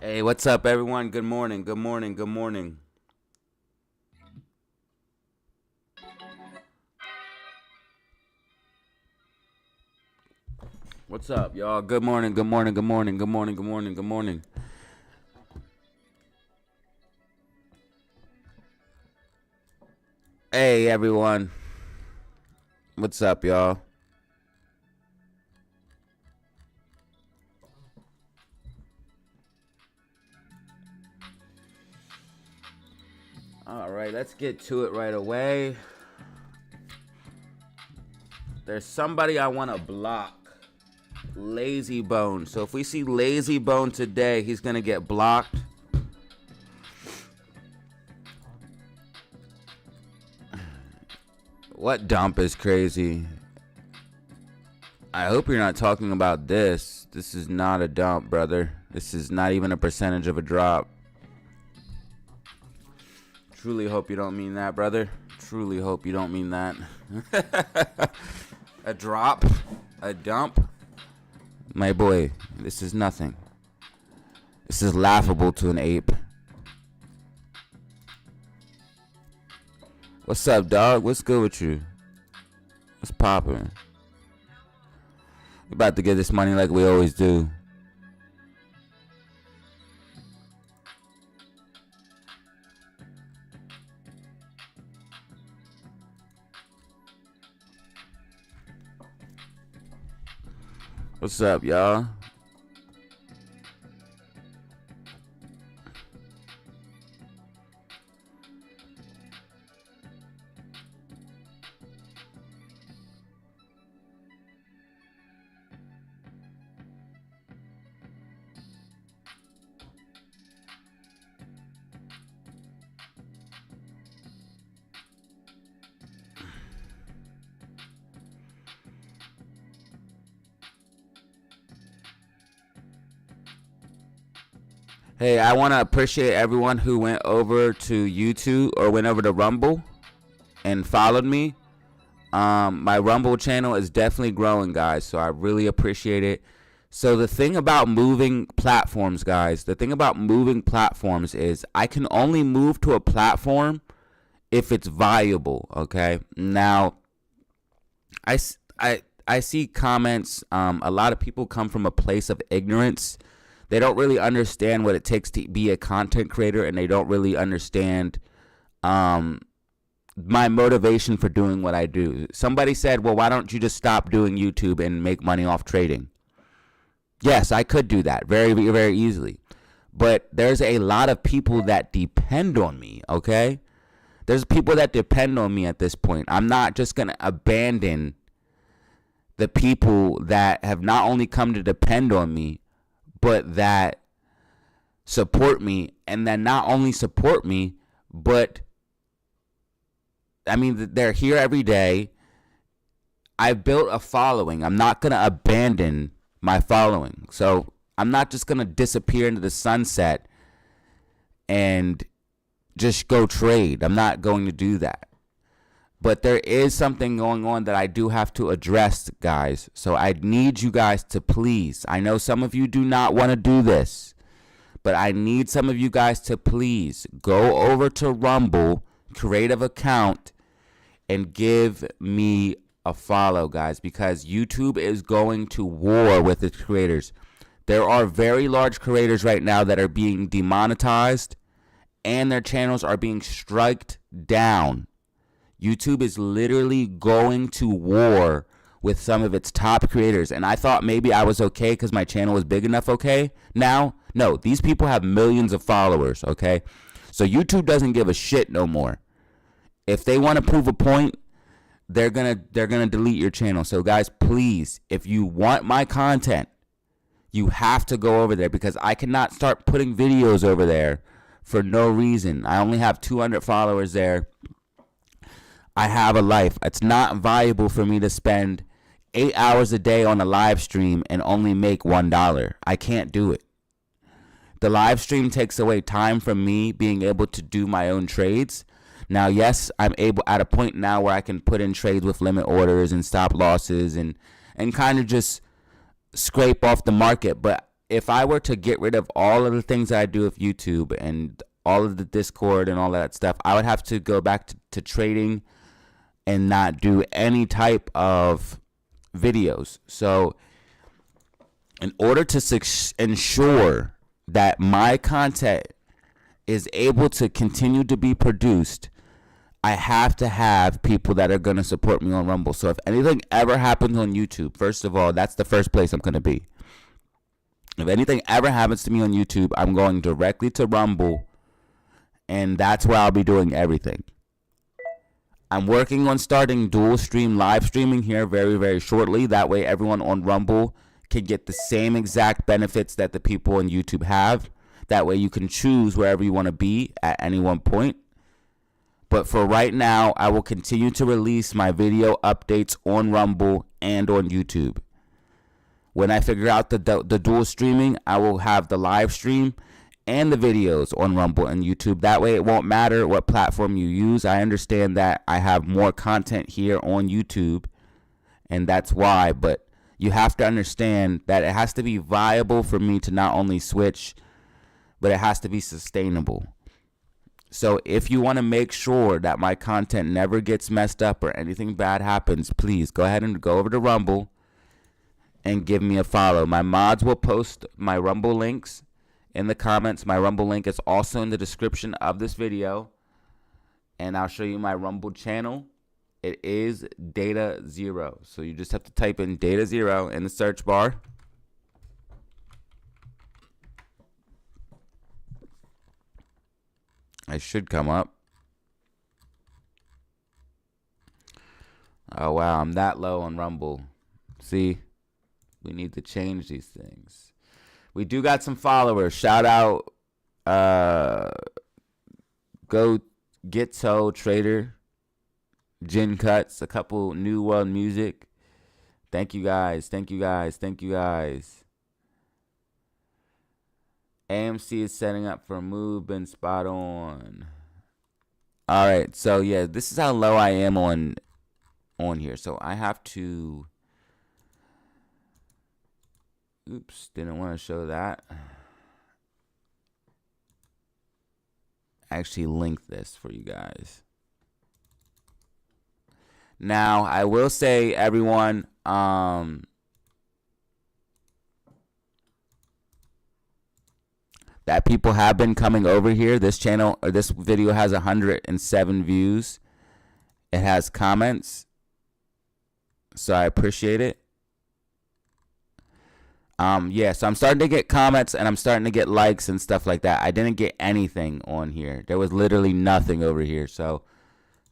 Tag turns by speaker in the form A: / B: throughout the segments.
A: Hey, what's up, everyone? Good morning, good morning, good morning. What's up, y'all? Good morning, good morning, good morning, good morning, good morning, good morning. Hey, everyone. What's up, y'all? All right, let's get to it right away. There's somebody I want to block. Lazy Bone. So if we see Lazy Bone today, he's going to get blocked. What dump is crazy? I hope you're not talking about this. This is not a dump, brother. This is not even a percentage of a drop. Truly hope you don't mean that, brother. Truly hope you don't mean that. A drop? A dump? My boy, this is nothing. This is laughable to an ape. What's up, dog? What's good with you? What's poppin'? We about to get this money like we always do. What's up, y'all? Hey, I want to appreciate everyone who went over to YouTube or went over to Rumble and followed me. My Rumble channel is definitely growing, guys, so I really appreciate it. So the thing about moving platforms, guys, the thing about moving platforms is I can only move to a platform if it's viable, okay? Now, I see comments. A lot of people come from a place of ignorance. They don't really understand what it takes to be a content creator, and they don't really understand my motivation for doing what I do. Somebody said, well, why don't you just stop doing YouTube and make money off trading? Yes, I could do that very, very easily. But there's a lot of people that depend on me, okay? There's people that depend on me at this point. I'm not just going to abandon the people that have not only come to depend on me, but that support me, and then not only support me, but I mean, they're here every day. I've built a following. I'm not going to abandon my following. So I'm not just going to disappear into the sunset and just go trade. I'm not going to do that. But there is something going on that I do have to address, guys. So I need you guys to please. I know some of you do not want to do this, but I need some of you guys to please go over to Rumble, create an account, and give me a follow, guys, because YouTube is going to war with its creators. There are very large creators right now that are being demonetized, and their channels are being striked down. YouTube is literally going to war with some of its top creators. And I thought maybe I was okay because my channel was big enough, okay? Now, no, these people have millions of followers, okay? So YouTube doesn't give a shit no more. If they want to prove a point, they're gonna delete your channel. So guys, please, if you want my content, you have to go over there, because I cannot start putting videos over there for no reason. I only have 200 followers there. I have a life. It's not viable for me to spend 8 hours a day on a live stream and only make $1. I can't do it. The live stream takes away time from me being able to do my own trades. Now, yes, I'm able at a point now where I can put in trades with limit orders and stop losses and kind of just scrape off the market. But if I were to get rid of all of the things that I do with YouTube and all of the Discord and all that stuff, I would have to go back to trading and not do any type of videos. So in order to ensure that my content is able to continue to be produced, I have to have people that are going to support me on Rumble. So if anything ever happens on YouTube, first of all, that's the first place I'm going to be. If anything ever happens to me on YouTube, I'm going directly to Rumble, and that's where I'll be doing everything. I'm working on starting dual stream live streaming here very, very shortly. That way everyone on Rumble can get the same exact benefits that the people on YouTube have. That way you can choose wherever you want to be at any one point. But for right now, I will continue to release my video updates on Rumble and on YouTube. When I figure out the dual streaming, I will have the live stream and the videos on Rumble and YouTube. That way it won't matter what platform you use. I understand that I have more content here on YouTube, and that's why. But you have to understand that it has to be viable for me to not only switch, but it has to be sustainable. So if you want to make sure that my content never gets messed up or anything bad happens, please go ahead and go over to Rumble and give me a follow. My mods will post my Rumble links in the comments. My Rumble link is also in the description of this video. And I'll show you my Rumble channel. It is DataZero. So you just have to type in DataZero in the search bar. I should come up. Oh, wow. I'm that low on Rumble. See? We need to change these things. We do got some followers. Shout out Go Gitso Trader, Gin Cuts, a couple New World Music. Thank you guys. Thank you guys. Thank you guys. AMC is setting up for a move. Been spot on. All right. So yeah, this is how low I am on here. So I have to. Oops, didn't want to show that. Actually link this for you guys. Now, I will say, everyone, that people have been coming over here. This channel, or this video has 107 views. It has comments. So I appreciate it. Yeah, so I'm starting to get comments and I'm starting to get likes and stuff like that. I didn't get anything on here. There was literally nothing over here. So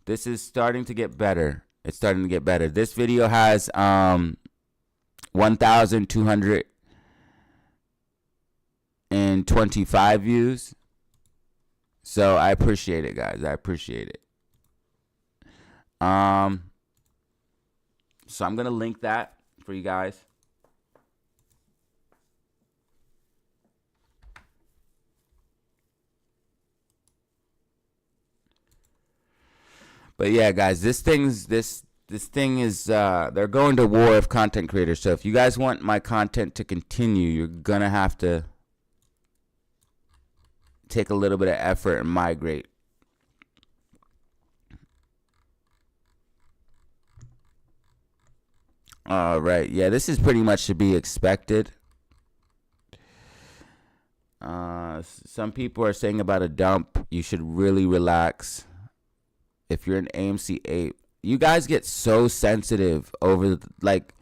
A: this is starting to get better. It's starting to get better. This video has 1,225 views. So I appreciate it, guys. I appreciate it. So I'm going to link that for you guys. But yeah, guys, this thing is they're going to war of content creators. So if you guys want my content to continue, you're gonna have to take a little bit of effort and migrate. All right, yeah, this is pretty much to be expected. Some people are saying about a dump, you should really relax. If you're an AMC ape, you guys get so sensitive over, like,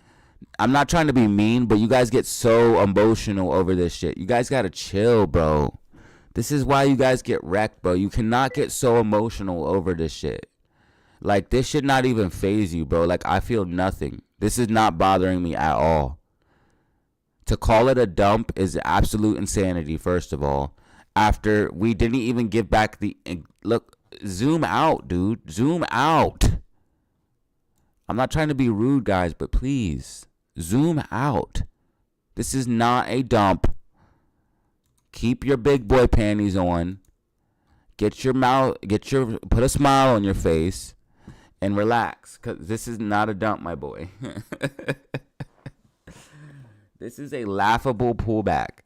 A: I'm not trying to be mean, but you guys get so emotional over this shit. You guys gotta chill, bro. This is why you guys get wrecked, bro. You cannot get so emotional over this shit. Like, this should not even faze you, bro. Like, I feel nothing. This is not bothering me at all. To call it a dump is absolute insanity, first of all. After we didn't even give back the, look, zoom out, dude. Zoom out. I'm not trying to be rude, guys, but please zoom out. This is not a dump. Keep your big boy panties on. Put a smile on your face and relax, cuz this is not a dump, my boy. This is a laughable pullback.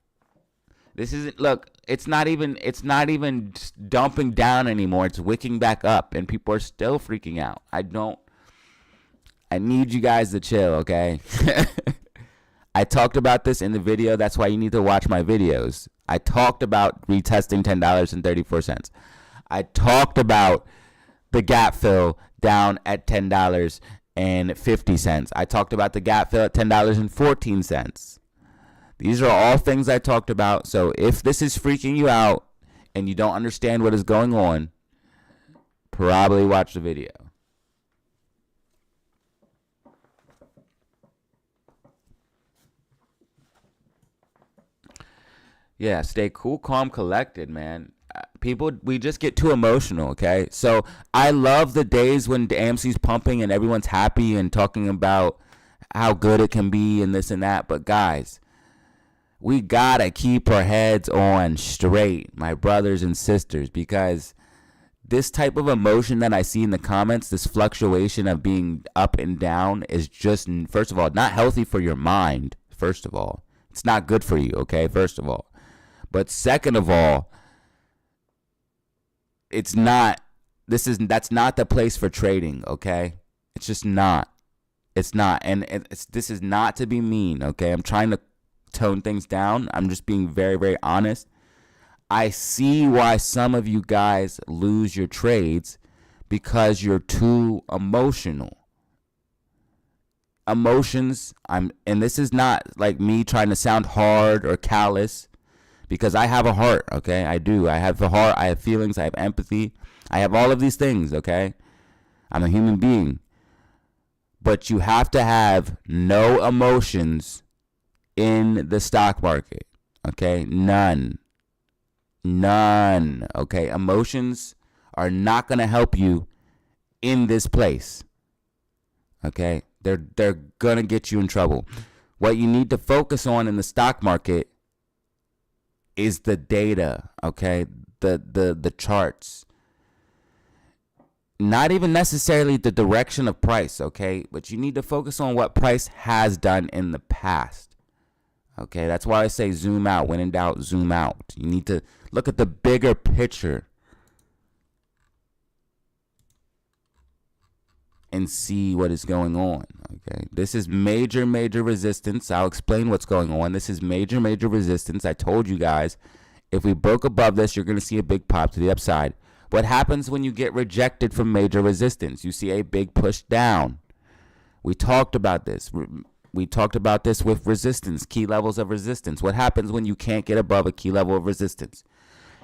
A: This isn't, look, it's not even dumping down anymore. It's wicking back up, and people are still freaking out. I need you guys to chill, okay? I talked about this in the video. That's why you need to watch my videos. I talked about retesting $10.34. I talked about the gap fill down at $10.50. I talked about the gap fill at $10.14. These are all things I talked about. So if this is freaking you out and you don't understand what is going on, probably watch the video. Yeah, stay cool, calm, collected, man. People, we just get too emotional, okay? So I love the days when the AMC's pumping and everyone's happy and talking about how good it can be and this and that. But guys, we gotta keep our heads on straight, my brothers and sisters, because this type of emotion that I see in the comments, this fluctuation of being up and down, is just, first of all, not healthy for your mind. First of all, it's not good for you, okay? First of all. But second of all, that's not the place for trading, okay? It's just not. It's not. And this is not to be mean, okay? I'm trying to tone things down. I'm just being very, very honest. I see why some of you guys lose your trades because you're too emotional. Emotions, and this is not like me trying to sound hard or callous, because I have a heart, okay? I do. I have a heart. I have feelings. I have empathy. I have all of these things, okay? I'm a human being. But you have to have no emotions in the stock market, okay? None, okay? Emotions are not going to help you in this place, okay? They're going to get you in trouble. What you need to focus on in the stock market is the data, okay? The charts. Not even necessarily the direction of price, okay? But you need to focus on what price has done in the past, okay? That's why I say zoom out. When in doubt, zoom out. You need to look at the bigger picture and see what is going on, okay? This is major resistance. I'll explain what's going on. This is major resistance. I told you guys, if we broke above this, you're going to see a big pop to the upside. What happens when you get rejected from major resistance? You see a big push down. We talked about this. We talked about this with resistance, key levels of resistance. What happens when you can't get above a key level of resistance?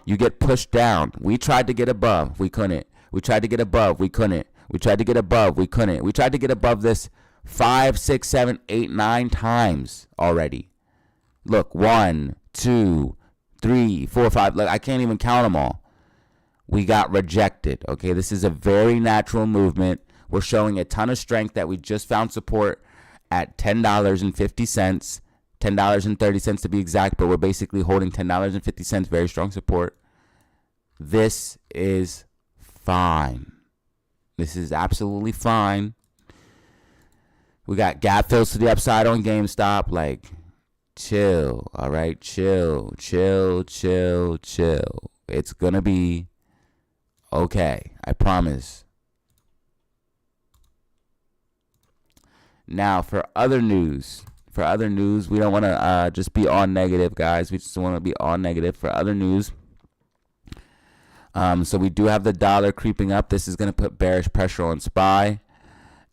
A: You get pushed down. We tried to get above. We couldn't. We tried to get above. We couldn't. We tried to get above. We couldn't. We tried to get above this 5, 6, 7, 8, 9 times already. Look, 1, 2, 3, 4, 5. Look, I can't even count them all. We got rejected. Okay, this is a very natural movement. We're showing a ton of strength that we just found support at $10.50, $10.30 to be exact, but we're basically holding $10.50, very strong support. This is fine. This is absolutely fine. We got gap fills to the upside on GameStop. Like, chill, all right? Chill. It's going to be okay. I promise. Now, for other news, we don't want to just be all negative, guys. We just want to be all negative. For other news, so we do have the dollar creeping up. This is going to put bearish pressure on SPY.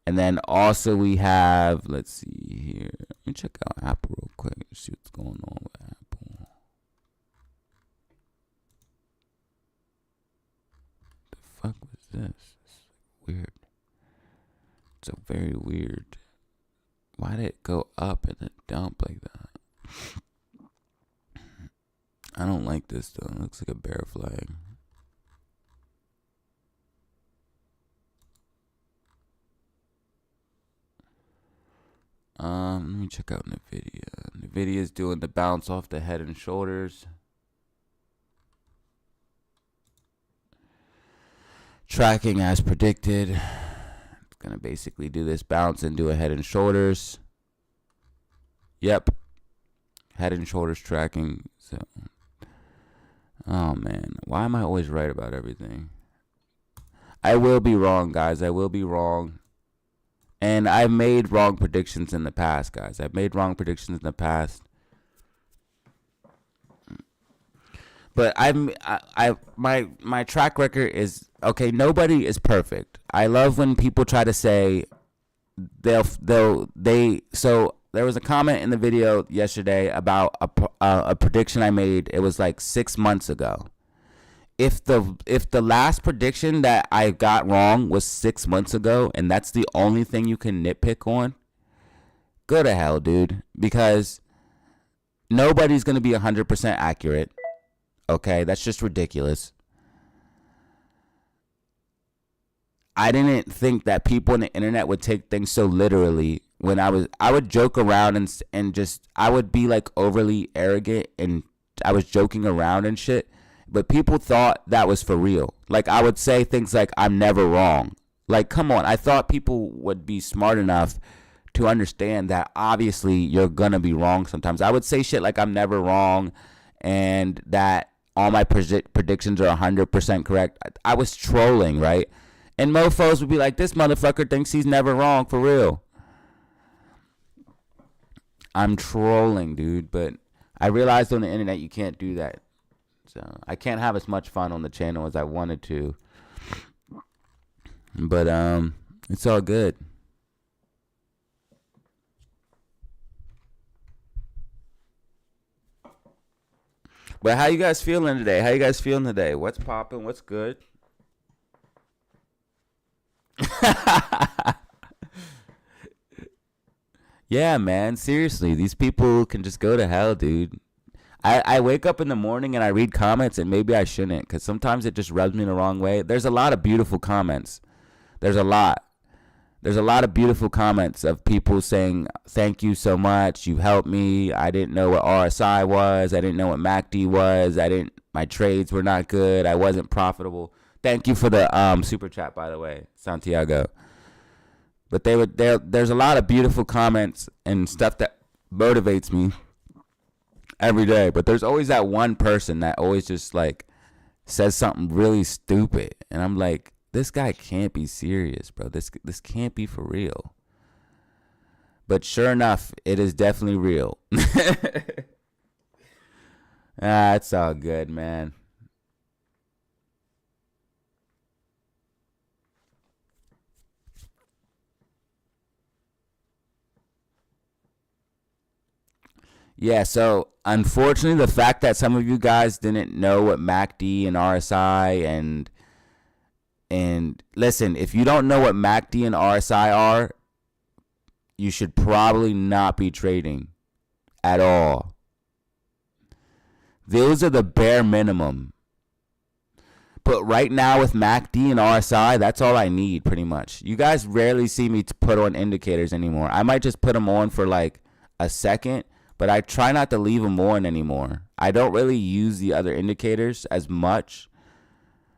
A: And then also we have, let's see here. Let me check out Apple real quick. See what's going on with Apple. The fuck was this? It's weird. It's a very weird. Why did it go up and then dump like that? I don't like this though. It looks like a bear flag. Let me check out NVIDIA. NVIDIA is doing the bounce off the head and shoulders. Tracking as predicted. It's going to basically do this bounce and do a head and shoulders. Yep. Head and shoulders tracking. So, oh man, why am I always right about everything? I will be wrong, guys. I will be wrong. And I've made wrong predictions in the past, guys. I've made wrong predictions in the past. But my track record is okay. Nobody is perfect. I love when people try to say so there was a comment in the video yesterday about a prediction I made. It was like 6 months ago. If the last prediction that I got wrong was 6 months ago, and that's the only thing you can nitpick on, go to hell, dude. Because nobody's gonna be 100% accurate. Okay, that's just ridiculous. I didn't think that people on the internet would take things so literally. When I would joke around and just, I would be like overly arrogant and I was joking around and shit. But people thought that was for real. Like I would say things like, I'm never wrong. Like, come on. I thought people would be smart enough to understand that obviously you're gonna be wrong sometimes. I would say shit like, I'm never wrong, and that all my predictions are 100% correct. I was trolling, right? And mofos would be like, this motherfucker thinks he's never wrong, for real. I'm trolling, dude. But I realized on the internet you can't do that. So I can't have as much fun on the channel as I wanted to. But it's all good. But how you guys feeling today? What's popping? What's good? Yeah, man. Seriously, these people can just go to hell, dude. I wake up in the morning and I read comments, and maybe I shouldn't, because sometimes it just rubs me the wrong way. There's a lot of beautiful comments. There's a lot of beautiful comments of people saying, thank you so much. You helped me. I didn't know what RSI was. I didn't know what MACD was. My trades were not good. I wasn't profitable. Thank you for the super chat, by the way, Santiago. But there's a lot of beautiful comments and stuff that motivates me every day. But there's always that one person that always just like says something really stupid, and I'm like, this guy can't be serious, bro. This can't be for real. But sure enough, it is definitely real. It's all good, man. Yeah, so unfortunately, the fact that some of you guys didn't know what MACD and RSI and listen, if you don't know what MACD and RSI are, you should probably not be trading at all. Those are the bare minimum. But right now with MACD and RSI, that's all I need pretty much. You guys rarely see me put on indicators anymore. I might just put them on for like a second, but I try not to leave them on anymore. I don't really use the other indicators as much.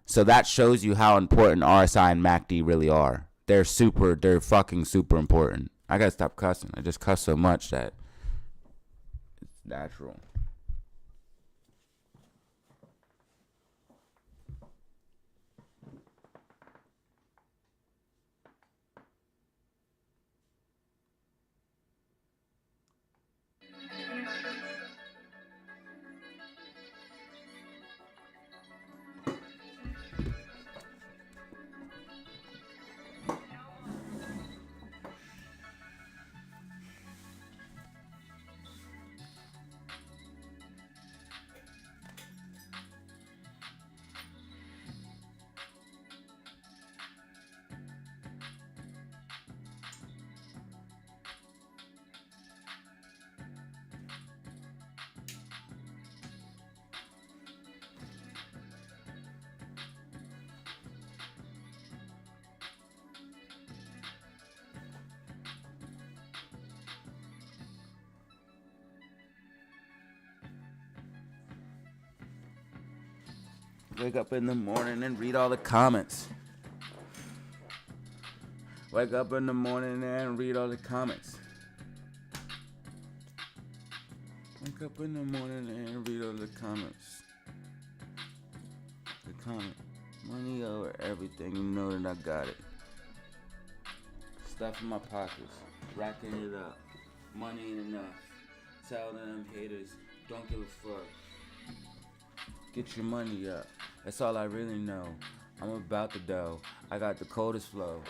A: So that shows you how important RSI and MACD really are. They're fucking super important. I gotta stop cussing. I just cuss so much that it's natural. Wake up in the morning and read all the comments. Wake up in the morning and read all the comments. Wake wake up in the morning and read all the comments. The comment. Money over everything. You know that I got it. Stuff in my pockets. Racking it up. Money ain't enough. Tell them haters, don't give a fuck. Get your money up. That's all I really know. I'm about the dough. I got the coldest flow.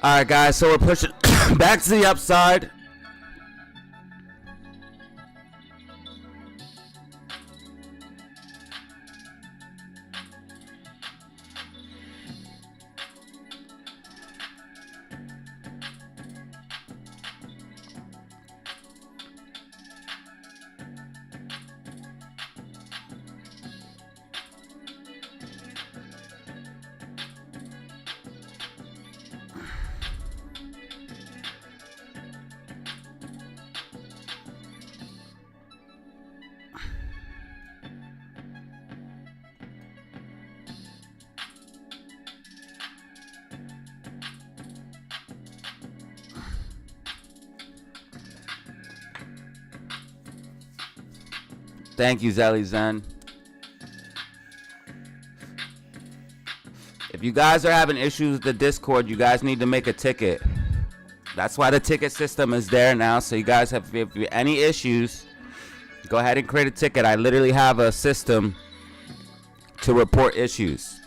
A: All right, guys, so we're pushing back to the upside. Thank you, Zelly Zen. If you guys are having issues with the Discord, you guys need to make a ticket. That's why the ticket system is there now. So you guys have, if you have any issues, go ahead and create a ticket. I literally have a system to report issues.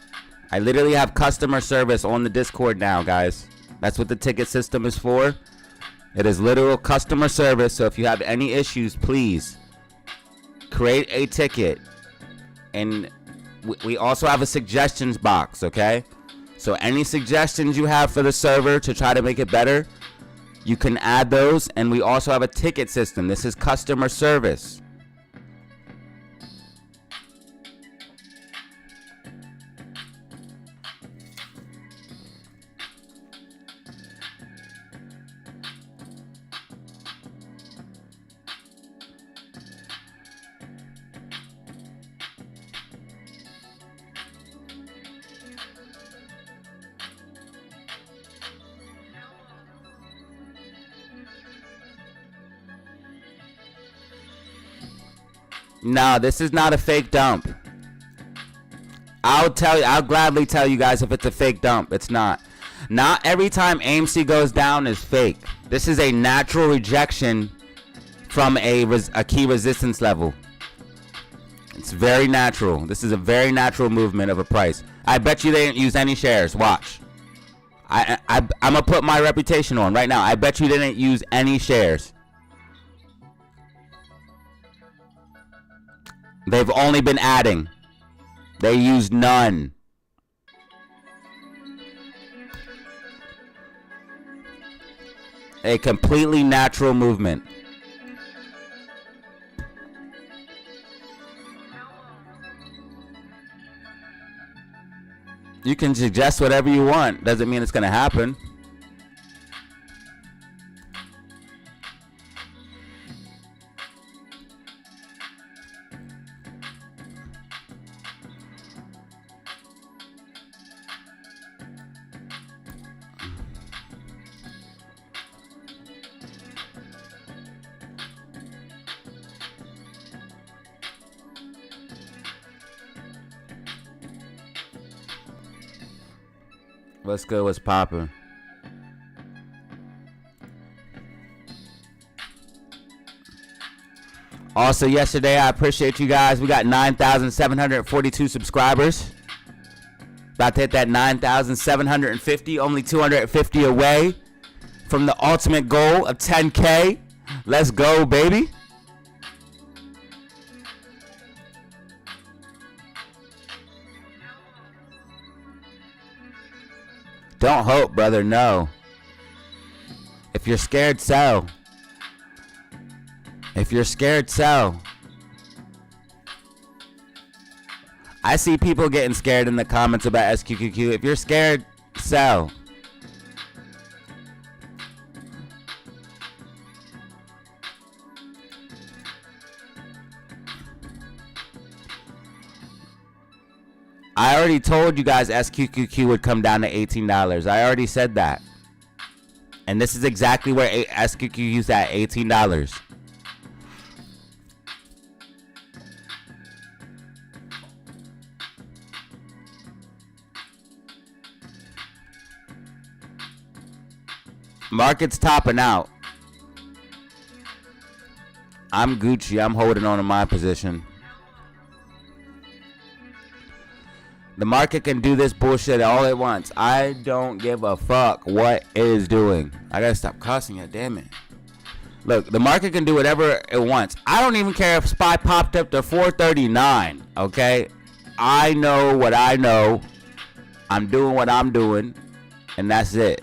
A: I literally have customer service on the Discord now, guys. That's what the ticket system is for. It is literal customer service. So if you have any issues, please create a ticket. And we also have a suggestions box, okay? So any suggestions you have for the server to try to make it better, you can add those. And we also have a ticket system. This is customer service. No, this is not a fake dump. I'll gladly tell you guys if it's a fake dump. It's not. Not every time AMC goes down is fake. This is a natural rejection from a key resistance level. It's very natural. This is a very natural movement of a price. I bet you they didn't use any shares. Watch. I'm going to put my reputation on right now. I bet you didn't use any shares. They've only been adding. They used none. A completely natural movement. You can suggest whatever you want. Doesn't mean it's going to happen. What's good? What's poppin'? Also, yesterday, I appreciate you guys. We got 9,742 subscribers. About to hit that 9,750. Only 250 away from the ultimate goal of 10K. Let's go, baby. Don't hope, brother. No. If you're scared, sell. If you're scared, sell. I see people getting scared in the comments about SQQQ. If you're scared, sell. I already told you guys SQQQ would come down to $18. I already said that. And this is exactly where SQQQ is at, $18. Market's topping out. I'm Gucci. I'm holding on to my position. The market can do this bullshit all it wants. I don't give a fuck what it is doing. I gotta stop cussing it, damn it. Look, the market can do whatever it wants. I don't even care if SPY popped up to 439, okay? I know what I know. I'm doing what I'm doing, and that's it.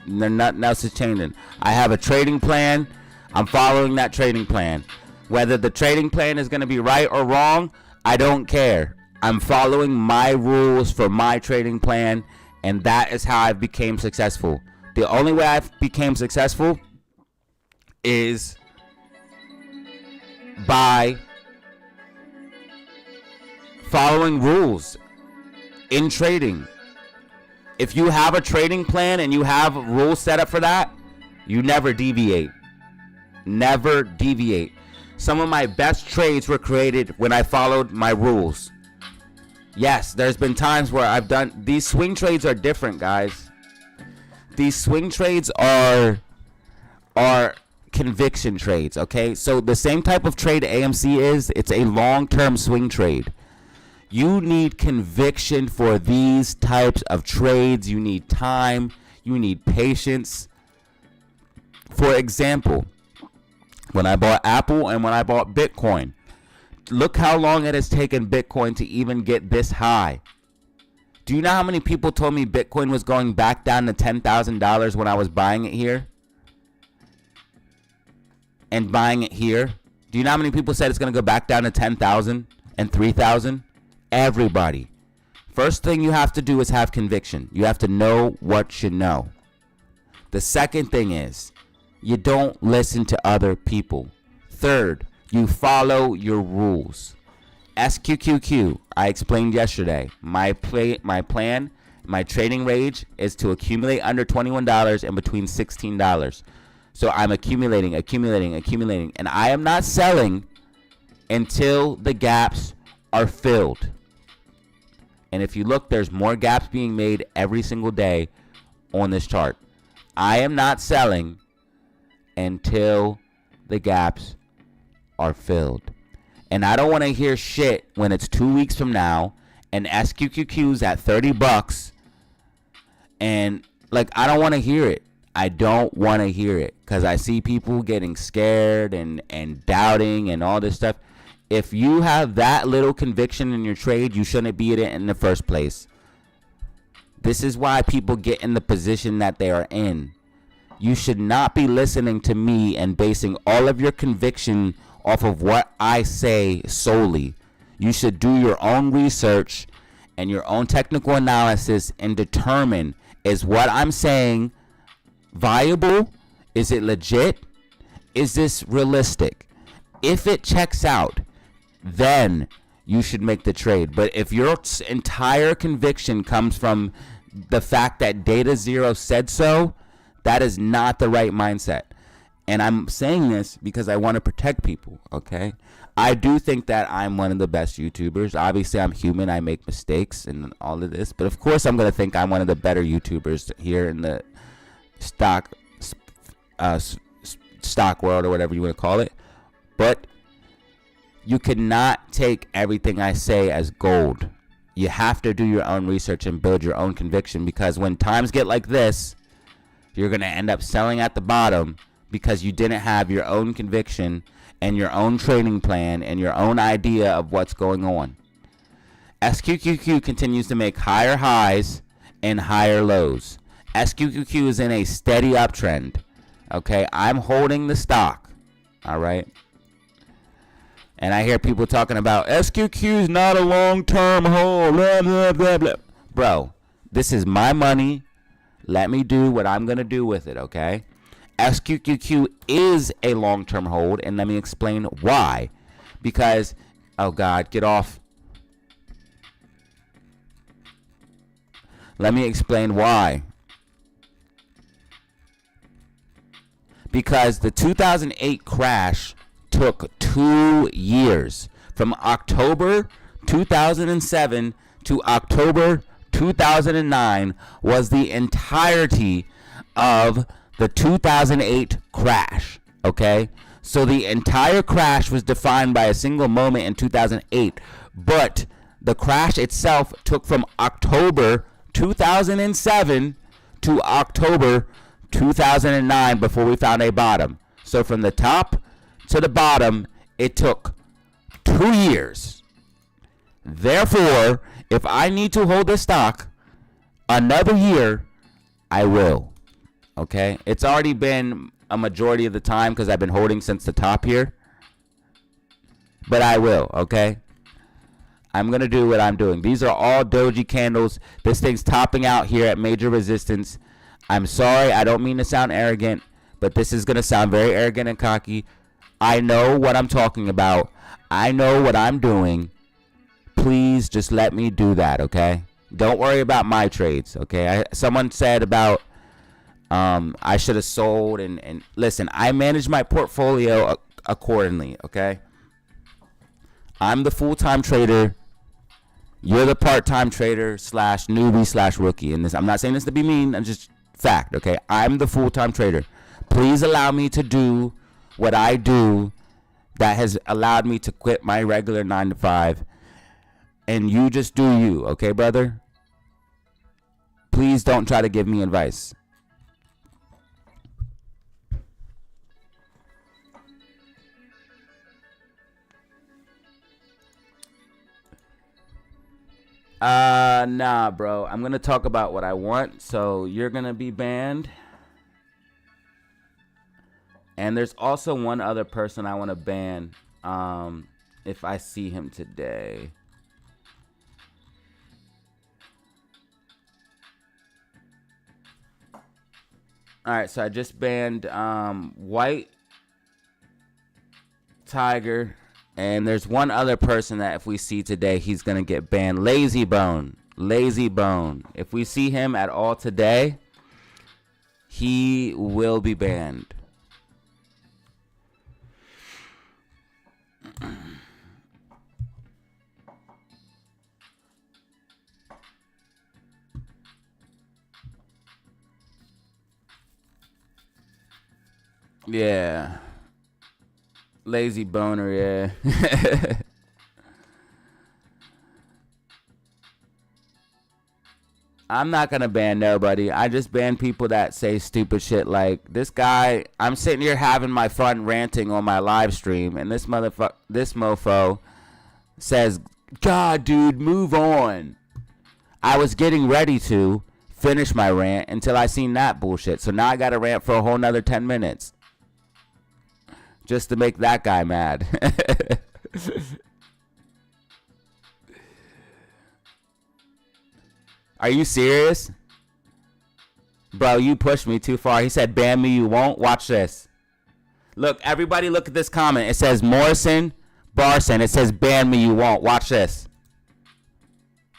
A: Nothing else is changing. I have a trading plan. I'm following that trading plan. Whether the trading plan is gonna be right or wrong, I don't care. I'm following my rules for my trading plan, and that is how I became successful. The only way I became successful is by following rules in trading. If you have a trading plan and you have rules set up for that, you never deviate. Never deviate. Some of my best trades were created when I followed my rules. Yes, there's been times where I've done, these swing trades are different, guys. These swing trades are conviction trades, okay? So the same type of trade AMC is, it's a long-term swing trade. You need conviction for these types of trades. You need time. You need patience. For example, when I bought Apple and when I bought Bitcoin, look how long it has taken Bitcoin to even get this high. Do you know how many people told me Bitcoin was going back down to $10,000 when I was buying it here? And buying it here? Do you know how many people said it's going to go back down to 10,000 and 3,000? Everybody. First thing you have to do is have conviction. You have to know what you know. The second thing is, you don't listen to other people. Third, you follow your rules. SQQQ, I explained yesterday. My plan, my trading range is to accumulate under $21 and between $16. So I'm accumulating. And I am not selling until the gaps are filled. And if you look, there's more gaps being made every single day on this chart. I am not selling until the gaps are filled. And I don't want to hear shit when it's 2 weeks from now and SQQQ's at $30 and like, I don't want to hear it. I don't want to hear it because I see people getting scared and doubting and all this stuff. If you have that little conviction in your trade, you shouldn't be in it in the first place. This is why people get in the position that they are in. You should not be listening to me and basing all of your conviction off of what I say solely. You should do your own research and your own technical analysis and determine, is what I'm saying viable? Is it legit? Is this realistic? If it checks out, then you should make the trade. But if your entire conviction comes from the fact that Datazero said so, that is not the right mindset. And I'm saying this because I want to protect people, okay? I do think that I'm one of the best YouTubers. Obviously, I'm human. I make mistakes and all of this. But of course, I'm going to think I'm one of the better YouTubers here in the stock world or whatever you want to call it. But you cannot take everything I say as gold. You have to do your own research and build your own conviction, because when times get like this, you're going to end up selling at the bottom because you didn't have your own conviction and your own trading plan and your own idea of what's going on. SQQQ continues to make higher highs and higher lows. SQQQ is in a steady uptrend. Okay, I'm holding the stock. All right. And I hear people talking about SQQ is not a long-term hold. Blah, blah, blah, blah. Bro, this is my money. Let me do what I'm going to do with it, okay? SQQQ is a long-term hold, and let me explain why. Because, oh God, get off. Let me explain why. Because the 2008 crash took 2 years. From October 2007 to October 2009 was the entirety of the 2008 crash, okay? So the entire crash was defined by a single moment in 2008, but the crash itself took from October 2007 to October 2009 before we found a bottom. So from the top to the bottom, it took 2 years. Therefore, if I need to hold this stock another year, I will. Okay? It's already been a majority of the time because I've been holding since the top here. But I will, okay? I'm going to do what I'm doing. These are all doji candles. This thing's topping out here at major resistance. I'm sorry, I don't mean to sound arrogant, but this is going to sound very arrogant and cocky. I know what I'm talking about. I know what I'm doing. Please just let me do that, okay? Don't worry about my trades, okay? Someone said about I should have sold, and listen, I manage my portfolio accordingly, okay? I'm the full-time trader. You're the part-time trader slash newbie slash rookie. And this, I'm not saying this to be mean. I'm just fact, okay? I'm the full-time trader. Please allow me to do what I do that has allowed me to quit my regular 9 to 5. And you just do you, okay, brother? Please don't try to give me advice. Nah, bro. I'm gonna talk about what I want. So you're gonna be banned. And there's also one other person I want to ban. If I see him today. Alright, so I just banned White Tiger. And there's one other person that if we see today, he's going to get banned. Lazy Bone. Lazy Bone. If we see him at all today, he will be banned. Yeah. Lazy boner, yeah. I'm not gonna ban nobody. I just ban people that say stupid shit like this guy. I'm sitting here having my fun ranting on my live stream, and this mofo says, "God, dude, move on." I was getting ready to finish my rant until I seen that bullshit. So now I gotta rant for a whole nother 10 minutes. Just to make that guy mad. Are you serious? Bro, you pushed me too far. He said, ban me, you won't. Watch this. Look, everybody look at this comment. It says Morrison, Barson. It says, ban me, you won't. Watch this.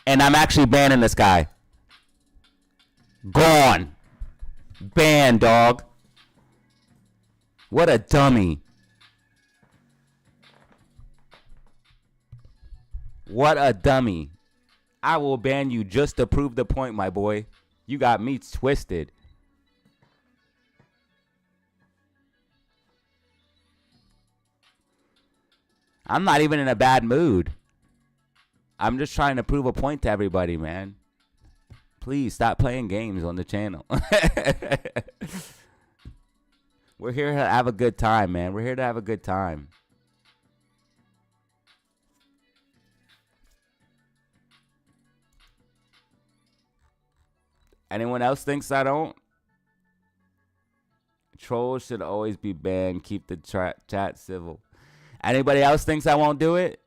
A: And I'm actually banning this guy. Gone. Banned, dog. What a dummy. What a dummy. I will ban you just to prove the point, my boy. You got me twisted. I'm not even in a bad mood. I'm just trying to prove a point to everybody, man. Please stop playing games on the channel. We're here to have a good time, man. We're here to have a good time. Anyone else thinks I don't? Trolls should always be banned. Keep the chat civil. Anybody else thinks I won't do it?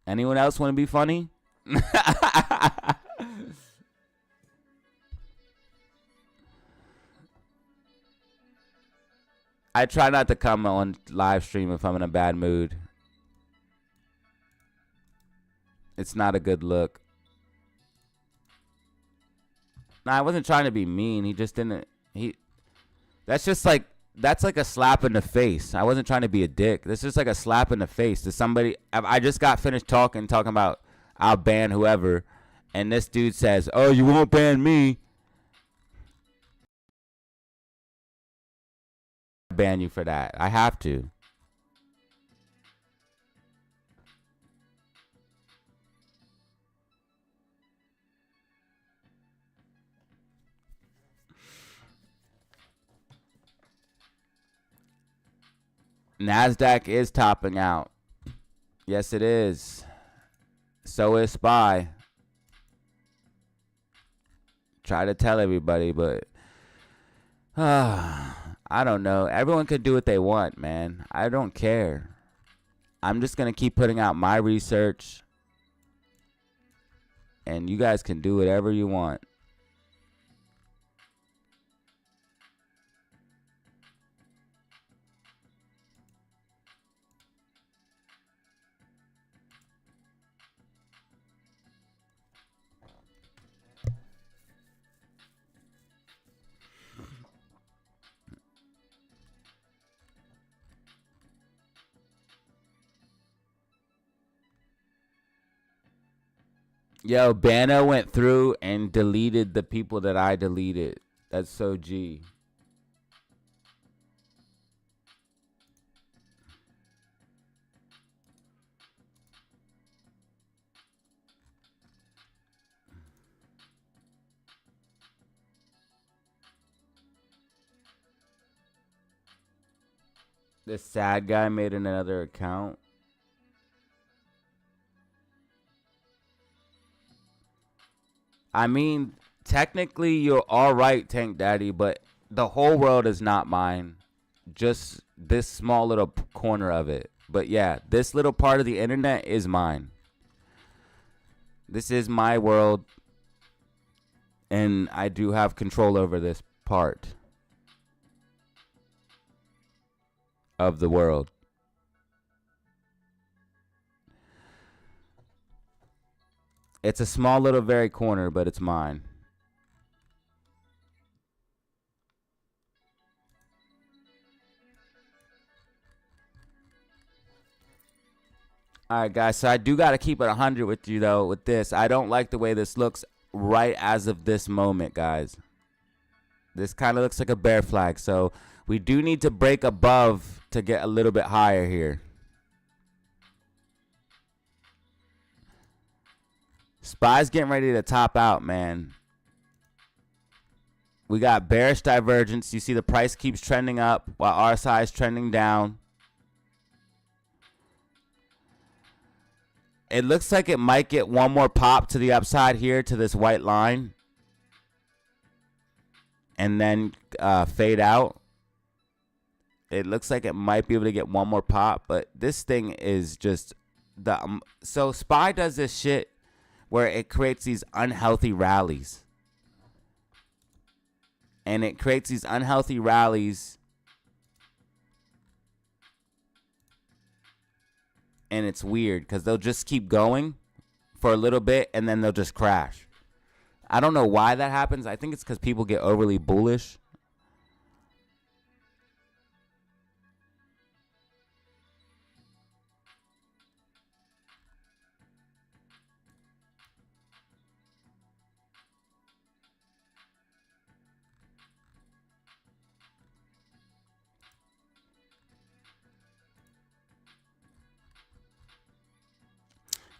A: Anyone else want to be funny? I try not to come on live stream if I'm in a bad mood. It's not a good look. Nah, I wasn't trying to be mean. He just didn't. That's just like, that's like a slap in the face. I wasn't trying to be a dick. That's just like a slap in the face to somebody. I just got finished talking about I'll ban whoever. And this dude says, oh, you won't ban me. I'll ban you for that. I have to. NASDAQ is topping out. Yes, it is. So is SPY. Try to tell everybody, but I don't know. Everyone could do what they want, man. I don't care. I'm just going to keep putting out my research. And you guys can do whatever you want. Yo, Bano went through and deleted the people that I deleted. That's so G. This sad guy made another account. I mean, technically you're all right, Tank Daddy, but the whole world is not mine. Just this small little corner of it. But yeah, this little part of the internet is mine. This is my world, and I do have control over this part of the world. It's a small little very corner, but it's mine. All right, guys, so I do got to keep it 100 with you, though, with this. I don't like the way this looks right as of this moment, guys. This kind of looks like a bear flag, so we do need to break above to get a little bit higher here. SPY's getting ready to top out, man. We got bearish divergence. You see the price keeps trending up while RSI is trending down. It looks like it might get one more pop to the upside here to this white line. And then fade out. It looks like it might be able to get one more pop. But this thing is just... So SPY does this shit where it creates these unhealthy rallies. And it creates these unhealthy rallies. And it's weird because they'll just keep going for a little bit and then they'll just crash. I don't know why that happens. I think it's because people get overly bullish.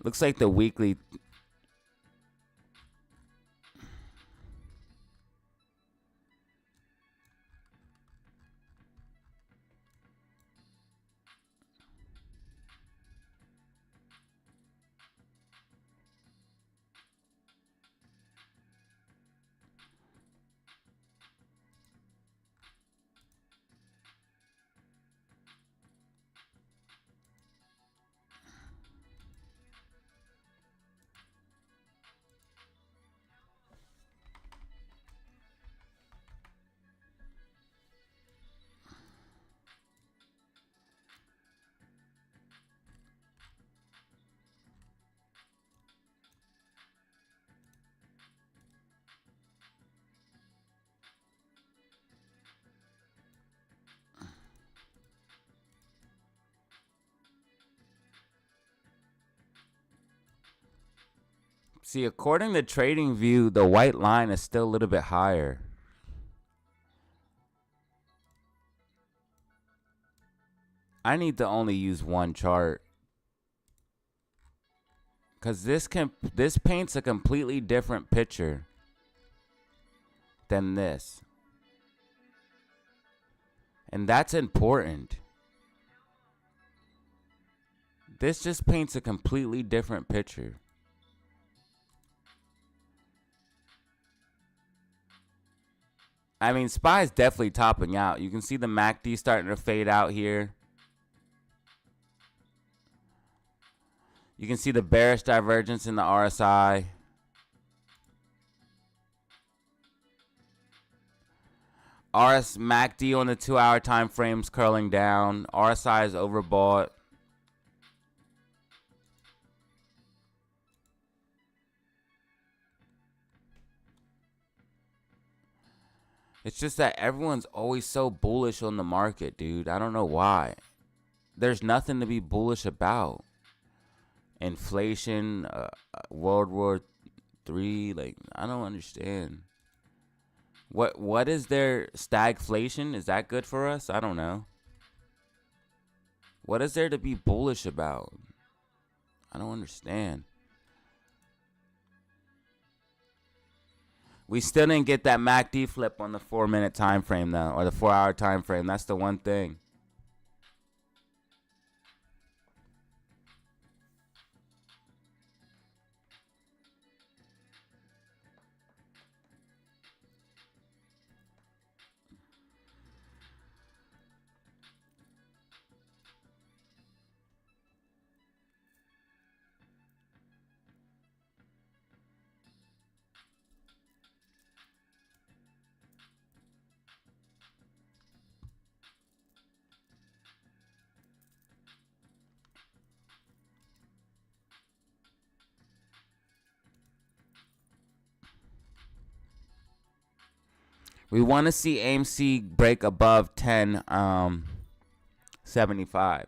A: Looks like the weekly... See, according to TradingView, the white line is still a little bit higher. I need to only use one chart. Because this paints a completely different picture than this. And that's important. This just paints a completely different picture. I mean, SPY is definitely topping out. You can see the MACD starting to fade out here. You can see the bearish divergence in the RSI. MACD on the 2-hour time frames curling down. RSI is overbought. It's just that everyone's always so bullish on the market, dude. I don't know why. There's nothing to be bullish about. inflation, World War III. Like, I don't understand. What is there? Stagflation? Is that good for us? I don't know. What is there to be bullish about? I don't understand. We still didn't get that MACD flip on the 4-minute time frame though, or the 4-hour time frame. That's the one thing. We want to see AMC break above 10.75.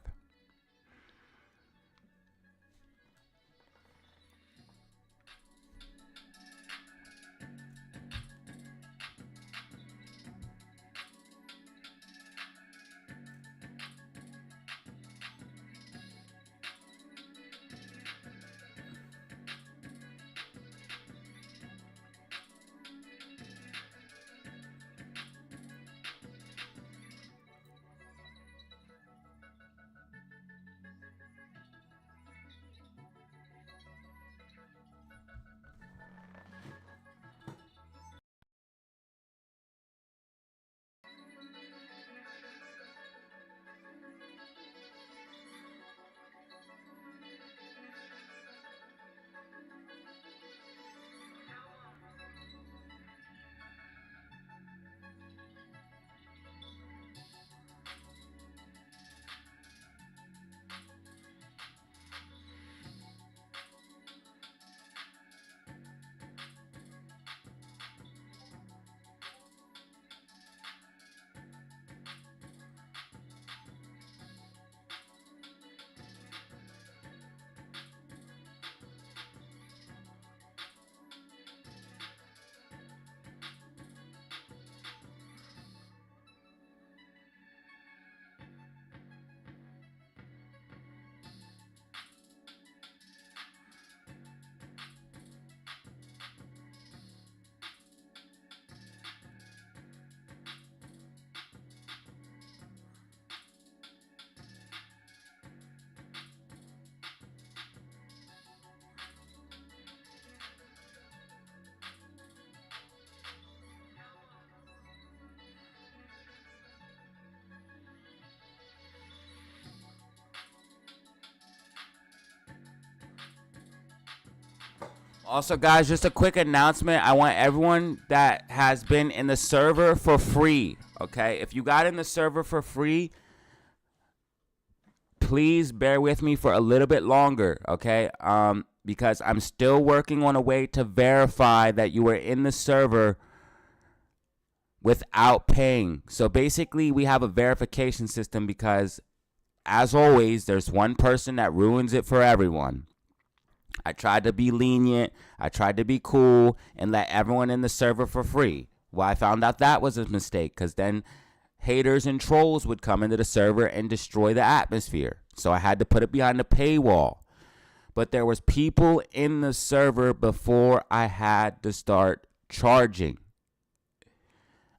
A: Also, guys, just a quick announcement. I want everyone that has been in the server for free, okay? If you got in the server for free, please bear with me for a little bit longer, okay? Because I'm still working on a way to verify that you were in the server without paying. So basically, we have a verification system because, as always, there's one person that ruins it for everyone. I tried to be lenient. I tried to be cool and let everyone in the server for free. Well, I found out that was a mistake because then haters and trolls would come into the server and destroy the atmosphere. So I had to put it behind the paywall. But there was people in the server before I had to start charging.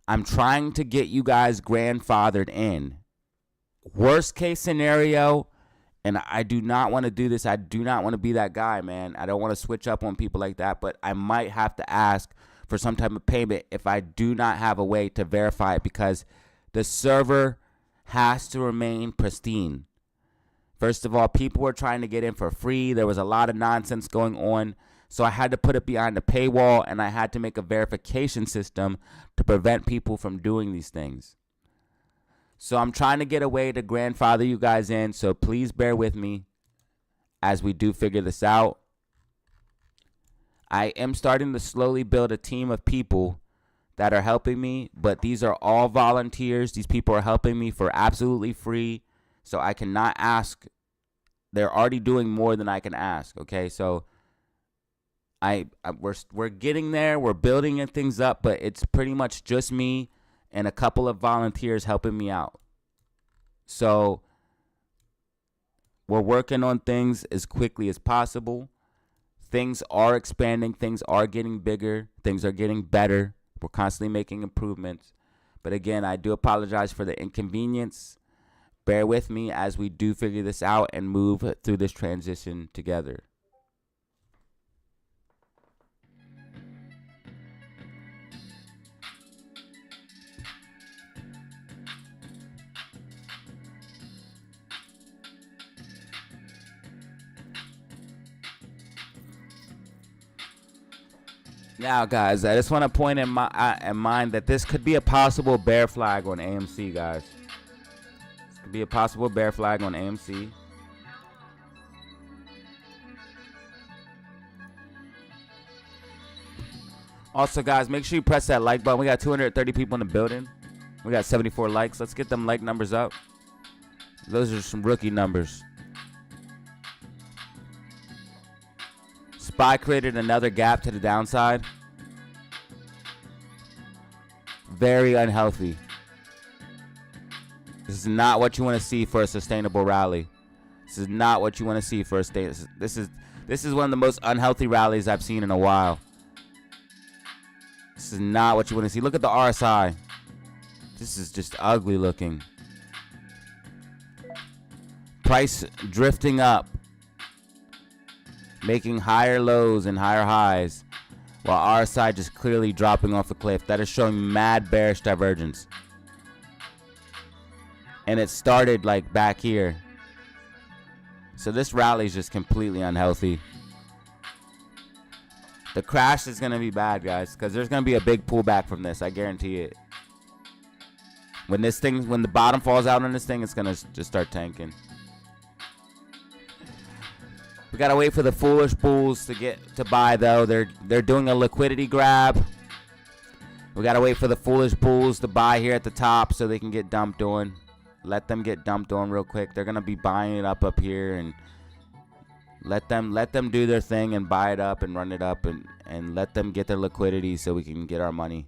A: I'm trying to get you guys grandfathered in. Worst case scenario, and I do not want to do this. I do not want to be that guy, man. I don't want to switch up on people like that, but I might have to ask for some type of payment if I do not have a way to verify it because the server has to remain pristine. First of all, people were trying to get in for free. There was a lot of nonsense going on. So I had to put it behind the paywall, and I had to make a verification system to prevent people from doing these things. So I'm trying to get a way to grandfather you guys in, so please bear with me as we do figure this out. I am starting to slowly build a team of people that are helping me, but these are all volunteers. These people are helping me for absolutely free, so I cannot ask they're already doing more than I can ask. Okay, so we're getting there. We're building things up, but it's pretty much just me and a couple of volunteers helping me out. So we're working on things as quickly as possible. Things are expanding. Things are getting bigger. Things are getting better. We're constantly making improvements. But again, I do apologize for the inconvenience. Bear with me as we do figure this out and move through this transition together. Now, guys, I just want to point in mind that this could be a possible bear flag on AMC, guys. This could be a possible bear flag on AMC. Also, guys, make sure you press that like button. We got 230 people in the building. We got 74 likes. Let's get them like numbers up. Those are some rookie numbers. SPY created another gap to the downside. Very unhealthy. This is not what you want to see for a sustainable rally. This is not what you want to see for a state. This is one of the most unhealthy rallies I've seen in a while. This is not what you want to see. Look at the RSI. This is just ugly looking. Price drifting up, making higher lows and higher highs, while RSI just clearly dropping off a cliff. That is showing mad bearish divergence. And it started like back here. So this rally is just completely unhealthy. The crash is going to be bad, guys, because there's going to be a big pullback from this. I guarantee it. When the bottom falls out on this thing, it's going to just start tanking. We gotta wait for the foolish bulls to buy, though. They're doing a liquidity grab. We gotta wait for the foolish bulls to buy here at the top so they can get dumped on. Let them get dumped on real quick. They're gonna be buying it up here, and let them do their thing and buy it up and run it up and let them get their liquidity so we can get our money.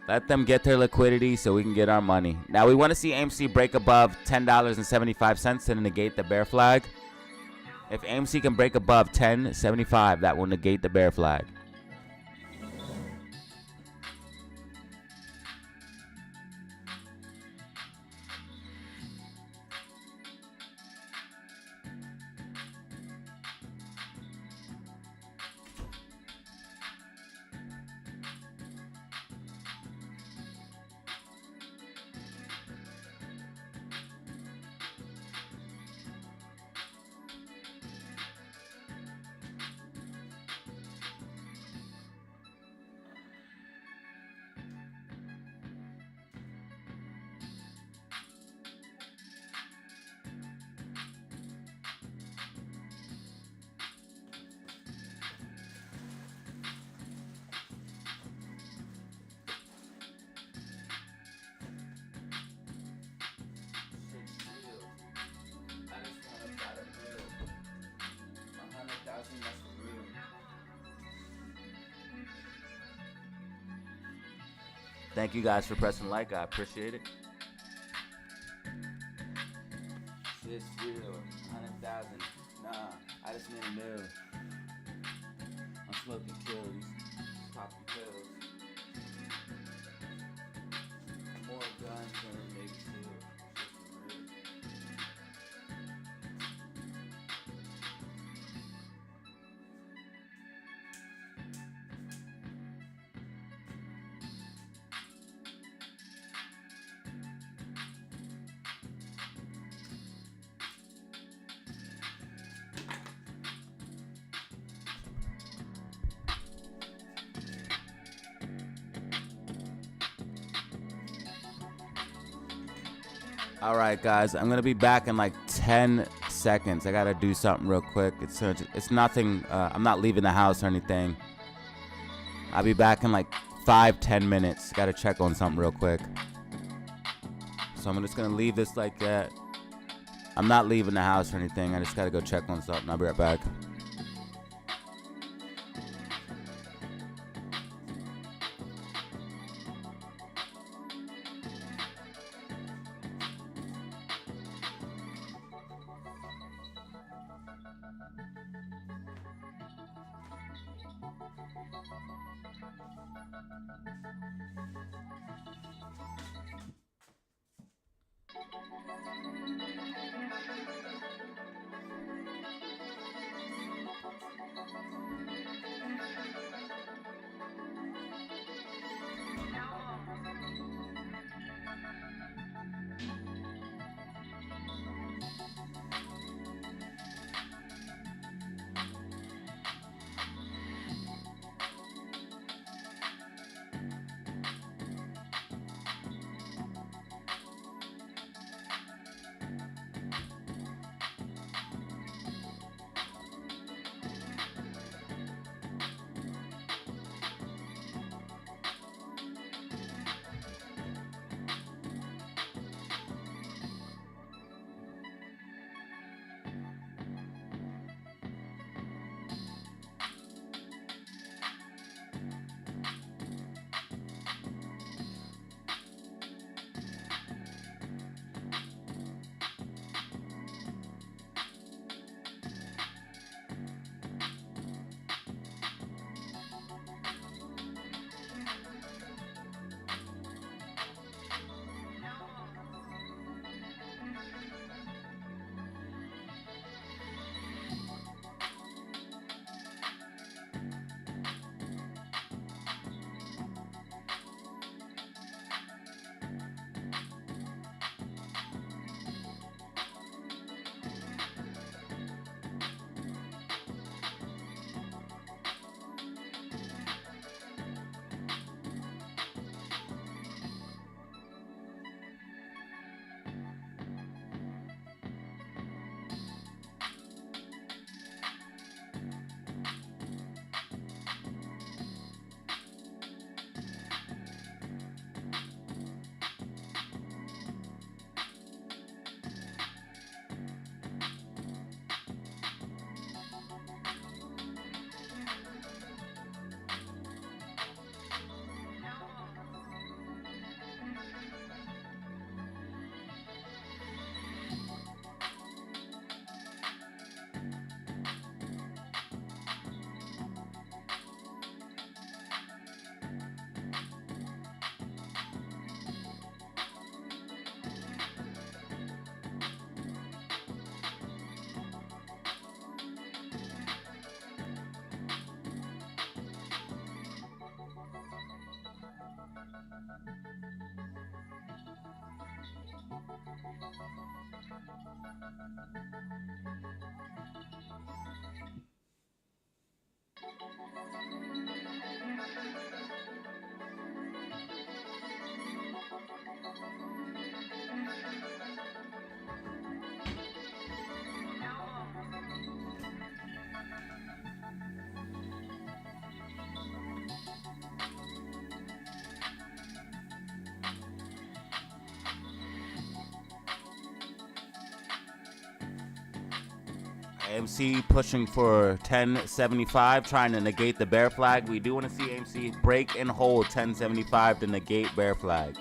A: Let them get their liquidity so we can get our money. Now, we want to see AMC break above $10.75 to negate the bear flag. If AMC can break above $10.75, that will negate the bear flag. Thank you guys for pressing like. I appreciate it. 6 0, 100,000. Nah, I just need a mil. I'm smoking kills, popping pills. More guns than maybe two. All right, guys, I'm going to be back in like 10 seconds. I got to do something real quick. It's nothing. I'm not leaving the house or anything. I'll be back in like 5-10 minutes. Got to check on something real quick. So I'm just gonna leave this like that. I'm not leaving the house or anything. I just gotta go check on something. I'll be right back. AMC pushing for 1075, trying to negate the bear flag. We do want to see AMC break and hold 1075 to negate bear flag.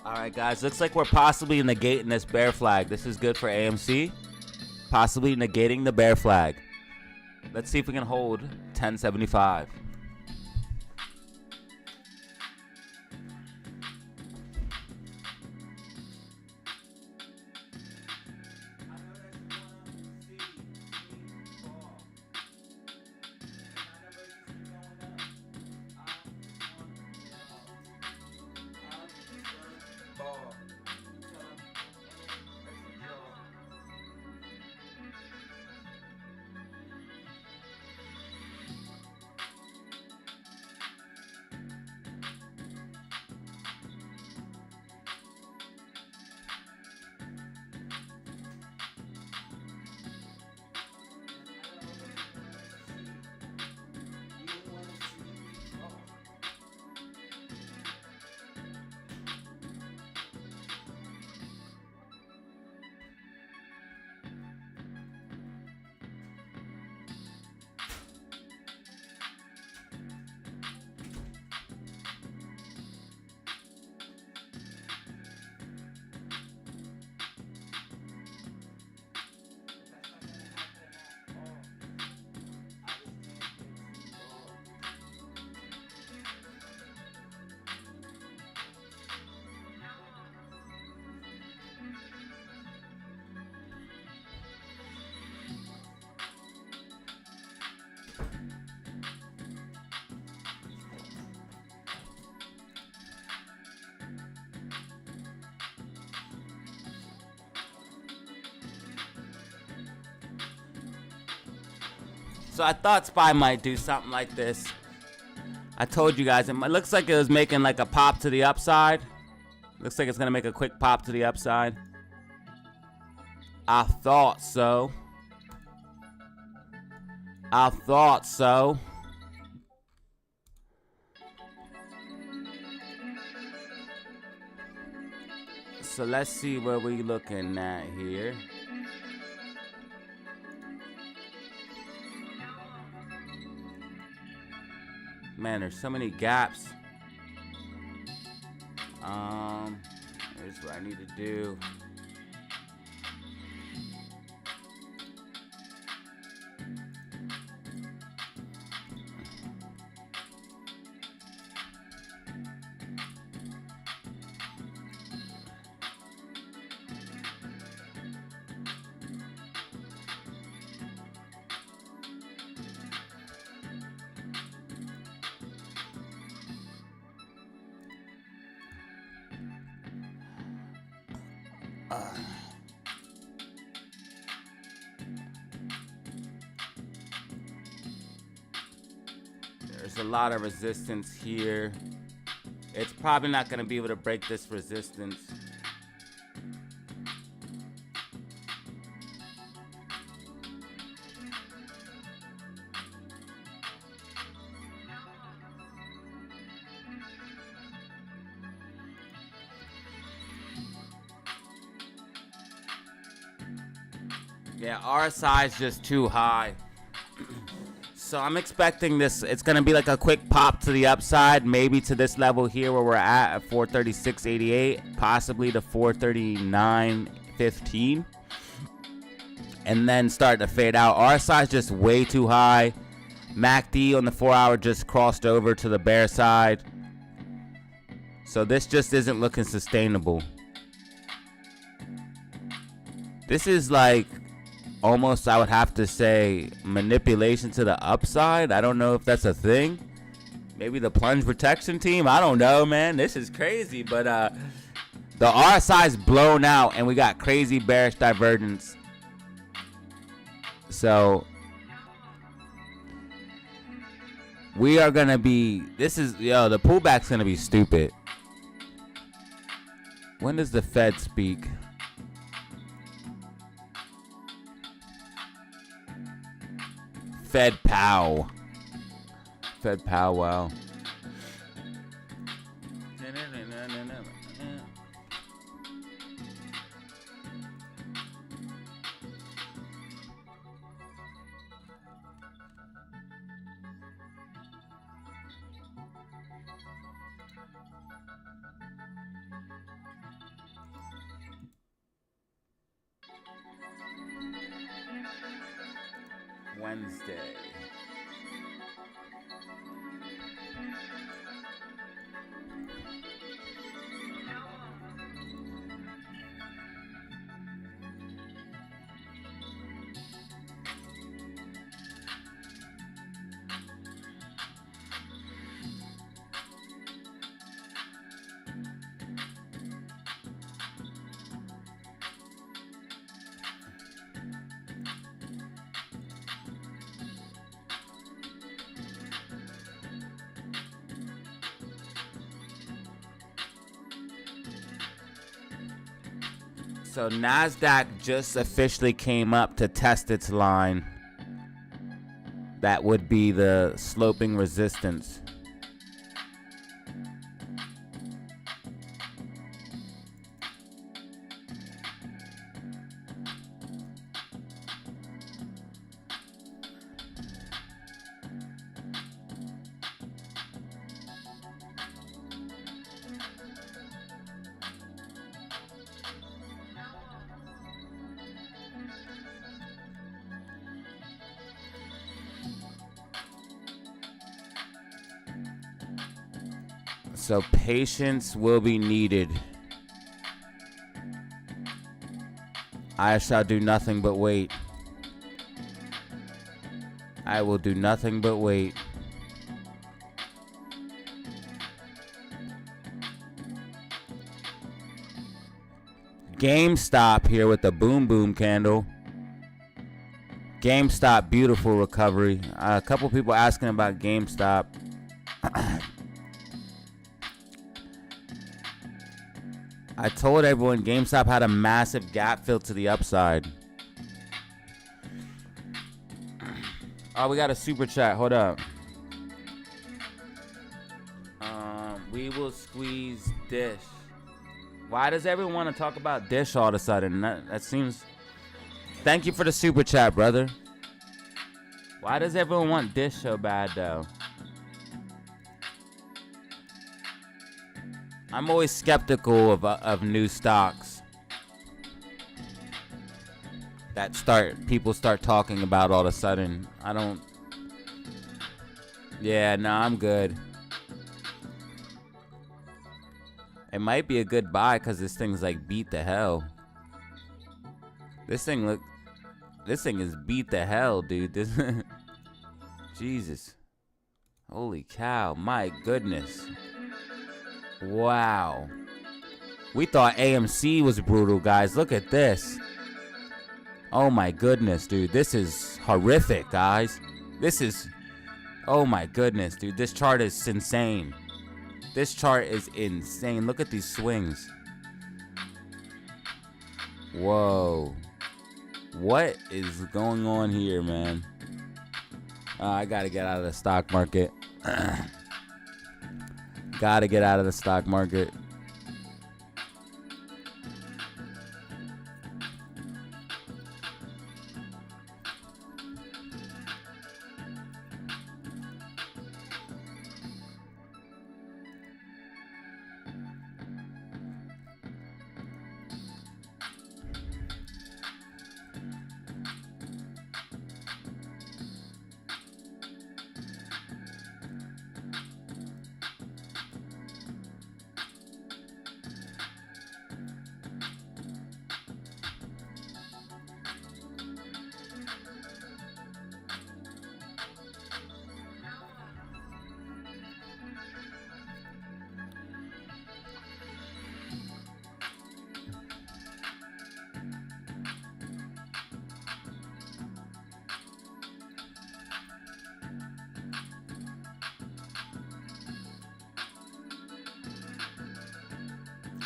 A: Alright guys, looks like we're possibly negating this bear flag. This is good for AMC. Possibly negating the bear flag. Let's see if we can hold 1075. So I thought SPY might do something like this. I told you guys, it looks like it was making like a pop to the upside. Looks like it's gonna make a quick pop to the upside. I thought so. I thought so. So let's see what we're looking at here. Man, there's so many gaps. Here's what I need to do. There's a lot of resistance here. It's probably not going to be able to break this resistance. Yeah, RSI is just too high. So I'm expecting this, it's going to be like a quick pop to the upside, maybe to this level here where we're at 436.88, possibly to 439.15. And then start to fade out. RSI is just way too high. MACD on the 4-hour just crossed over to the bear side. So this just isn't looking sustainable. This is like almost, I would have to say, manipulation to the upside. I don't know if that's a thing. maybe the plunge protection team. I don't know, man. This is crazy, but the RSI is blown out, and we got crazy bearish divergence. So we are gonna be. The pullback's gonna be stupid. When does the Fed speak? Fed powwow. Fed powwow. Wednesday. So NASDAQ just officially came up to test its line. That would be the sloping resistance. So patience will be needed. I shall do nothing but wait. I will do nothing but wait. GameStop here with the boom boom candle. GameStop, beautiful recovery. A couple people asking about GameStop. I told everyone GameStop had a massive gap fill to the upside. Oh, we got a super chat. Hold up. We will squeeze Dish. Why does everyone want to talk about Dish all of a sudden? That seems... Thank you for the super chat, brother. Why does everyone want Dish so bad, though? I'm always skeptical of new stocks that people start talking about all of a sudden. I don't. Yeah, no, I'm good. It might be a good buy because this thing's like beat the hell. This thing is beat the hell, dude. This Jesus. Holy cow, my goodness. Wow. We thought AMC was brutal, guys. Look at this. Oh my goodness, dude. This is horrific, guys. This is... Oh my goodness, dude. This chart is insane. This chart is insane. Look at these swings. Whoa. What is going on here, man? I gotta get out of the stock market. Gotta get out of the stock market.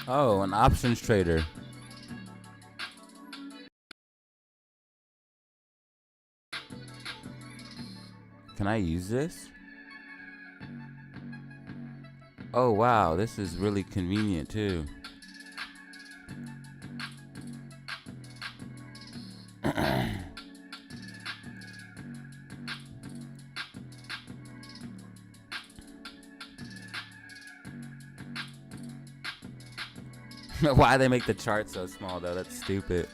A: Oh, an options trader. Can I use this? Oh wow, this is really convenient too. Why they make the chart so small though? That's stupid.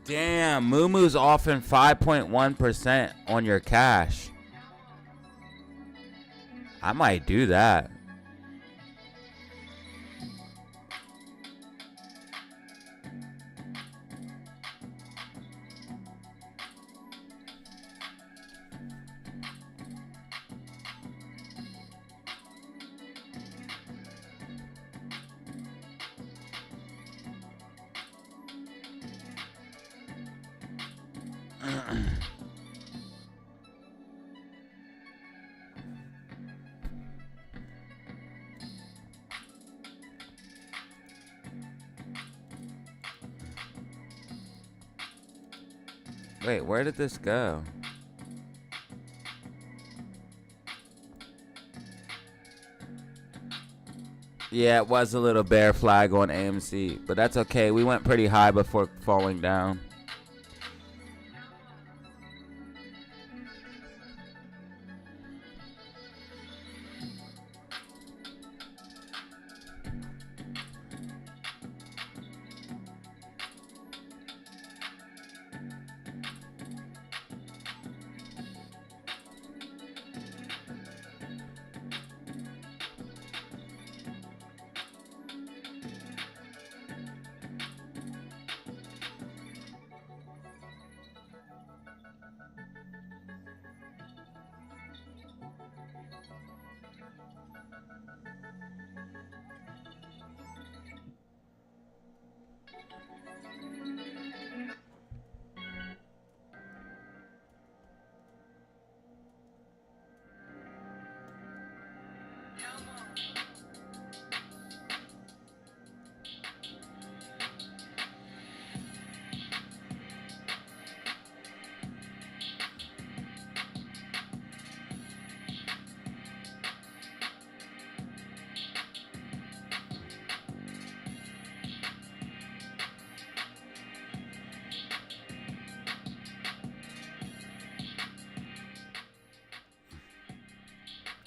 A: Damn, Moomoo's offering 5.1% on your cash. I might do that. Wait, where did this go? Yeah, it was a little bear flag on AMC, but that's okay. We went pretty high before falling down.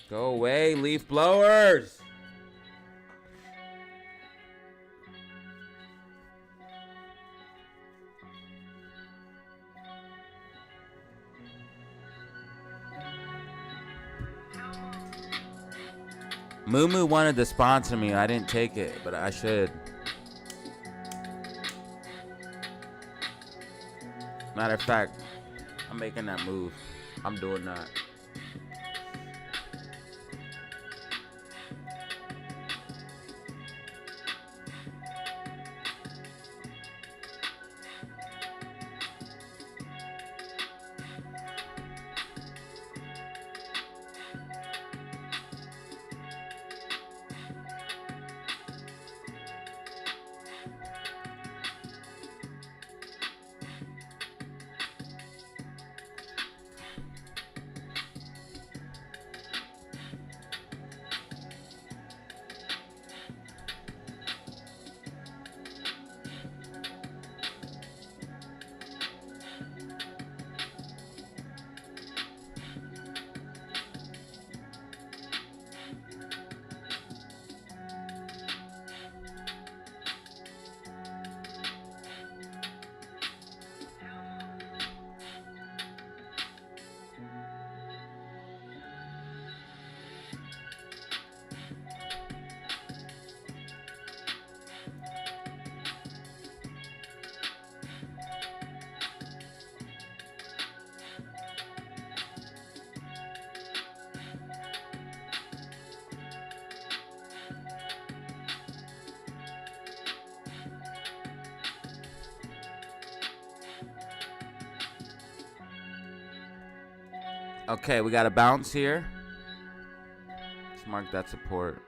A: Go away, leaf blowers! Moo wanted to sponsor me. I didn't take it, but I should. Matter of fact, I'm making that move. I'm doing that. Okay, we got a bounce here. Let's mark that support.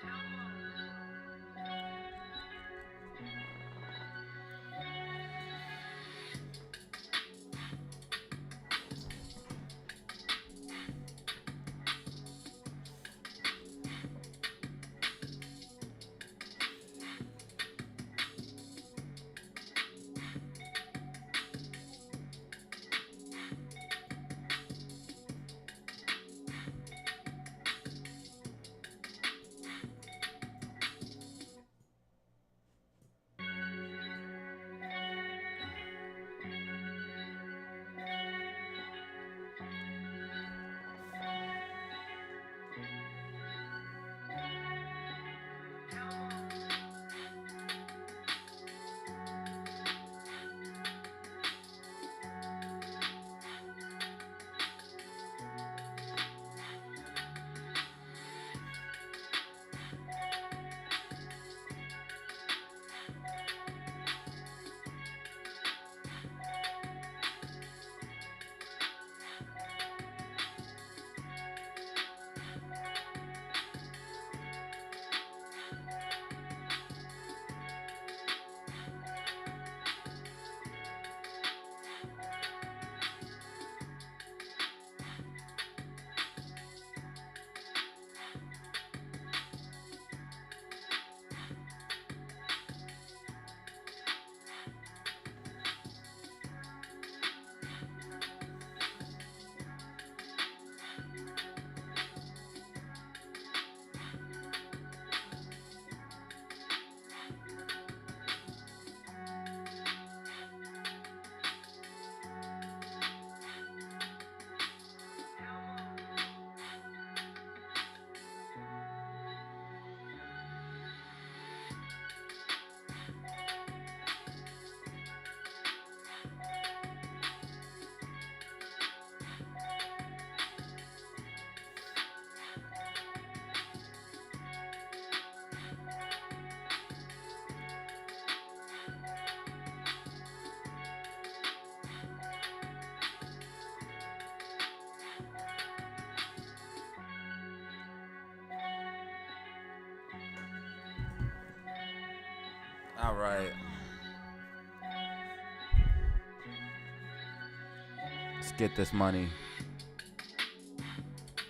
A: All right. Let's get this money.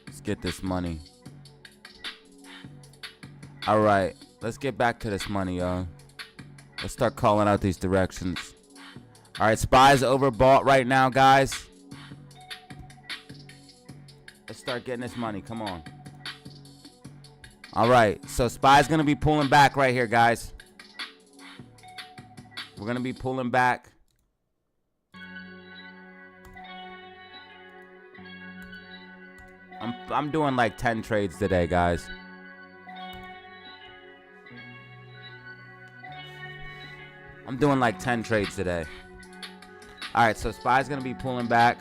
A: Let's get this money. All right. Let's get back to this money, y'all. Let's start calling out these directions. All right. SPY's overbought right now, guys. Let's start getting this money. Come on. All right. So SPY's going to be pulling back right here, guys. We're going to be pulling back. I'm doing like 10 trades today, guys. I'm doing like 10 trades today. All right, so SPY's gonna be pulling back.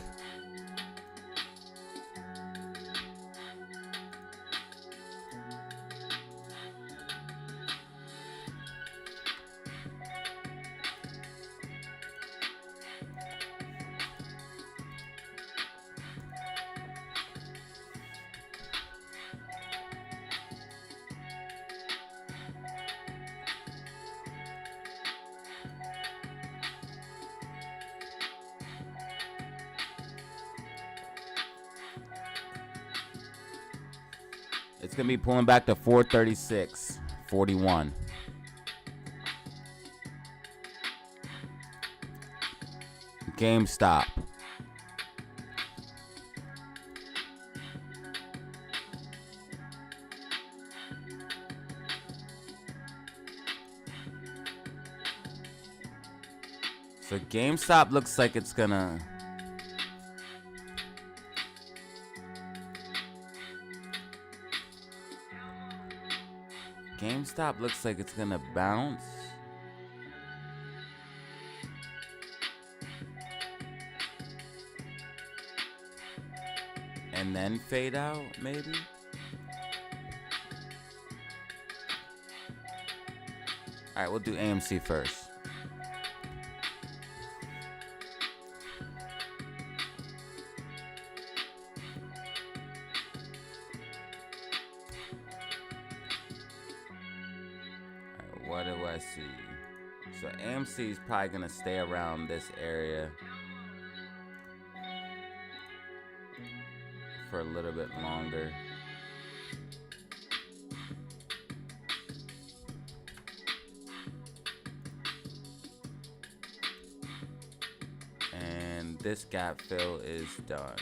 A: It's gonna be pulling back to 436.41. GameStop. So GameStop looks like it's gonna... GameStop looks like it's gonna bounce. And then fade out, maybe? Alright, we'll do AMC first. Alright, what do I see? So AMC is probably gonna stay around this area for a little bit longer. And this gap fill is done.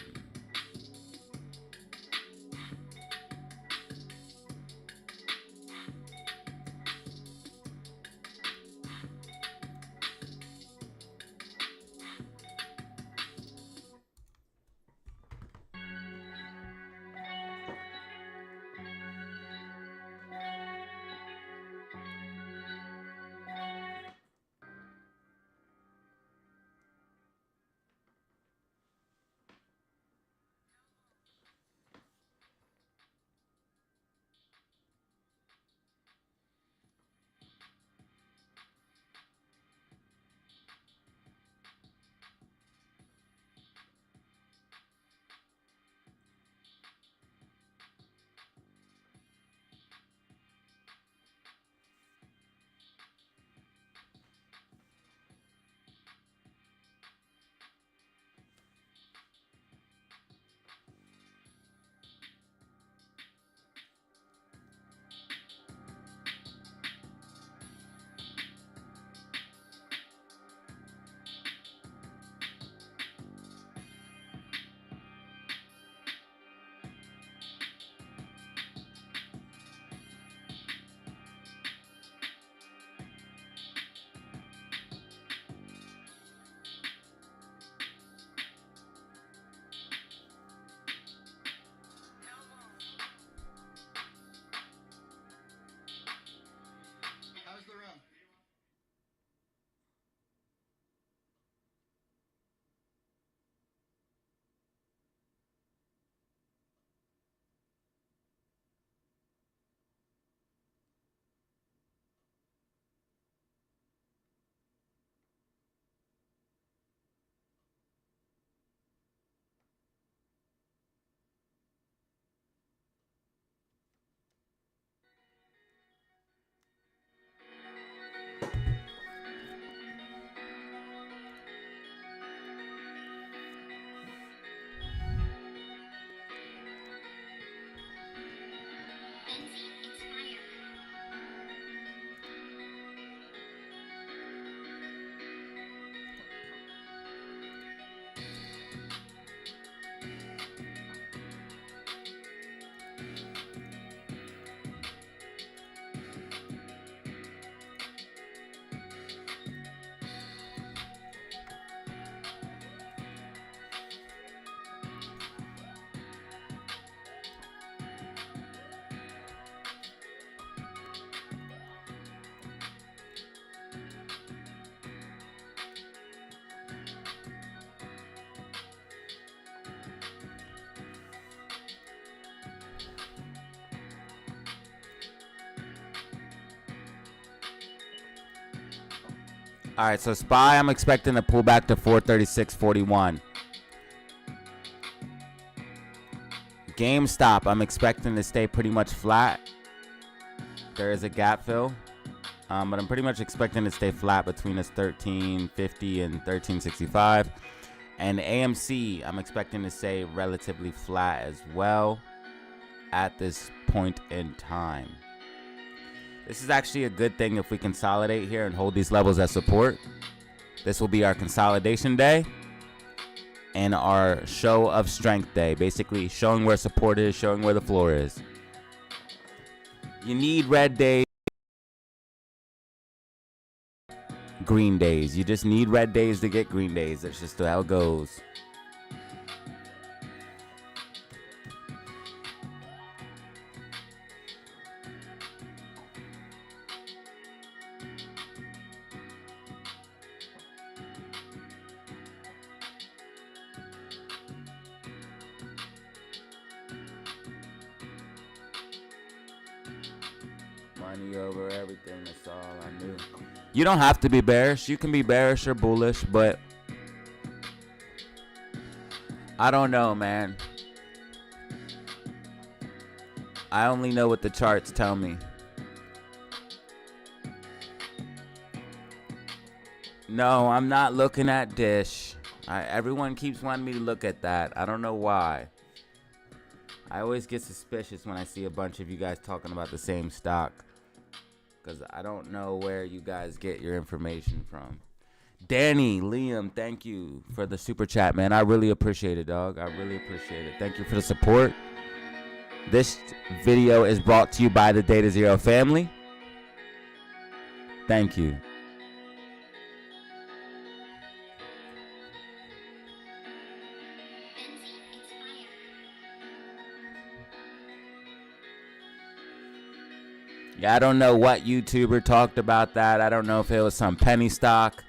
A: All right, so SPY, I'm expecting to pull back to 436.41. GameStop, I'm expecting to stay pretty much flat. There is a gap fill, but I'm pretty much expecting to stay flat between this 1350 and 1365. And AMC, I'm expecting to stay relatively flat as well at this point in time. This is actually a good thing if we consolidate here and hold these levels as support. This will be our consolidation day and our show of strength day, basically showing where support is, showing where the floor is. You need red days, green days. You just need red days to get green days. That's just how it goes. Money over everything, that's all I knew. You don't have to be bearish. You can be bearish or bullish, but I don't know, man. I only know what the charts tell me. No, I'm not looking at Dish. Everyone keeps wanting me to look at that. I don't know why. I always get suspicious when I see a bunch of you guys talking about the same stock, because I don't know where you guys get your information from. Danny, Liam, thank you for the super chat, man. I really appreciate it, dog. I really appreciate it. Thank you for the support. This video is brought to you by the DataZero family. Thank you. Yeah, I don't know what YouTuber talked about that. I don't know if it was some penny stock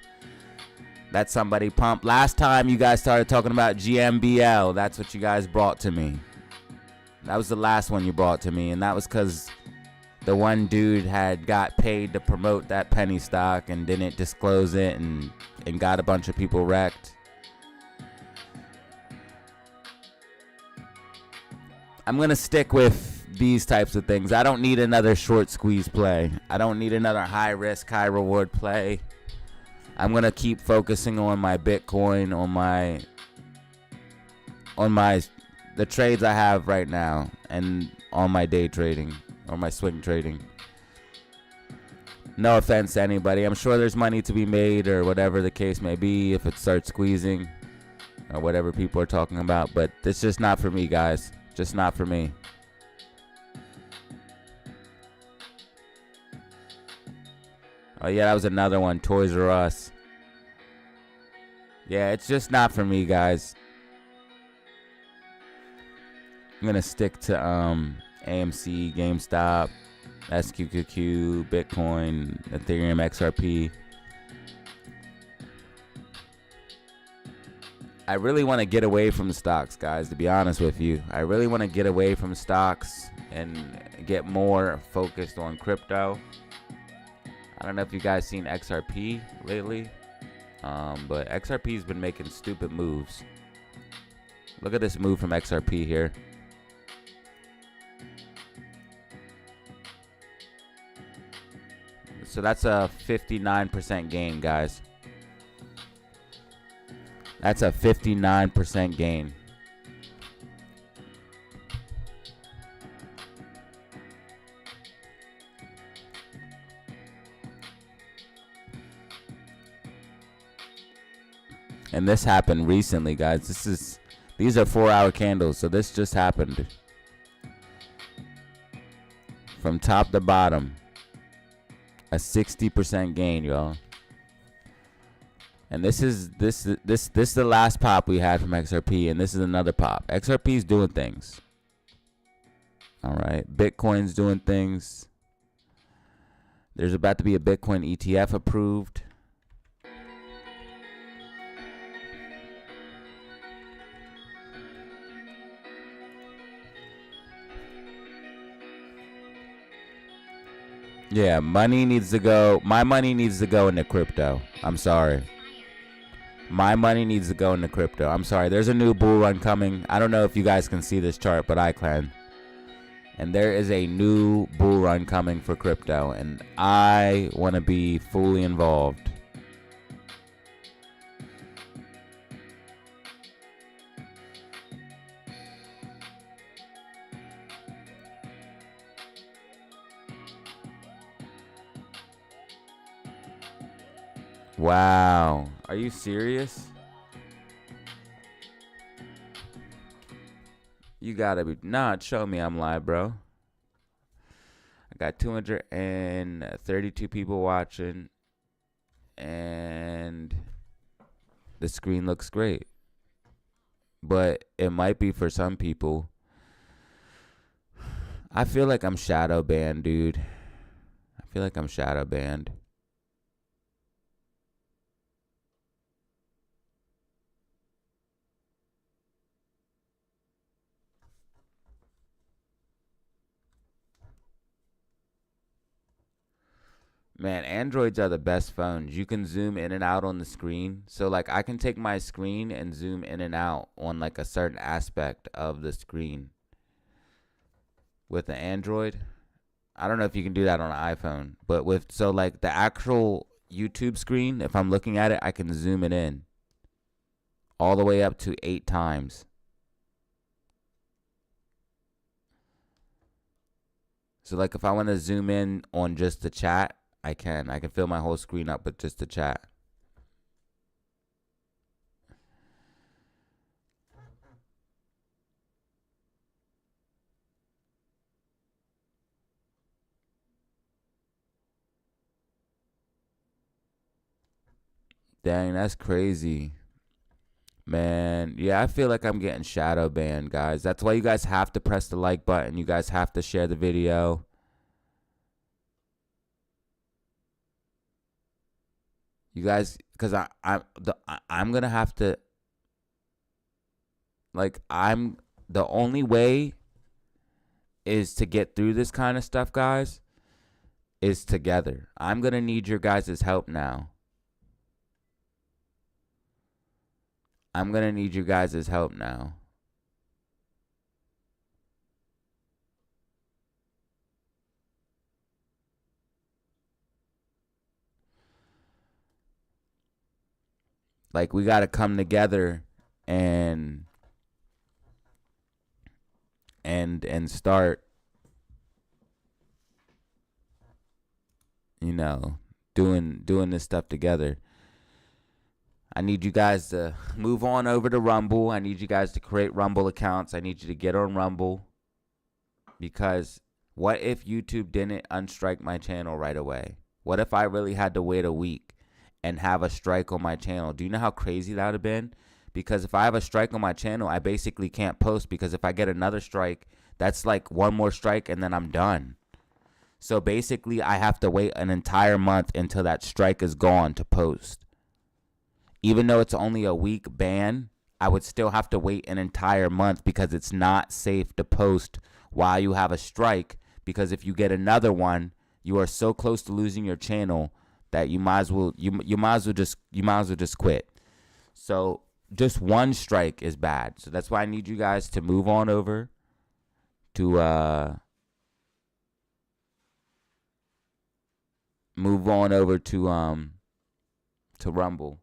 A: that somebody pumped. Last time you guys started talking about GMBL, that's what you guys brought to me. That was the last one you brought to me, and that was because the one dude had got paid to promote that penny stock and didn't disclose it and got a bunch of people wrecked. I'm going to stick with these types of things. I don't need another short squeeze play. I don't need another high risk, high reward play. I'm going to keep focusing on my Bitcoin, on the trades I have right now, and on my day trading or my swing trading. No offense to anybody. I'm sure there's money to be made or whatever the case may be if it starts squeezing or whatever people are talking about, but it's just not for me, guys. Just not for me. Oh yeah, that was another one, Toys R Us. Yeah, it's just not for me, guys. I'm gonna stick to AMC, GameStop, SQQQ, Bitcoin, Ethereum, XRP. I really want to get away from stocks, guys, to be honest with you. I really want to get away from stocks and get more focused on crypto. I don't know if you guys seen XRP lately, but XRP's been making stupid moves. Look at this move from XRP here. So that's a 59% gain, guys. That's a 59% gain. And this happened recently, guys. These are 4-hour candles, so this just happened. From top to bottom, a 60% gain, y'all. And this is the last pop we had from XRP, and this is another pop. XRP's doing things. All right, Bitcoin's doing things. There's about to be a Bitcoin ETF approved. Yeah, money needs to go. My money needs to go into crypto. I'm sorry. My money needs to go into crypto. I'm sorry. There's a new bull run coming. I don't know if you guys can see this chart, but I can. And there is a new bull run coming for crypto, and I want to be fully involved. Wow. Are you serious? You gotta be not show me I'm live, bro. I got 232 people watching, and the screen looks great. But it might be for some people. I feel like I'm shadow banned, dude. I feel like I'm shadow banned. Man, Androids are the best phones. You can zoom in and out on the screen. So like I can take my screen and zoom in and out on like a certain aspect of the screen. With an Android, I don't know if you can do that on an iPhone, but with so like the actual YouTube screen, if I'm looking at it, I can zoom it in all the way up to 8 times. So like if I want to zoom in on just the chat, I can fill my whole screen up with just the chat. Dang, that's crazy. Man, yeah, I feel like I'm getting shadow banned, guys. That's why you guys have to press the like button. You guys have to share the video. You guys, because I'm gonna have to, like, I'm the only way is to get through this kind of stuff, guys, is together. I'm gonna need your guys' help now. I'm gonna need you guys' help now. Like we gotta come together and start, you know, doing this stuff together. I need you guys to move on over to Rumble. I need you guys to create Rumble accounts. I need you to get on Rumble. Because what if YouTube didn't unstrike my channel right away? What if I really had to wait a week and have a strike on my channel? Do you know how crazy that would have been? Because if I have a strike on my channel, I basically can't post, because if I get another strike, that's like one more strike and then I'm done. So basically, I have to wait an entire month until that strike is gone to post. Even though it's only a week ban, I would still have to wait an entire month, because it's not safe to post while you have a strike, because if you get another one, you are so close to losing your channel that you might as well just quit. So just one strike is bad. So that's why I need you guys to move on over to Rumble.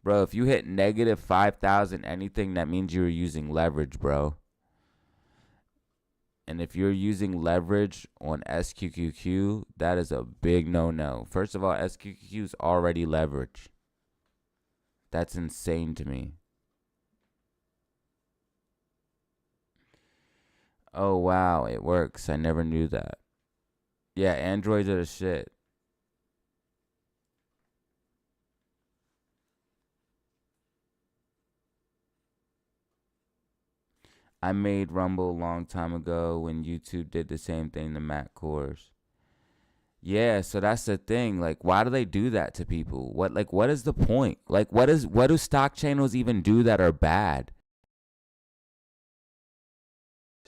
A: Bro, if you hit negative 5,000 anything, that means you're using leverage, bro. And if you're using leverage on SQQQ, that is a big no-no. First of all, SQQQ is already leverage. That's insane to me. Oh, wow, it works. I never knew that. Yeah, Androids are the shit. I made Rumble a long time ago when YouTube did the same thing to Mac cores. Yeah, so that's the thing. Like, why do they do that to people? What is the point? Like, what do stock channels even do that are bad?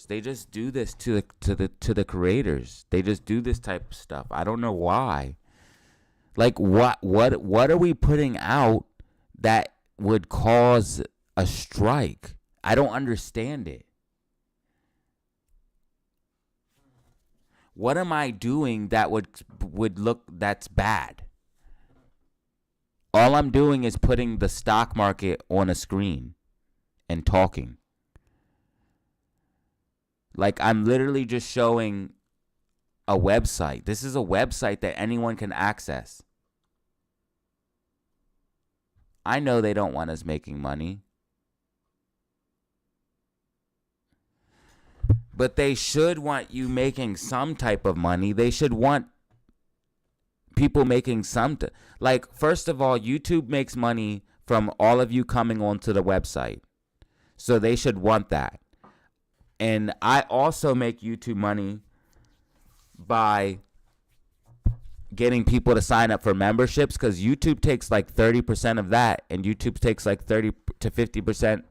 A: They just do this to the creators. They just do this type of stuff. I don't know why. Like what are we putting out that would cause a strike? I don't understand it. What am I doing that would look that's bad? All I'm doing is putting the stock market on a screen and talking. Like, I'm literally just showing a website. This is a website that anyone can access. I know they don't want us making money. But they should want you making some type of money. They should want people making some. Like, first of all, YouTube makes money from all of you coming onto the website. So they should want that. And I also make YouTube money by getting people to sign up for memberships, because YouTube takes like 30% of that, and YouTube takes like 30 to 50%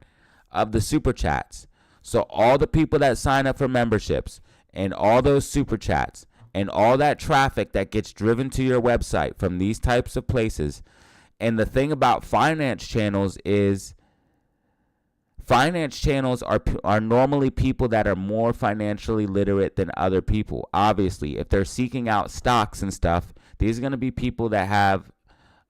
A: of the super chats. So all the people that sign up for memberships and all those super chats and all that traffic that gets driven to your website from these types of places. And the thing about finance channels is finance channels are normally people that are more financially literate than other people. Obviously, if they're seeking out stocks and stuff, these are going to be people that have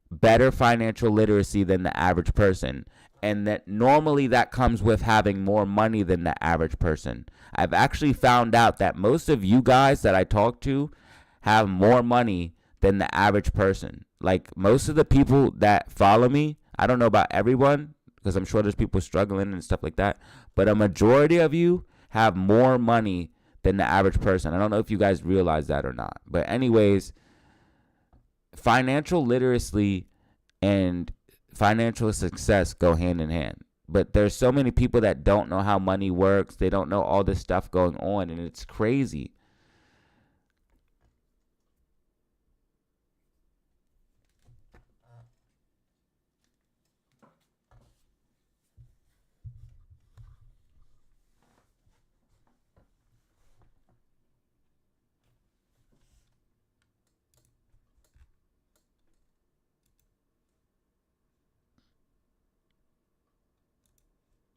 A: better financial literacy than the average person. And that normally that comes with having more money than the average person. I've actually found out that most of you guys that I talk to have more money than the average person. Like, most of the people that follow me, I don't know about everyone, because I'm sure there's people struggling and stuff like that, but a majority of you have more money than the average person. I don't know if you guys realize that or not. But anyways, financial literacy and financial success go hand in hand. But there's so many people that don't know how money works. They don't know all this stuff going on, and it's crazy.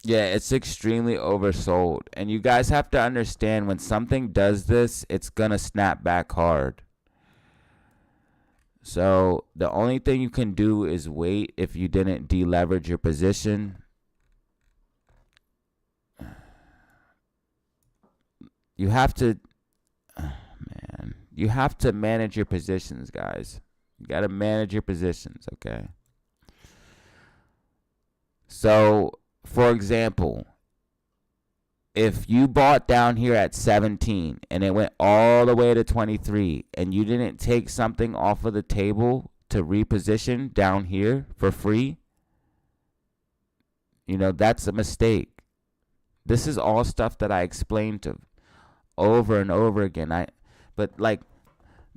A: Yeah, it's extremely oversold. And you guys have to understand, when something does this, it's going to snap back hard. So the only thing you can do is wait if you didn't deleverage your position. You have to, you have to manage your positions, guys. You got to manage your positions, okay? So, for example, if you bought down here at 17 and it went all the way to 23 and you didn't take something off of the table to reposition down here for free, that's a mistake. This is all stuff that I explained to over and over again. But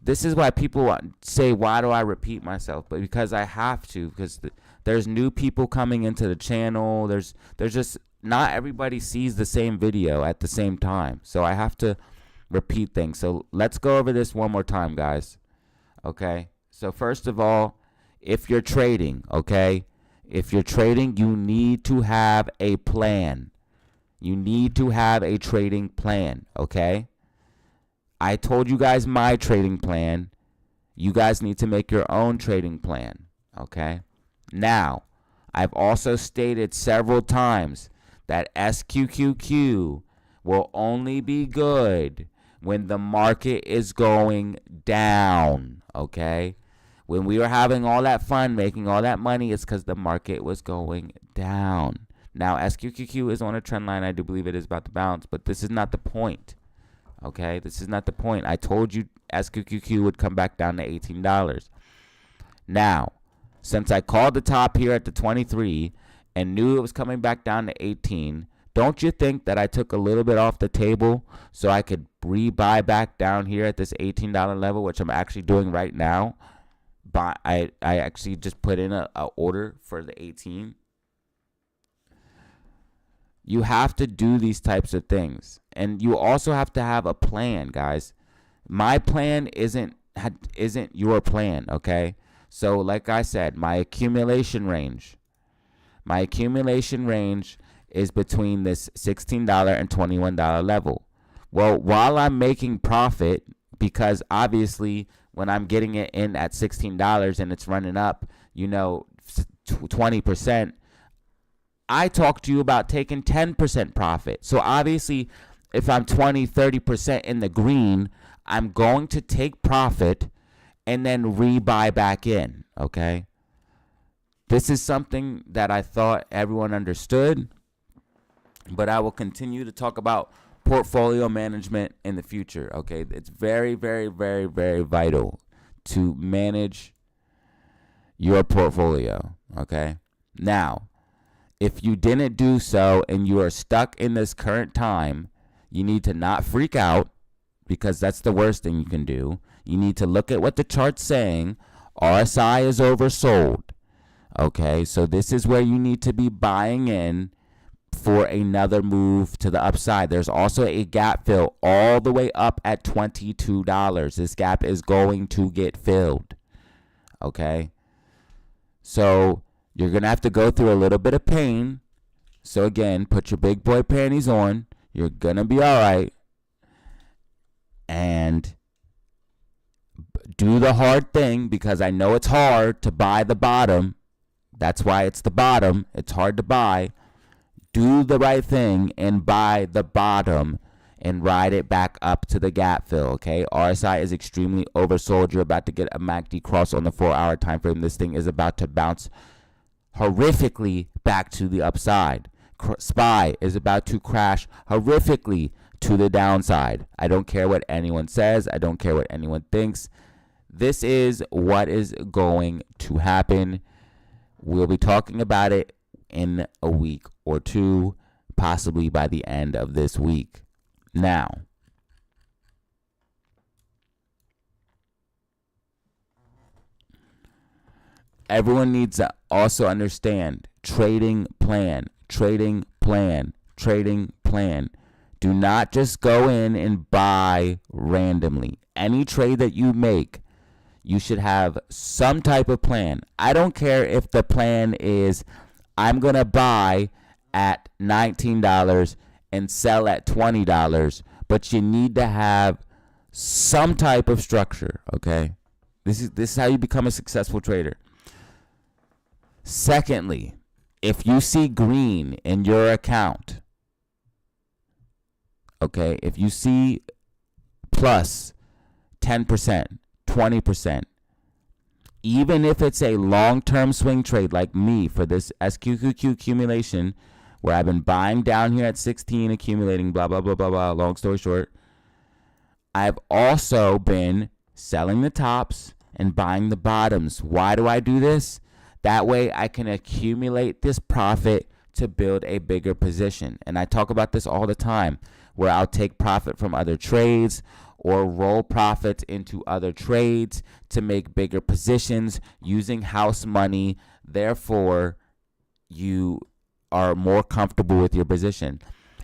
A: this is why people say, why do I repeat myself? But because I have to, because there's new people coming into the channel. There's just, not everybody sees the same video at the same time. So I have to repeat things. So let's go over this one more time, guys. Okay. So first of all, if you're trading, okay, if you're trading, you need to have a plan. You need to have a trading plan, okay? I told you guys my trading plan. You guys need to make your own trading plan, okay? Now, I've also stated several times that SQQQ will only be good when the market is going down, okay? When we were having all that fun, making all that money, it's because the market was going down. Now, SQQQ is on a trend line. I do believe it is about to bounce, but this is not the point, okay? This is not the point. I told you SQQQ would come back down to $18. Now, since I called the top here at the 23 and knew it was coming back down to 18, don't you think that I took a little bit off the table so I could rebuy back down here at this $18 level, which I'm actually doing right now? But I actually just put in a order for the 18. You have to do these types of things. And you also have to have a plan, guys. My plan isn't your plan, okay? So like I said, my accumulation range is between this $16 and $21 level. Well, while I'm making profit, because obviously when I'm getting it in at $16 and it's running up, 20%, I talked to you about taking 10% profit. So obviously, if I'm 20, 30% in the green, I'm going to take profit and then rebuy back in, okay? This is something that I thought everyone understood, but I will continue to talk about portfolio management in the future, okay? It's very, very, very, very vital to manage your portfolio, okay? Now, if you didn't do so and you are stuck in this current time, you need to not freak out, because that's the worst thing you can do. You need to look at what the chart's saying. RSI is oversold. Okay, so this is where you need to be buying in for another move to the upside. There's also a gap fill all the way up at $22. This gap is going to get filled. Okay, so you're going to have to go through a little bit of pain. So again, put your big boy panties on. You're going to be all right. And do the hard thing, because I know it's hard to buy the bottom. That's why it's the bottom. It's hard to buy. Do the right thing and buy the bottom and ride it back up to the gap fill, okay? RSI is extremely oversold. You're about to get a MACD cross on the 4-hour time frame. This thing is about to bounce horrifically back to the upside. SPY is about to crash horrifically to the downside. I don't care what anyone says. I don't care what anyone thinks. This is what is going to happen. We'll be talking about it in a week or two, possibly by the end of this week. Now, everyone needs to also understand trading plan. Do not just go in and buy randomly. Any trade that you make, you should have some type of plan. I don't care if the plan is I'm going to buy at $19 and sell at $20, but you need to have some type of structure, okay? This is how you become a successful trader. Secondly, if you see green in your account, okay, if you see plus 10%, 20%, even if it's a long-term swing trade like me for this SQQQ accumulation, where I've been buying down here at 16, accumulating, blah, blah, blah, blah, blah, long story short, I've also been selling the tops and buying the bottoms. Why do I do this? That way I can accumulate this profit to build a bigger position. And I talk about this all the time, where I'll take profit from other trades or roll profits into other trades to make bigger positions using house money. Therefore, you are more comfortable with your position.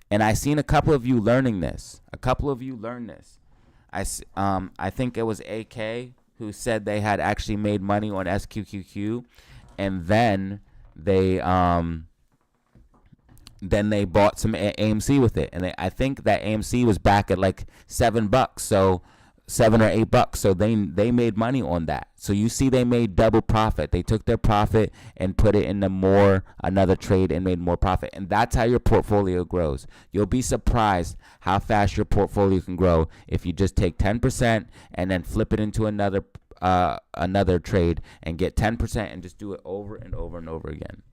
A: And I've seen a couple of you learning this. I think it was AK who said they had actually made money on SQQQ, and then they bought some AMC with it, and I think that AMC was back at like $7, so $7 or $8, so they made money on that. So you see, they made double profit. They took their profit and put it into another trade and made more profit, and that's how your portfolio grows. You'll be surprised how fast your portfolio can grow if you just take 10% and then flip it into another trade and get 10% and just do it over and over and over again.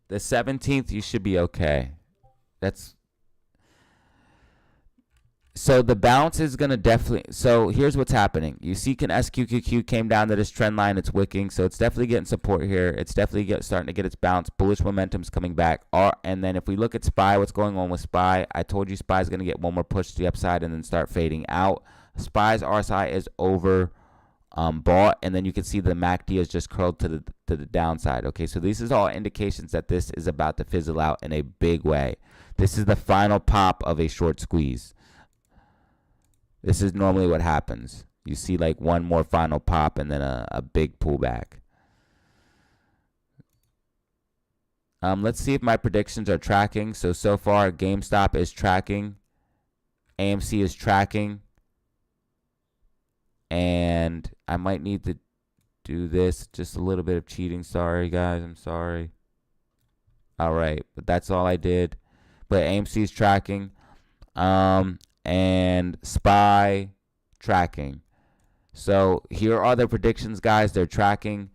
A: The 17th, you should be okay. So the bounce is going to definitely, so here's what's happening. You see SQQQ came down to this trend line. It's wicking, so it's definitely getting support here. It's definitely starting to get its bounce. Bullish momentum's coming back. And then if we look at SPY, what's going on with SPY? I told you SPY is going to get one more push to the upside and then start fading out. SPY's RSI is over bought, and then you can see the MACD is just curled to the downside. Okay, so this is all indications that this is about to fizzle out in a big way. This is the final pop of a short squeeze. This is normally what happens. You see like one more final pop and then a big pullback. Let's see if my predictions are tracking. So far, GameStop is tracking. AMC is tracking. And I might need to do this. Just a little bit of cheating. Sorry, guys. I'm sorry. All right. But that's all I did. But AMC is tracking. And SPY tracking. So here are the predictions, guys. They're tracking.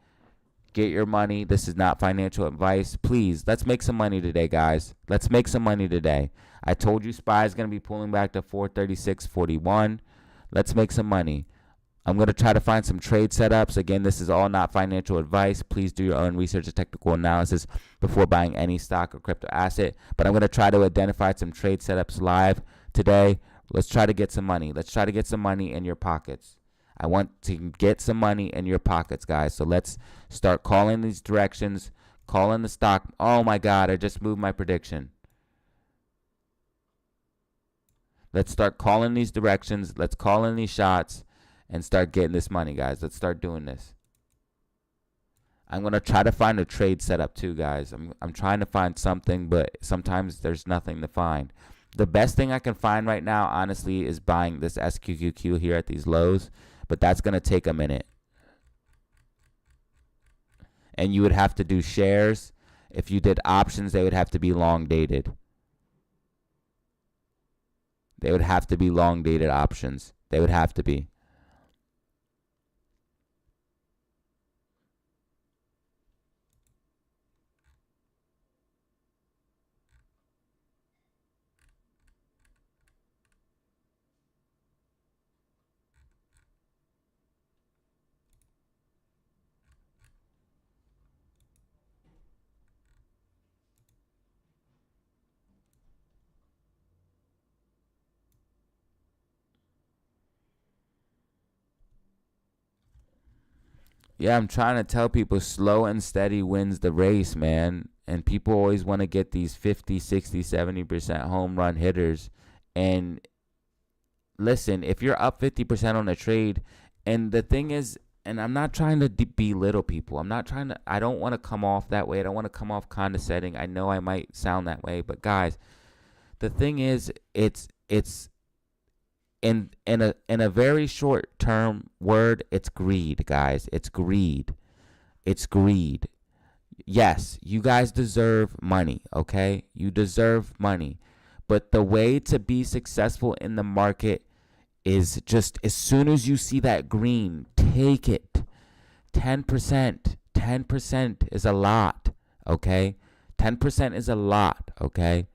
A: Get your money. This is not financial advice. Please, let's make some money today, guys. Let's make some money today. I told you SPY is going to be pulling back to 436.41. Let's make some money. I'm going to try to find some trade setups. Again, this is all not financial advice. Please do your own research and technical analysis before buying any stock or crypto asset. But I'm going to try to identify some trade setups live today. Let's try to get some money. Let's try to get some money in your pockets. I want to get some money in your pockets, guys. So let's start calling these directions, calling the stock. Oh, my God, I just moved my prediction. Let's start calling these directions. Let's call in these shots and start getting this money, guys. Let's start doing this. I'm going to try to find a trade setup too, guys. I'm trying to find something, but sometimes there's nothing to find. The best thing I can find right now, honestly, is buying this SQQQ here at these lows, but that's going to take a minute. And you would have to do shares. If you did options, they would have to be long dated. They would have to be long dated options. They would have to be. Yeah, I'm trying to tell people slow and steady wins the race, man. And people always want to get these 50, 60, 70% home run hitters. And listen, if you're up 50% on a trade, and the thing is, and I'm not trying to belittle people. I don't want to come off that way. I don't want to come off condescending. I know I might sound that way. But guys, the thing is, it's in a very short term word, it's greed, guys. It's greed. It's greed. Yes, you guys deserve money, okay? You deserve money. But the way to be successful in the market is just as soon as you see that green, take it. 10%. 10% is a lot, okay? 10% is a lot, okay?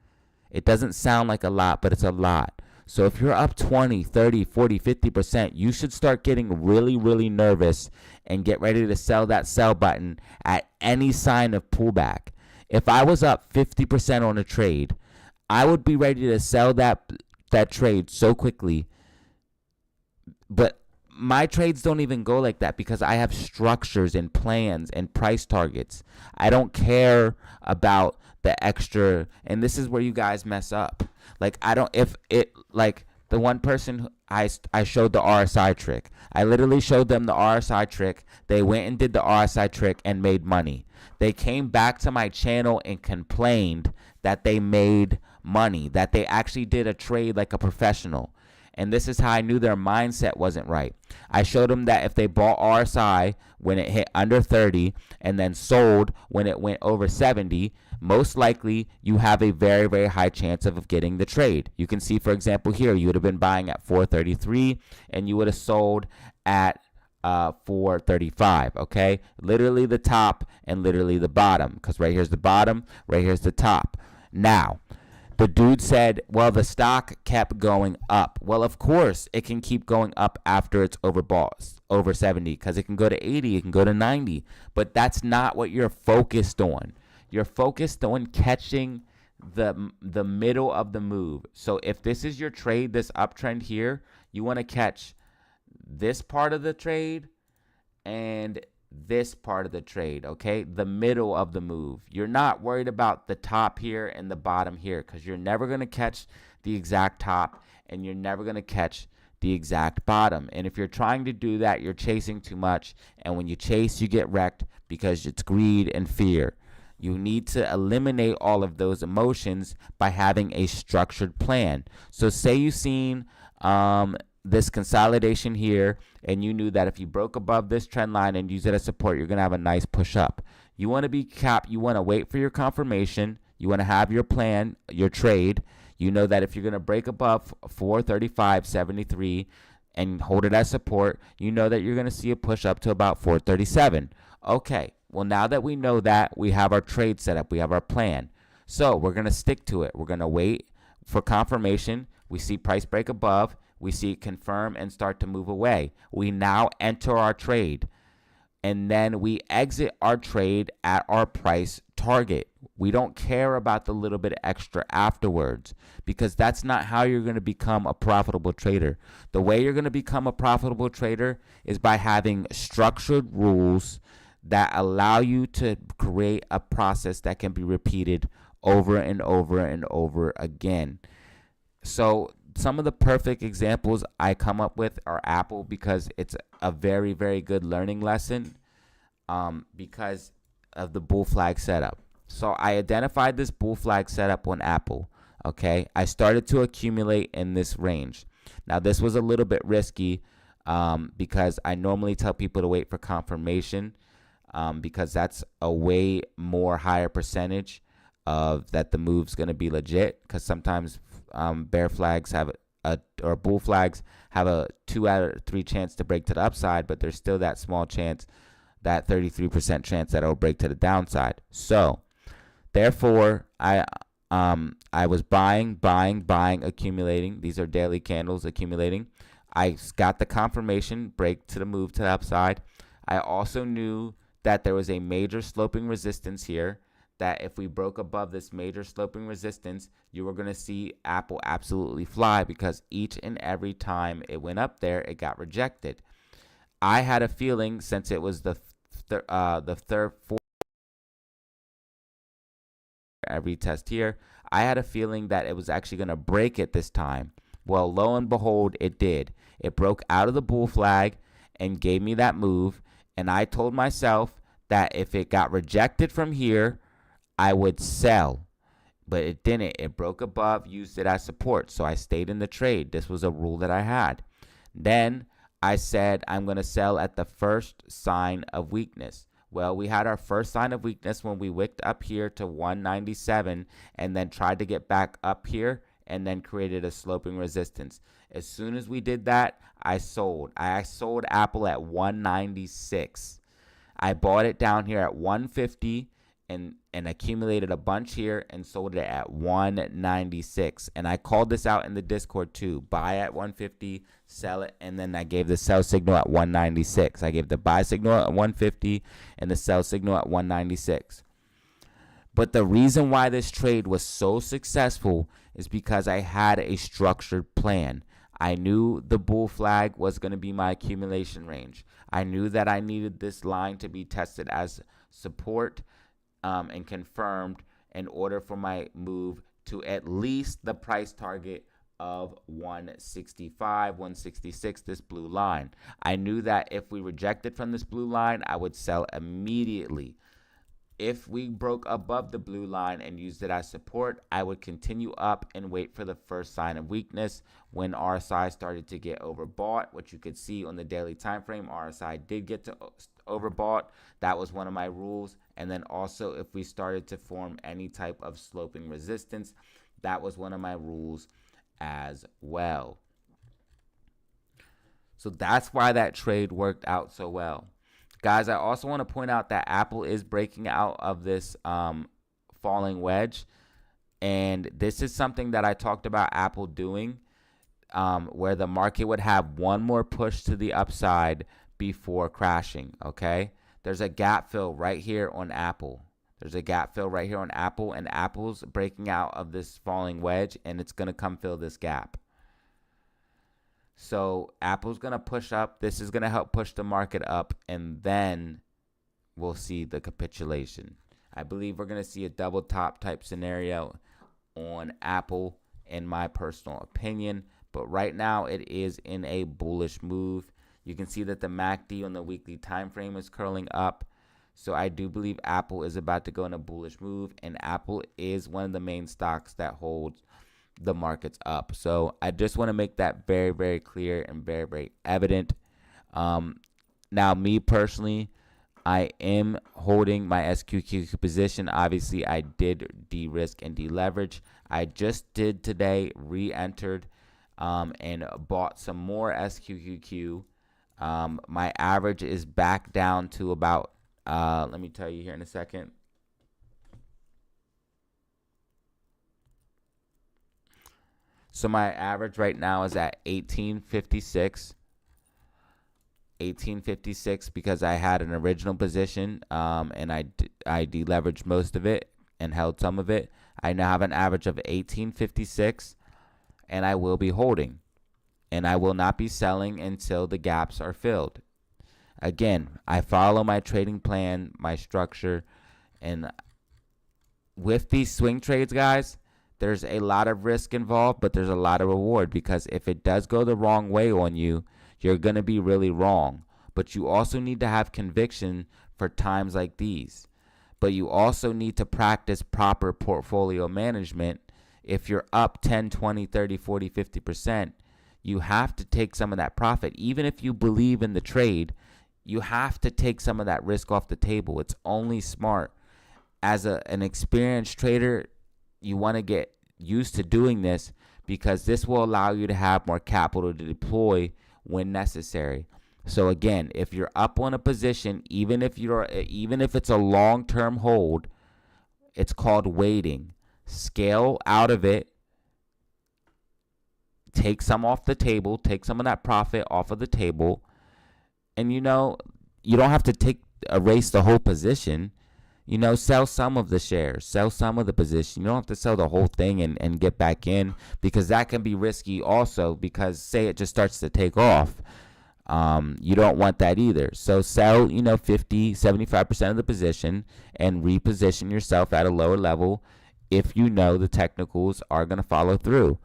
A: It doesn't sound like a lot, but it's a lot. So if you're up 20, 30, 40, 50%, you should start getting really, really nervous and get ready to sell that sell button at any sign of pullback. If I was up 50% on a trade, I would be ready to sell that trade so quickly. But my trades don't even go like that because I have structures and plans and price targets. I don't care about the extra, and this is where you guys mess up. Like, I don't, if it, like, the one person I showed the RSI trick. I literally showed them the RSI trick. They went and did the RSI trick and made money. They came back to my channel and complained that they made money, that they actually did a trade like a professional. And this is how I knew their mindset wasn't right. I showed them that if they bought RSI when it hit under 30 and then sold when it went over 70, most likely you have a very, very high chance of getting the trade. You can see, for example, here, you would have been buying at 433 and you would have sold at 435, okay? Literally the top and literally the bottom, because right here's the bottom, right here's the top. Now, the dude said, well, the stock kept going up. Well, of course, it can keep going up after it's overbought, over 70, because it can go to 80, it can go to 90. But that's not what you're focused on. You're focused on catching the middle of the move. So if this is your trade, this uptrend here, you want to catch this part of the trade and this part of the trade, okay? The middle of the move. You're not worried about the top here and the bottom here, because you're never going to catch the exact top and you're never going to catch the exact bottom. And if you're trying to do that, you're chasing too much. And when you chase, you get wrecked because it's greed and fear. You need to eliminate all of those emotions by having a structured plan. So say you've seen this consolidation here, and you knew that if you broke above this trend line and use it as support, you're going to have a nice push up. You want to be capped. You want to wait for your confirmation. You want to have your plan, your trade. You know that if you're going to break above 435.73 and hold it as support, you know that you're going to see a push up to about 437. Okay, well, now that we know that, we have our trade set up. We have our plan. So we're going to stick to it. We're going to wait for confirmation. We see price break above. We see it confirm and start to move away. We now enter our trade, and then we exit our trade at our price target. We don't care about the little bit extra afterwards, because that's not how you're going to become a profitable trader. The way you're going to become a profitable trader is by having structured rules that allow you to create a process that can be repeated over and over and over again. So some of the perfect examples I come up with are Apple, because it's a very, very good learning lesson because of the bull flag setup. So I identified this bull flag setup on Apple. Okay, I started to accumulate in this range. Now this was a little bit risky because I normally tell people to wait for confirmation because that's a way more higher percentage of that the move's going to be legit, because sometimes bear flags have or bull flags have a 2 out of 3 chance to break to the upside, but there's still that small chance, that 33% chance that it'll break to the downside. So therefore I was buying, accumulating. These are daily candles accumulating. I got the confirmation break to the move to the upside. I also knew that there was a major sloping resistance here, that if we broke above this major sloping resistance, you were going to see Apple absolutely fly, because each and every time it went up there, it got rejected. I had a feeling, since it was the third, fourth, every test here, I had a feeling that it was actually going to break it this time. Well, lo and behold, it did. It broke out of the bull flag and gave me that move, and I told myself that if it got rejected from here, I would sell, but it didn't. It broke above, used it as support, so I stayed in the trade. This was a rule that I had. Then I said I'm going to sell at the first sign of weakness. Well, we had our first sign of weakness when we wicked up here to 197 and then tried to get back up here and then created a sloping resistance. As soon as we did that, I sold. I sold Apple at 196. I bought it down here at 150 and accumulated a bunch here and sold it at 196. And I called this out in the Discord too. Buy at 150, sell it, and then I gave the sell signal at 196. I gave the buy signal at 150 and the sell signal at 196. But the reason why this trade was so successful is because I had a structured plan. I knew the bull flag was going to be my accumulation range. I knew that I needed this line to be tested as support and confirmed in order for my move to at least the price target of 165, 166, this blue line. I knew that if we rejected from this blue line, I would sell immediately. If we broke above the blue line and used it as support, I would continue up and wait for the first sign of weakness. When RSI started to get overbought, which you could see on the daily time frame, RSI did get to overbought. That was one of my rules. And then also, if we started to form any type of sloping resistance, that was one of my rules as well. So that's why that trade worked out so well. Guys, I also want to point out that Apple is breaking out of this falling wedge. And this is something that I talked about Apple doing, where the market would have one more push to the upside before crashing, okay? There's a gap fill right here on Apple. There's a gap fill right here on Apple, and Apple's breaking out of this falling wedge, and it's going to come fill this gap. So Apple's going to push up. This is going to help push the market up, and then we'll see the capitulation. I believe we're going to see a double top type scenario on Apple, in my personal opinion. But right now, it is in a bullish move. You can see that the MACD on the weekly time frame is curling up. So I do believe Apple is about to go in a bullish move, and Apple is one of the main stocks that holds the markets up. So I just want to make that very, very clear and very, very evident. Now, me personally, I am holding my SQQQ position. Obviously, I did de-risk and deleverage. I just did today re-entered and bought some more SQQQ. My average is back down to about, let me tell you here in a second. So my average right now is at 1856. 1856 because I had an original position and I deleveraged most of it and held some of it. I now have an average of 1856, and I will be holding, and I will not be selling until the gaps are filled. Again, I follow my trading plan, my structure, and with these swing trades, guys, there's a lot of risk involved, but there's a lot of reward, because if it does go the wrong way on you, you're going to be really wrong. But you also need to have conviction for times like these. But you also need to practice proper portfolio management. If you're up 10, 20, 30, 40, 50%, you have to take some of that profit. Even if you believe in the trade, you have to take some of that risk off the table. It's only smart. As an experienced trader, you want to get used to doing this, because this will allow you to have more capital to deploy when necessary. So again, if you're up on a position, even if it's a long-term hold, it's called waiting. Scale out of it. Take some off the table. Take some of that profit off of the table. And you don't have to erase the whole position. Sell some of the shares, sell some of the position. You don't have to sell the whole thing and get back in, because that can be risky also, because say it just starts to take off. You don't want that either. So sell, 50, 75% of the position and reposition yourself at a lower level if you know the technicals are going to follow through.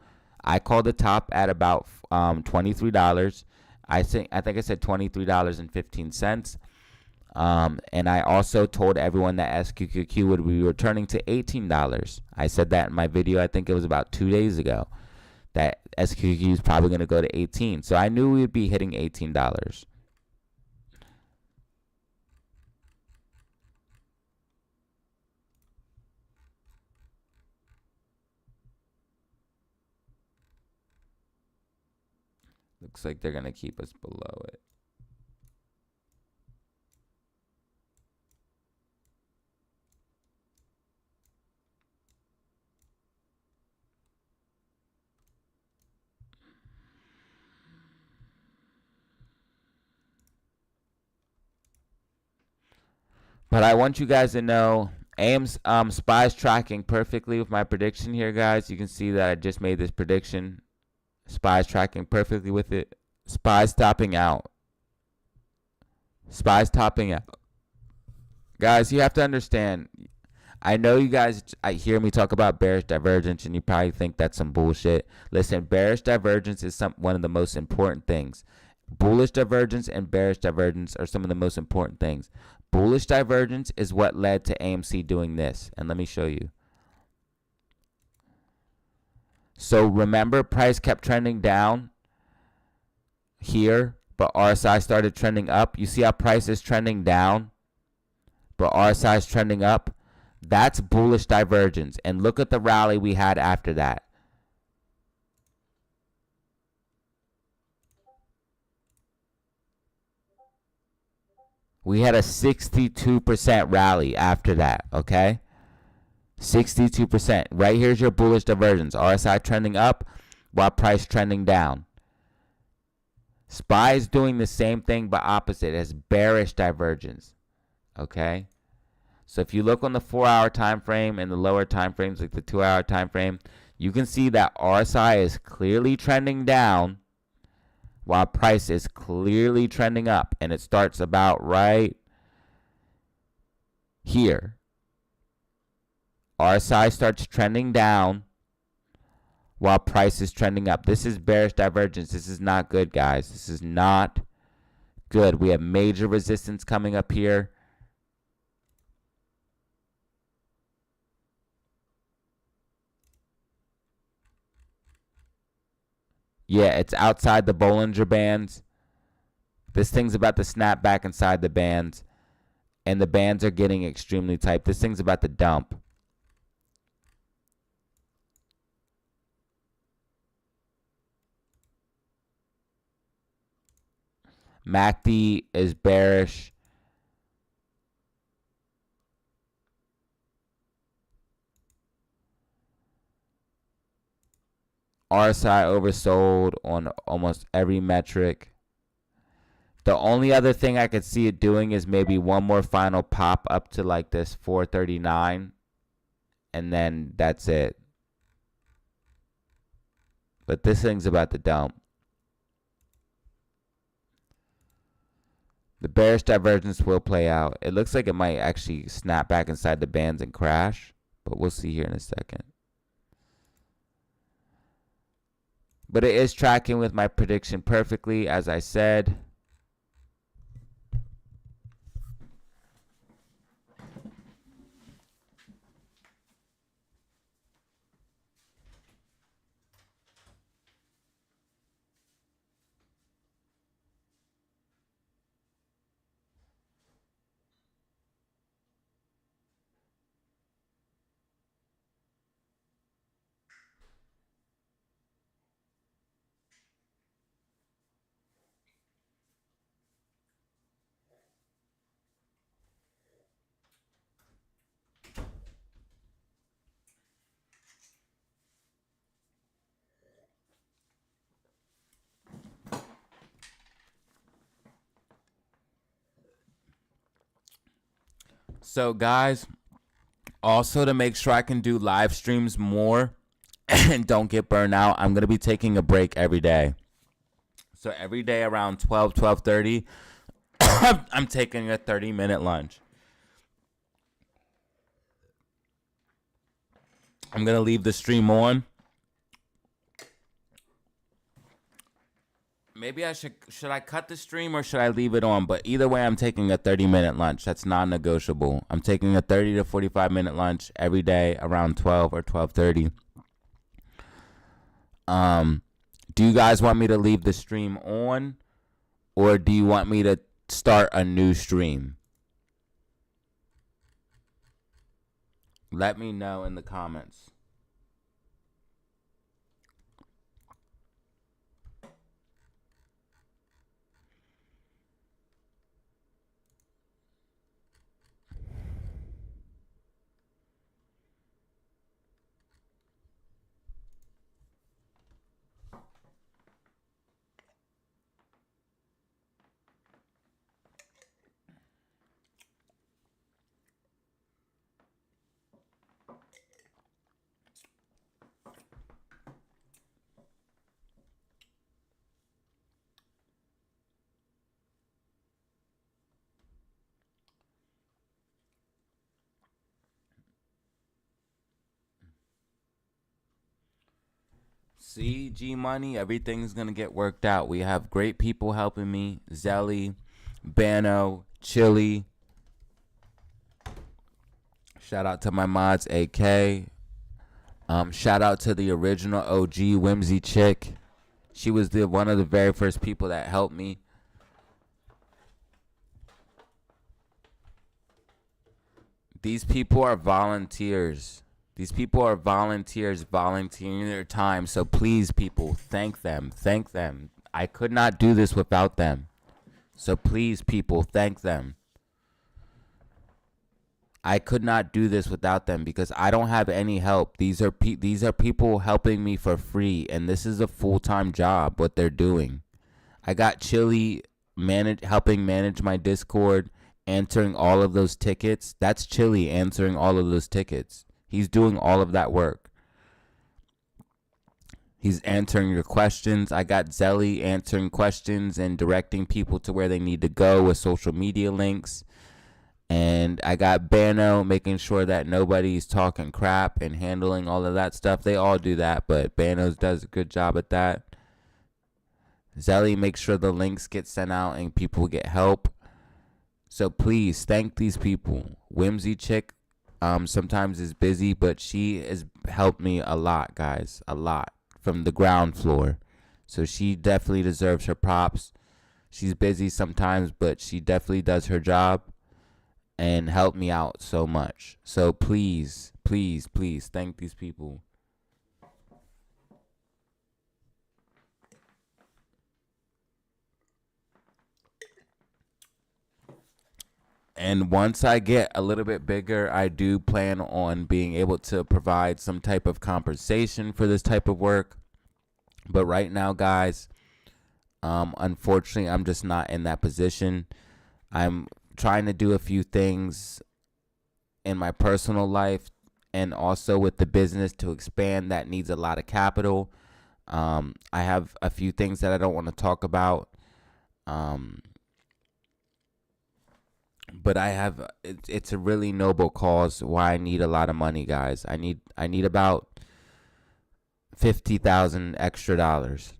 A: I called the top at about $23. I think I said $23.15. And I also told everyone that SQQQ would be returning to $18. I said that in my video, I think it was about 2 days ago, that SQQQ is probably going to go to 18. So I knew we would be hitting $18. Looks like they're going to keep us below it. But I want you guys to know, AM's SPY's tracking perfectly with my prediction here, guys. You can see that I just made this prediction. SPY's tracking perfectly with it. SPY's topping out. SPY's topping out. Guys, you have to understand. I know you guys hear me talk about bearish divergence, and you probably think that's some bullshit. Listen, bearish divergence is one of the most important things. Bullish divergence and bearish divergence are some of the most important things. Bullish divergence is what led to AMC doing this. And let me show you. So remember, price kept trending down here, but RSI started trending up. You see how price is trending down, but RSI is trending up? That's bullish divergence. And look at the rally we had after that. We had a 62% rally after that, okay? 62%. Right here's your bullish divergence. RSI trending up while price trending down. SPY is doing the same thing but opposite. It has bearish divergence, okay? So if you look on the 4-hour time frame and the lower time frames, like the 2-hour time frame, you can see that RSI is clearly trending down, while price is clearly trending up, and it starts about right here. RSI starts trending down while price is trending up. This is bearish divergence. This is not good, guys. This is not good. We have major resistance coming up here. Yeah, it's outside the Bollinger Bands. This thing's about to snap back inside the bands, and the bands are getting extremely tight. This thing's about to dump. MACD is bearish. RSI oversold on almost every metric. The only other thing I could see it doing is maybe one more final pop up to like this 439, and then that's it. But this thing's about to dump. The bearish divergence will play out. It looks like it might actually snap back inside the bands and crash, but we'll see here in a second. But it is tracking with my prediction perfectly, as I said. So guys, also to make sure I can do live streams more and don't get burned out, I'm going to be taking a break every day. So every day around 12:30, I'm taking a 30-minute lunch. I'm going to leave the stream on. Maybe should I cut the stream or should I leave it on? But either way, I'm taking a 30-minute lunch. That's non-negotiable. I'm taking a 30 to 45-minute lunch every day around 12 or 12:30. Do you guys want me to leave the stream on, or do you want me to start a new stream? Let me know in the comments. See, G Money, everything's going to get worked out. We have great people helping me. Zelly, Bano, Chili. Shout out to my mods, AK. Shout out to the original OG, Whimsy Chick. She was one of the very first people that helped me. These people are volunteers. These people are volunteers volunteering their time. So please, people, thank them. Thank them. I could not do this without them. So please, people, thank them. I could not do this without them because I don't have any help. These are people helping me for free, and this is a full-time job, what they're doing. I got Chili helping manage my Discord, answering all of those tickets. That's Chili answering all of those tickets. He's doing all of that work. He's answering your questions. I got Zelly answering questions and directing people to where they need to go with social media links. And I got Bano making sure that nobody's talking crap and handling all of that stuff. They all do that, but Banos does a good job at that. Zelly makes sure the links get sent out and people get help. So please thank these people. Whimsy Chick sometimes is busy, but she has helped me a lot, guys. A lot. From the ground floor. So she definitely deserves her props. She's busy sometimes, but she definitely does her job and helped me out so much. So please, please, please thank these people. And once I get a little bit bigger, I do plan on being able to provide some type of compensation for this type of work. But right now, guys, unfortunately, I'm just not in that position. I'm trying to do a few things in my personal life and also with the business to expand that needs a lot of capital. I have a few things that I don't want to talk about. But I have it's a really noble cause why I need a lot of money, guys. I need about $50,000 extra dollars.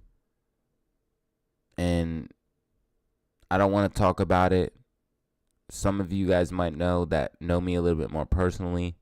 A: And I don't want to talk about it. Some of you guys might know me a little bit more personally.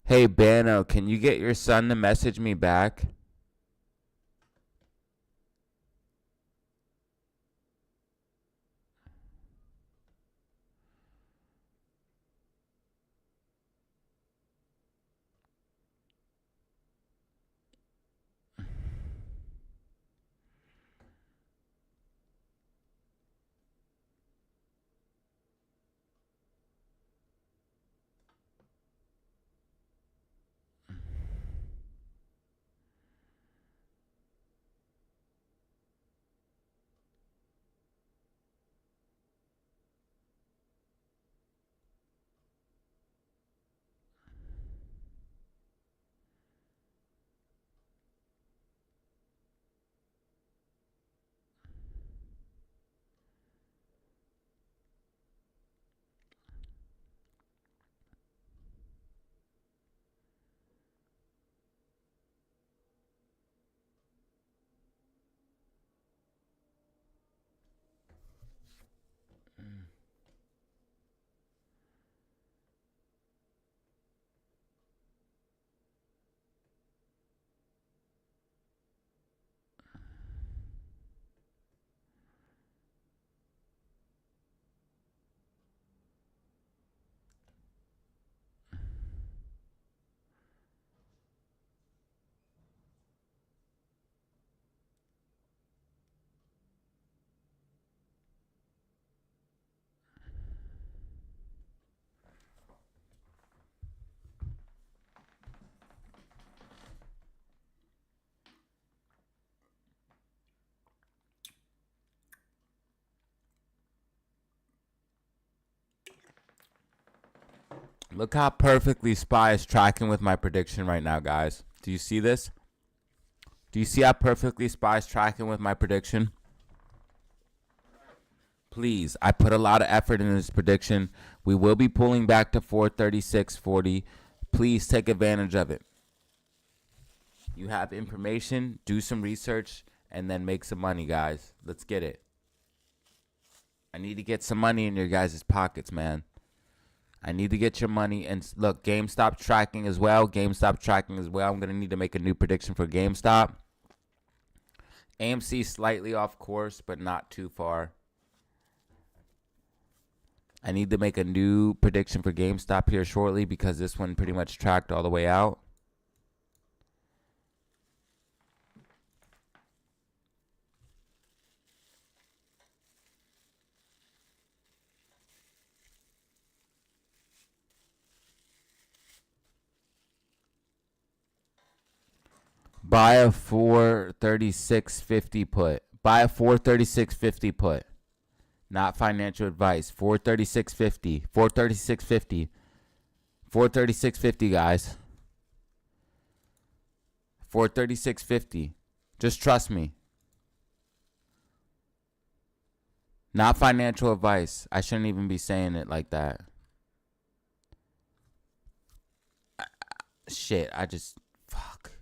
A: Hey, Bano, can you get your son to message me back? Look how perfectly Spy is tracking with my prediction right now, guys. Do you see this? Do you see how perfectly Spy is tracking with my prediction? Please, I put a lot of effort in this prediction. We will be pulling back to 436.40. Please take advantage of it. You have information, do some research, and then make some money, guys. Let's get it. I need to get some money in your guys' pockets, man. I need to get your money. And look, GameStop tracking as well. GameStop tracking as well. I'm going to need to make a new prediction for GameStop. AMC slightly off course, but not too far. I need to make a new prediction for GameStop here shortly because this one pretty much tracked all the way out. Buy a 436.50 put. Buy a 436.50 put. Not financial advice. 436.50. 436.50. 436.50, guys. 436.50. Just trust me. Not financial advice. I shouldn't even be saying it like that. Shit, I just... Fuck.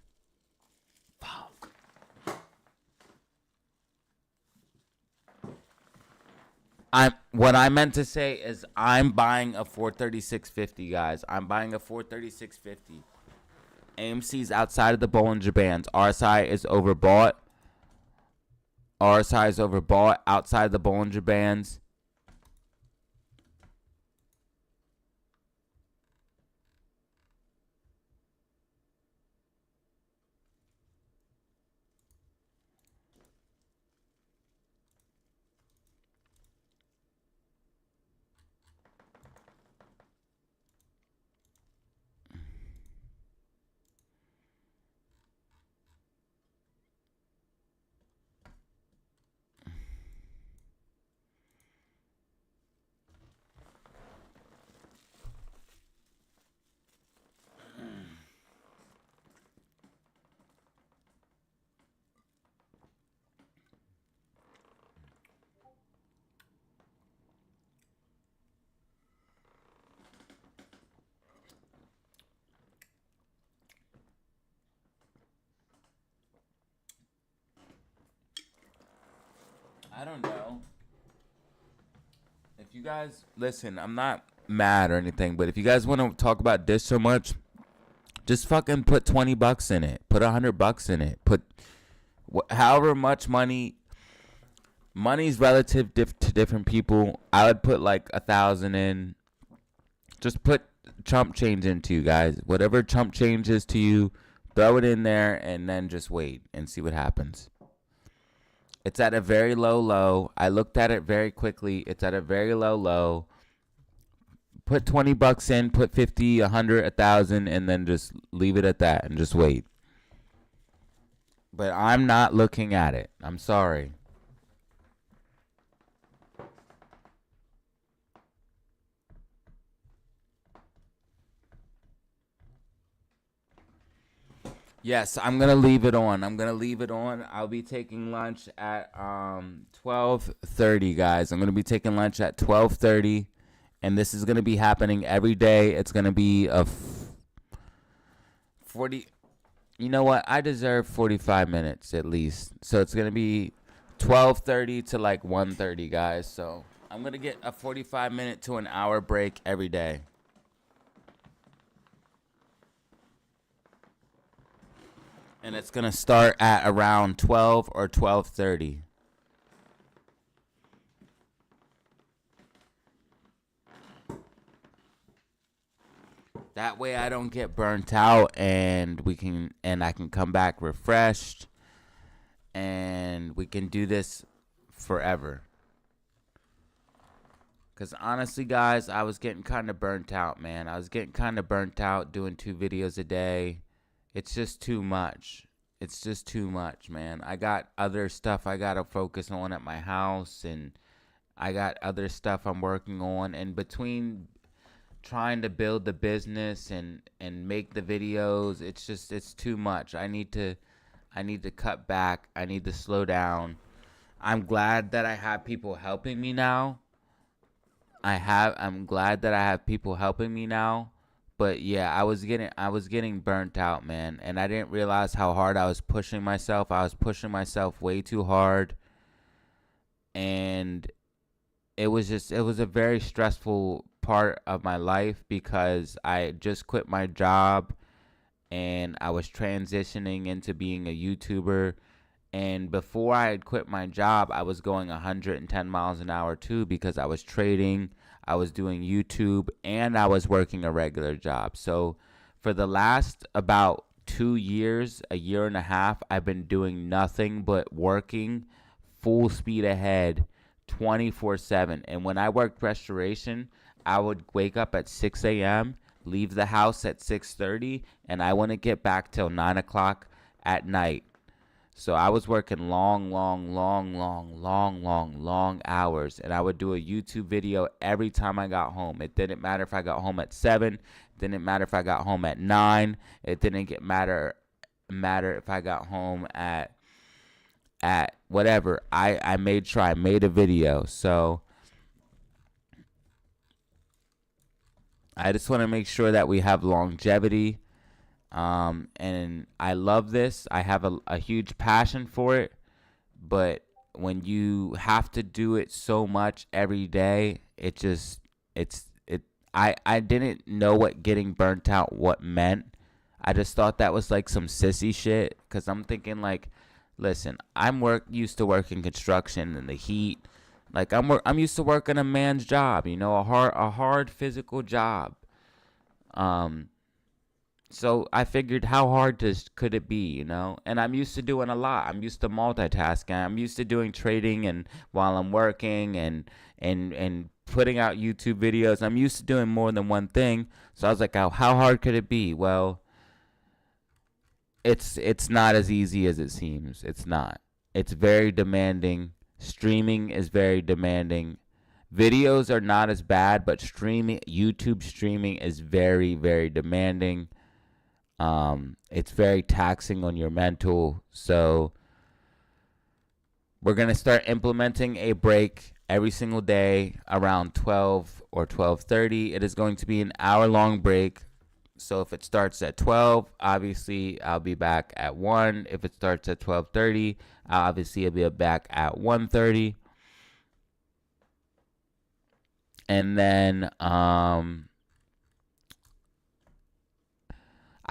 A: What I meant to say is I'm buying a 436.50, guys. I'm buying a 436.50. AMC's outside of the Bollinger Bands. RSI is overbought. RSI is overbought outside the Bollinger Bands. I don't know. If you guys listen, I'm not mad or anything, but if you guys want to talk about this so much, just fucking put $20 in it. Put $100 in it. Put however much money. Money's relative to different people. I would put like 1,000 in. Just put chump change into you guys. Whatever chump change is to you, throw it in there and then just wait and see what happens. It's at a very low. I looked at it very quickly. It's at a very low. Put $20 in, put 50, 100, 1,000, and then just leave it at that and just wait. But I'm not looking at it. I'm sorry. Yes, I'm going to leave it on. I'll be taking lunch at 12:30, guys. I'm going to be taking lunch at 12:30, and this is going to be happening every day. It's going to be a 40... You know what? I deserve 45 minutes at least. So it's going to be 12:30 to like 1:30, guys. So I'm going to get a 45-minute to an hour break every day. And it's going to start at around 12 or 12:30. That way I don't get burnt out and I can come back refreshed and we can do this forever. Cuz honestly, guys, I was getting kind of burnt out, man. I was getting kind of burnt out doing 2 videos a day. It's just too much. It's just too much, man. I got other stuff I got to focus on at my house, and I got other stuff I'm working on. And between trying to build the business and make the videos, it's too much. I need to cut back. I need to slow down. I'm glad that I have people helping me now. I'm glad that I have people helping me now. But yeah, I was getting burnt out, man, and I didn't realize how hard I was pushing myself. I was pushing myself way too hard, and it was a very stressful part of my life because I just quit my job and I was transitioning into being a YouTuber. And before I had quit my job, I was going 110 miles an hour too because I was trading, I was doing YouTube, and I was working a regular job. So for the last about 2 years, a year and a half, I've been doing nothing but working full speed ahead 24/7. And when I worked restoration, I would wake up at 6 a.m., leave the house at 6:30, and I wouldn't get back till 9 o'clock at night. So I was working long hours, and I would do a YouTube video every time I got home. It didn't matter if I got home at 7, it didn't matter if I got home at 9, it didn't matter if I got home at whatever. I made sure I made a video. So I just want to make sure that we have longevity. And I love this. I have a huge passion for it, but when you have to do it so much every day, I didn't know what getting burnt out what meant. I just thought that was like some sissy shit, cuz I'm thinking like, listen, I'm used to working construction in the heat. Like I'm used to working a man's job, you know, a hard physical job. So I figured, how hard could it be, you know? And I'm used to doing a lot. I'm used to multitasking. I'm used to doing trading and while I'm working and putting out YouTube videos. I'm used to doing more than one thing. So I was like, how hard could it be? Well, it's not as easy as it seems. It's not. It's very demanding. Streaming is very demanding. Videos are not as bad, but YouTube streaming is very, very demanding. It's very taxing on your mental. So we're going to start implementing a break every single day around 12 or 12:30. It is going to be an hour-long break. So if it starts at 12, obviously I'll be back at 1. If it starts at 12:30, obviously I'll be back at 1:30. And then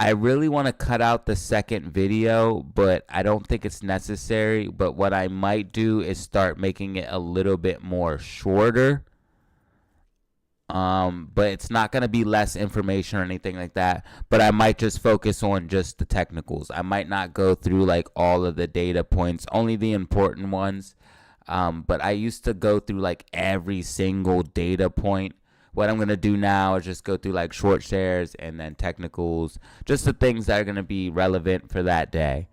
A: I really want to cut out the second video, but I don't think it's necessary. But what I might do is start making it a little bit more shorter. But it's not going to be less information or anything like that. But I might just focus on just the technicals. I might not go through like all of the data points, only the important ones. But I used to go through like every single data point. What I'm going to do now is just go through like short shares and then technicals, just the things that are going to be relevant for that day.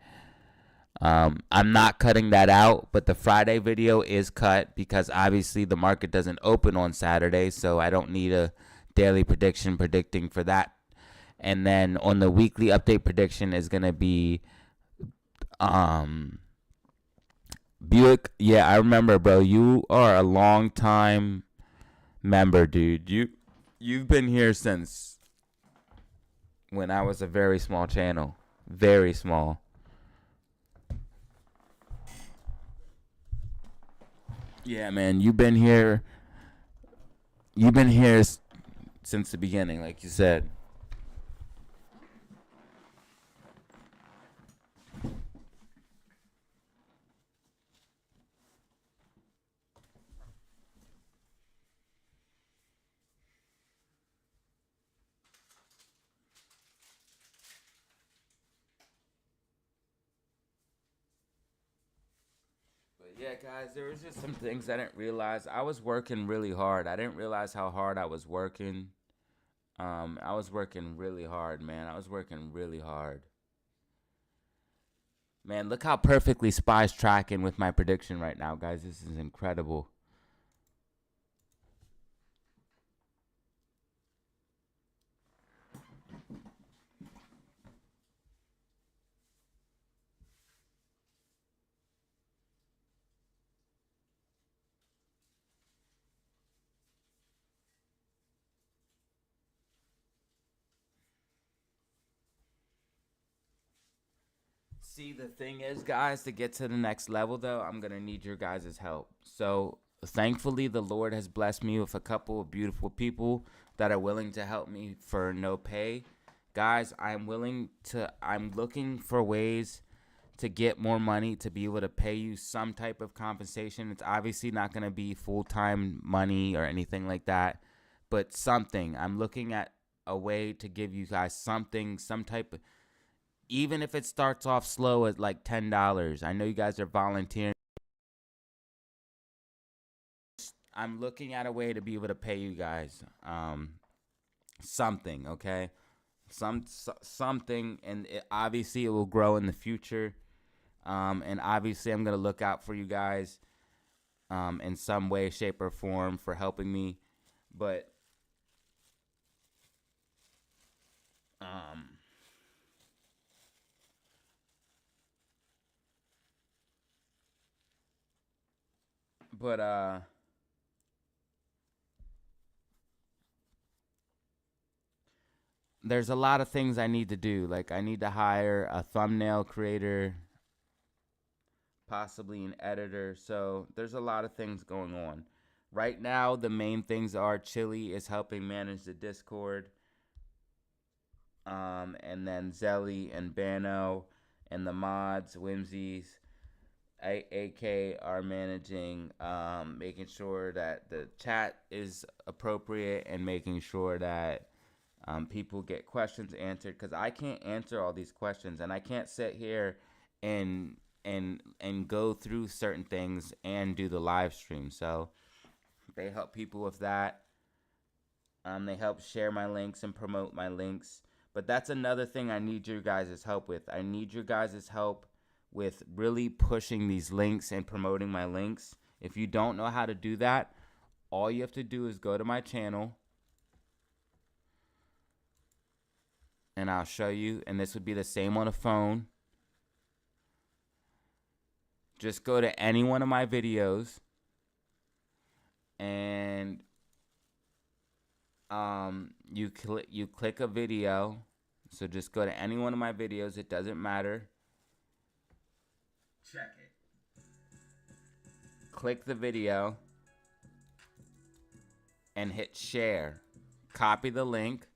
A: I'm not cutting that out, but the Friday video is cut because obviously the market doesn't open on Saturday, so I don't need a daily prediction predicting for that. And then on the weekly update prediction is going to be Buick. Yeah, I remember, bro. You are a long time member, dude. You've been here since when I was a very small channel. Very small. Yeah, man, you've been here since the beginning, like you said. Yeah, guys, there was just some things I didn't realize. I was working really hard. I didn't realize how hard I was working. I was working really hard, man. I was working really hard. Man, look how perfectly Spy's tracking with my prediction right now, guys. This is incredible. See, the thing is, guys, to get to the next level, though, I'm going to need your guys' help. So, thankfully, the Lord has blessed me with a couple of beautiful people that are willing to help me for no pay. Guys, I'm looking for ways to get more money to be able to pay you some type of compensation. It's obviously not going to be full-time money or anything like that, but something. I'm looking at a way to give you guys something, some type of, even if it starts off slow at like $10. I know you guys are volunteering. I'm looking at a way to be able to pay you guys something, okay? something, and obviously it will grow in the future. And obviously I'm gonna look out for you guys in some way, shape, or form for helping me. But but there's a lot of things I need to do. Like I need to hire a thumbnail creator, possibly an editor. So there's a lot of things going on. Right now, the main things are Chili is helping manage the Discord. And then Zelly and Bano and the mods, Whimsies, AK are managing, making sure that the chat is appropriate and making sure that people get questions answered, because I can't answer all these questions, and I can't sit here and go through certain things and do the live stream. So they help people with that. They help share my links and promote my links. But that's another thing I need your guys' help with. I need your guys' help with really pushing these links and promoting my links. If you don't know how to do that, all you have to do is go to my channel, and I'll show you. And this would be the same on a phone. Just go to any one of my videos, and you click a video. So just go to any one of my videos. It doesn't matter. Check it. Click the video and hit share. Copy the link,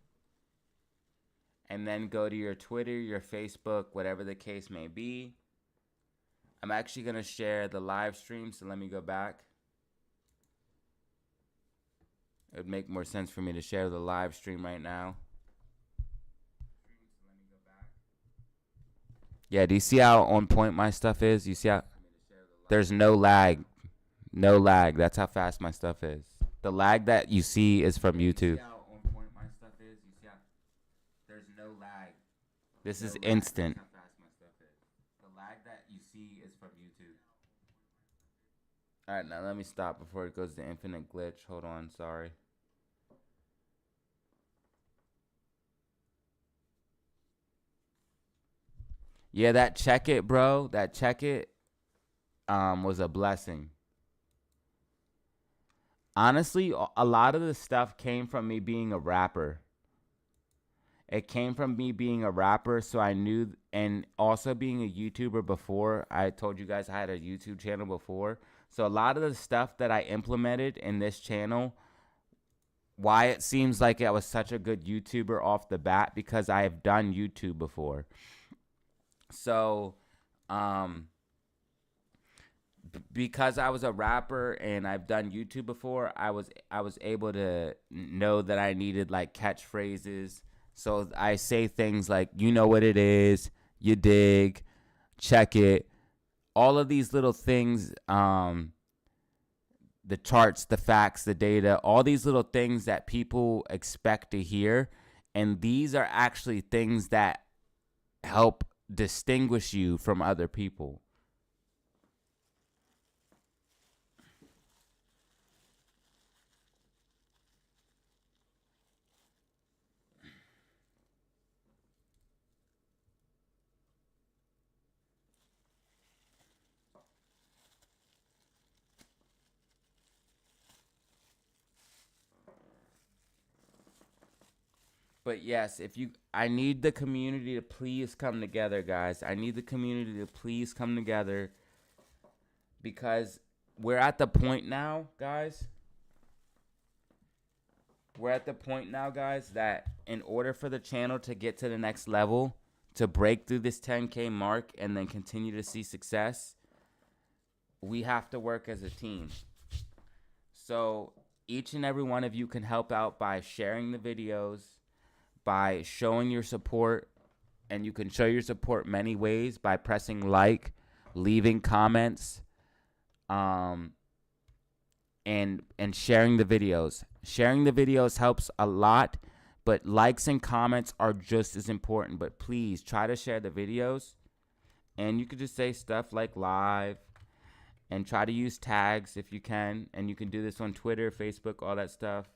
A: and then go to your Twitter, your Facebook, whatever the case may be. I'm actually going to share the live stream, so let me go back. It would make more sense for me to share the live stream right now. Yeah, do you see how on point my stuff is? You see how there's no lag. No lag. That's how fast my stuff is. The lag that you see is from YouTube. You see how on point my stuff is? You see how there's no lag. This is instant. That's how fast my stuff is. The lag that you see is from YouTube. All right, now let me stop before it goes to infinite glitch. Hold on, sorry. Yeah, that check it, bro. That check it was a blessing. Honestly, a lot of the stuff came from me being a rapper. It came from me being a rapper, so I knew, and also being a YouTuber before. I told you guys I had a YouTube channel before. So a lot of the stuff that I implemented in this channel, why it seems like I was such a good YouTuber off the bat, because I have done YouTube before. So, because I was a rapper and I've done YouTube before, I was able to know that I needed like catchphrases. So I say things like, you know what it is, you dig, check it, all of these little things, the charts, the facts, the data, all these little things that people expect to hear. And these are actually things that help distinguish you from other people. But yes, I need the community to please come together, guys. I need the community to please come together, because we're at the point now, guys. We're at the point now, guys, that in order for the channel to get to the next level, to break through this 10K mark and then continue to see success, we have to work as a team. So each and every one of you can help out by sharing the videos, by showing your support, and you can show your support many ways: by pressing like, leaving comments, and sharing the videos. Sharing the videos helps a lot, but likes and comments are just as important. But please try to share the videos, and you could just say stuff like live, and try to use tags if you can, and you can do this on Twitter, Facebook, all that stuff.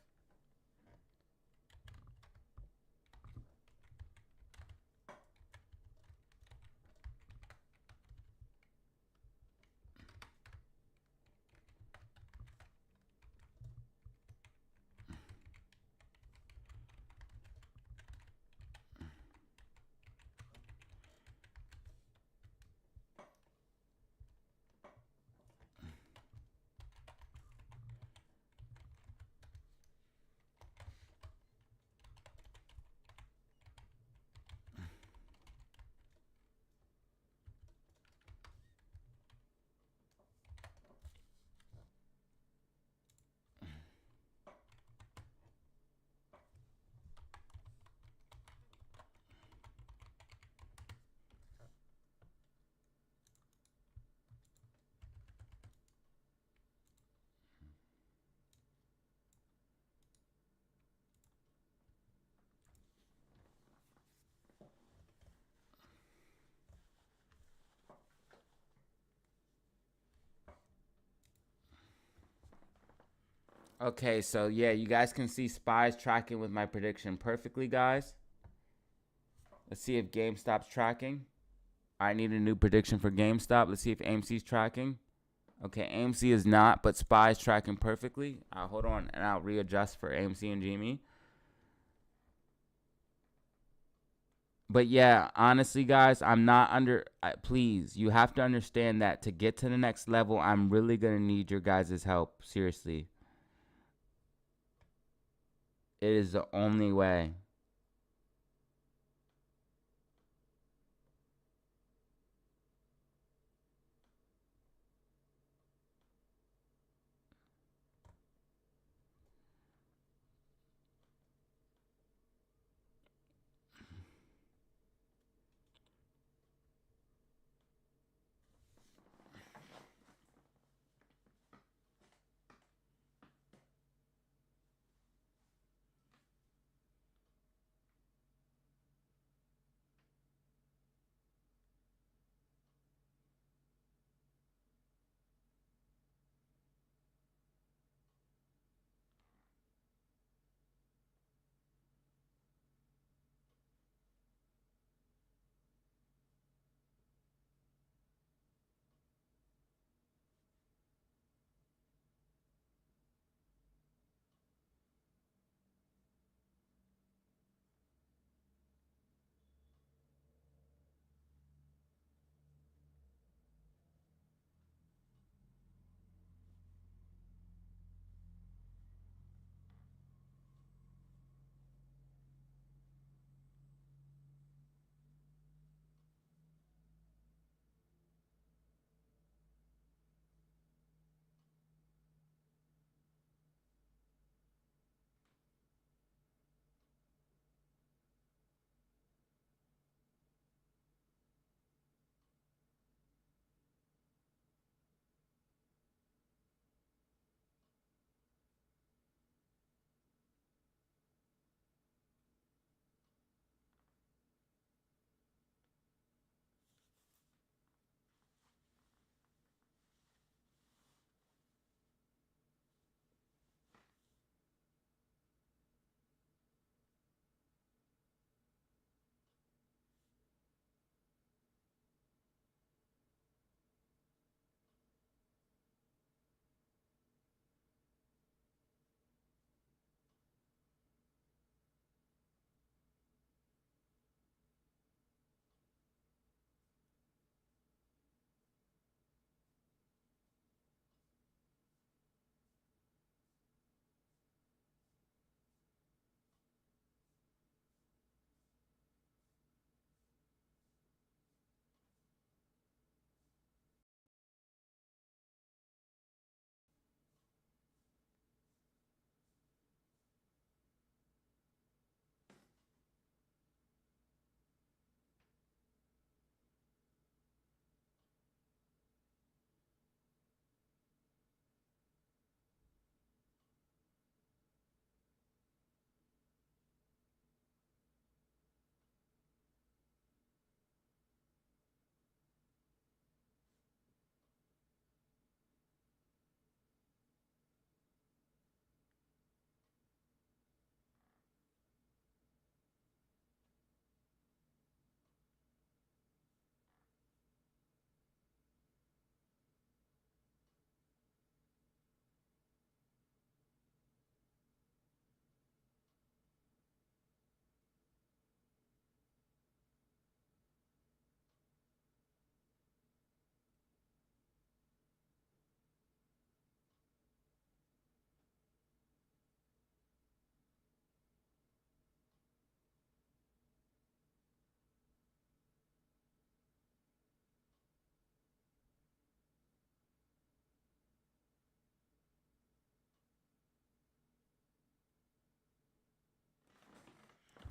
A: Okay, so yeah, you guys can see SPY's tracking with my prediction perfectly, guys. Let's see if GameStop's tracking. I need a new prediction for GameStop. Let's see if AMC's tracking. Okay, AMC is not, but SPY's tracking perfectly. Hold on, and I'll readjust for AMC and GME. But yeah, honestly, guys, I'm not under. Please, you have to understand that to get to the next level, I'm really going to need your guys' help. Seriously. It is the only way.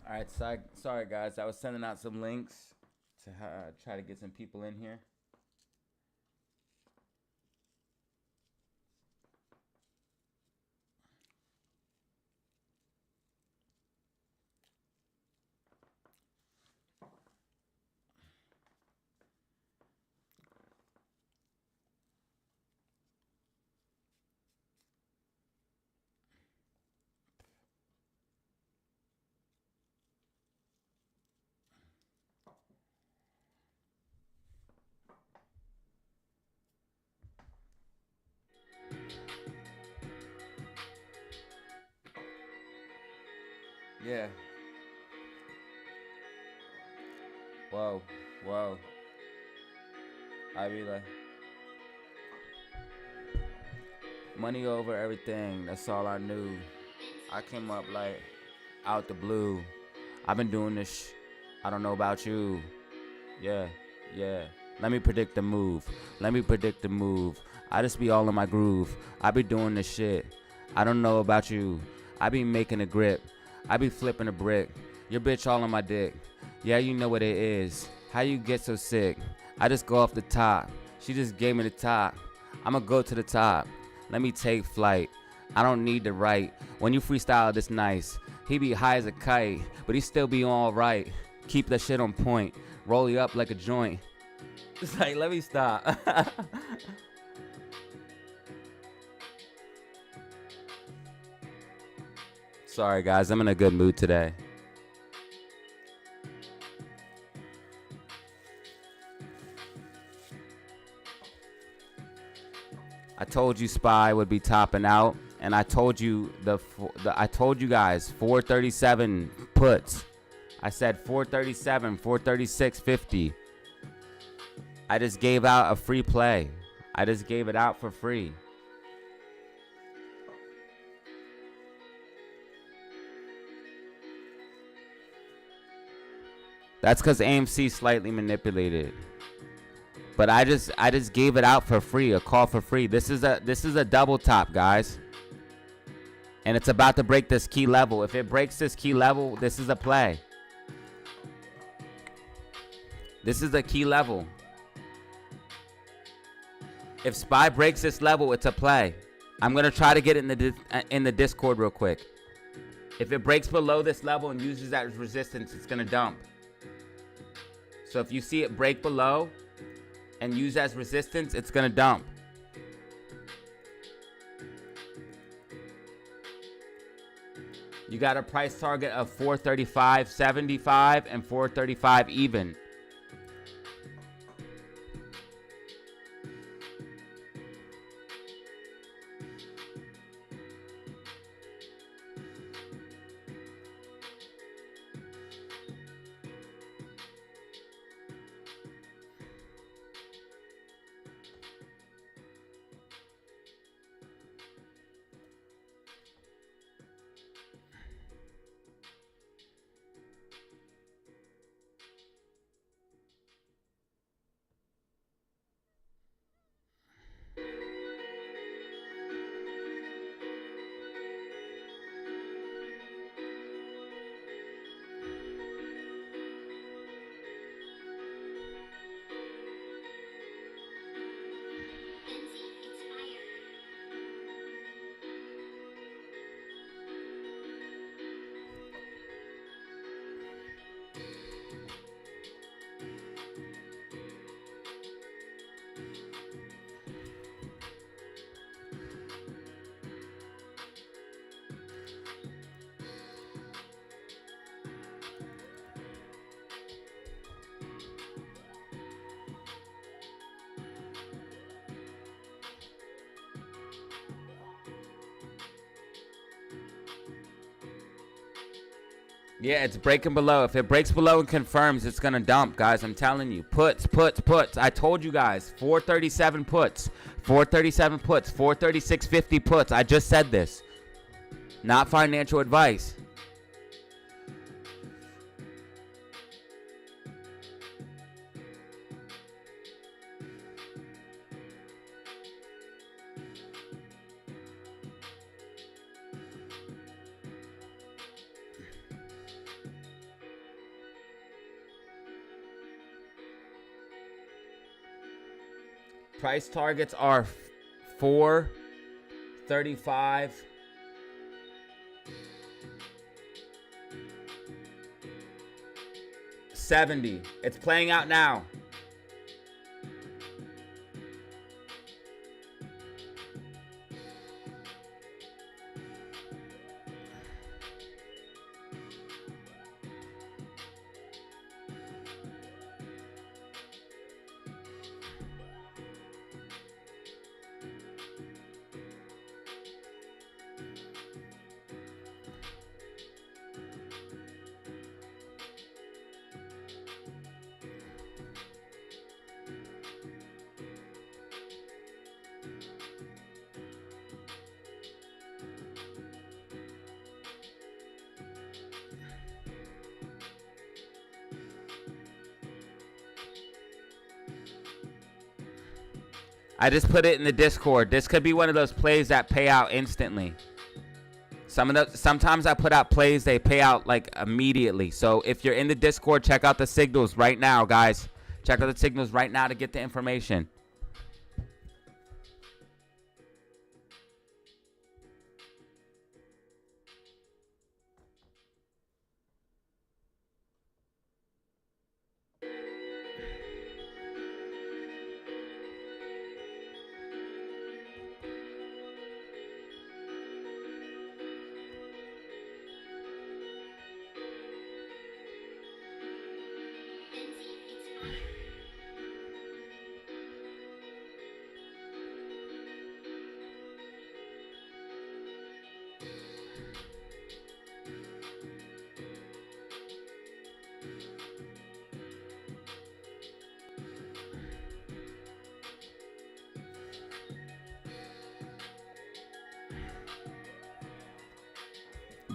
A: All right, sorry guys. I was sending out some links to try to get some people in here. Yeah. Whoa, whoa. I be like, money over everything. That's all I knew. I came up like out the blue. I've been doing this. I don't know about you. Yeah, yeah. Let me predict the move. Let me predict the move. I just be all in my groove. I be doing this shit. I don't know about you. I be making a grip. I be flipping a brick. Your bitch all on my dick. Yeah, you know what it is. How you get so sick? I just go off the top. She just gave me the top. I'ma go to the top. Let me take flight. I don't need to write. When you freestyle this nice. He be high as a kite, but he still be alright. Keep that shit on point. Roll you up like a joint. It's like, let me stop. Sorry guys, I'm in a good mood today. I told you Spy would be topping out, and I told you I told you guys 437 puts. I said 437, 436.50. I just gave out a free play. I just gave it out for free. That's because AMC slightly manipulated. But I just gave it out for free, a call for free. This is a double top, guys. And it's about to break this key level. If it breaks this key level, this is a play. This is a key level. If Spy breaks this level, it's a play. I'm gonna try to get it in the Discord real quick. If it breaks below this level and uses that as resistance, it's gonna dump. So if you see it break below and use as resistance, it's gonna dump. You got a price target of 435.75 and 435 even. Yeah, it's breaking below. If it breaks below and confirms, it's going to dump, guys. I'm telling you. Puts. I told you guys. 437 puts. 437 puts. 436.50 puts. I just said this. Not financial advice. Price targets are 435. $70. It's playing out now. I just put it in the Discord. This could be one of those plays that pay out instantly. Sometimes I put out plays, they pay out like immediately. So if you're in the Discord, check out the signals right now, guys. Check out the signals right now to get the information.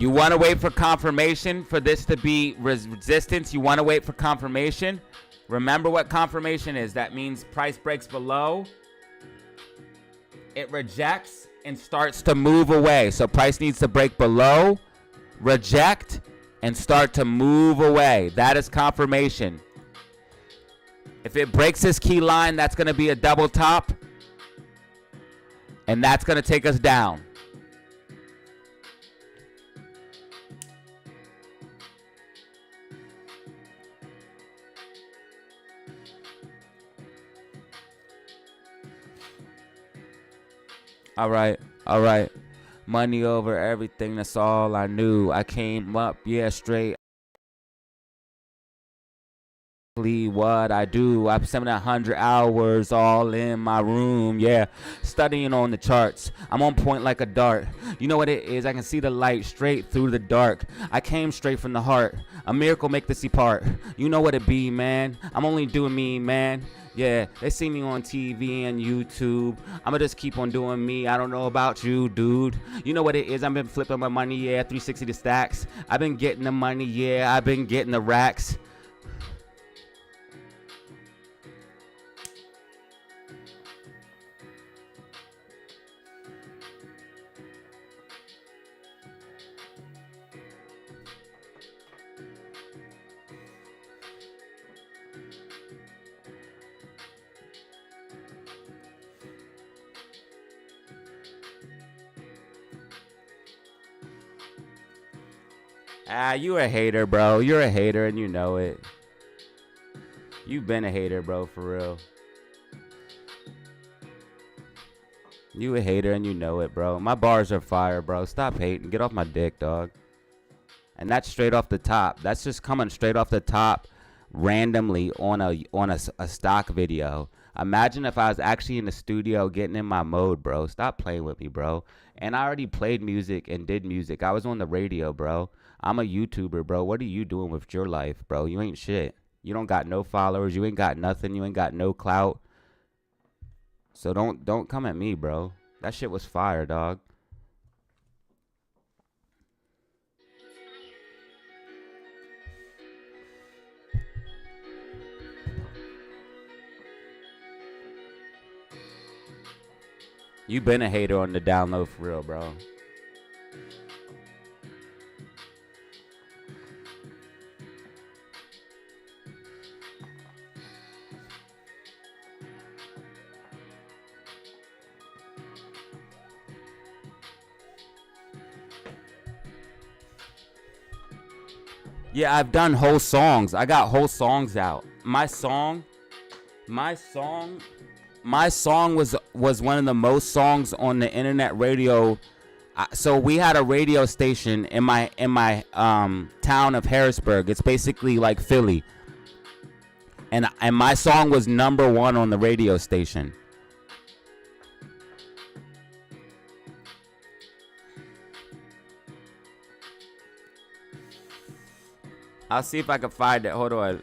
A: You want to wait for confirmation for this to be resistance. You want to wait for confirmation. Remember what confirmation is. That means price breaks below. It rejects and starts to move away. So price needs to break below, reject, and start to move away. That is confirmation. If it breaks this key line, that's going to be a double top. And that's going to take us down. All right. Money over everything, that's all I knew. I came up, yeah, straight. What I do, I'm 700 hours all in my room, yeah, studying on the charts. I'm on point like a dart. You know what it is? I can see the light straight through the dark. I came straight from the heart. A miracle make this part. You know what it be, man. I'm only doing me, man. Yeah, they see me on TV and YouTube. I'ma just keep on doing me. I don't know about you, dude. You know what it is? I've been flipping my money, yeah, 360 the stacks. I've been getting the money, yeah. I've been getting the racks. You a hater, bro. You're a hater and you know it. You've been a hater, bro, for real. You a hater and you know it, bro. My bars are fire, bro. Stop hating. Get off my dick, dog. And that's straight off the top. That's just coming straight off the top randomly on a stock video. Imagine if I was actually in the studio getting in my mode, bro. Stop playing with me, bro. And I already played music and did music. I was on the radio, bro. I'm a YouTuber, bro. What are you doing with your life, bro? You ain't shit. You don't got no followers. You ain't got nothing. You ain't got no clout. So don't come at me, bro. That shit was fire, dog. You been a hater on the download for real, bro. Yeah, I've done whole songs. I got whole songs out. My song was one of the most songs on the internet radio. So we had a radio station in my town of Harrisburg. It's basically like Philly. And my song was #1 on the radio station. I'll see if I can find it. Hold on.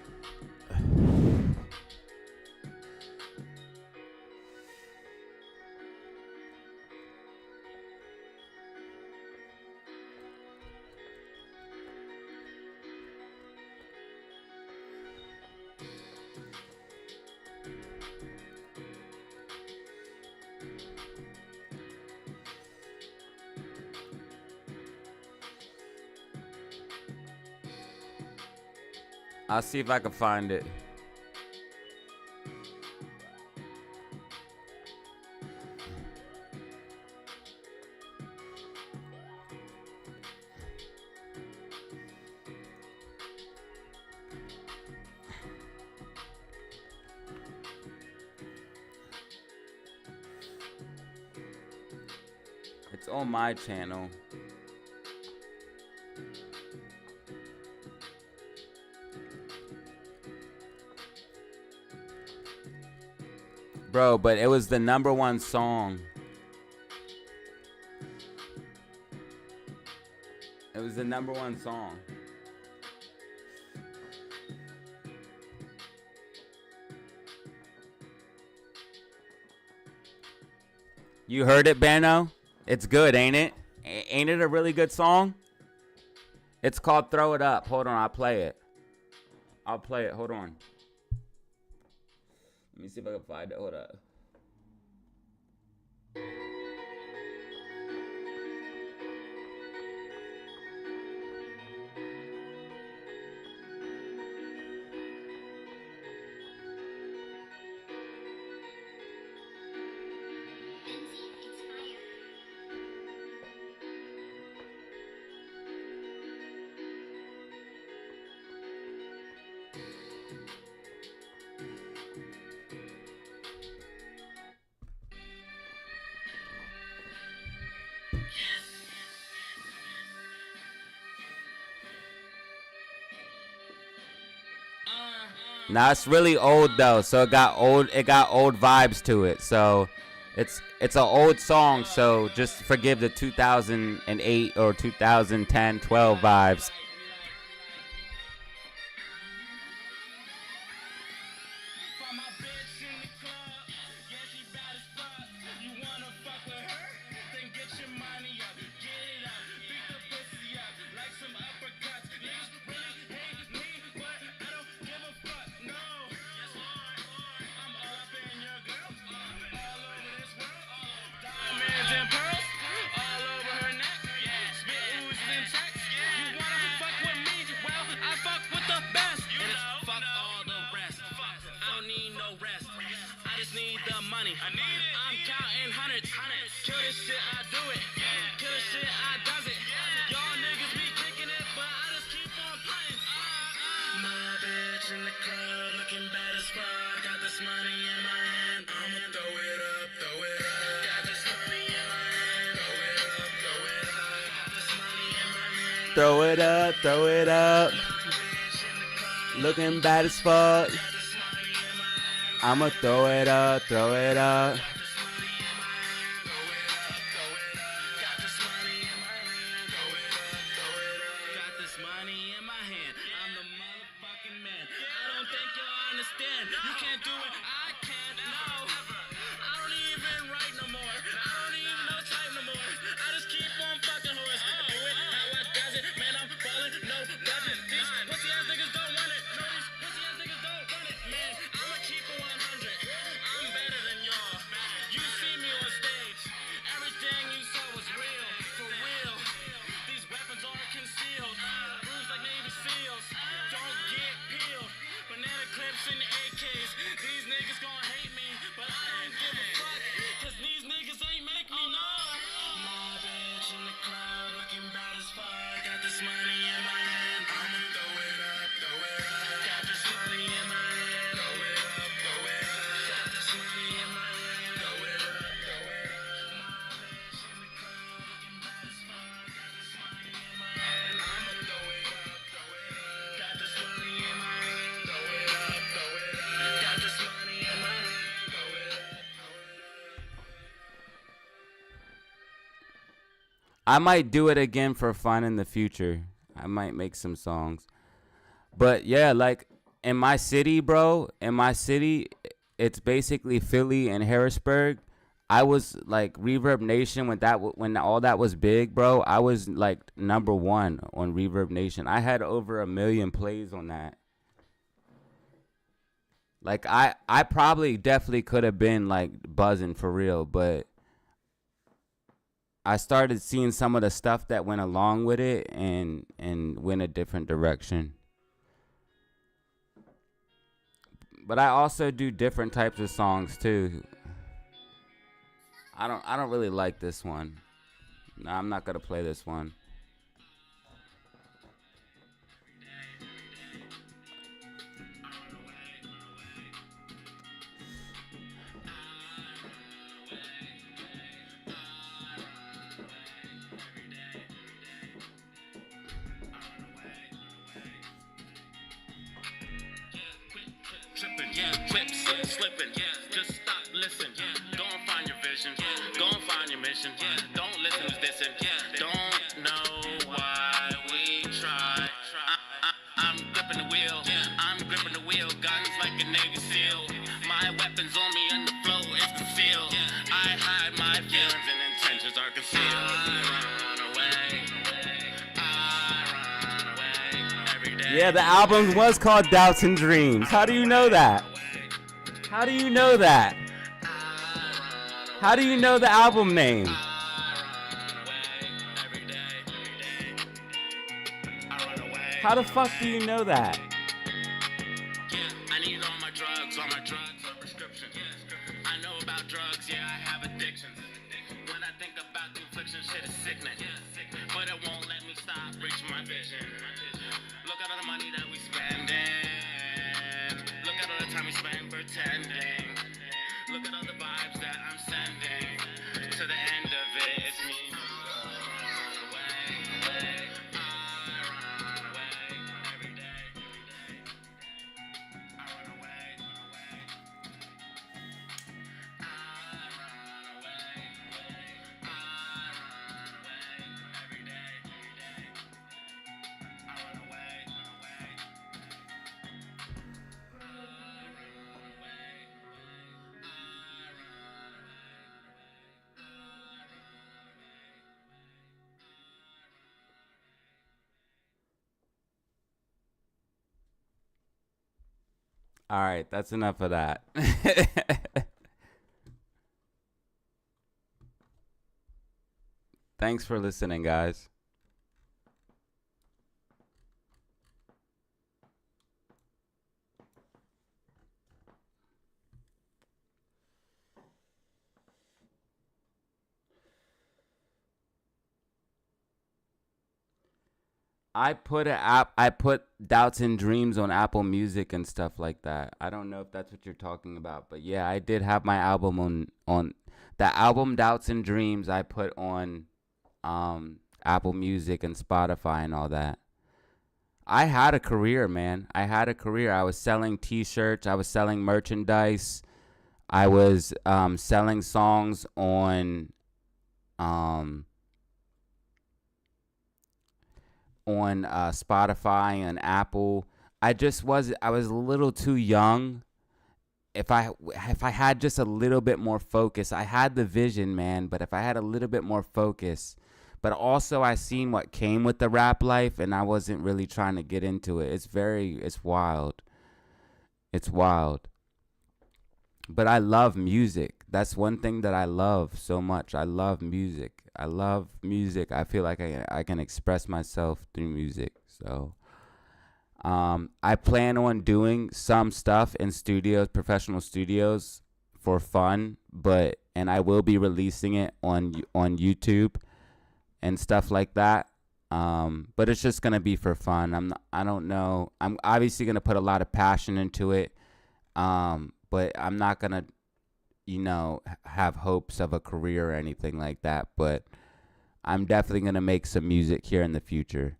A: I'll see if I can find it. It's on my channel. Bro, but it was the #1 song. It was the #1 song. You heard it, Bano? It's good, ain't it? Ain't it a really good song? It's called Throw It Up. Hold on, I'll play it. Hold on. Let me see if I can find it. Hold up. Now it's really old though, so it got old vibes to it. So it's an old song, so just forgive the 2008 or 2010, 12 vibes. Throw it up, throw it up. Looking bad as fuck. I'ma throw it up, throw it up. I might do it again for fun in the future. I might make some songs. But yeah, like in my city, bro, in my city, it's basically Philly and Harrisburg. I was like Reverb Nation when when all that was big, bro. I was like #1 on Reverb Nation. I had over 1 million plays on that. Like I probably definitely could have been like buzzing for real, but I started seeing some of the stuff that went along with it and went a different direction. But I also do different types of songs too. I don't really like this one. No, I'm not gonna play this one. Tripping, yeah, whips, slipping, yeah, just stop, listen, yeah, go and find your vision, go and find your mission, don't listen to this, don't know why we try. I'm gripping the wheel, guns like a Navy SEAL, my weapons on me and the flow is concealed, I hide my feelings and intentions are concealed. I run away every day. Yeah, the album was called Doubts and Dreams. How do you know that? How do you know that? How do you know the album name? How the fuck do you know that? I need all my drugs are prescription. I know about drugs, yeah, I have addictions. When I think about the affliction, shit is sickening. But it won't let me stop reaching my vision. Look at all the money that we spending. Look at all the time we spend pretending. Look at all the vibes that I'm sending. To the end of it, it's me. All right, that's enough of that. Thanks for listening, guys. I put Doubts and Dreams on Apple Music and stuff like that. I don't know if that's what you're talking about, but yeah, I did have my album on the album Doubts and Dreams. I put on Apple Music and Spotify and all that. I had a career, man. I had a career. I was selling T-shirts. I was selling merchandise. I was selling songs um, on Spotify and Apple. I was a little too young. If I had just a little bit more focus, I had the vision, man, but if I had a little bit more focus, but also I seen what came with the rap life and I wasn't really trying to get into it. It's wild. It's wild. But I love music. That's one thing that I love so much. I love music. I love music. I feel like I can express myself through music. So I plan on doing some stuff in studios, professional studios for fun, and I will be releasing it on YouTube and stuff like that. But it's just gonna be for fun. I don't know. I'm obviously gonna put a lot of passion into it. But I'm not gonna, have hopes of a career or anything like that. But I'm definitely gonna make some music here in the future.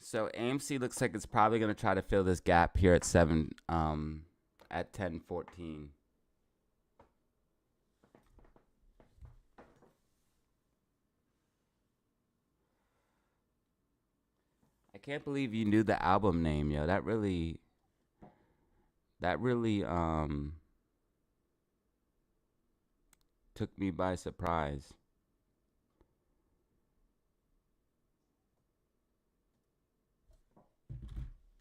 A: So AMC looks like it's probably gonna try to fill this gap here at 10:14. I can't believe you knew the album name, yo. That really took me by surprise.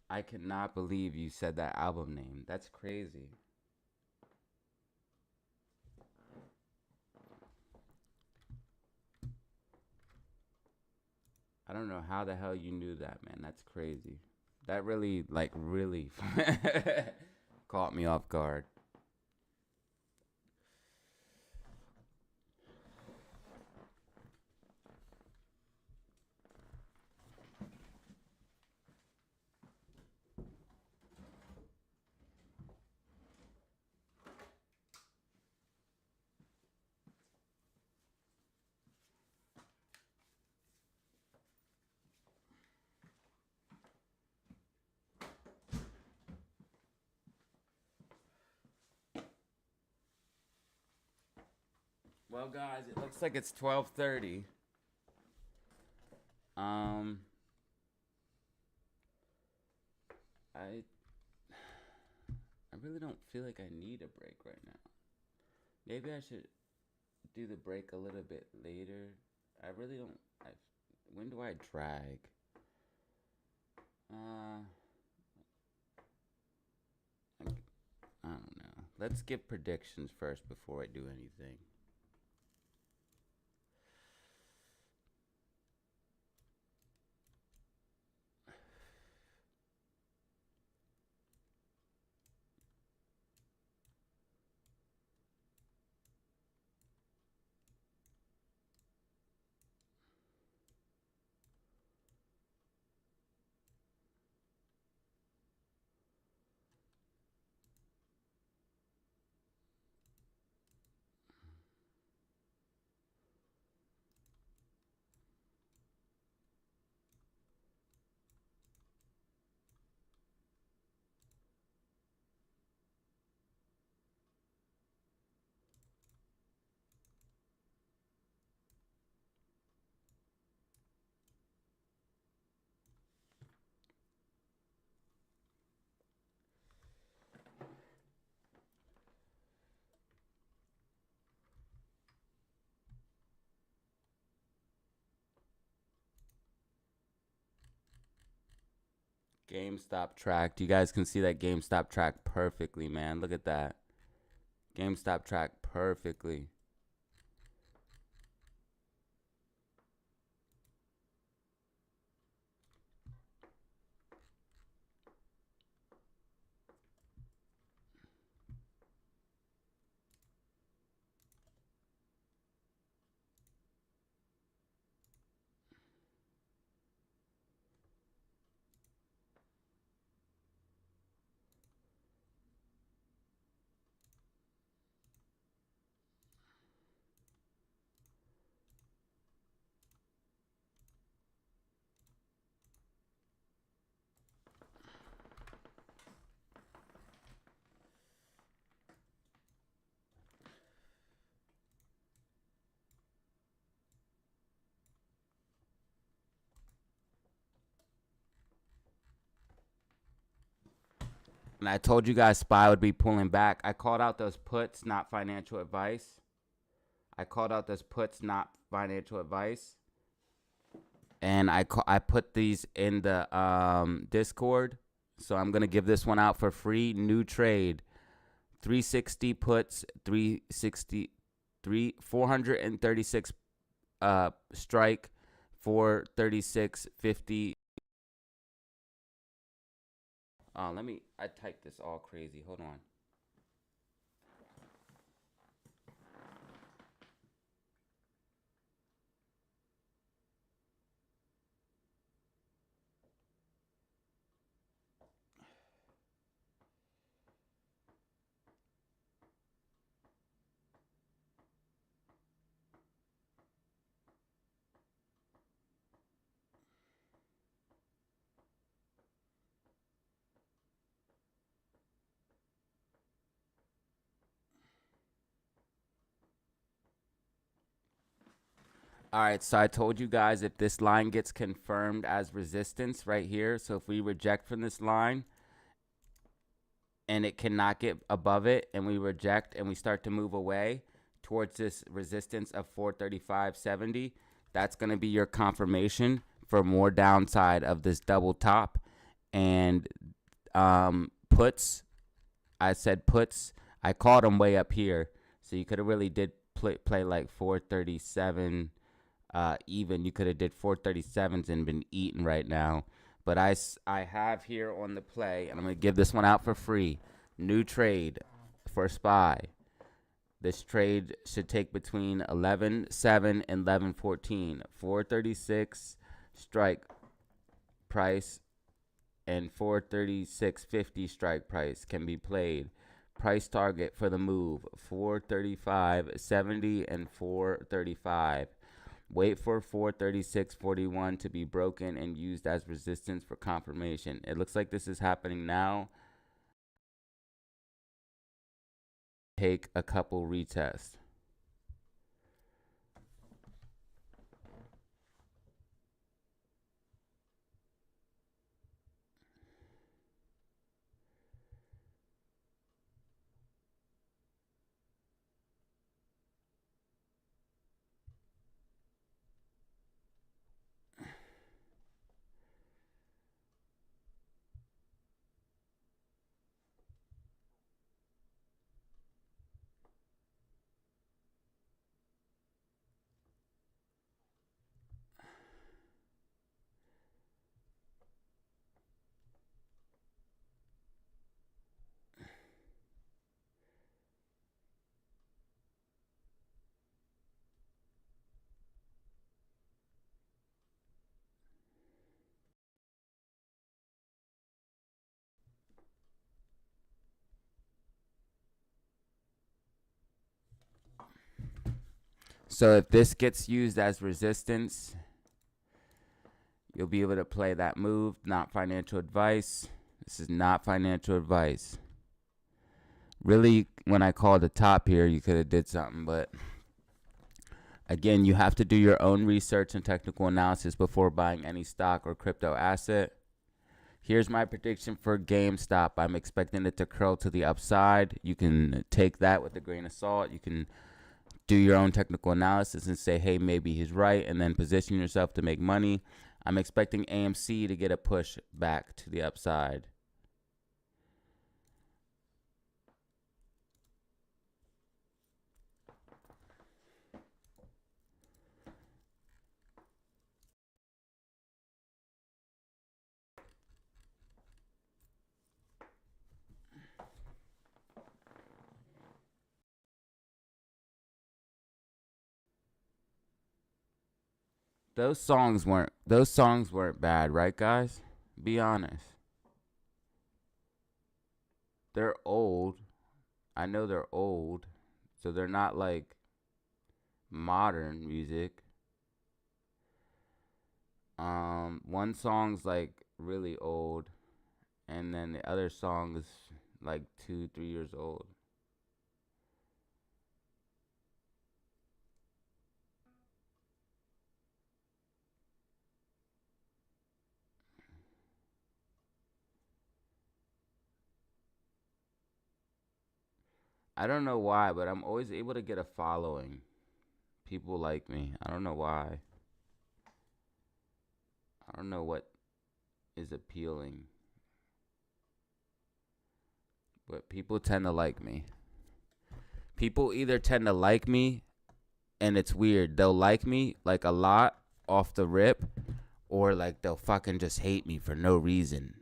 A: I cannot believe you said that album name. That's crazy. I don't know how the hell you knew that, man. That's crazy. That really, like, really caught me off guard. Well, guys, it looks like it's 12:30. Um, I I really don't feel like I need a break right now. Maybe I should do the break a little bit later. I really don't. When do I drag? Uh, I don't know. Let's give predictions first before I do anything. GameStop track. You guys can see that GameStop track perfectly, man. Look at that. GameStop track perfectly. And I told you guys SPY would be pulling back. I called out those puts, not financial advice. I called out those puts, not financial advice. And I put these in the Discord. So I'm going to give this one out for free. New trade. 360 puts, 436 strike, 436.50. I typed this all crazy. Hold on. All right, so I told you guys if this line gets confirmed as resistance right here, so if we reject from this line and it cannot get above it and we reject and we start to move away towards this resistance of 435.70, that's going to be your confirmation for more downside of this double top. And puts, I said puts, I called them way up here, so you could have really did play like 437 even. You could have did 437s and been eating right now. But I have here on the play, and I'm going to give this one out for free. New trade for SPY. This trade should take between 11.7 and 11.14. 436 strike price and 436.50 strike price can be played. Price target for the move 435.70 and 435. Wait for 436.41 to be broken and used as resistance for confirmation. It looks like this is happening now. Take a couple retests. So if this gets used as resistance, you'll be able to play that move. Not financial advice. This is not financial advice. Really, when I called the top here, you could have did something, but again, you have to do your own research and technical analysis before buying any stock or crypto asset. Here's my prediction for GameStop. I'm expecting it to curl to the upside. You can take that with a grain of salt. You can do your own technical analysis and say, hey, maybe he's right, and then position yourself to make money. I'm expecting AMC to get a push back to the upside. Those songs weren't bad, right, guys? Be honest. They're old. I know they're old, so they're not like modern music. One song's like really old, and then the other song is like 2-3 years old. I don't know why, but I'm always able to get a following. People like me. I don't know why. I don't know what is appealing, but people tend to like me. People either tend to like me, and it's weird. They'll like me like a lot off the rip, or like they'll fucking just hate me for no reason.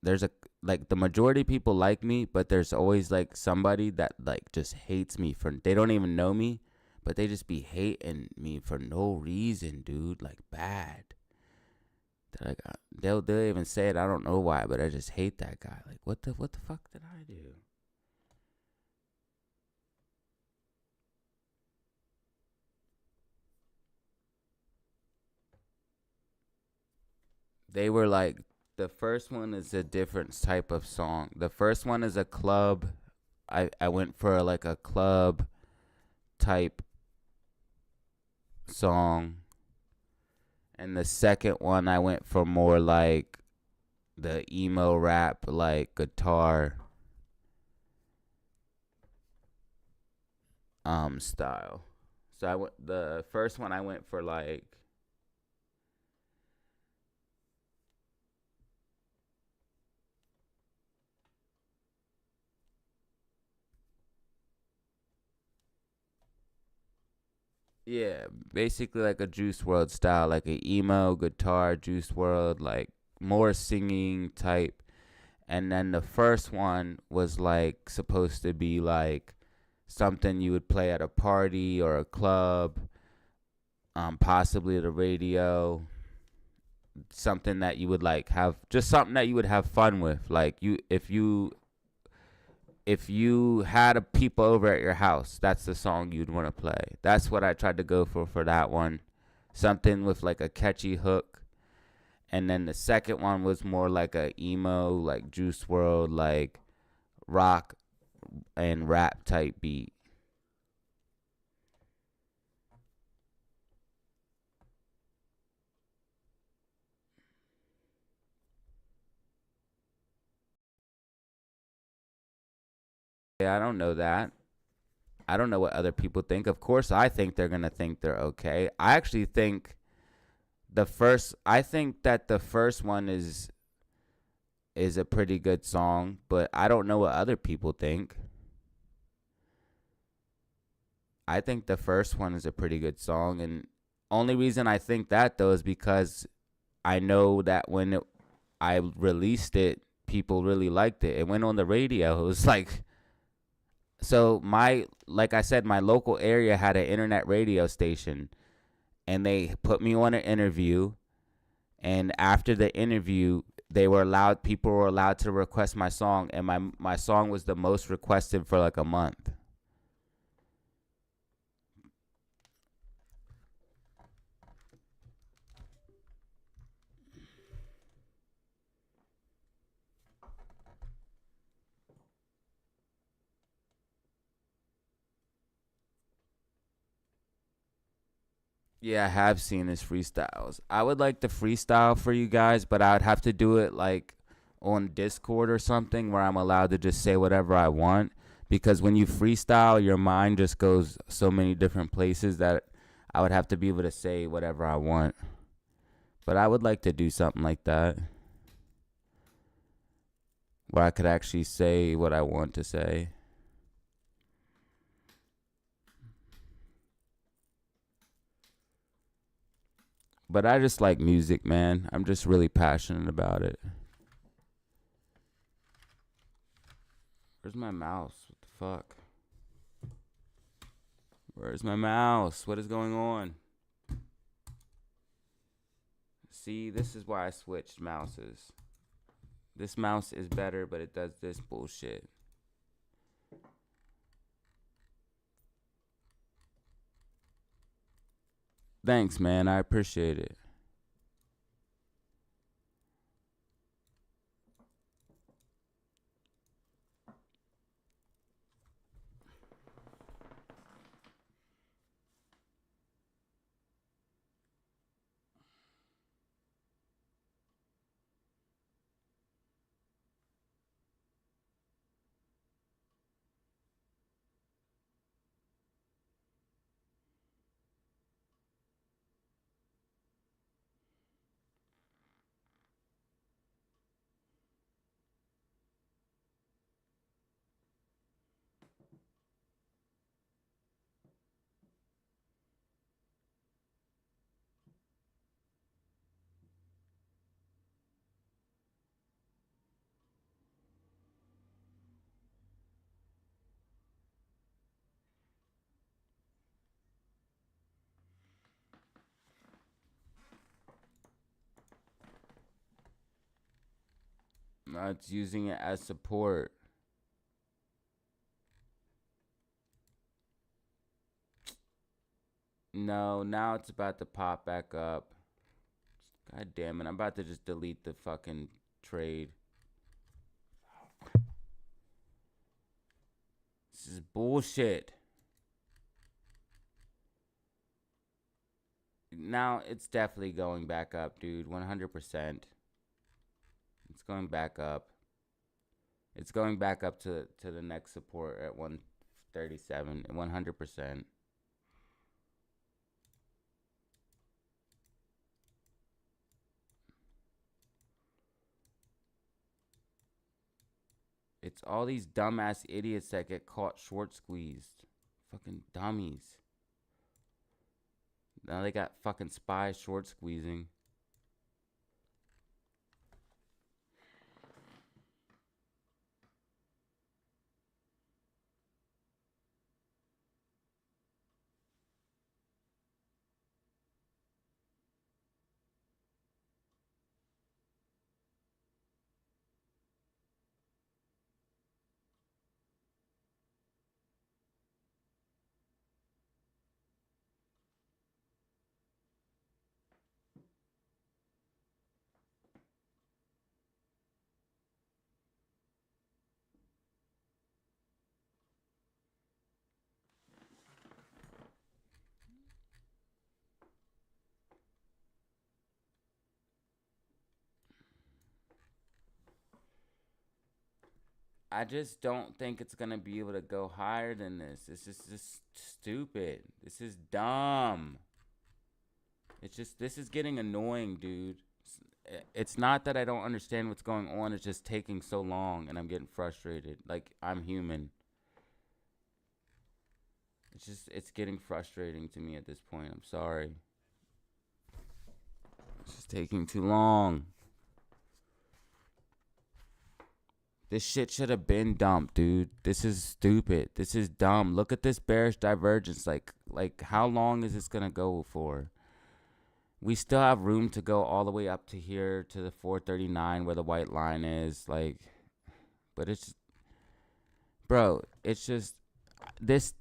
A: There's like the majority of people like me, but there's always like somebody that like just hates me for, they don't even know me, but they just be hating me for no reason, dude. Like bad. They'll even say it. I don't know why, but I just hate that guy. Like what the fuck did I do? They were like, the first one is a different type of song. The first one is a club. I went for like a club type song. And the second one, I went for more like the emo rap, like guitar style. So the first one I went for like, yeah, basically like a Juice World style, like a emo guitar Juice World, like more singing type. And then the first one was like supposed to be like something you would play at a party or a club, possibly the radio, something that you would like have, just something that you would have fun with. Like if you had a people over at your house, that's the song you'd want to play. That's what I tried to go for that one. Something with like a catchy hook. And then the second one was more like a emo, like Juice World, like rock and rap type beat. Yeah, I don't know that. I don't know what other people think. Of course, I think they're going to think they're okay. I actually think I think that the first one is a pretty good song, but I don't know what other people think. I think the first one is a pretty good song, and only reason I think that though is because I know that I released it, people really liked it. It went on the radio. It was like, so like I said, my local area had an internet radio station, and they put me on an interview. And after the interview, people were allowed to request my song, and my song was the most requested for like a month. Yeah, I have seen his freestyles. I would like to freestyle for you guys, but I would have to do it like on Discord or something where I'm allowed to just say whatever I want. Because when you freestyle, your mind just goes so many different places that I would have to be able to say whatever I want. But I would like to do something like that where I could actually say what I want to say. But I just like music, man. I'm just really passionate about it. Where's my mouse? What the fuck? Where's my mouse? What is going on? See, this is why I switched mouses. This mouse is better, but it does this bullshit. Thanks, man. I appreciate it. It's using it as support. No, now it's about to pop back up. God damn it. I'm about to just delete the fucking trade. This is bullshit. now it's definitely going back up, dude. 100%. It's going back up. It's going back up to the next support at 137. 100%. It's all these dumbass idiots that get caught short squeezed. Fucking dummies. Now they got fucking spies short squeezing. I just don't think it's gonna be able to go higher than this. This is just stupid. This is dumb. It's just, this is getting annoying, dude. It's not that I don't understand what's going on. It's just taking so long, and I'm getting frustrated. Like, I'm human. It's just, it's getting frustrating to me at this point. I'm sorry. It's just taking too long. This shit should have been dumped, dude. This is stupid. This is dumb. Look at this bearish divergence. Like how long is this gonna go for? We still have room to go all the way up to here to the 439 where the white line is. Like, but it's, bro, it's just it's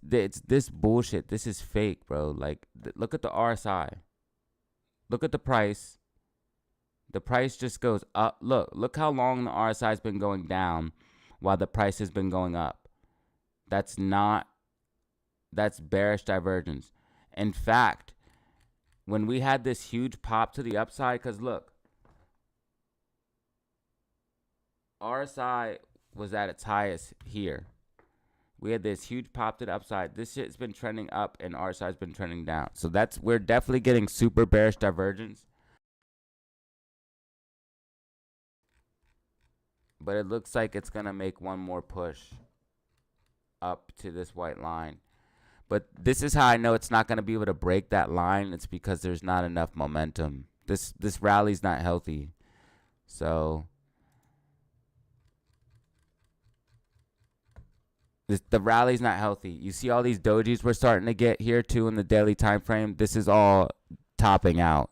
A: this bullshit. This is fake, bro. Like, look at the RSI. Look at the price. The price just goes up. Look how long the RSI has been going down while the price has been going up. That's bearish divergence. In fact, when we had this huge pop to the upside, because look, RSI was at its highest here. We had this huge pop to the upside. This shit's been trending up and RSI's been trending down. So we're definitely getting super bearish divergence. But it looks like it's going to make one more push up to this white line. But this is how I know it's not going to be able to break that line. It's because there's not enough momentum. This rally's not healthy. So the rally's not healthy. You see all these dojis we're starting to get here too in the daily time frame. This is all topping out.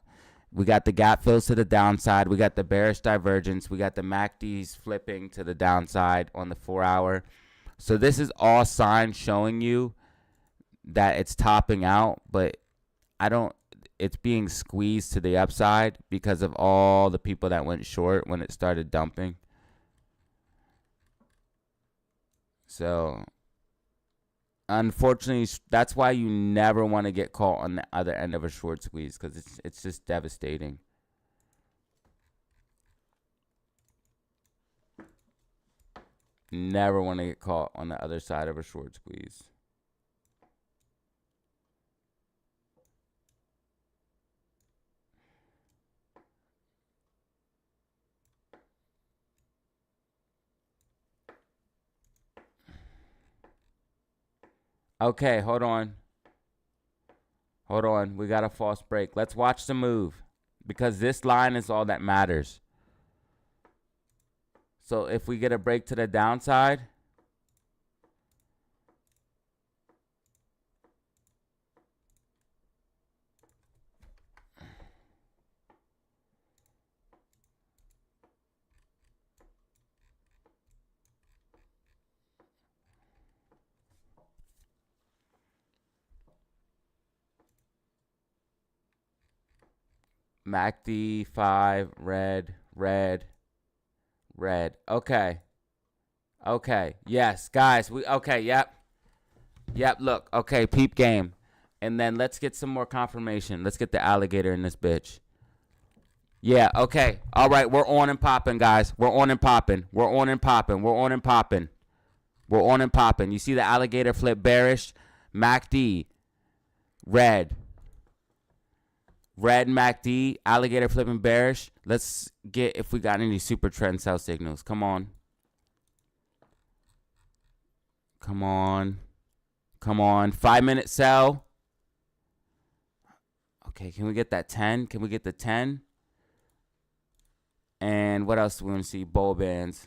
A: We got the gap fills to the downside. We got the bearish divergence. We got the MACDs flipping to the downside on the 4 hour. So this is all signs showing you that it's topping out, but it's being squeezed to the upside because of all the people that went short when it started dumping. So unfortunately, that's why you never want to get caught on the other end of a short squeeze, because it's just devastating. Never want to get caught on the other side of a short squeeze. Okay, hold on. Hold on. We got a false break. Let's watch the move, because this line is all that matters. So if we get a break to the downside, MACD 5, red, red, red. Okay. Okay. Yes, guys. Okay. Yep. Look. Okay. Peep game. And then let's get some more confirmation. Let's get the alligator in this bitch. Yeah, okay. All right, we're on and popping, guys. We're on and popping. We're on and popping. We're on and popping. We're on and popping. You see the alligator flip bearish? MACD, red. Red MACD, alligator flipping bearish. Let's get if we got any super trend sell signals. Come on. Come on. Come on. 5-minute sell. Okay, can we get that 10? Can we get the 10? And what else do we want to see? Bull bands.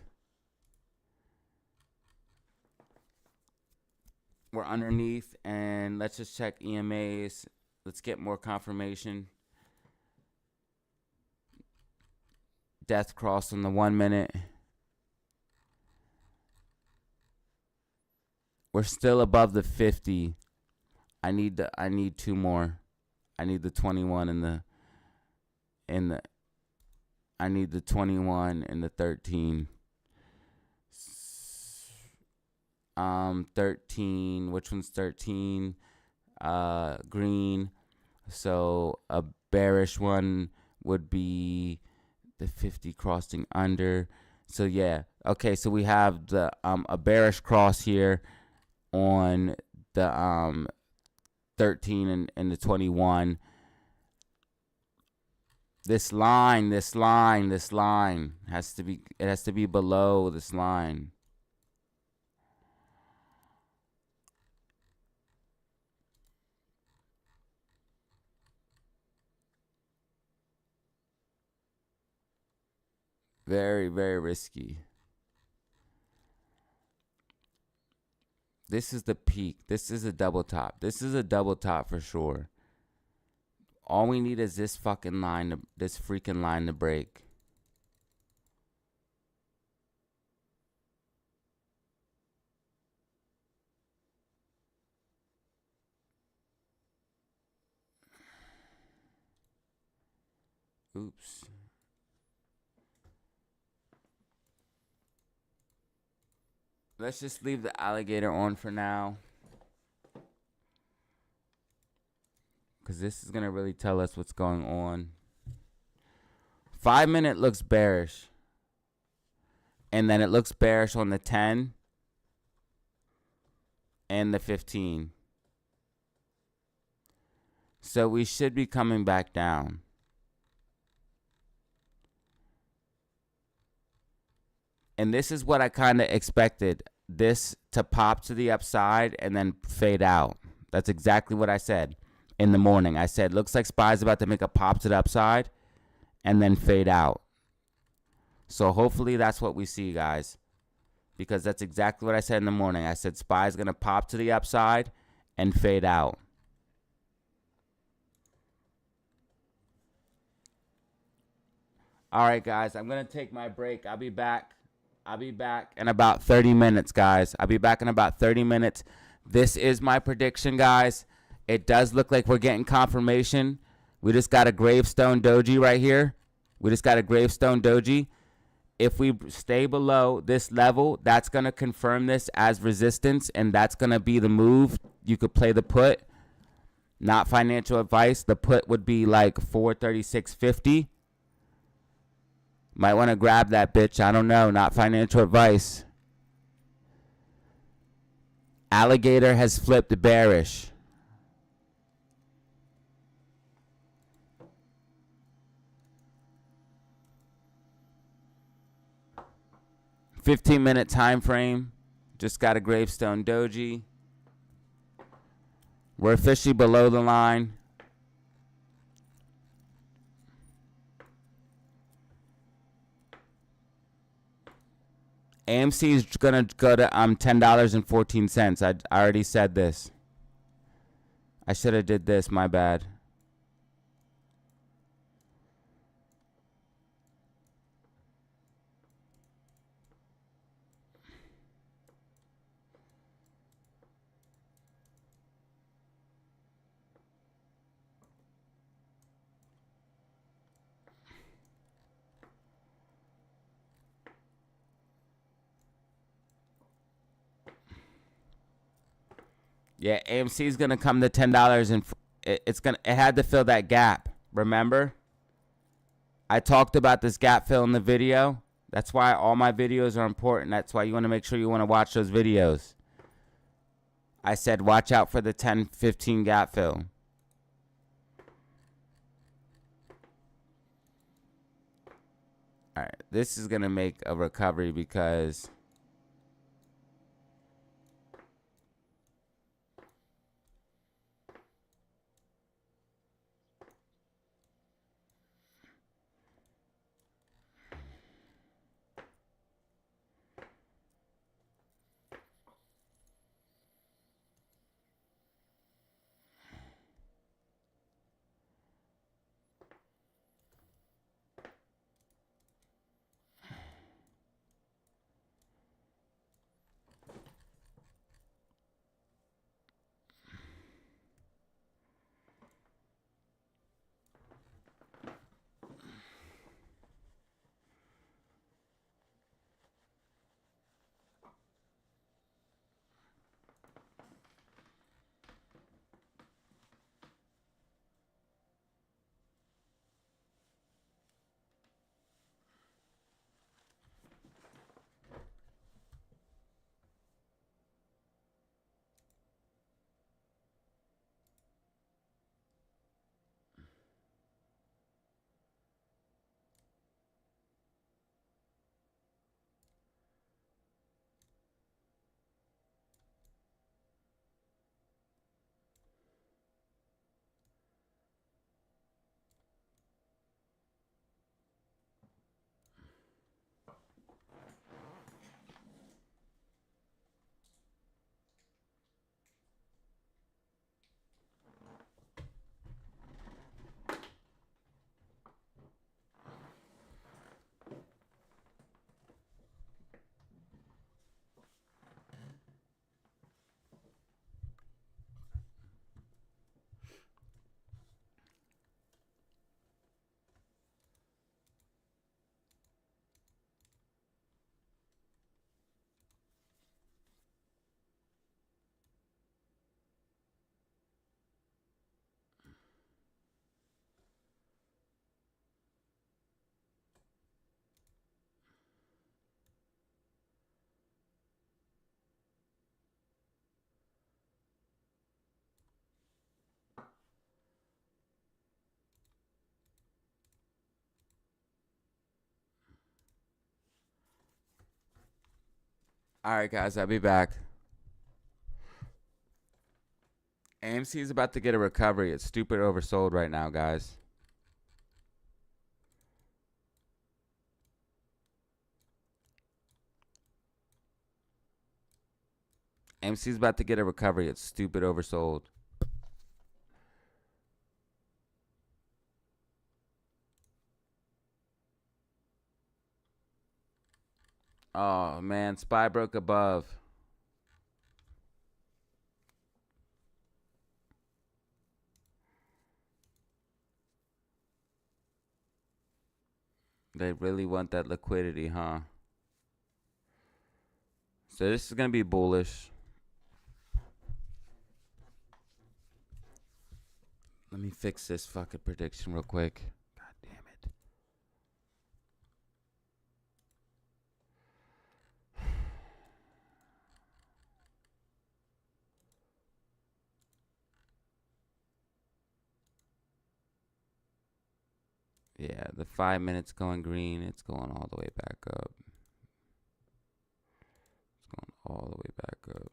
A: We're underneath, and let's just check EMAs. Let's get more confirmation. Death cross on the 1 minute. We're still above the 50. I need two more. I need the 21 I need the 21 and the 13. 13, which one's 13? Green. So a bearish one would be the 50 crossing under. So yeah. Okay, so we have the a bearish cross here on the 13 and the 21. This line has to be below this line. Very, very risky. This is the peak. This is a double top. This is a double top for sure. All we need is this fucking line, this freaking line to break. Oops. Let's just leave the alligator on for now, because this is going to really tell us what's going on. 5 minute looks bearish. And then it looks bearish on the 10 and the 15. So we should be coming back down. And this is what I kind of expected. This to pop to the upside and then fade out. That's exactly what I said in the morning. I said, looks like SPY's about to make a pop to the upside and then fade out. So hopefully that's what we see, guys. Because that's exactly what I said in the morning. I said SPY's going to pop to the upside and fade out. All right, guys. I'm going to take my break. I'll be back in about 30 minutes, guys. I'll be back in about 30 minutes. This is my prediction, guys. It does look like we're getting confirmation. We just got a gravestone doji right here. If we stay below this level, that's going to confirm this as resistance, and that's going to be the move. You could play the put. Not financial advice. The put would be like 436.50. Might want to grab that bitch. I don't know. Not financial advice. Alligator has flipped bearish. $15-minute time frame. Just got a gravestone doji. We're officially below the line. AMC is going to go to $10.14. I already said this. I should have did this. My bad. Yeah, AMC is gonna come to $10, and it had to fill that gap. Remember, I talked about this gap fill in the video. That's why all my videos are important. That's why you want to make sure you want to watch those videos. I said watch out for the 10-15 gap fill. All right, this is gonna make a recovery because all right, guys, I'll be back. AMC is about to get a recovery. It's stupid oversold right now, guys. AMC is about to get a recovery. It's stupid oversold. Oh, man. SPY broke above. They really want that liquidity, huh? So this is going to be bullish. Let me fix this fucking prediction real quick. God damn it. Yeah, the 5 minutes going green. It's going all the way back up. It's going all the way back up.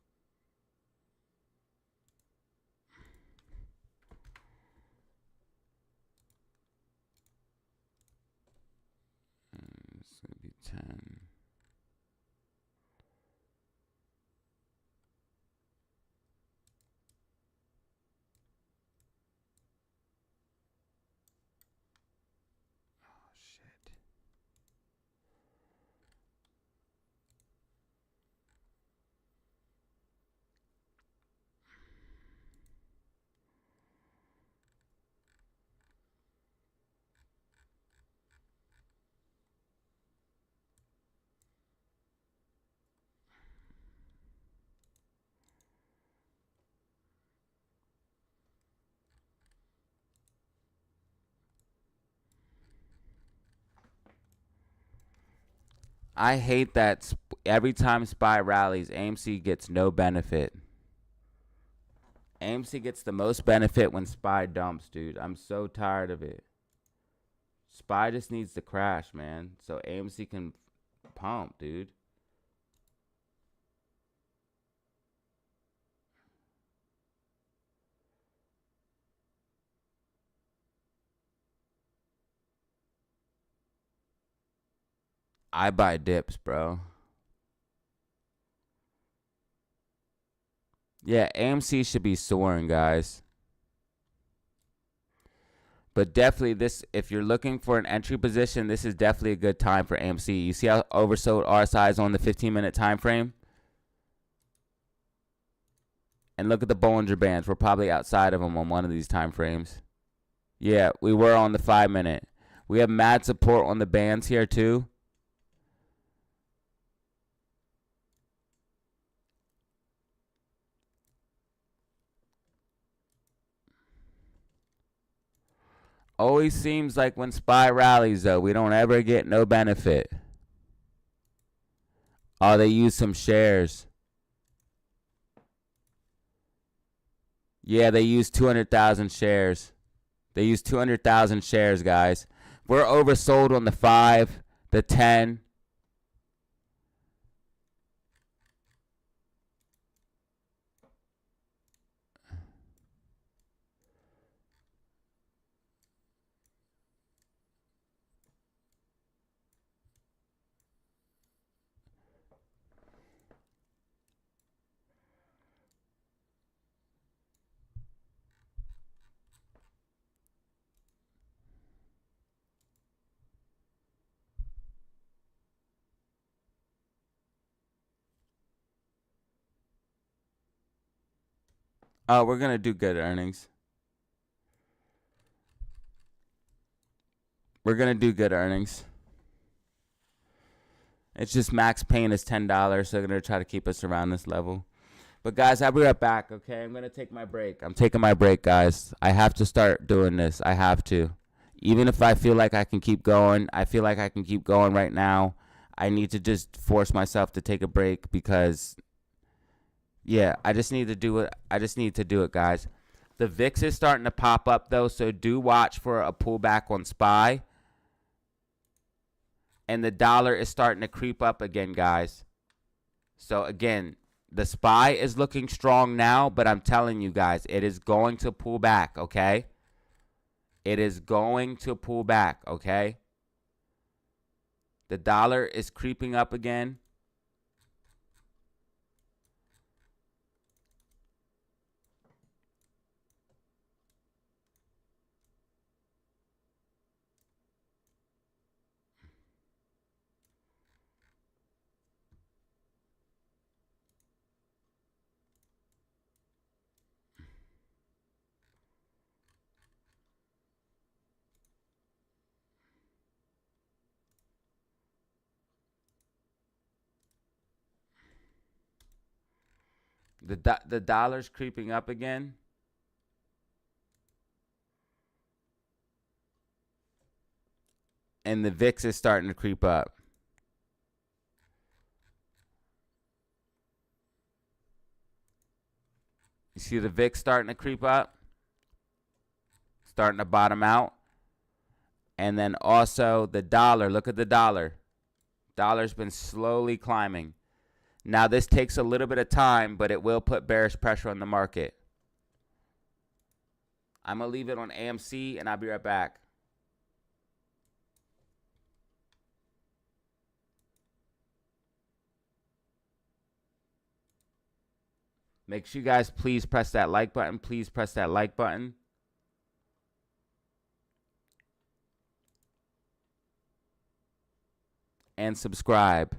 A: And it's going to be 10. Oh, shit. I hate that every time SPY rallies, AMC gets no benefit. AMC gets the most benefit when SPY dumps, dude. I'm so tired of it. SPY just needs to crash, man, so AMC can pump, dude. I buy dips, bro. Yeah, AMC should be soaring, guys. But definitely this, if you're looking for an entry position, this is definitely a good time for AMC. You see how oversold RSI is on the 15-minute time frame? And look at the Bollinger Bands. We're probably outside of them on one of these time frames. Yeah, we were on the 5-minute. We have mad support on the bands here too. Always seems like when SPY rallies, though, we don't ever get no benefit. Oh, they use some shares. Yeah, they use 200,000 shares. They use 200,000 shares, guys. We're oversold on the 5, the 10. Oh, we're going to do good earnings. We're going to do good earnings. It's just max paying is $10, so they're going to try to keep us around this level. But, guys, I'll be right back, okay? I'm going to take my break. I'm taking my break, guys. I have to start doing this. I have to. Even if I feel like I can keep going, I feel like I can keep going right now. I need to just force myself to take a break because, yeah, I just need to do it. I just need to do it, guys. The VIX is starting to pop up, though, so do watch for a pullback on SPY. And the dollar is starting to creep up again, guys. So, again, the SPY is looking strong now, but I'm telling you guys, it is going to pull back, okay? It is going to pull back, okay? The dollar is creeping up again. The dollar's creeping up again. And the VIX is starting to creep up. You see the VIX starting to creep up? Starting to bottom out. And then also the dollar. Look at the dollar. Dollar's been slowly climbing. Now, this takes a little bit of time, but it will put bearish pressure on the market. I'm going to leave it on AMC, and I'll be right back. Make sure you guys please press that like button. Please press that like button. And subscribe.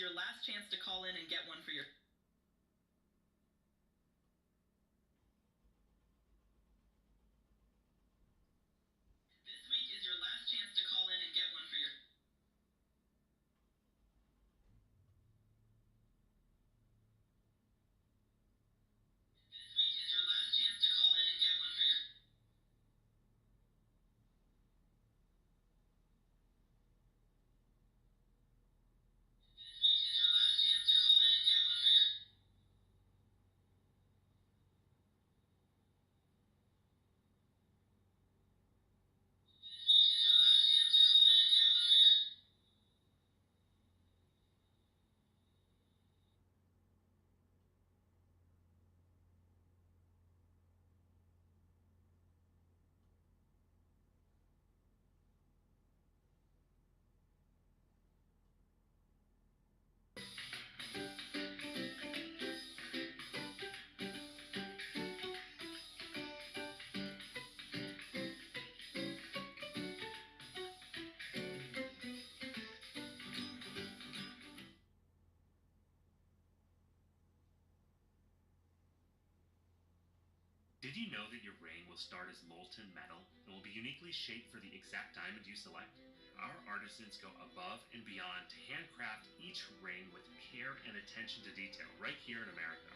B: your last chance to call in and get one for your... This week is your last chance to call in and get one for your... This week is your last chance to call in and get one for your... This week is your last chance to call in and get one for your...
C: Did you know that your ring will start as molten metal and will be uniquely shaped for the exact diamond you select? Our artisans go above and beyond to handcraft each ring with care and attention to detail right here in America.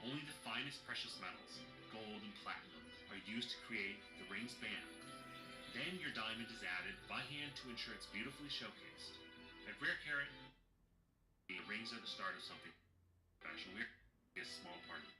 C: Only the finest precious metals, gold and platinum, are used to create the ring's band. Then your diamond is added by hand to ensure it's beautifully showcased. At Rare Carat, the rings are the start of something special. We're a small part of it.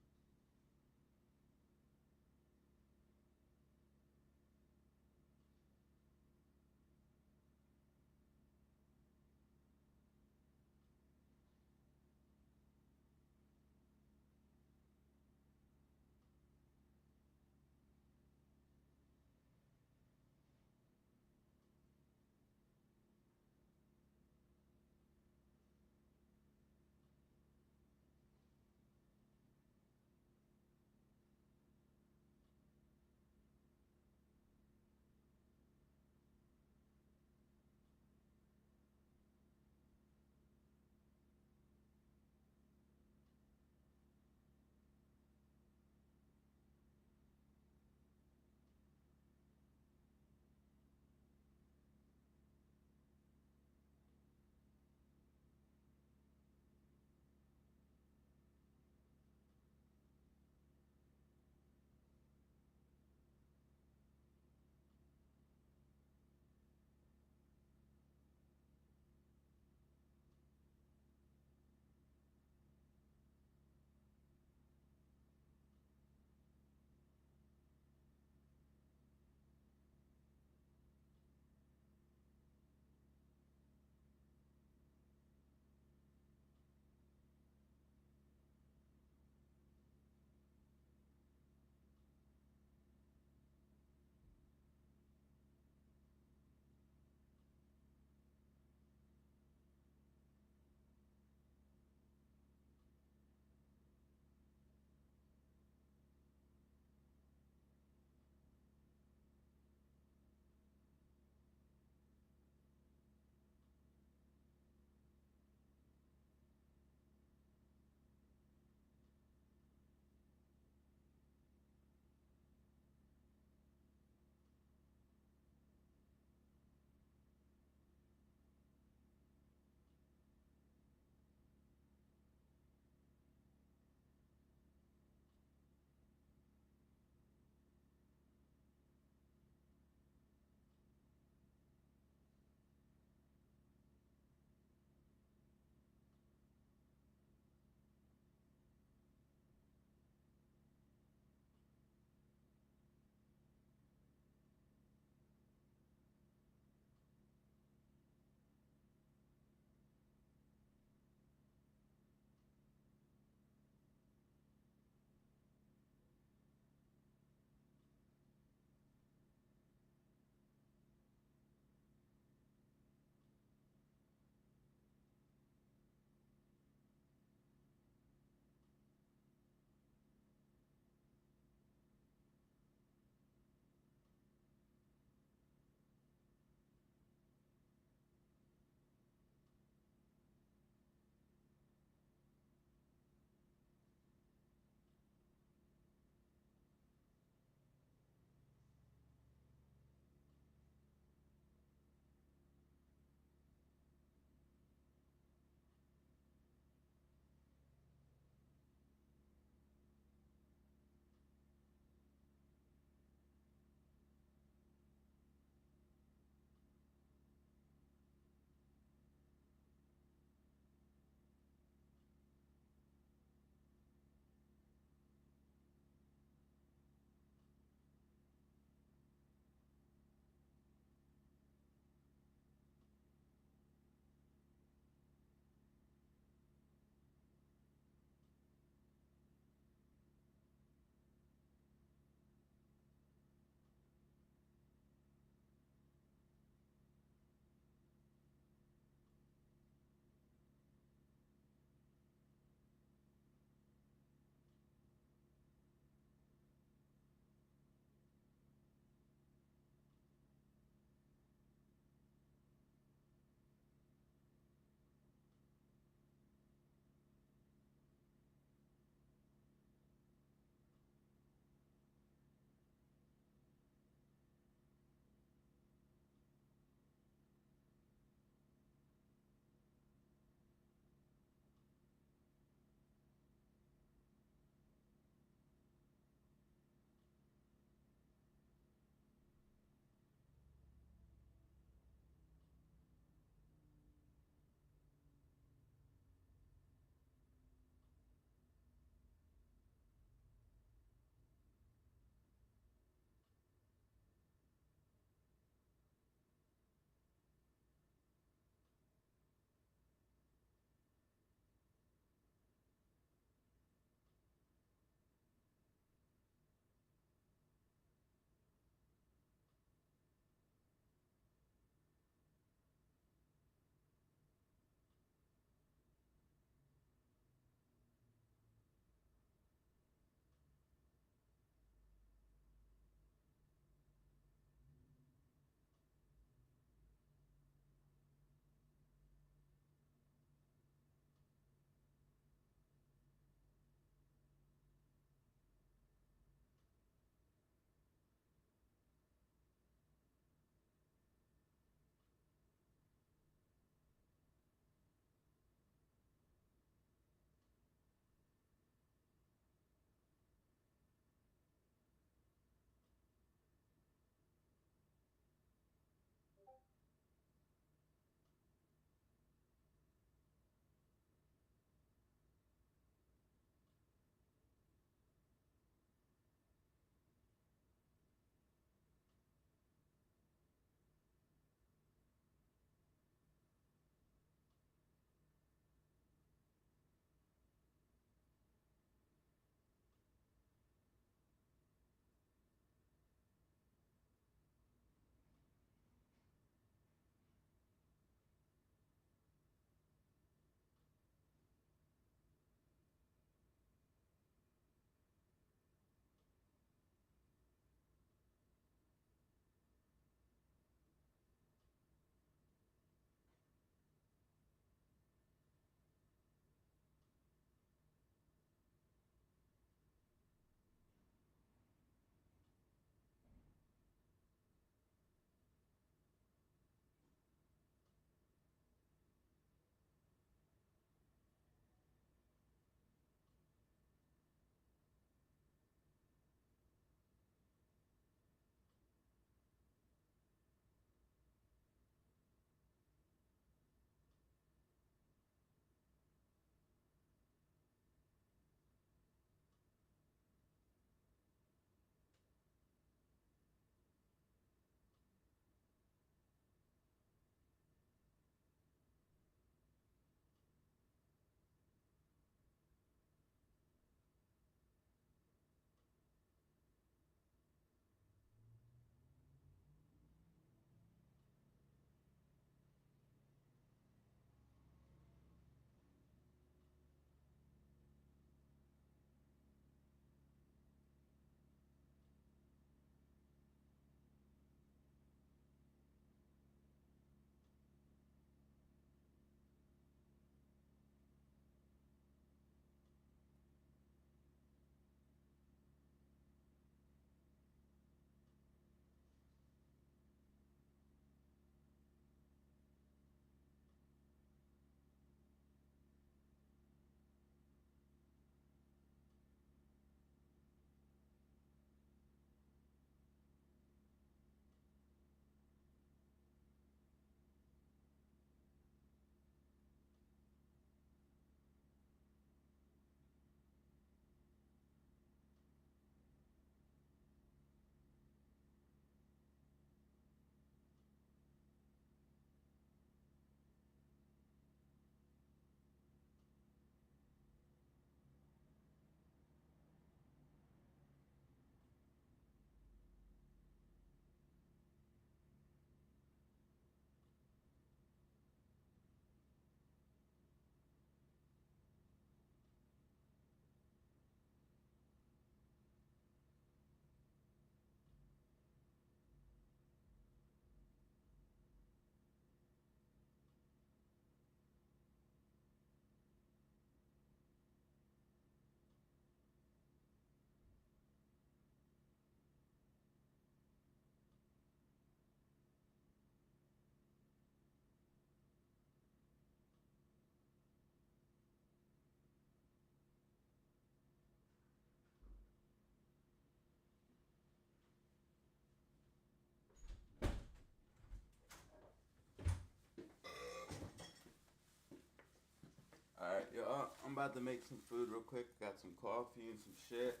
A: I'm about to make some food real quick. Got some coffee and some shit.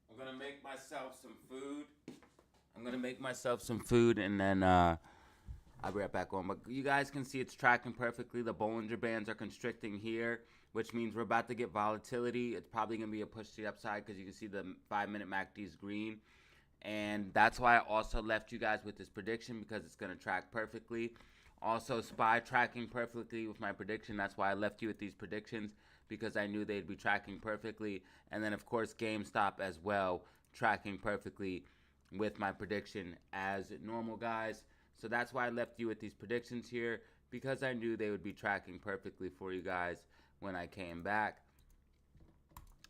A: I'm gonna make myself some food. And then I'll be right back on. But you guys can see it's tracking perfectly. The Bollinger Bands are constricting here, which means we're about to get volatility. It's probably gonna be a push to the upside because you can see the 5-minute MACD is green. And that's why I also left you guys with this prediction, because it's gonna track perfectly. Also, SPY tracking perfectly with my prediction. That's why I left you with these predictions, because I knew they'd be tracking perfectly. And then, of course, GameStop as well, tracking perfectly with my prediction as normal, guys. So that's why I left you with these predictions here, because I knew they would be tracking perfectly for you guys when I came back.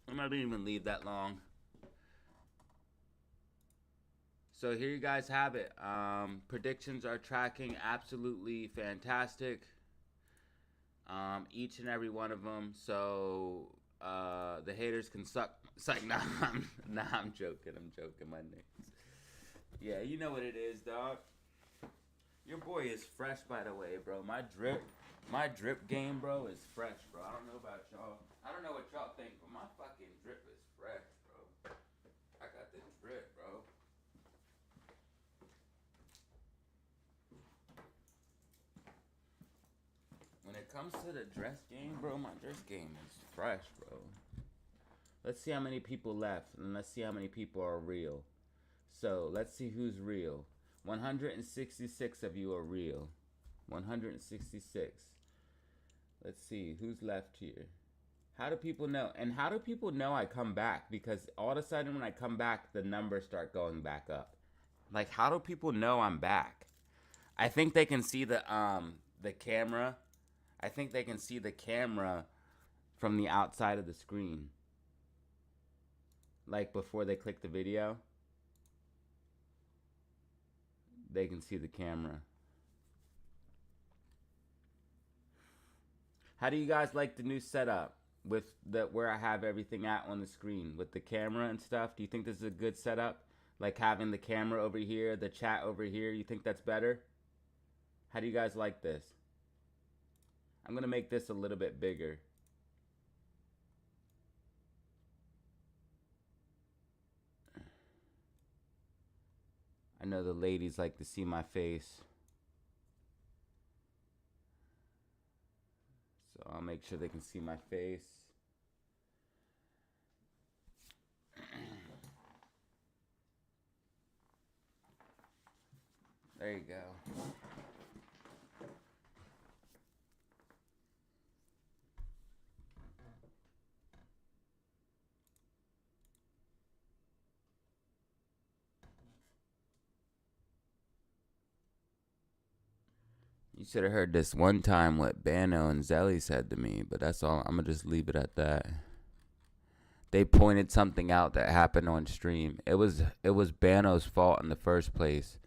A: I'm not even gonna leave that long. So here you guys have it. Predictions are tracking absolutely fantastic. Each and every one of them. So the haters can suck. Nah, I'm joking. My niggas. Yeah, you know what it is, dog. Your boy is fresh, by the way, bro. My drip game, bro, is fresh, bro. I don't know about y'all. I don't know what y'all think, but my fucking drip is fresh, bro. I got the drip, bro. When it comes to the dress game, bro, my dress game is fresh, bro. Let's see how many people left, and let's see how many people are real. So, let's see who's real. 166 of you are real. 166. Let's see, who's left here? How do people know? And how do people know I come back? Because all of a sudden when I come back, the numbers start going back up. Like, how do people know I'm back? I think they can see the camera. I think they can see the camera from the outside of the screen. Like before they click the video, they can see the camera. How do you guys like the new setup with where I have everything at on the screen with the camera and stuff? Do you think this is a good setup? Like having the camera over here, the chat over here, you think that's better? How do you guys like this? I'm gonna make this a little bit bigger. I know the ladies like to see my face. So I'll make sure they can see my face. There you go. You should have heard this one time what Bano and Zelly said to me, but that's all. I'm going to just leave it at that. They pointed something out that happened on stream. It was Bano's fault in the first place.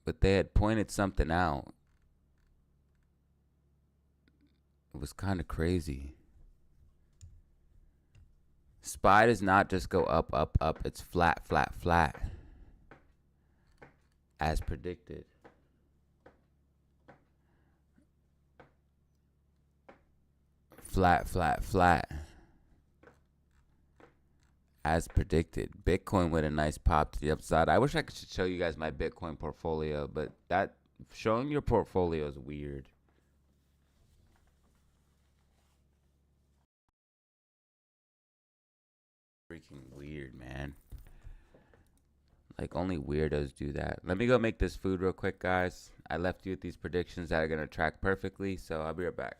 A: But they had pointed something out. It was kind of crazy. SPY does not just go up, up, up. It's flat, flat, flat. As predicted. Flat, flat, flat. As predicted. Bitcoin with a nice pop to the upside. I wish I could show you guys my Bitcoin portfolio, but that showing your portfolio is weird. Freaking weird, man. Like, only weirdos do that. Let me go make this food real quick, guys. I left you with these predictions that are going to track perfectly, so I'll be right back.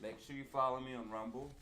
A: Make sure you follow me on Rumble.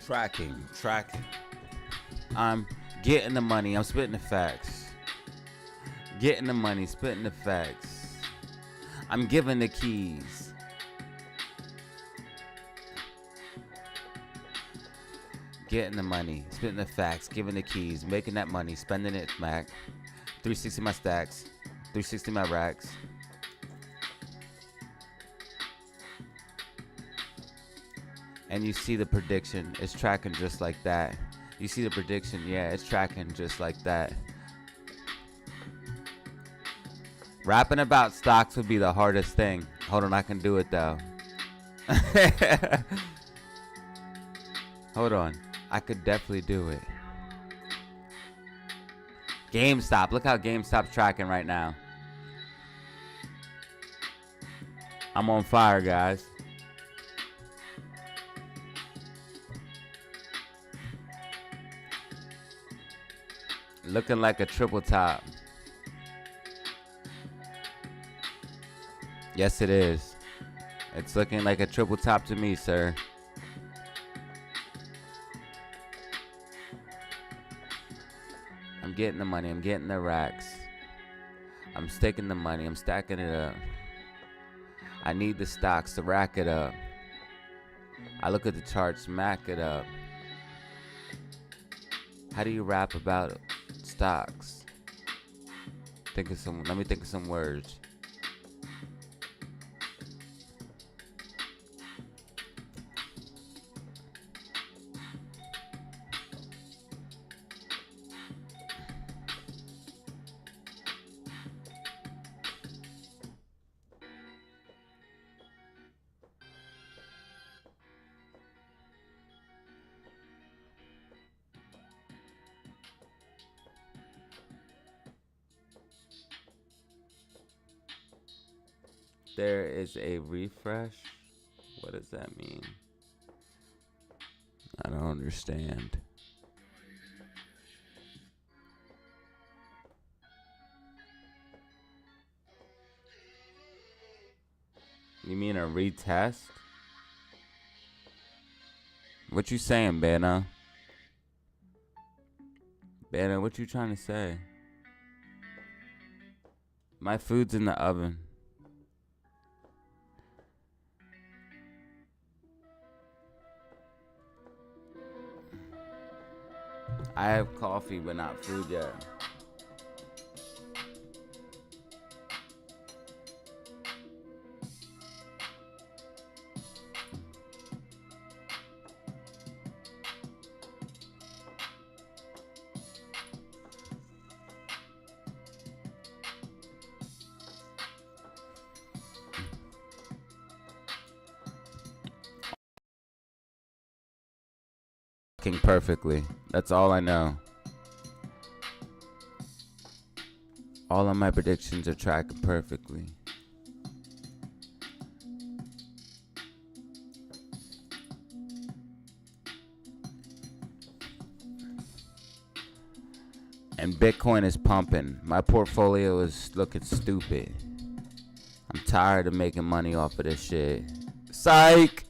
A: Tracking. I'm getting the money. I'm spitting the facts. Getting the money, spitting the facts. I'm giving the keys. Getting the money, spitting the facts, giving the keys, making that money, spending it back. 360 my stacks, 360 my racks. And you see the prediction, it's tracking just like that. You see the prediction, yeah, it's tracking just like that. Rapping about stocks would be the hardest thing. Hold on, I can do it though. Hold on, I could definitely do it. GameStop, look how GameStop's tracking right now. I'm on fire, guys. Looking like a triple top. Yes, it is. It's looking like a triple top to me, sir. getting the money. I'm getting the racks. I'm sticking the money. I'm stacking it up. I need the stocks to rack it up. I look at the charts, mac it up. How do you rap about stocks? Let me think of some words. There is a refresh. What does that mean? I don't understand. You mean a retest? What you saying, Banna? Banna, what you trying to say? My food's in the oven. I have coffee, but not food yet. Perfectly. That's all I know. All of my predictions are tracking perfectly. And Bitcoin is pumping. My portfolio is looking stupid. I'm tired of making money off of this shit. Psych!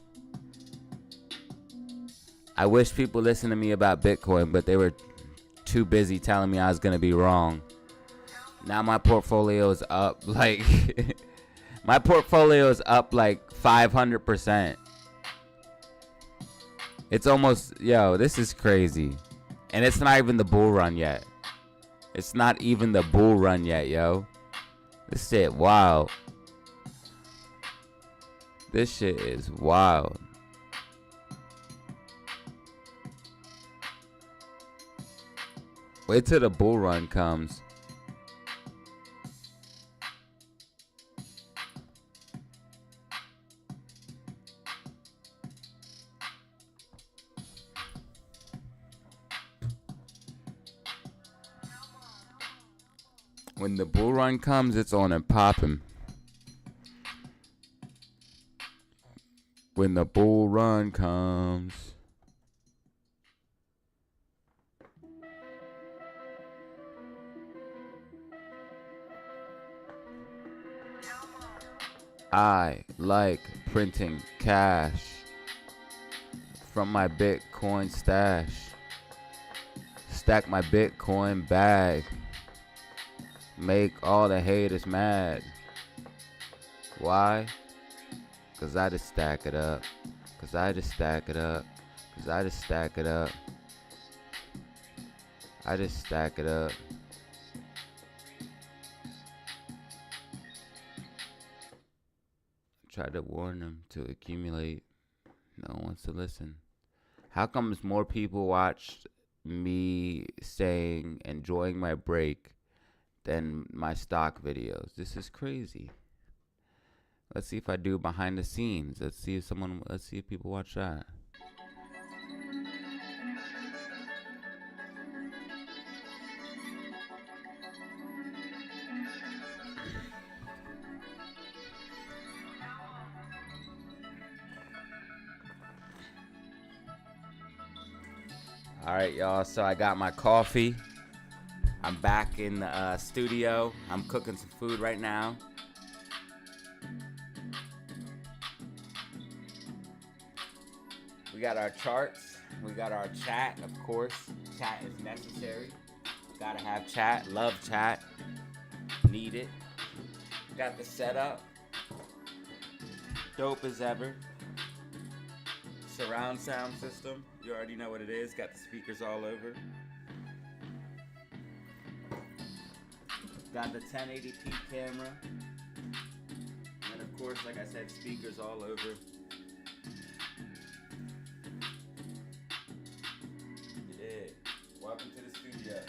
A: I wish people listened to me about Bitcoin, but they were too busy telling me I was going to be wrong. Now my portfolio is up like... my portfolio is up like 500%. It's almost... Yo, this is crazy. And it's not even the bull run yet. It's not even the bull run yet, yo. This shit wild. This shit is wild. Wait till the bull run comes. When the bull run comes, it's on and popping. When the bull run comes. I like printing cash from my Bitcoin stash. Stack my Bitcoin bag. Make all the haters mad. Why? Cause I just stack it up. Cause I just stack it up. Cause I just stack it up. I just stack it up. Tried to warn them to accumulate. No one wants to listen. How comes more people watched me saying enjoying my break than my stock videos? This is crazy. Let's see if I do behind the scenes. Let's see if people watch that. All right, y'all. So I got my coffee. I'm back in the studio. I'm cooking some food right now. We got our charts. We got our chat, of course. Chat is necessary. Gotta have chat. Love chat. Need it. Got the setup. Dope as ever. Surround sound system. You already know what it is. Got the speakers all over. Got the 1080p camera. And of course, like I said, speakers all over. Yeah. Welcome to the studio.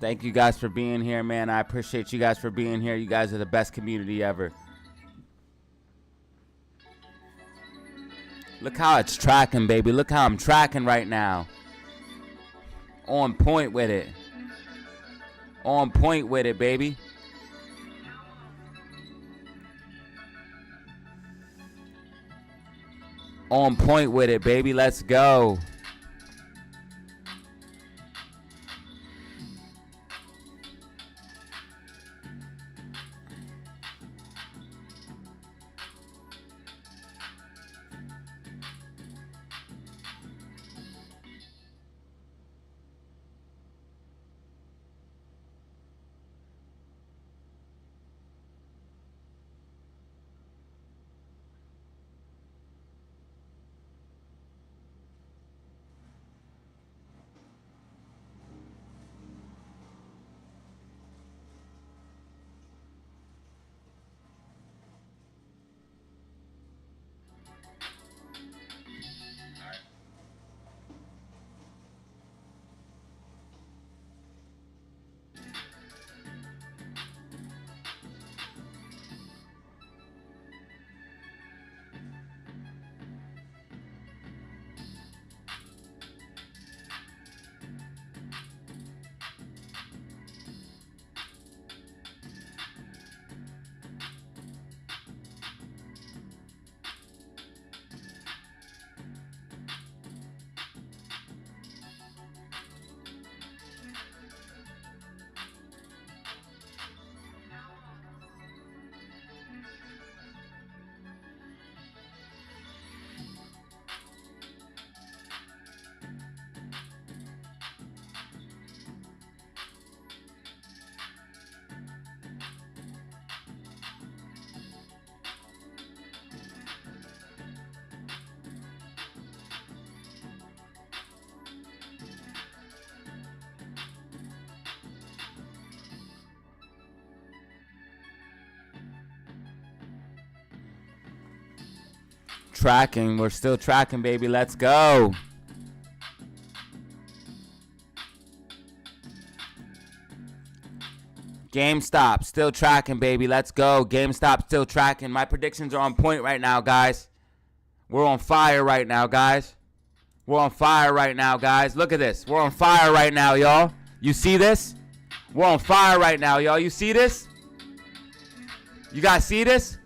A: Thank you guys for being here, man. I appreciate you guys for being here. You guys are the best community ever. Look how it's tracking, baby. Look how I'm tracking right now. On point with it. On point with it, baby. On point with it, baby. Let's go. Tracking. We're still tracking, baby. Let's go. GameStop. Still tracking, baby. Let's go. GameStop still tracking. My predictions are on point right now, guys. We're on fire right now, guys. We're on fire right now, guys. Look at this. We're on fire right now, y'all. You see this? We're on fire right now, y'all. You see this? You guys see this?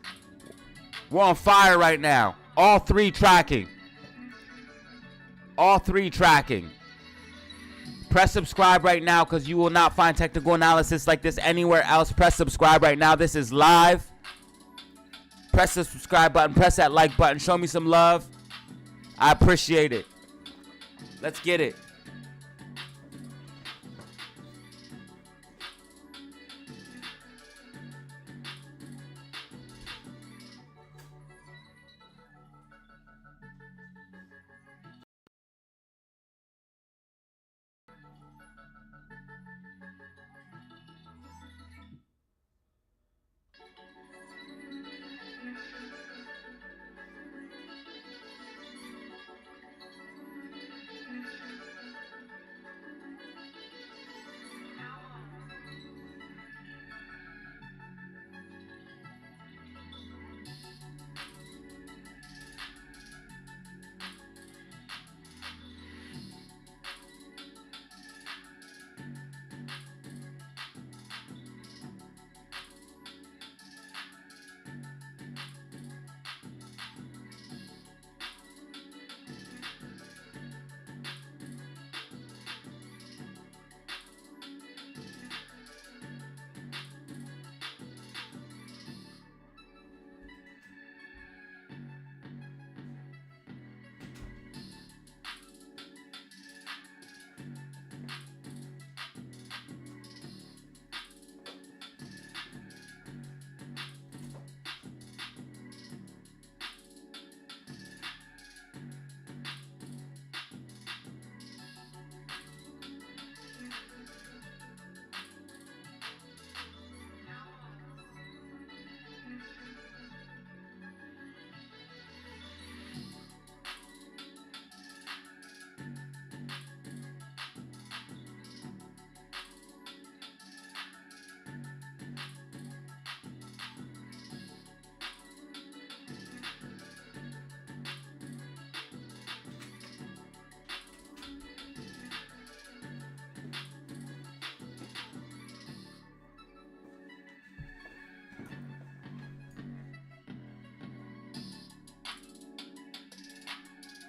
A: We're on fire right now. All three tracking. All three tracking. Press subscribe right now because you will not find technical analysis like this anywhere else. Press subscribe right now. This is live. Press the subscribe button. Press that like button. Show me some love. I appreciate it. Let's get it.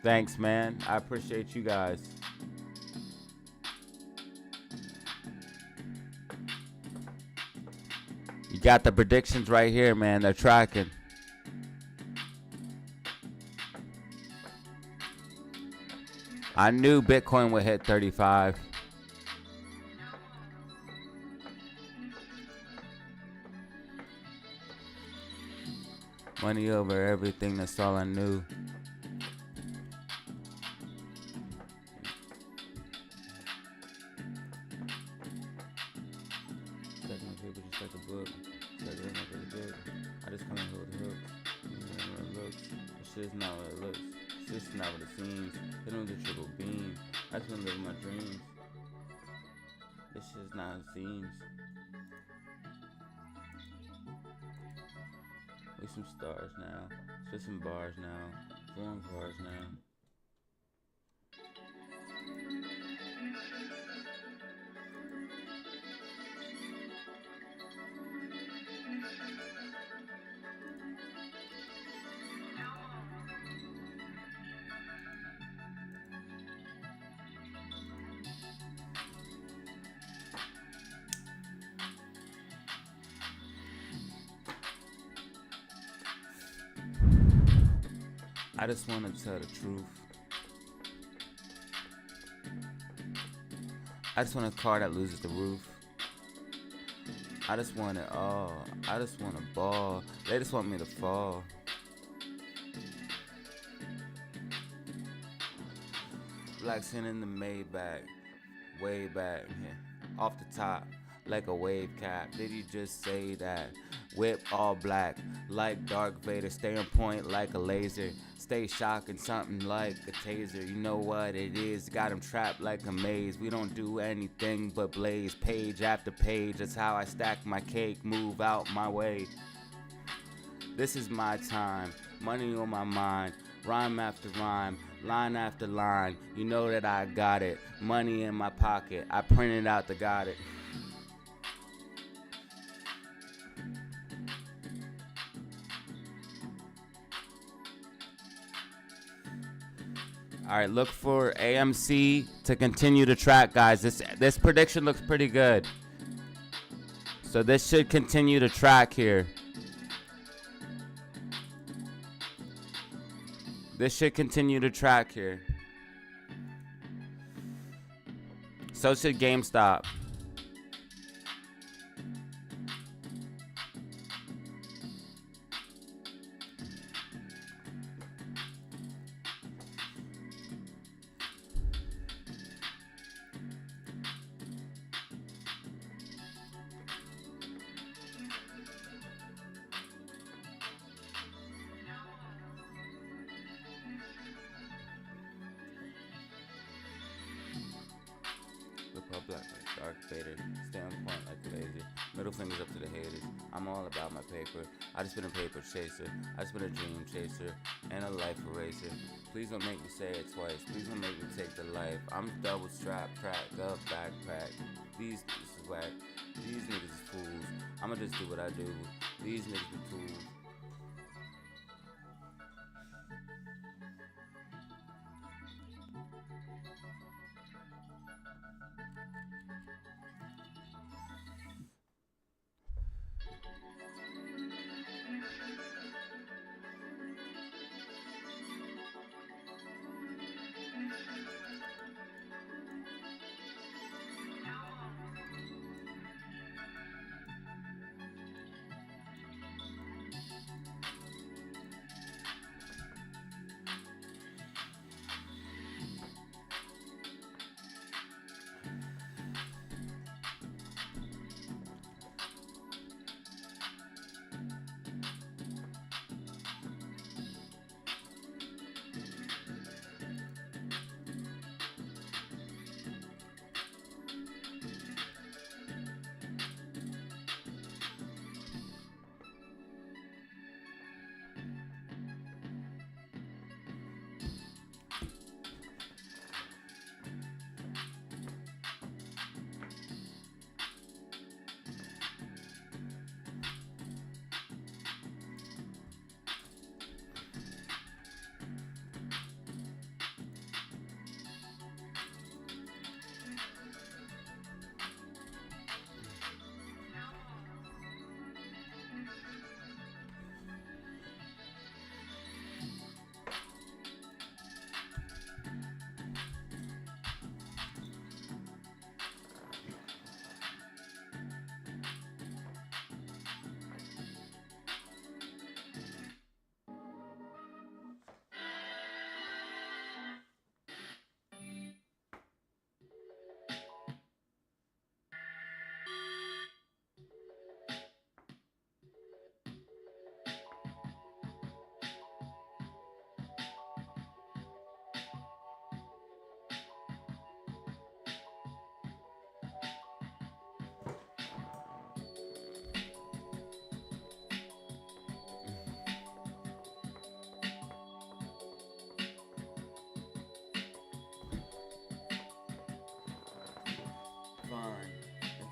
A: Thanks, man. I appreciate you guys. You got the predictions right here, man. They're tracking. I knew Bitcoin would hit 35. Money over everything, that's all I knew. I just come in here with hooks. This shit's not what it looks. This is not what it seems. They don't do triple beam. I just wanna live my dreams. This shit's not what it seems. We some stars now. Spit some bars now. Foreign cars now. I just want to tell the truth. I just want a car that loses the roof. I just want it all. I just want a ball. They just want me to fall. Flexing in the Maybach, way back, off the top, like a wave cap. Did you just say that? Whip all black, like Darth Vader. Stay on point like a laser. Stay shocking, something like a taser. You know what it is, got him trapped like a maze. We don't do anything but blaze, page after page. That's how I stack my cake, move out my way. This is my time, money on my mind. Rhyme after rhyme, line after line. You know that I got it, money in my pocket. I printed out the got it. All right, look for AMC to continue to track, guys. This prediction looks pretty good. So this should continue to track here. This should continue to track here. So should GameStop. Black, dark faded, stay on point like the laser. Middle fingers up to the haters. I'm all about my paper. I just been a paper chaser. I just been a dream chaser and a life eraser. Please don't make me say it twice. Please don't make me take the life. I'm double strapped, cracked up, backpack. This is whack. These niggas is fools. I'ma just do what I do. These niggas be fools.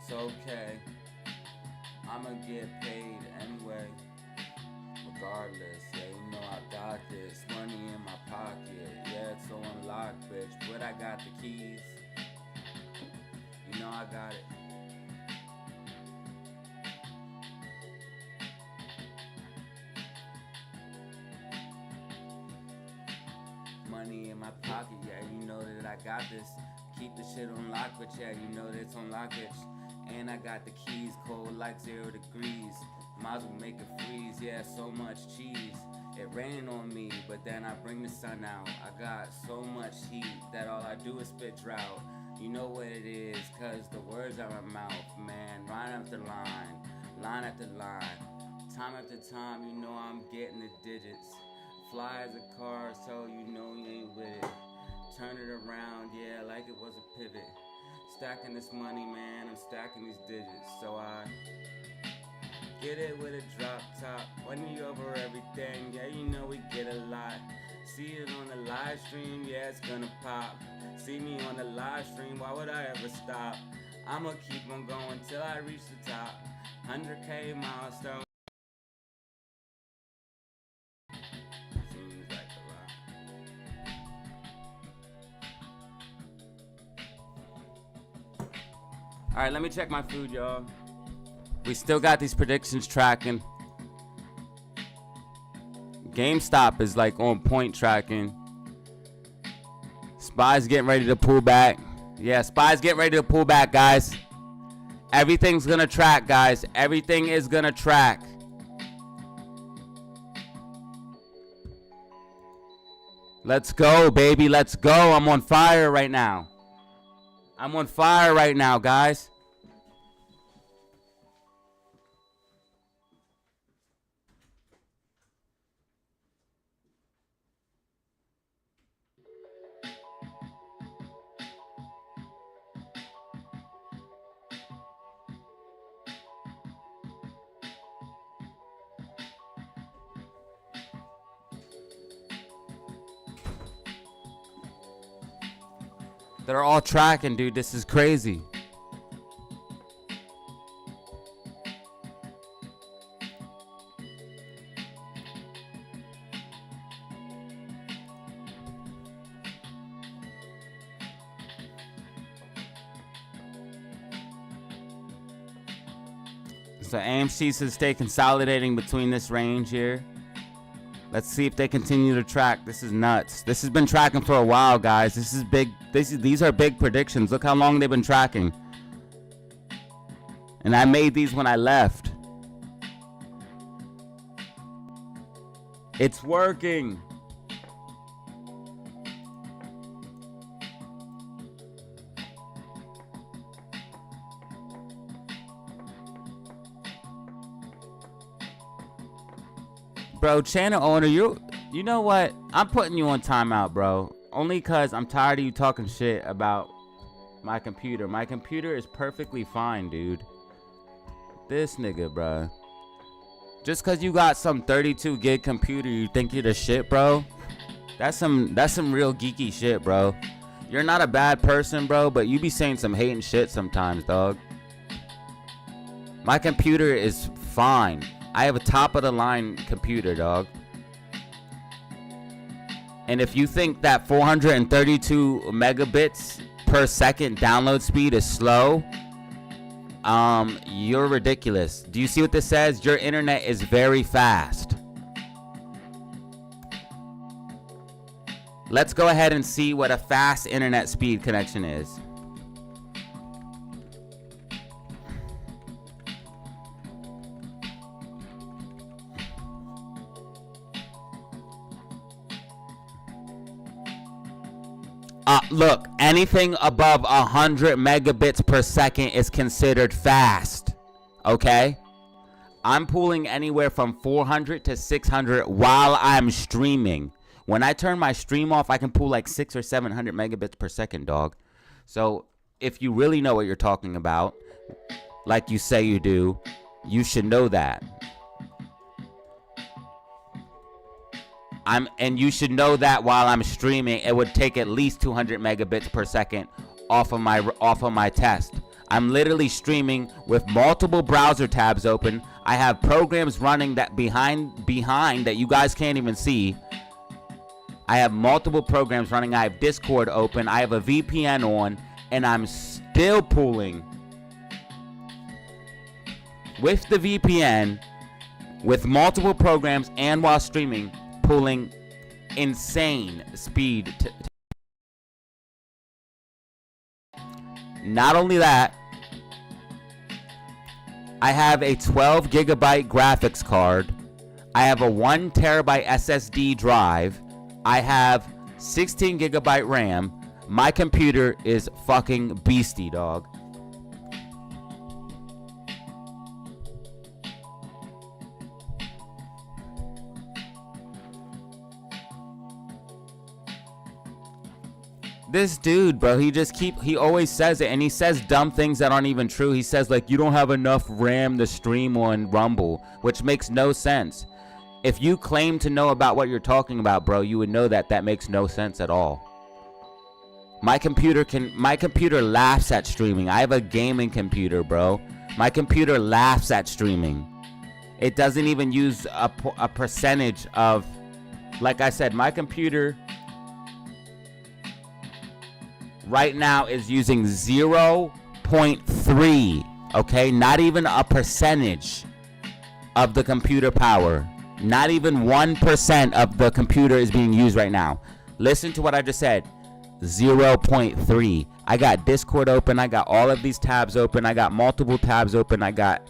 A: It's okay. I'ma get paid anyway. Regardless, yeah, you know I got this. Money in my pocket, yeah, it's so unlocked, bitch. But I got the keys. You know I got it. Money in my pocket, yeah, you know that I got this. Keep the shit on lock, but yeah, you know that it's on lock, bitch. And I got the keys, cold like 0 degrees. Might as well make it freeze, yeah, so much cheese. It rained on me, but then I bring the sun out. I got so much heat that all I do is spit drought. You know what it is, cause the words out my mouth, man. Line after line, line after line. Time after time, you know I'm getting the digits. Fly as a car, so you know you ain't with it. Turn it around, yeah, like it was a pivot. Stacking this money, man, I'm stacking these digits. So I get it with a drop top. Money over everything, yeah, you know we get a lot. See it on the live stream, yeah, it's gonna pop. See me on the live stream, why would I ever stop? I'ma keep on going till I reach the top. 100K milestone. Seems like a lot. All right, let me check my food, y'all. We still got these predictions tracking. GameStop is like on point tracking. Spy's getting ready to pull back. Yeah, Spy's getting ready to pull back, guys. Everything's gonna track, guys. Everything is gonna track. Let's go, baby. Let's go. I'm on fire right now. I'm on fire right now, guys. They're all tracking, dude. This is crazy. So AMC says stay consolidating between this range here. Let's see if they continue to track. This is nuts. This has been tracking for a while, guys. This is big. These are big predictions. Look how long they've been tracking. And I made these when I left. It's working. Bro, channel owner, you know what? I'm putting you on timeout, bro. Only because I'm tired of you talking shit about my computer. My computer is perfectly fine, dude. This nigga, bro. Just because you got some 32 gig computer, you think you're the shit, bro? That's some real geeky shit, bro. You're not a bad person, bro, but you be saying some hating shit sometimes, dog. My computer is fine. I have a top-of-the-line computer, dog. And if you think that 432 megabits per second download speed is slow, you're ridiculous. Do you see what this says? Your internet is very fast. Let's go ahead and see what a fast internet speed connection is. Look, anything above 100 megabits per second is considered fast. Okay? I'm pulling anywhere from 400 to 600 while I'm streaming. When I turn my stream off, I can pull like 600 or 700 megabits per second, dog. So if you really know what you're talking about, like you say you do, you should know that. And you should know that while I'm streaming, it would take at least 200 megabits per second off of my test. I'm literally streaming with multiple browser tabs open. I have programs running that behind that you guys can't even see. I have multiple programs running. I have Discord open. I have a VPN on, and I'm still pulling with the VPN, with multiple programs, and while streaming, pulling insane speed. Not only that, I have a 12 gigabyte graphics card. I have a 1 terabyte SSD drive. I have 16 gigabyte RAM. My computer is fucking beastie, dog. This dude, bro, he always says it, and he says dumb things that aren't even true. He says, like, you don't have enough RAM to stream on Rumble, which makes no sense. If you claim to know about what you're talking about, bro, you would know that that makes no sense at all. My computer laughs at streaming. I have a gaming computer, bro. My computer laughs at streaming. It doesn't even use a percentage of, like I said, my computer right now is using 0 0.3, okay? Not even a percentage of the computer power. Not even 1% of the computer is being used right now. Listen to what I just said. 0.3. I got Discord open. I got all of these tabs open. I got multiple tabs open. I got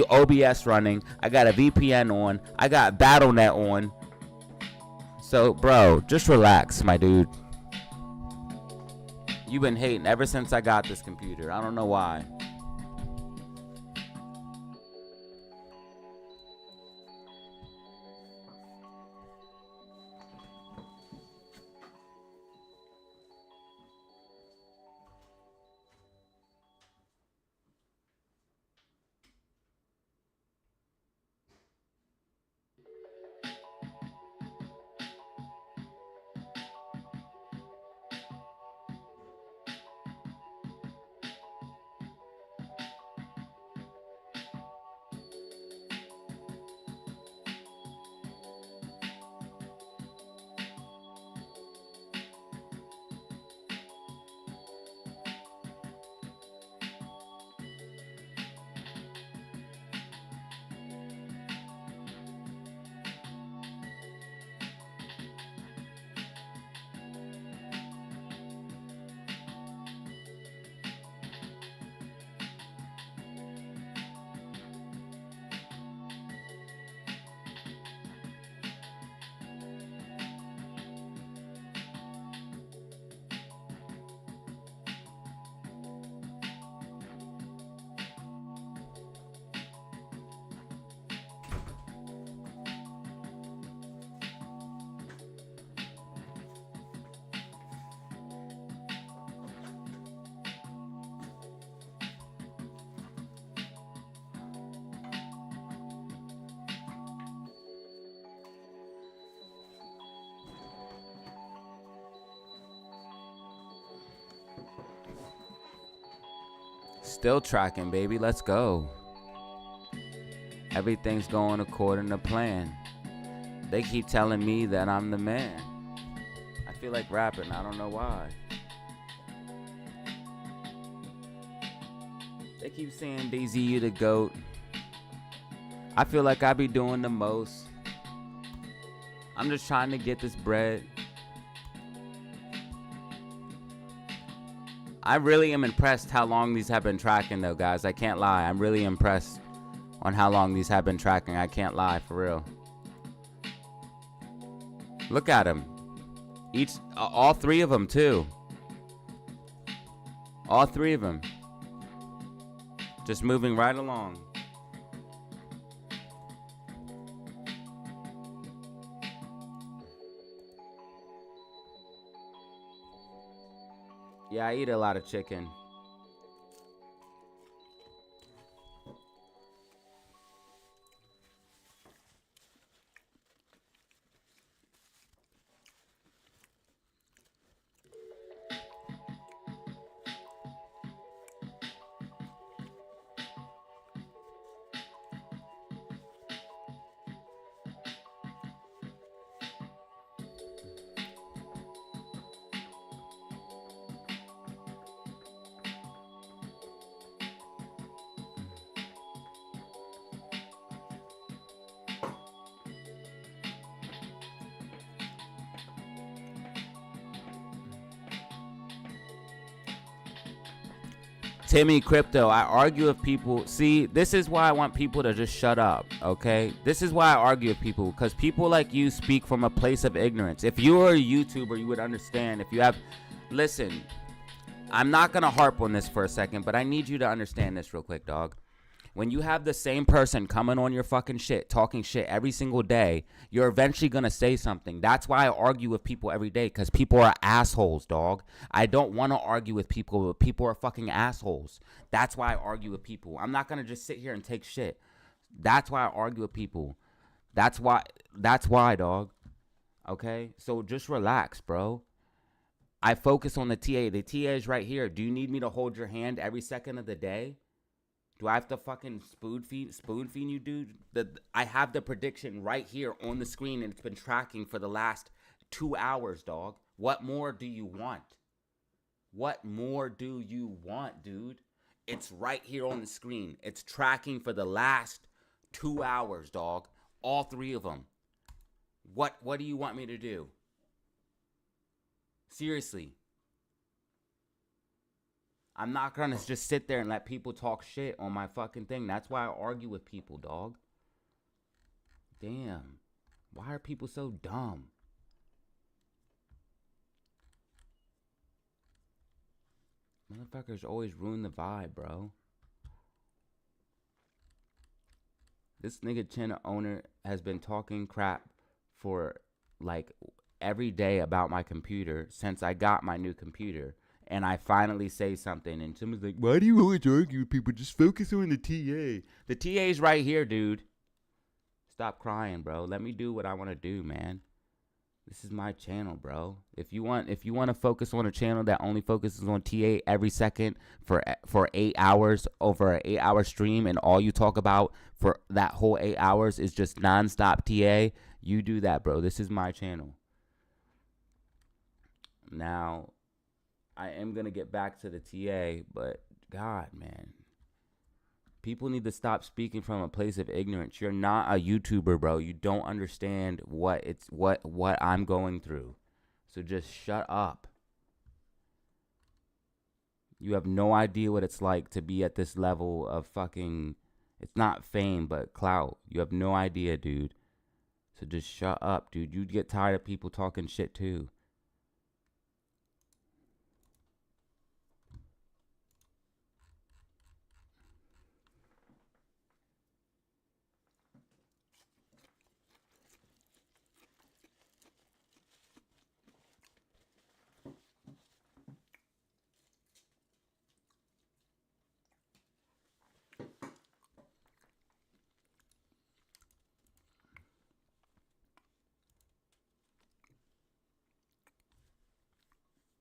A: OBS running. I got a VPN on. I got BattleNet on. So, bro, just relax, my dude. You've been hating ever since I got this computer. I don't know why. Still tracking, baby. Let's go. Everything's going according to plan. They keep telling me that I'm the man. I feel like rapping. I don't know why. They keep saying Daisy, you the GOAT. I feel like I be doing the most. I'm just trying to get this bread. I really am impressed how long these have been tracking though, guys. I can't lie. I'm really impressed on how long these have been tracking. I can't lie, for real. Look at them. All three of them too. All three of them. Just moving right along. Yeah, I eat a lot of chicken. Timmy Crypto, I argue with people. See, this is why I want people to just shut up, okay? This is why I argue with people, because people like you speak from a place of ignorance. If you were a YouTuber, you would understand. If you have... Listen, I'm not going to harp on this for a second, but I need you to understand this real quick, dog. When you have the same person coming on your fucking shit, talking shit every single day, you're eventually going to say something. That's why I argue with people every day, because people are assholes, dog. I don't want to argue with people, but people are fucking assholes. That's why I argue with people. I'm not going to just sit here and take shit. That's why I argue with people. That's why, dog. Okay? So just relax, bro. I focus on the TA. The TA is right here. Do you need me to hold your hand every second of the day? Do I have to fucking spoon feed you, dude? I have the prediction right here on the screen, and it's been tracking for the last 2 hours, dog. What more do you want? What more do you want, dude? It's right here on the screen. It's tracking for the last 2 hours, dog. All 3 of them. What do you want me to do? Seriously. I'm not gonna just sit there and let people talk shit on my fucking thing. That's why I argue with people, dog. Damn. Why are people so dumb? Motherfuckers always ruin the vibe, bro. This nigga channel owner has been talking crap for like every day about my computer since I got my new computer. And I finally say something and someone's like, why do you always argue with people? Just focus on the TA. The TA's right here, dude. Stop crying, bro. Let me do what I want to do, man. This is my channel, bro. If you want to focus on a channel that only focuses on TA every second for 8 hours over an 8-hour stream, and all you talk about for that whole 8 hours is just nonstop TA, you do that, bro. This is my channel. Now, I am gonna get back to the TA, but God, man. People need to stop speaking from a place of ignorance. You're not a YouTuber, bro. You don't understand what I'm going through. So just shut up. You have no idea what it's like to be at this level of fucking, it's not fame, but clout. You have no idea, dude. So just shut up, dude. You'd get tired of people talking shit too.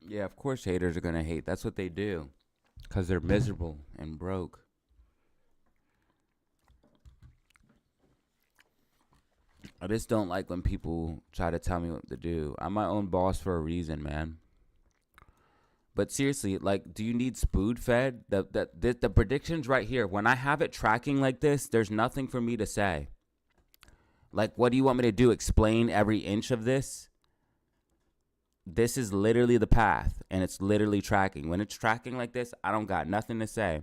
A: Yeah, of course haters are gonna hate. That's what they do. Because they're miserable and broke. I just don't like when people try to tell me what to do. I'm my own boss for a reason, man. But seriously, like, do you need spoon fed? The predictions right here. When I have it tracking like this, there's nothing for me to say. Like, what do you want me to do? Explain every inch of this? This is literally the path, and it's literally tracking. When it's tracking like this, I don't got nothing to say.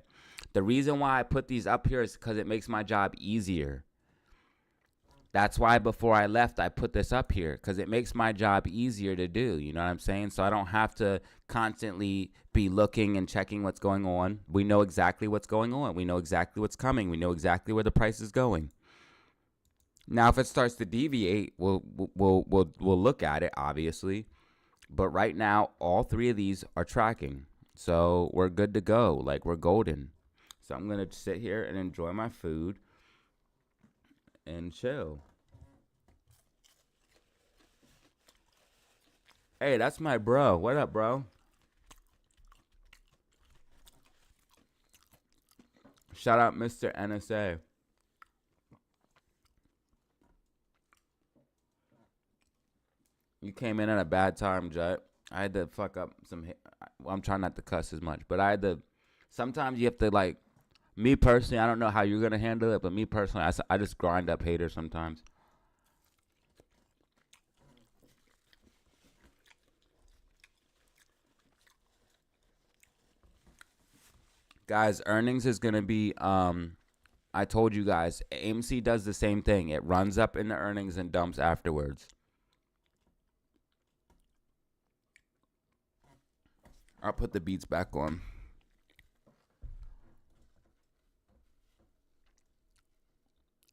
A: The reason why I put these up here is because it makes my job easier. That's why before I left, I put this up here, because it makes my job easier to do. You know what I'm saying? So I don't have to constantly be looking and checking what's going on. We know exactly what's going on. We know exactly what's coming. We know exactly where the price is going. Now, if it starts to deviate, we'll look at it, obviously. But right now, all 3 of these are tracking. So we're good to go. Like, we're golden. So I'm going to sit here and enjoy my food and chill. Hey, that's my bro. What up, bro? Shout out Mr. NSA. You came in at a bad time, Jet. I had to fuck up some. Well, I'm trying not to cuss as much, but I had to. Sometimes you have to, like, me personally, I don't know how you're gonna handle it, but me personally, I just grind up haters sometimes. Guys, earnings is gonna be. I told you guys, AMC does the same thing. It runs up in the earnings and dumps afterwards. I'll put the beats back on.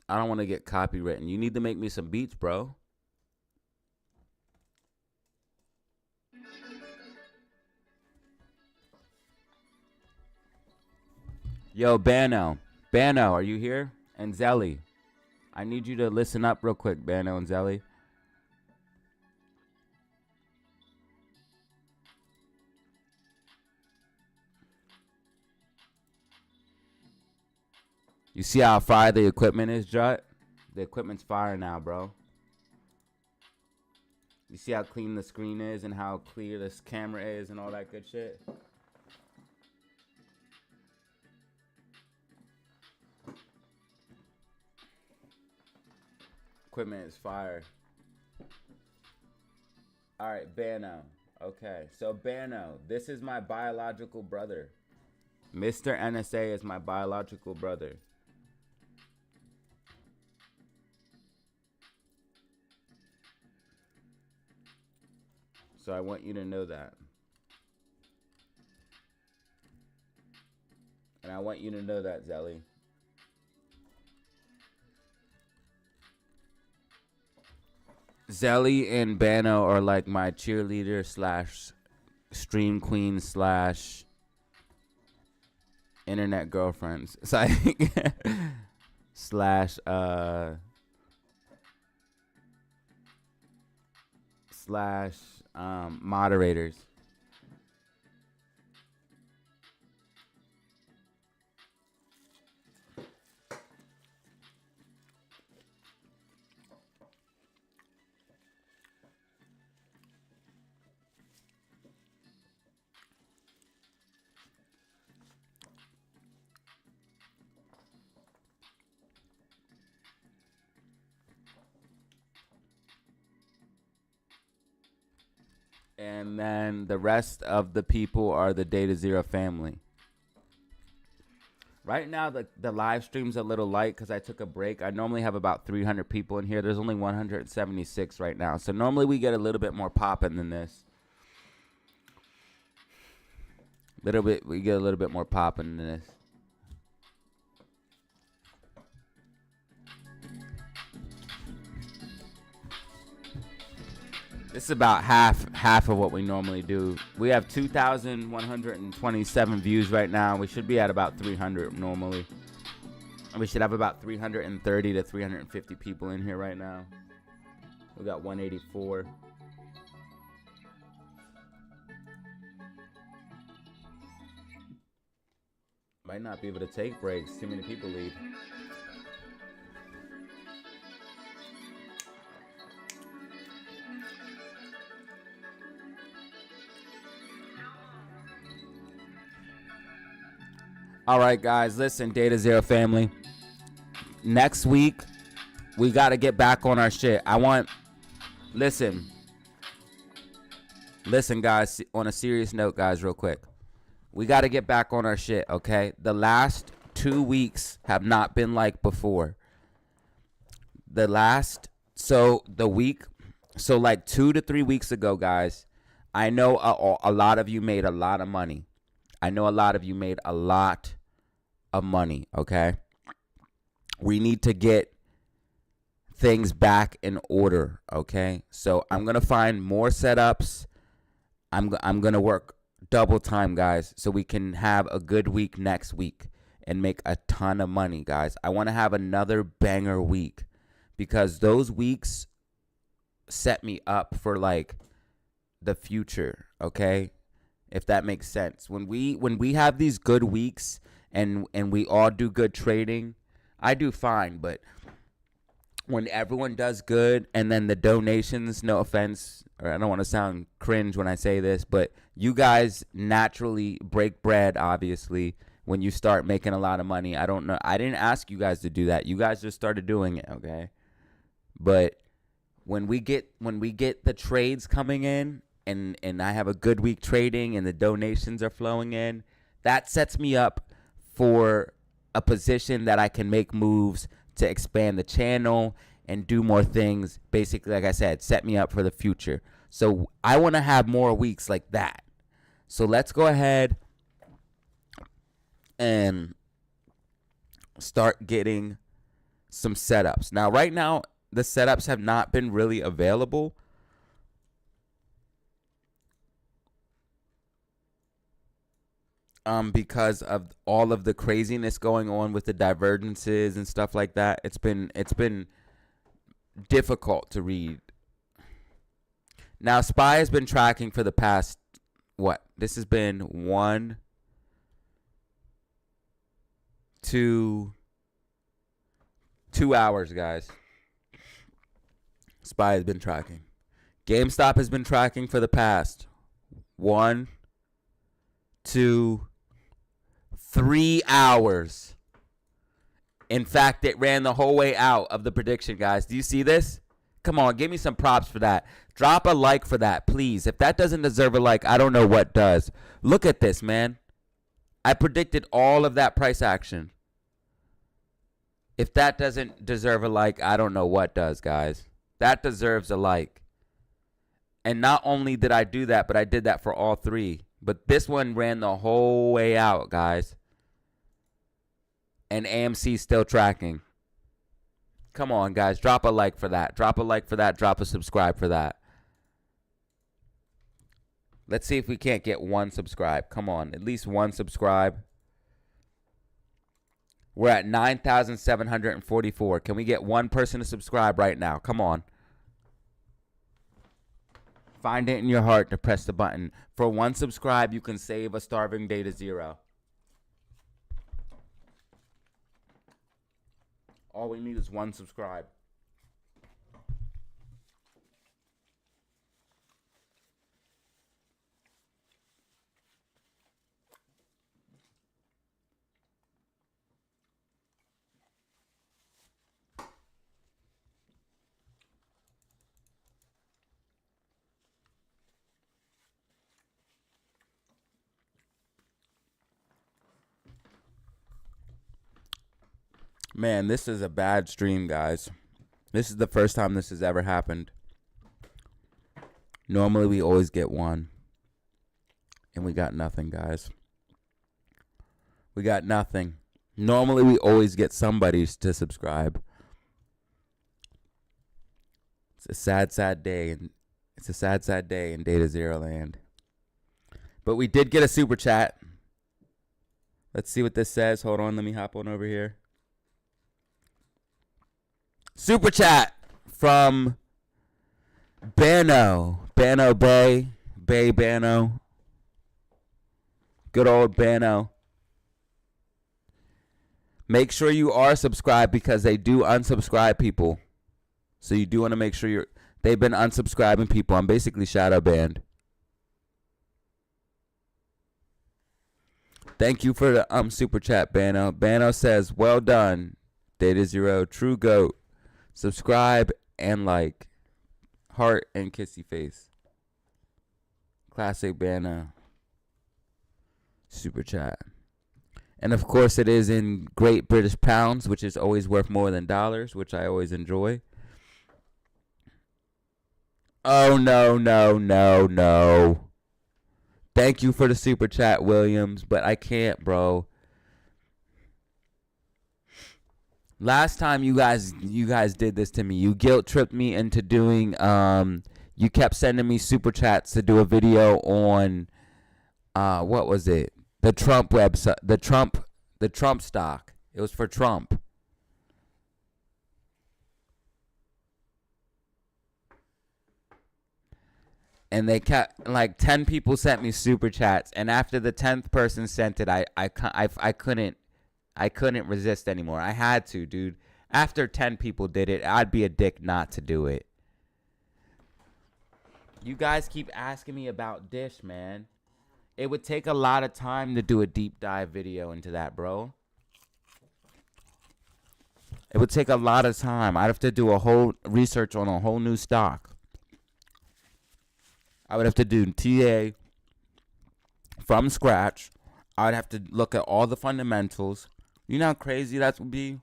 A: I don't want to get copywritten. You need to make me some beats, bro. Yo, Bano. Bano, are you here? And Zelly. I need you to listen up real quick, Bano and Zelly. You see how fire the equipment is, Jut? The equipment's fire now, bro. You see how clean the screen is and how clear this camera is and all that good shit? equipment is fire. All right, Bano. Okay, so Bano, this is my biological brother. Mr. NSA is my biological brother. So I want you to know that. And I want you to know that, Zelly. Zelly and Bano are like my cheerleader slash stream queen slash internet girlfriends. It's like slash moderators. And then the rest of the people are the DataZero family. Right now, the live stream's a little light because I took a break. I normally have about 300 people in here. There's only 176 right now. So normally we get a little bit more popping than this. We get a little bit more popping than this. This is about half of what we normally do. We have 2,127 views right now. We should be at about 300 normally. And we should have about 330 to 350 people in here right now. We got 184. Might not be able to take breaks. Too many people leave. All right, guys, listen, DataZero family. Next week, we got to get back on our shit. Listen, guys, on a serious note, guys, real quick. We got to get back on our shit, okay? The last 2 weeks have not been like before. Like 2 to 3 weeks ago, guys, I know a lot of you made a lot of money. I know a lot of you made a lot of money, okay? We need to get things back in order, okay? So I'm going to find more setups. I'm going to work double time, guys, so we can have a good week next week and make a ton of money, guys. I want to have another banger week because those weeks set me up for, like, the future, okay? If that makes sense. When we have these good weeks and we all do good trading, I do fine, but when everyone does good and then the donations, no offense, or I don't want to sound cringe when I say this, but you guys naturally break bread, obviously, when you start making a lot of money. I don't know. I didn't ask you guys to do that. You guys just started doing it, okay? But when we get the trades coming in, and I have a good week trading and the donations are flowing in, that sets me up for a position that I can make moves to expand the channel and do more things. Basically, like I said, set me up for the future. So I want to have more weeks like that. So let's go ahead and start getting some setups. Now, right now, the setups have not been really available. Because of all of the craziness going on with the divergences and stuff like that. It's been difficult to read. Now, SPY has been tracking for the past, this has been 1, 2 hours, guys. SPY has been tracking. GameStop has been tracking for the past 1, 2, 3 hours. In fact, it ran the whole way out of the prediction, guys. Do you see this? Come on, give me some props for that. Drop a like for that, please. If that doesn't deserve a like, I don't know what does. Look at this, man. I predicted all of that price action. If that doesn't deserve a like, I don't know what does, guys. That deserves a like. And not only did I do that, but I did that for all three. But this one ran the whole way out, guys. And AMC still tracking. Come on, guys. Drop a like for that. Drop a like for that. Drop a subscribe for that. Let's see if we can't get one subscribe. Come on. At least one subscribe. We're at 9,744. Can we get one person to subscribe right now? Come on. Find it in your heart to press the button. For one subscribe, you can save a starving Datazero. All we need is one subscribe. Man, this is a bad stream, guys. This is the first time this has ever happened. Normally, we always get one. And we got nothing, guys. We got nothing. Normally, we always get somebody to subscribe. It's a sad, sad day. It's a sad, sad day in Datazero land. But we did get a super chat. Let's see what this says. Hold on, let me hop on over here. Super chat from Bano. Bano Bay. Bay Bano. Good old Bano. Make sure you are subscribed because they do unsubscribe people. So you do want to make sure they've been unsubscribing people. I'm basically shadow banned. Thank you for the super chat, Bano. Bano says, well done, Datazero, true goat. Subscribe and like. Heart and kissy face. Classic Bano. Super chat. And of course it is in Great British Pounds, which is always worth more than dollars, which I always enjoy. Oh, no, no, no, no. Thank you for the super chat, Williams, but I can't, bro. Last time you guys did this to me. You guilt tripped me into doing you kept sending me super chats to do a video on what was it? The Trump website, the Trump stock. It was for Trump. And they kept, like, 10 people sent me super chats, and after the 10th person sent it, I couldn't resist anymore. I had to, dude. After 10 people did it, I'd be a dick not to do it. You guys keep asking me about Dish, man. It would take a lot of time to do a deep dive video into that, bro. It would take a lot of time. I'd have to do a whole research on a whole new stock. I would have to do TA from scratch. I would have to look at all the fundamentals. You know how crazy that would be?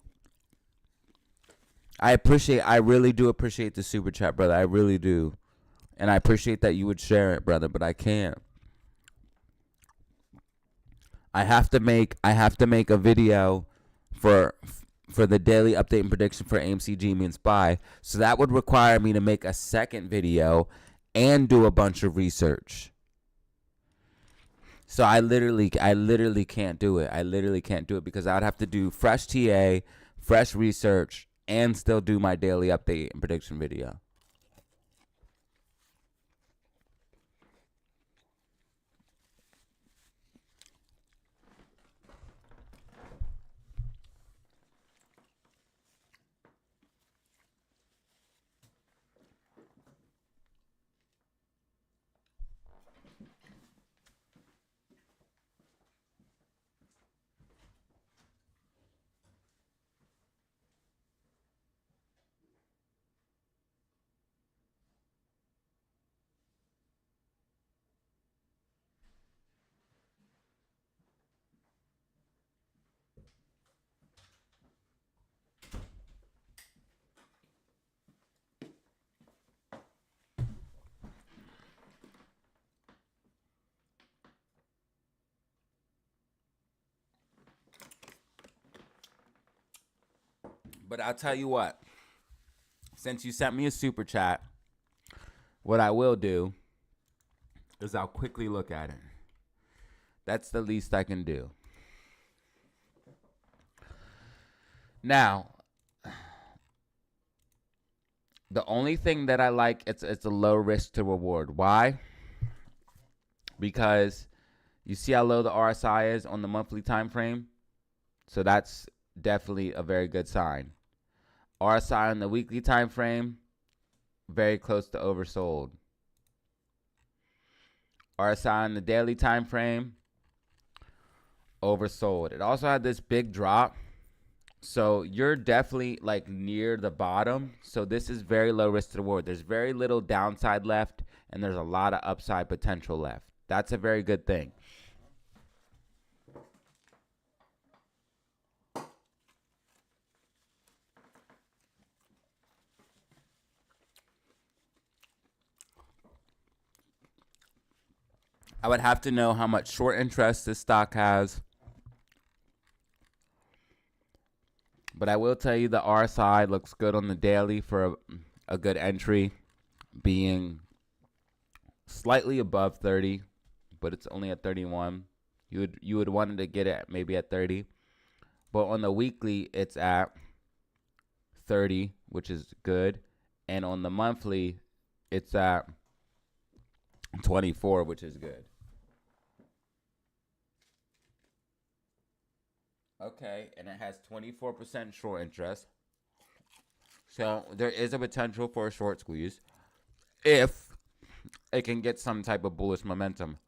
A: I really do appreciate the super chat, brother. I really do. And I appreciate that you would share it, brother, but I can't. I have to make a video for the daily update and prediction for AMC, GME, and SPY. So that would require me to make a second video and do a bunch of research. So I literally can't do it. I literally can't do it because I would have to do fresh TA, fresh research, and still do my daily update and prediction video. But I'll tell you what. Since you sent me a super chat, what I will do is I'll quickly look at it. That's the least I can do. Now, the only thing that I like, it's a low risk to reward. Why? Because you see how low the RSI is on the monthly time frame? So that's definitely a very good sign. RSI on the weekly time frame, very close to oversold. RSI on the daily time frame, oversold. It also had this big drop. So you're definitely like near the bottom. So this is very low risk to reward. There's very little downside left, and there's a lot of upside potential left. That's a very good thing. I would have to know how much short interest this stock has. But I will tell you the RSI looks good on the daily for a good entry, being slightly above 30, but it's only at 31. You would want to get it maybe at 30. But on the weekly, it's at 30, which is good. And on the monthly, it's at 24, which is good. Okay, and it has 24% short interest. So there is a potential for a short squeeze if it can get some type of bullish momentum.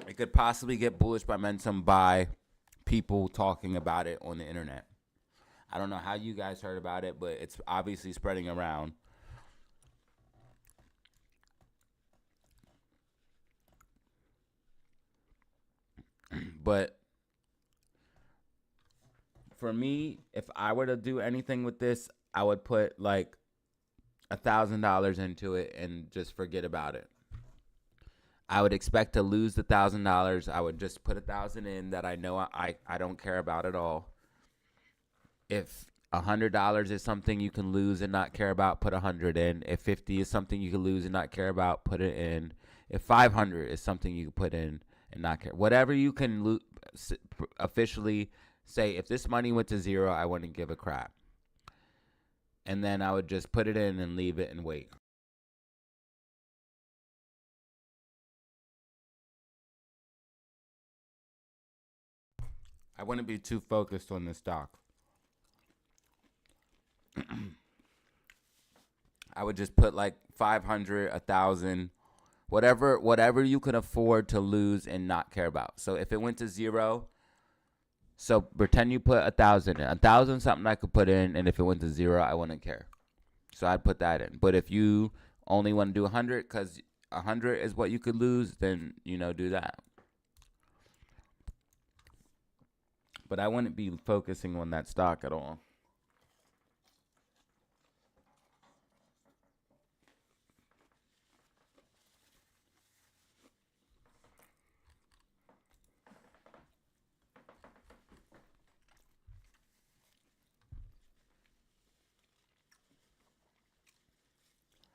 A: It could possibly get bullish momentum by people talking about it on the internet. I don't know how you guys heard about it, but it's obviously spreading around. But for me, if I were to do anything with this, I would put like $1,000 into it and just forget about it. I would expect to lose the $1,000. I would just put $1,000 in that I know I don't care about at all. If $100 is something you can lose and not care about, put $100 in. If 50 is something you can lose and not care about, put it in. If 500 is something you can put in and not care, whatever you can officially say, if this money went to zero, I wouldn't give a crap. And then I would just put it in and leave it and wait. I wouldn't be too focused on this stock. I would just put like 500, 1,000, whatever you can afford to lose and not care about. So if it went to zero, so pretend you put 1,000 in. 1,000 something I could put in, and if it went to zero, I wouldn't care. So I'd put that in. But if you only want to do 100 because 100 is what you could lose, then do that. But I wouldn't be focusing on that stock at all.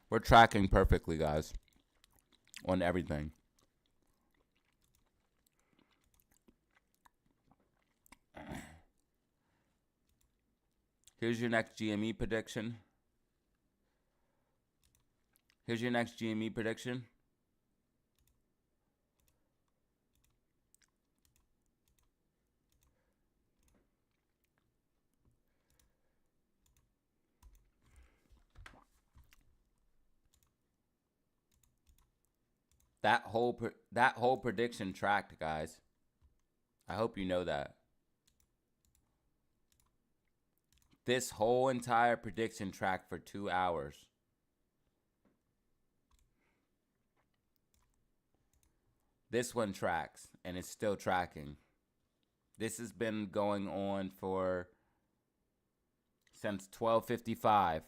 A: We're tracking perfectly, guys, on everything. Here's your next GME prediction. Here's your next GME prediction. That whole prediction tracked, guys. I hope you know that. This whole entire prediction tracked for 2 hours. This one tracks, and it's still tracking. This has been going on since 12:55.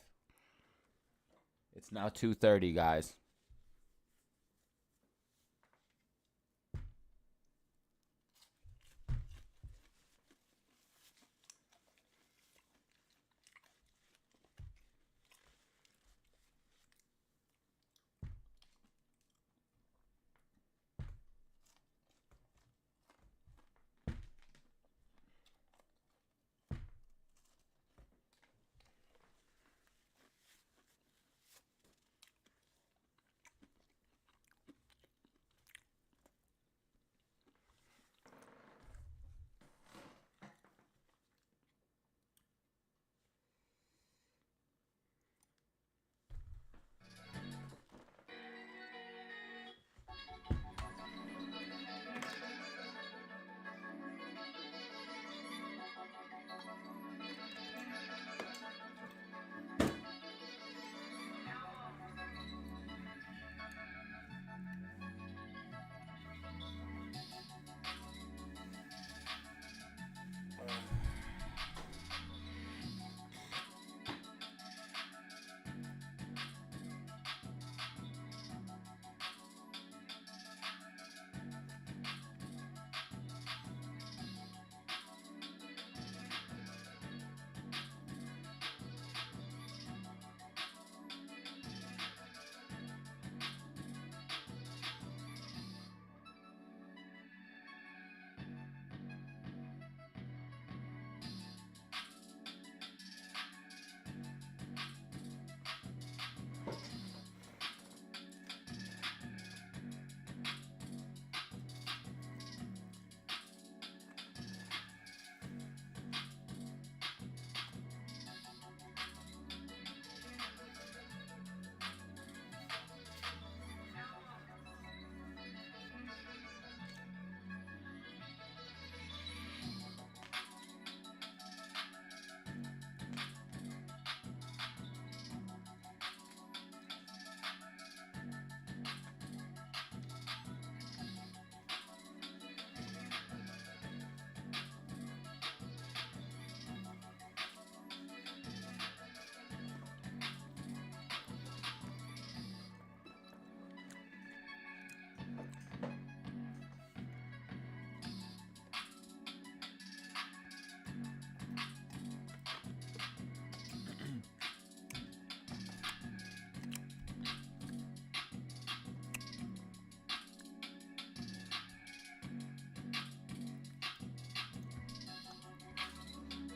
A: It's now 2:30, guys.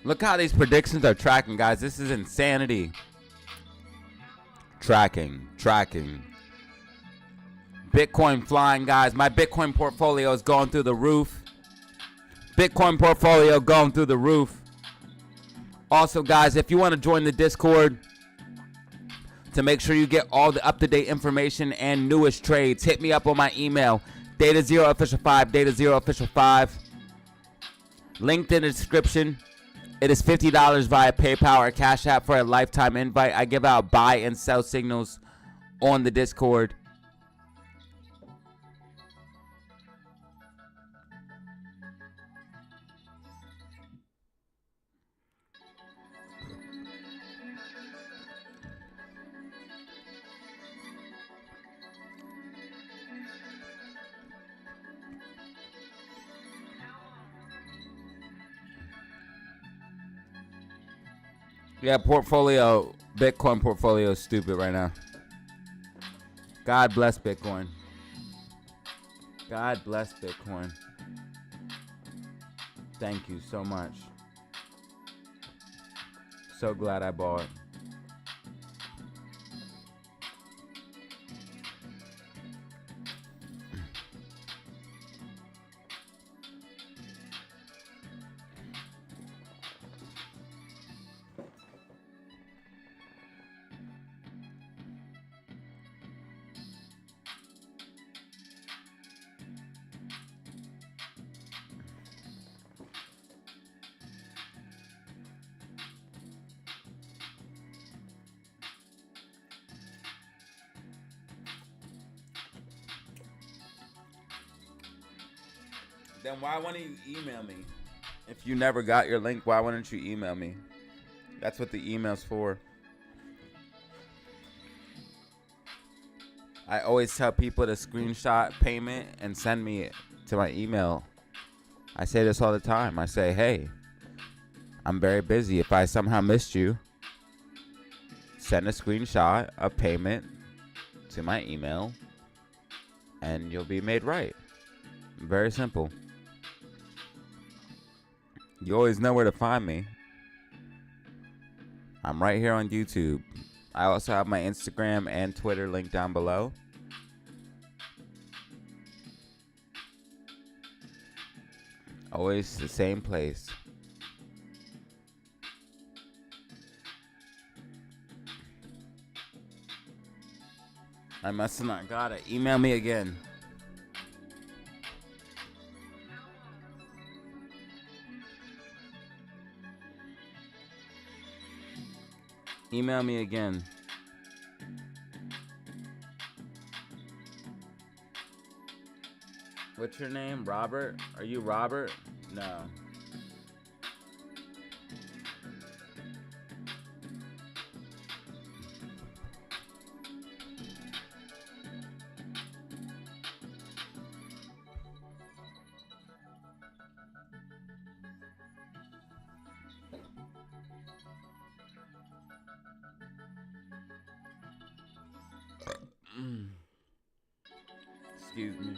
A: Look how these predictions are tracking, guys. This is insanity. Tracking. Bitcoin flying, guys. My Bitcoin portfolio is going through the roof. Bitcoin portfolio going through the roof. Also, guys, if you want to join the Discord to make sure you get all the up-to-date information and newest trades, hit me up on my email, DataZeroOfficial5, DataZeroOfficial5. Linked in the description. It is $50 via PayPal or Cash App for a lifetime invite. I give out buy and sell signals on the Discord. Yeah, Bitcoin portfolio is stupid right now. God bless Bitcoin. God bless Bitcoin. Thank you so much. So glad I bought. Then why wouldn't you email me? If you never got your link, why wouldn't you email me? That's what the email's for. I always tell people to screenshot payment and send me it to my email. I say this all the time. I say, hey, I'm very busy. If I somehow missed you, send a screenshot of payment to my email and you'll be made right. Very simple. You always know where to find me. I'm right here on YouTube. I also have my Instagram and Twitter linked down below. Always the same place. I must have not got it. Email me again. Email me again. What's your name? Robert? Are you Robert? No. Excuse me.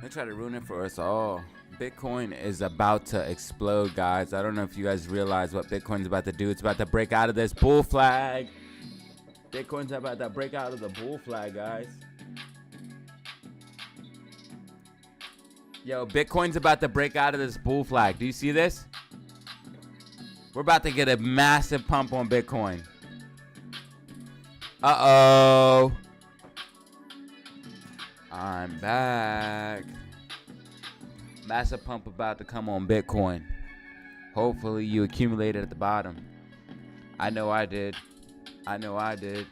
A: They try to ruin it for us all. Bitcoin is about to explode, guys. I don't know if you guys realize what Bitcoin's about to do. It's about to break out of this bull flag. Bitcoin's about to break out of the bull flag, guys. Yo, Bitcoin's about to break out of this bull flag. Do you see this? We're about to get a massive pump on Bitcoin. Uh-oh. I'm back. Massive pump about to come on Bitcoin. Hopefully you accumulated at the bottom. I know I did. I know I did.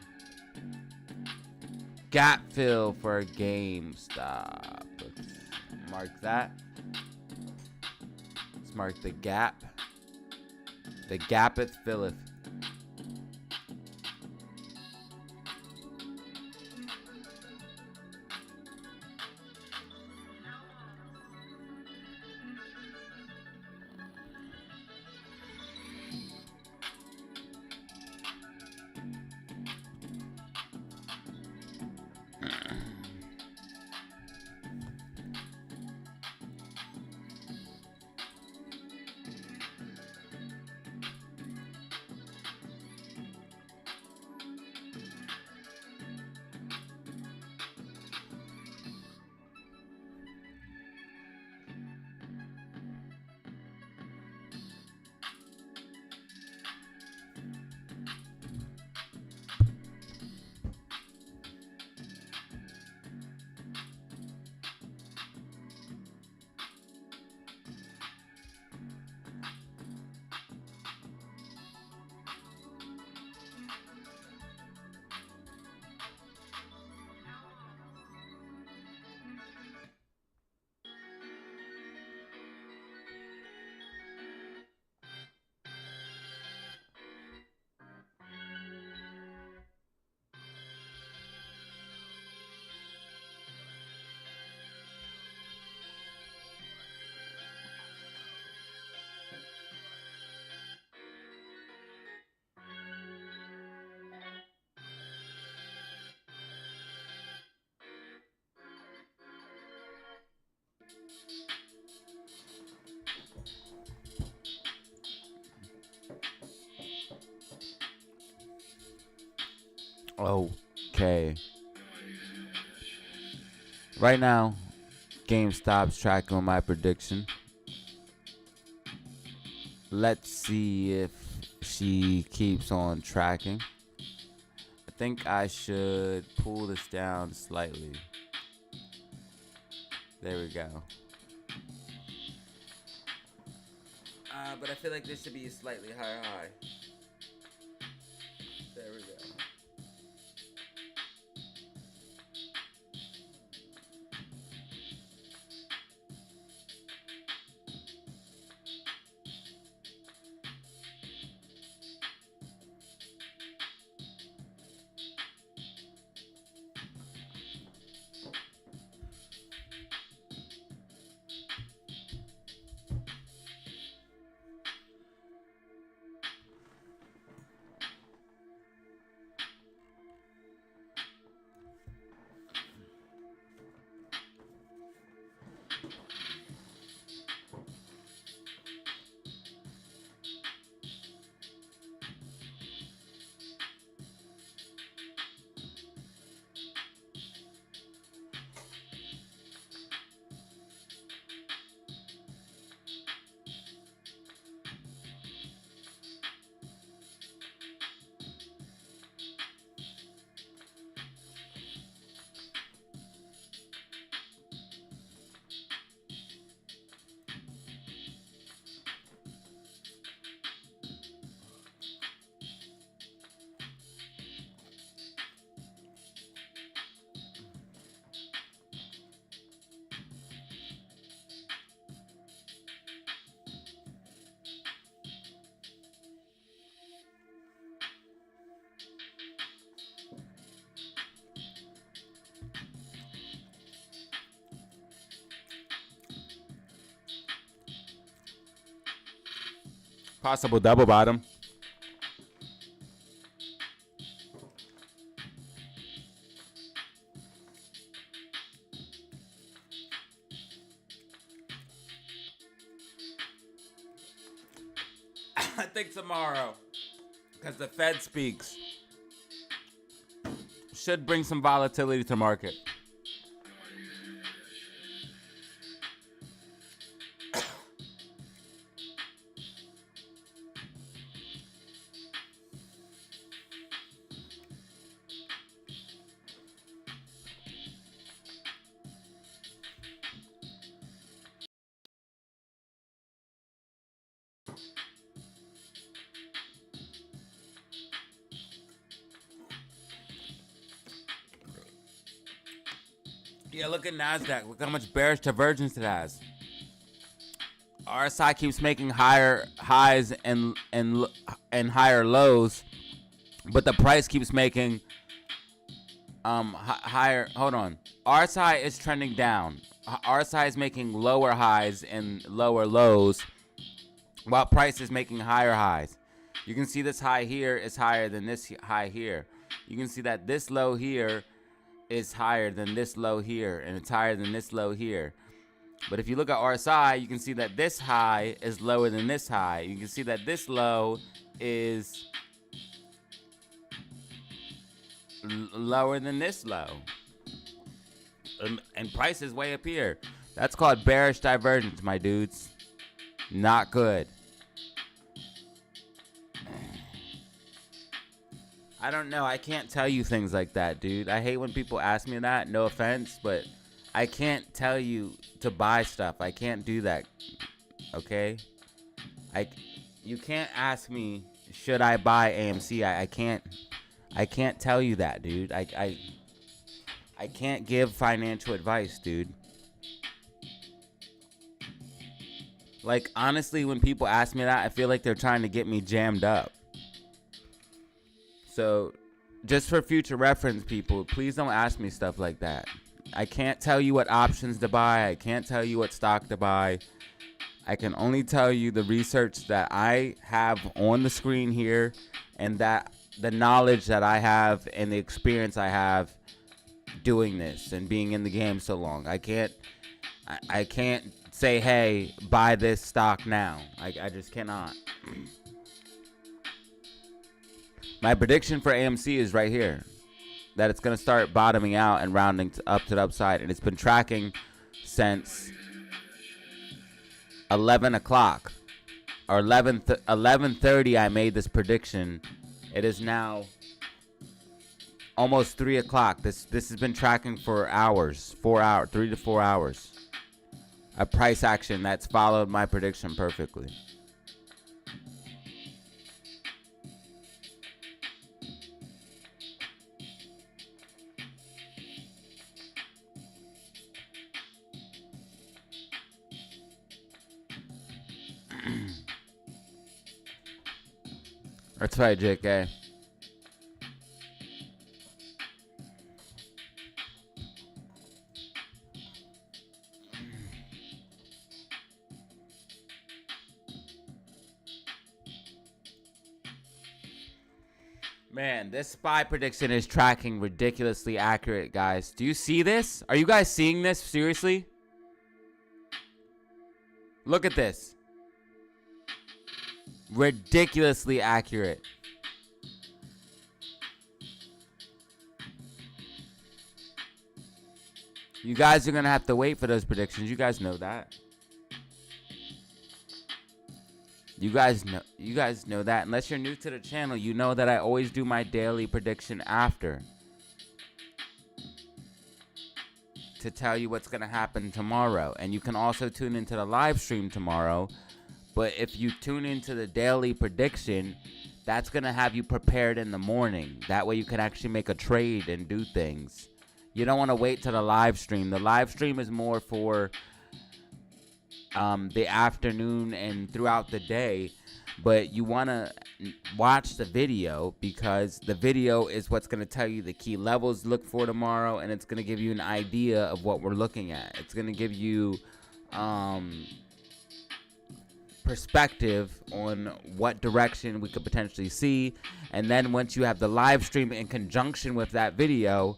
A: Gap fill for GameStop. Let's mark that. Let's mark the gap. The gapeth filleth. Okay. Right now, GameStop's tracking on my prediction. Let's see if she keeps on tracking. I think I should pull this down slightly. There we go. But I feel like this should be a slightly higher high. There we go. Possible double bottom. I think tomorrow, because the Fed speaks, should bring some volatility to market. Yeah, look at NASDAQ. Look how much bearish divergence it has. RSI keeps making higher highs and higher lows, but the price keeps making higher. Hold on. RSI is trending down. RSI is making lower highs and lower lows, while price is making higher highs. You can see this high here is higher than this high here. You can see that this low here is higher than this low here, and it's higher than this low here. But if you look at RSI, you can see that this high is lower than this high. You can see that this low is lower than this low. And price is way up here. That's called bearish divergence, my dudes. Not good. I don't know. I can't tell you things like that, dude. I hate when people ask me that. No offense, but I can't tell you to buy stuff. I can't do that. Okay? You can't ask me, should I buy AMC? I can't tell you that, dude. I can't give financial advice, dude. Like, honestly, when people ask me that, I feel like they're trying to get me jammed up. So, just for future reference, people, please don't ask me stuff like that. I can't tell you what options to buy. I can't tell you what stock to buy. I can only tell you the research that I have on the screen here, and that the knowledge that I have and the experience I have doing this and being in the game so long. I can't say, hey, buy this stock now. I just cannot. My prediction for AMC is right here. that it's going to start bottoming out and rounding up to the upside. And it's been tracking since 11 o'clock or 11:30. I made this prediction. It is now almost 3 o'clock. This has been tracking for hours, 3 to 4 hours. A price action that's followed my prediction perfectly. That's right, JK. Man, this SPY prediction is tracking ridiculously accurate, guys. Do you see this? Are you guys seeing this? Seriously? Look at this. Ridiculously accurate. You guys are going to have to wait for those predictions. You guys know that. You guys know that. Unless you're new to the channel, you know that I always do my daily prediction after, to tell you what's going to happen tomorrow. And you can also tune into the live stream tomorrow. But if you tune into the daily prediction, that's going to have you prepared in the morning. That way you can actually make a trade and do things. You don't want to wait till the live stream. The live stream is more for the afternoon and throughout the day. But you want to watch the video, because the video is what's going to tell you the key levels to look for tomorrow. And it's going to give you an idea of what we're looking at. It's going to give you perspective on what direction we could potentially see. And then once you have the live stream in conjunction with that video,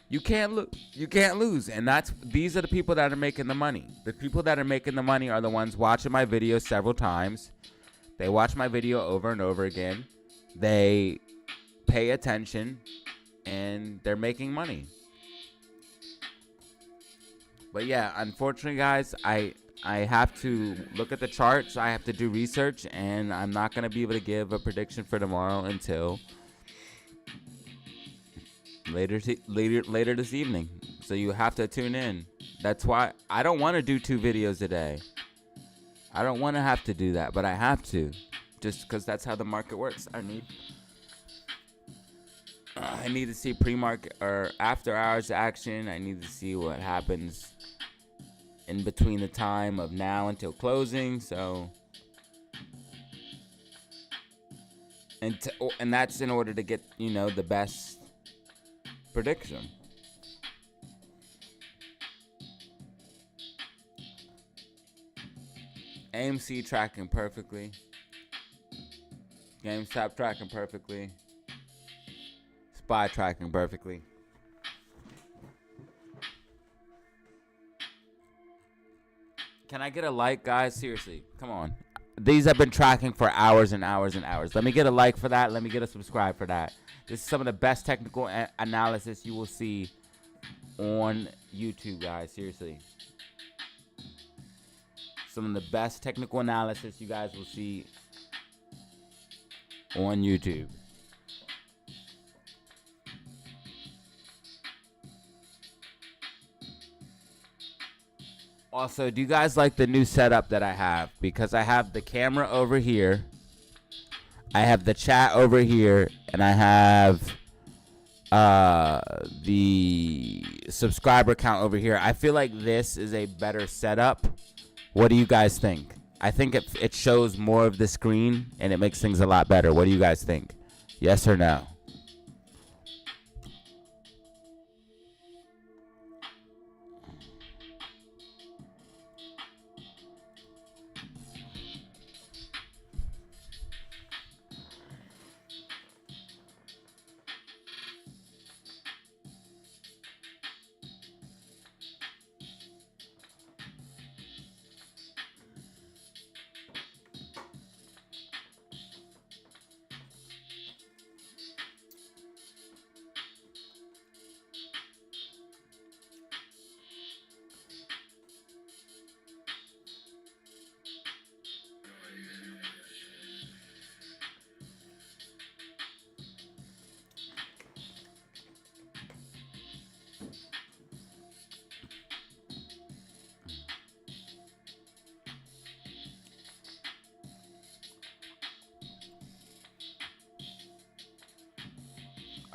A: you can't lose. And these are the people that are making the money. The people that are making the money are the ones watching my video several times. They watch my video over and over again. They pay attention, and they're making money. But yeah, unfortunately, guys, I have to look at the charts. I have to do research, and I'm not going to be able to give a prediction for tomorrow until later this evening. So you have to tune in. That's why I don't want to do 2 videos a day. I don't want to have to do that, but I have to, just because that's how the market works. I need to see pre-market or after hours action. I need to see what happens in between the time of now until closing. So, and that's in order to get, the best prediction. AMC tracking perfectly. GameStop tracking perfectly. SPY tracking perfectly. Can I get a like, guys? Seriously, come on. These have been tracking for hours and hours and hours. Let me get a like for that. Let me get a subscribe for that. This is some of the best technical analysis you will see on YouTube, guys. Seriously. Some of the best technical analysis you guys will see on YouTube. Also, do you guys like the new setup that I have? Because I have the camera over here, I have the chat over here, and I have the subscriber count over here. I feel like this is a better setup. What do you guys think? I think it shows more of the screen, and it makes things a lot better. What do you guys think? Yes or no?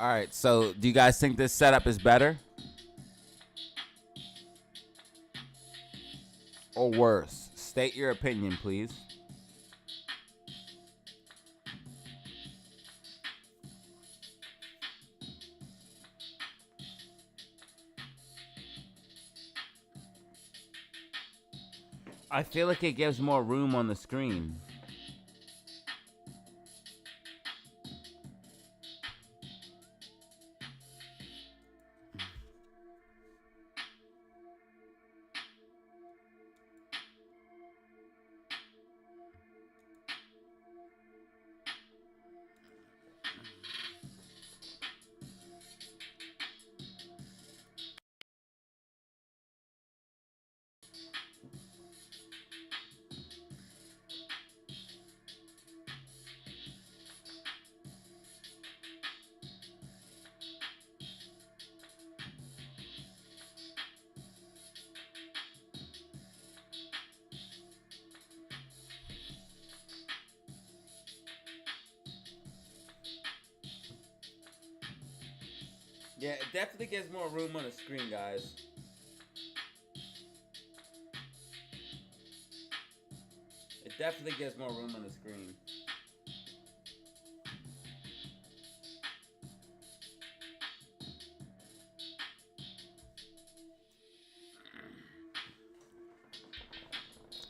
A: All right, so do you guys think this setup is better or worse? State your opinion, please. I feel like it gives more room on the screen. Yeah, it definitely gives more room on the screen, guys. It definitely gives more room on the screen.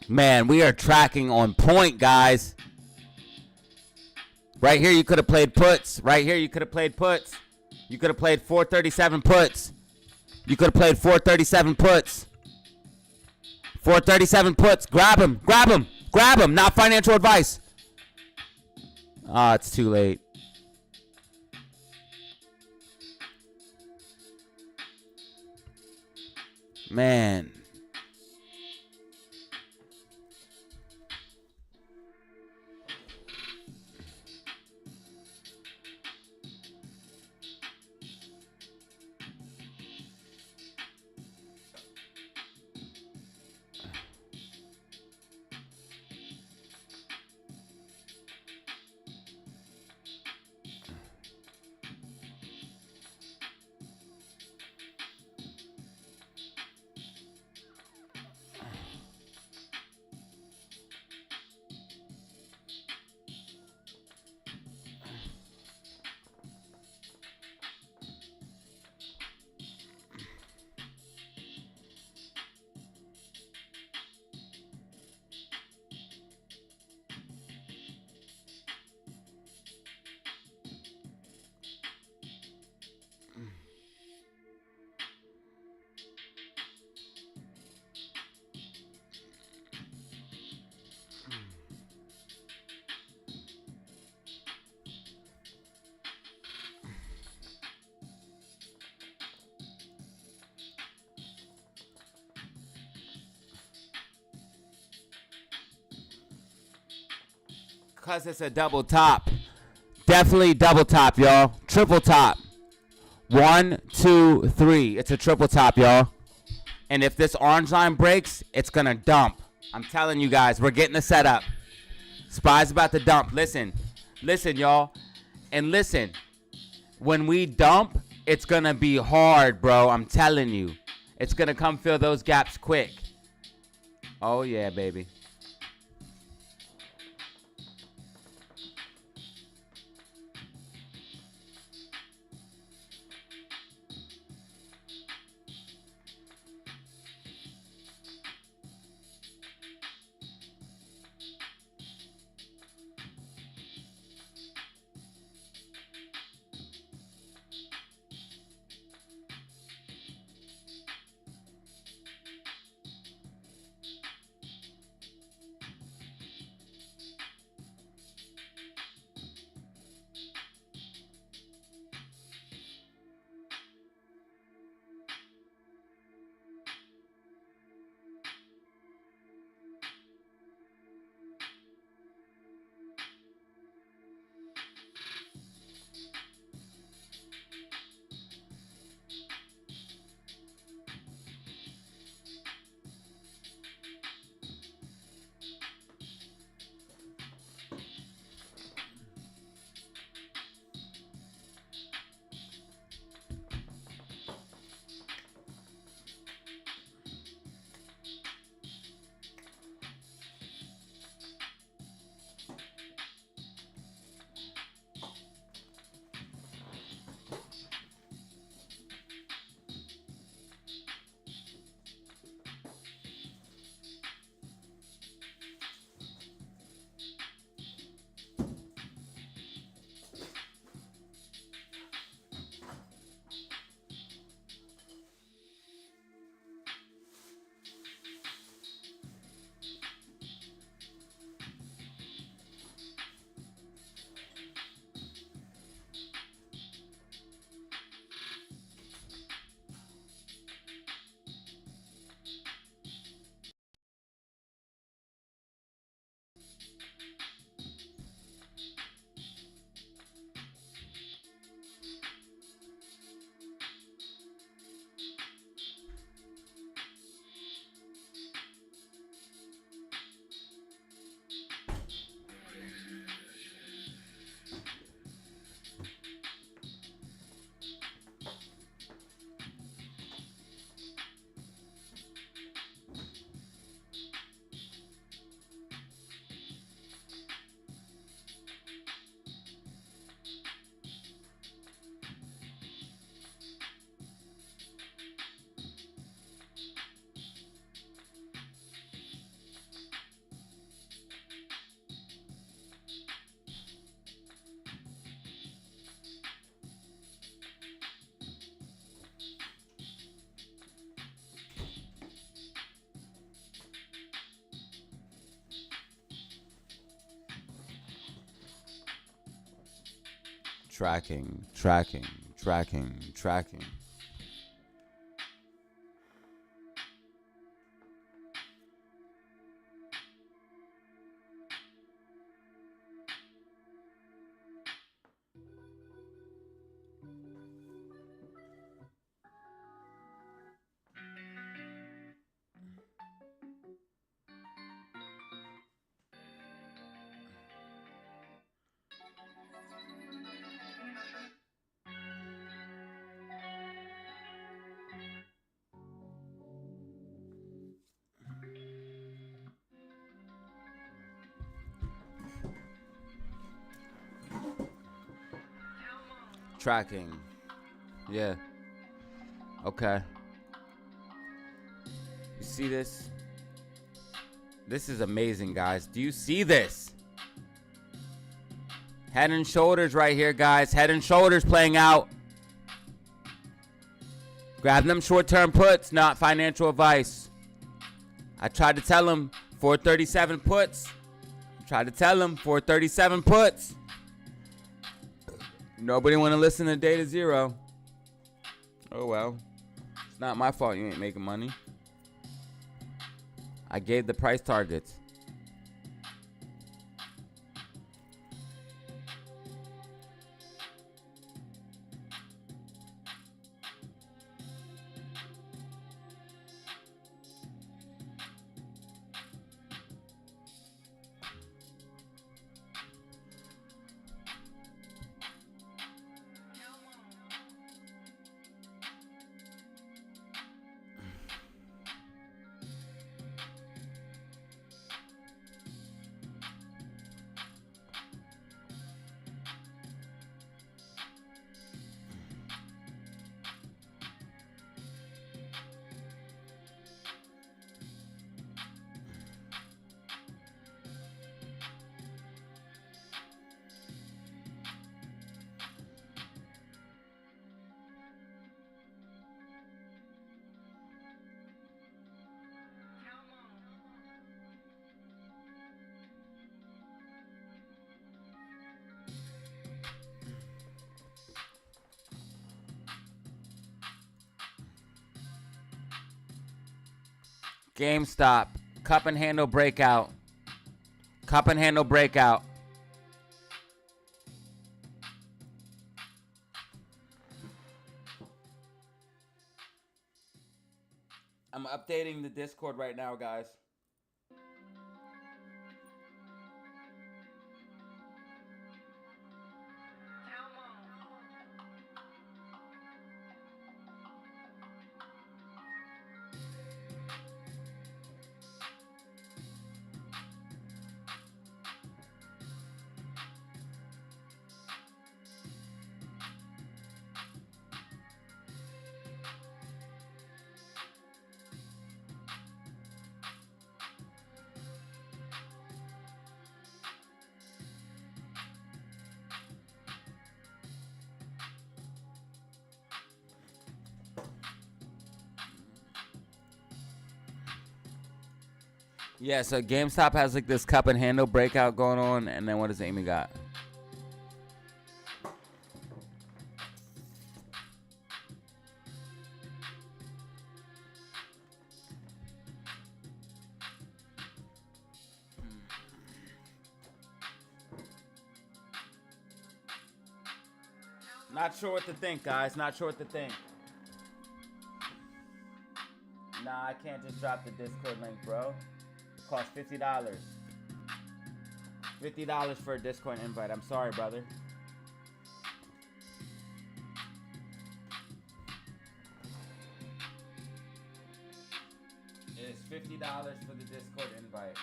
A: Man, we are tracking on point, guys. Right here, you could have played puts. Right here, you could have played puts. You could have played 437 puts. You could have played 437 puts. 437 puts. Grab him. Grab him. Grab him. Not financial advice. Ah, it's too late. Man. Because it's a double top. Definitely double top, y'all. Triple top. 1, 2, 3. It's a triple top, y'all. And if this orange line breaks, it's going to dump. I'm telling you guys, we're getting the setup. SPY's about to dump. Listen. Listen, y'all. And listen. When we dump, it's going to be hard, bro. I'm telling you. It's going to come fill those gaps quick. Oh, yeah, baby. Tracking. Tracking. Yeah. Okay. You see this? This is amazing, guys. Do you see this? Head and Shoulders right here, guys. Head and Shoulders playing out. Grab them short-term puts, not financial advice. I tried to tell him 437 puts. Tried to tell him 437 puts. Nobody want to listen to Datazero. Oh, well. It's not my fault you ain't making money. I gave the price targets. GameStop. Cup and handle breakout. Cup and handle breakout. I'm updating the Discord right now, guys. Yeah, so GameStop has like this cup and handle breakout going on, and then what does Amy got? Not sure what to think, guys. Not sure what to think. Nah, I can't just drop the Discord link, bro. It costs $50. $50 for a Discord invite. I'm sorry, brother. It's $50 for the Discord invite.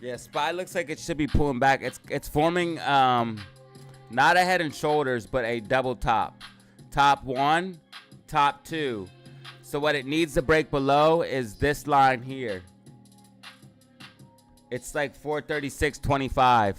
A: Yeah, spy looks like it should be pulling back. It's forming not a head and shoulders, but a double top. Top one, top two. So what it needs to break below is this line here. It's like 436.25.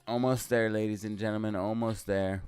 A: Almost there, ladies and gentlemen. Almost there.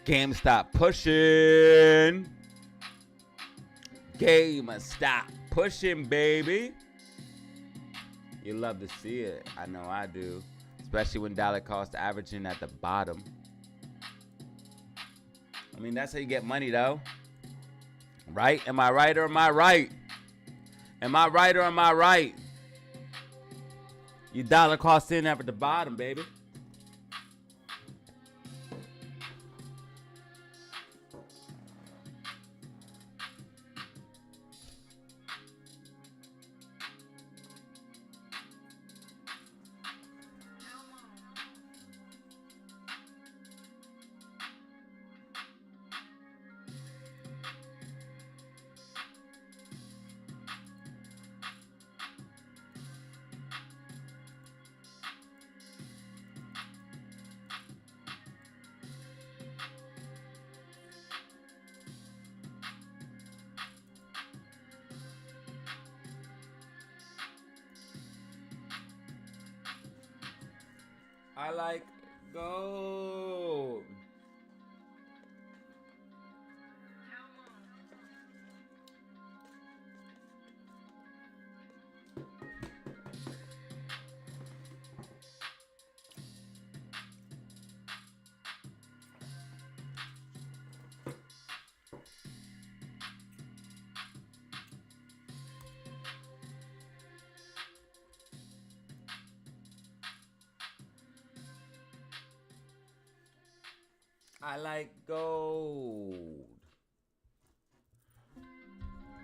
A: GameStop pushing. GameStop pushing, baby. You love to see it. I know I do. Especially when dollar cost averaging at the bottom. I mean, that's how you get money, though. Right? Am I right or am I right? Am I right or am I right? You dollar cost in at the bottom, baby. I like gold. I like gold.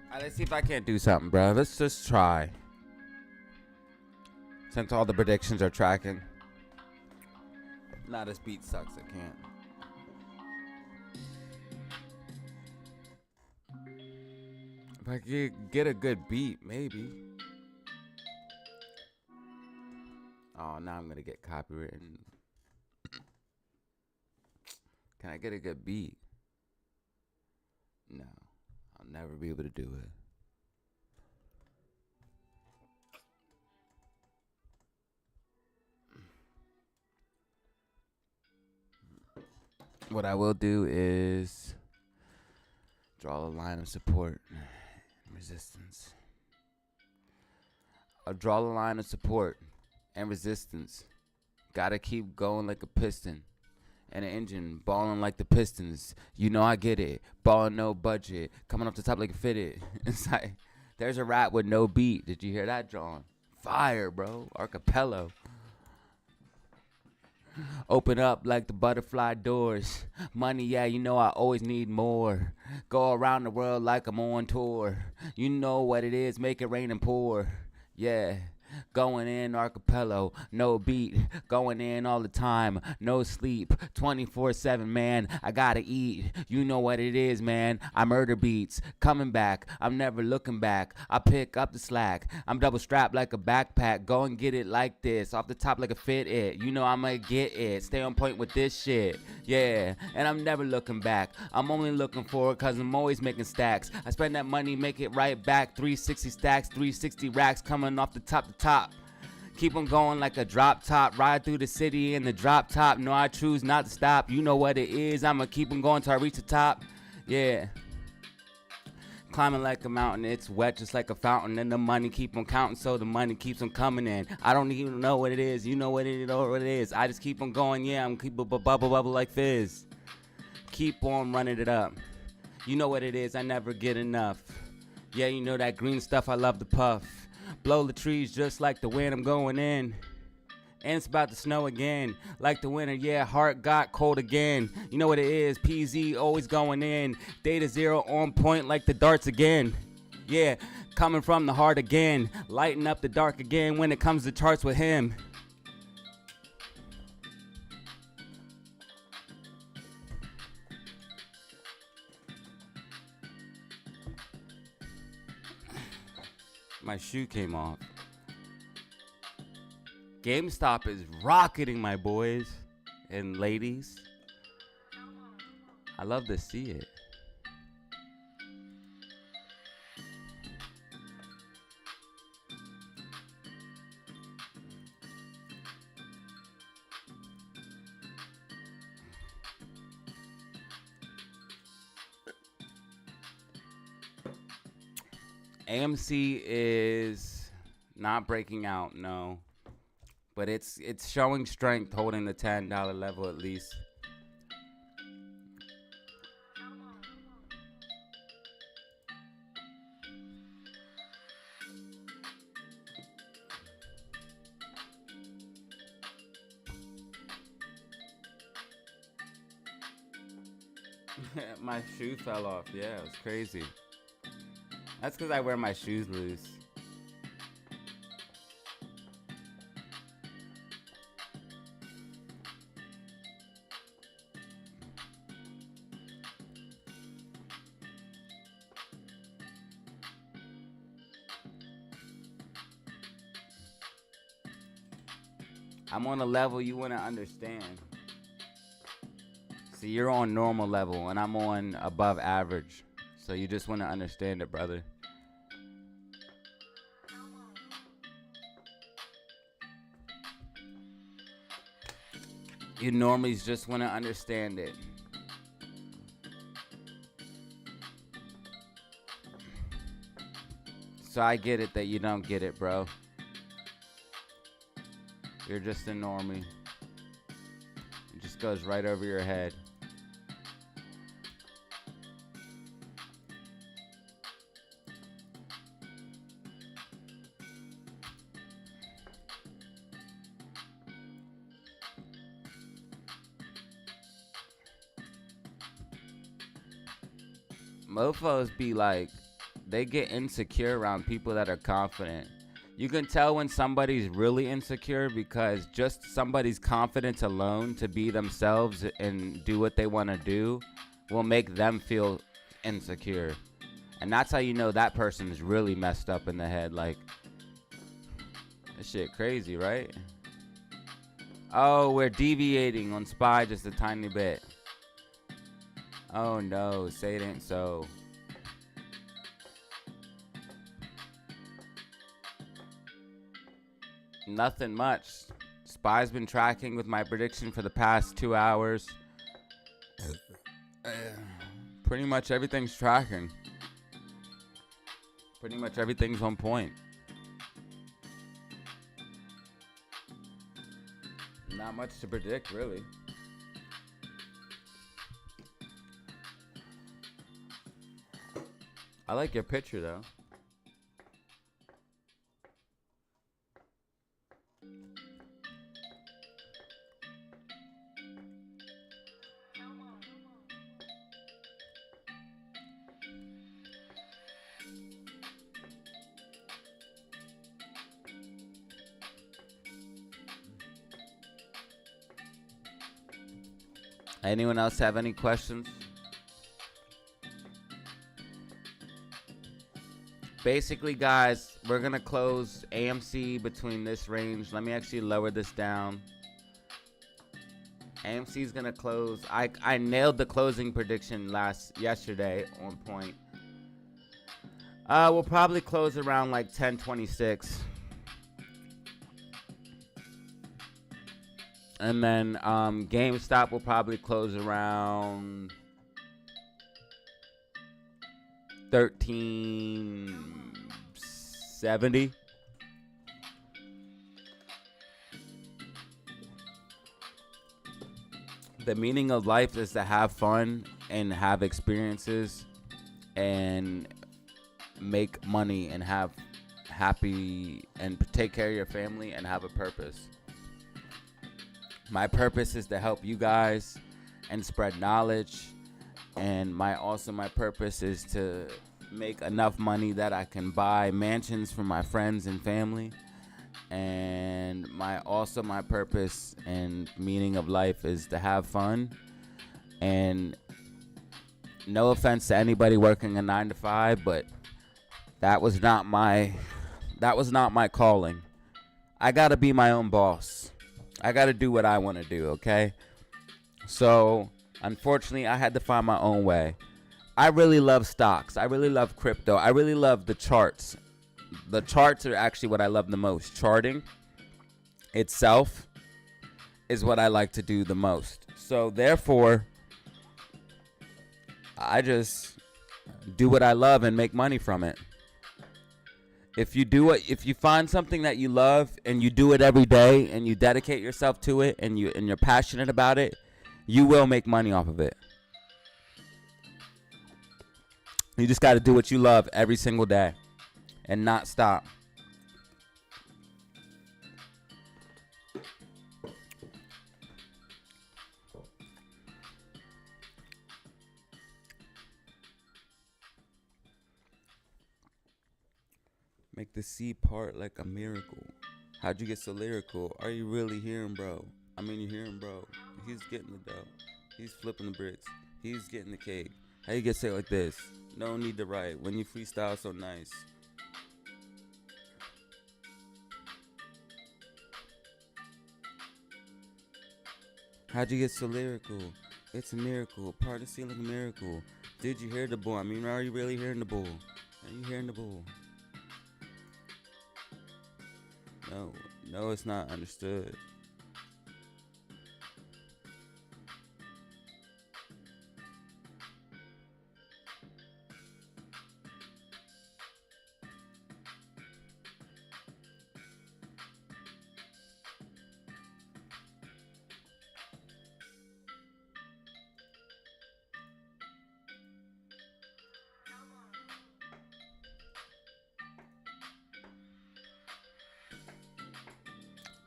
A: Alright, let's see if I can't do something, bro. Let's just try. Since all the predictions are tracking. Nah, this beat sucks. I can't. If I could get a good beat, maybe. Oh, now I'm gonna get copywritten. Can I get a good beat? No, I'll never be able to do it. What I will do is draw a line of support and resistance. I'll draw a line of support and resistance. Gotta keep going like a piston. And an engine balling like the Pistons. You know I get it. Balling no budget. Coming off the top like a fitted. It's like, there's a rap with no beat. Did you hear that, John? Fire, bro. Archipelago. Open up like the butterfly doors. Money, yeah, you know I always need more. Go around the world like I'm on tour. You know what it is, make it rain and pour. Yeah. Going in archipelago, no beat, going in all the time, no sleep, 24/7, man, I gotta eat, you know what it is, man, I murder beats, coming back, I'm never looking back, I pick up the slack, I'm double strapped like a backpack, go and get it like this, off the top like a fit it, you know I'ma get it, stay on point with this shit, yeah, and I'm never looking back, I'm only looking forward cause I'm always making stacks, I spend that money, make it right back, 360 stacks, 360 racks, coming off the top to top. Keep on going like a drop top. Ride through the city in the drop top. No, I choose not to stop. You know what it is. I'ma keep on going till I reach the top. Yeah. Climbing like a mountain. It's wet just like a fountain. And the money keep on counting. So the money keeps on coming in. I don't even know what it is. You know what it is. I just keep on going. Yeah, I'm keep a bubble like fizz. Keep on running it up. You know what it is. I never get enough. Yeah, you know that green stuff I love to puff. Blow the trees just like the wind, I'm going in. And it's about to snow again. Like the winter, yeah, heart got cold again. You know what it is, PZ always going in. Datazero on point like the darts again. Yeah, coming from the heart again. Lighting up the dark again when it comes to charts with him. My shoe came off. GameStop is rocketing, my boys and ladies. I love to see it. AMC is not breaking out, no. But it's showing strength, holding the $10 level at least. My shoe fell off. Yeah, it was crazy. That's because I wear my shoes loose. I'm on a level you want to understand. See, you're on normal level, and I'm on above average. So you just want to understand it, brother. You normally just want to understand it. So I get it that you don't get it, bro. You're just a normie. It just goes right over your head. Mofos be like, they get insecure around people that are confident. You can tell when somebody's really insecure because just somebody's confidence alone to be themselves and do what they want to do will make them feel insecure. And that's how you know that person is really messed up in the head. Like, that shit crazy, right? Oh, we're deviating on SPY just a tiny bit. Oh no, say it ain't so. Nothing much. SPY's been tracking with my prediction for the past 2 hours. Pretty much everything's tracking. Pretty much everything's on point. Not much to predict, really. I like your picture, though. Anyone else have any questions? Basically, guys, we're going to close AMC between this range. Let me actually lower this down. AMC is going to close. I nailed the closing prediction yesterday on point. We'll probably close around like 10:26. And then GameStop will probably close around 1370. The meaning of life is to have fun and have experiences and make money and have happy and take care of your family and have a purpose. My purpose is to help you guys and spread knowledge, and my purpose is to make enough money that I can buy mansions for my friends and family. And my purpose and meaning of life is to have fun. And no offense to anybody working a 9-to-5, but that was not my calling. I gotta be my own boss. I got to do what I want to do, okay? So, unfortunately, I had to find my own way. I really love stocks. I really love crypto. I really love the charts. The charts are actually what I love the most. Charting itself is what I like to do the most. So, therefore, I just do what I love and make money from it. If you find something that you love and you do it every day and you dedicate yourself to it and you're passionate about it, you will make money off of it. You just got to do what you love every single day and not stop. Make the C part like a miracle. How'd you get so lyrical? Are you really hearing, bro? I mean, you hearing, bro. He's getting the dough. He's flipping the bricks. He's getting the cake. How you get say it like this? No need to write when you freestyle so nice. How'd you get so lyrical? It's a miracle. Part of C like a miracle. Did you hear the bull? I mean, are you really hearing the bull? Are you hearing the bull? No, it's not understood.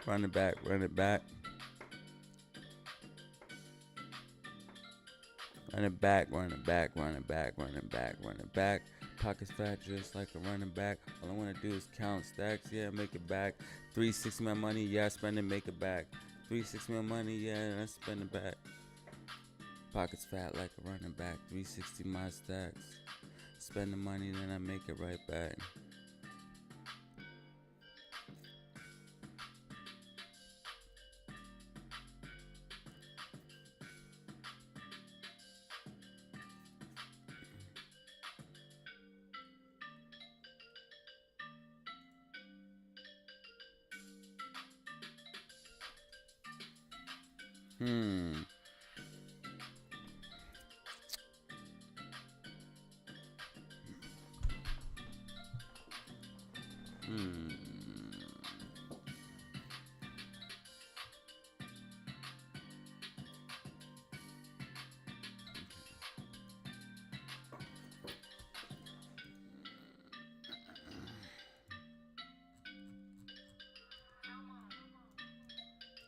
A: Run it back, run it back. Run it back, run it back, run it back, run it back, run it back. Pockets fat just like a running back. All I wanna do is count stacks, yeah, make it back. 360 my money, yeah, I spend it, make it back. 360 my money, yeah, I spend it back. Pockets fat like a running back. 360 my stacks. Spend the money, then I make it right back.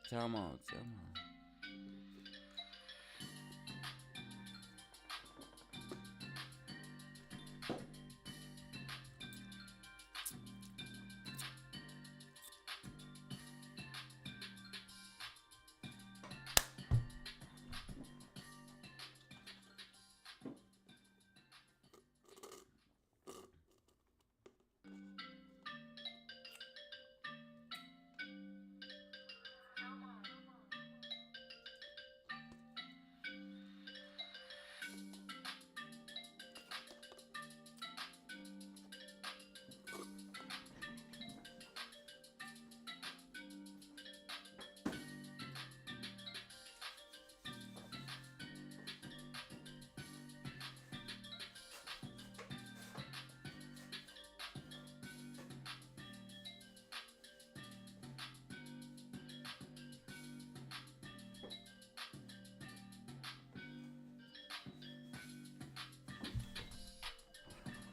A: Come on, come on.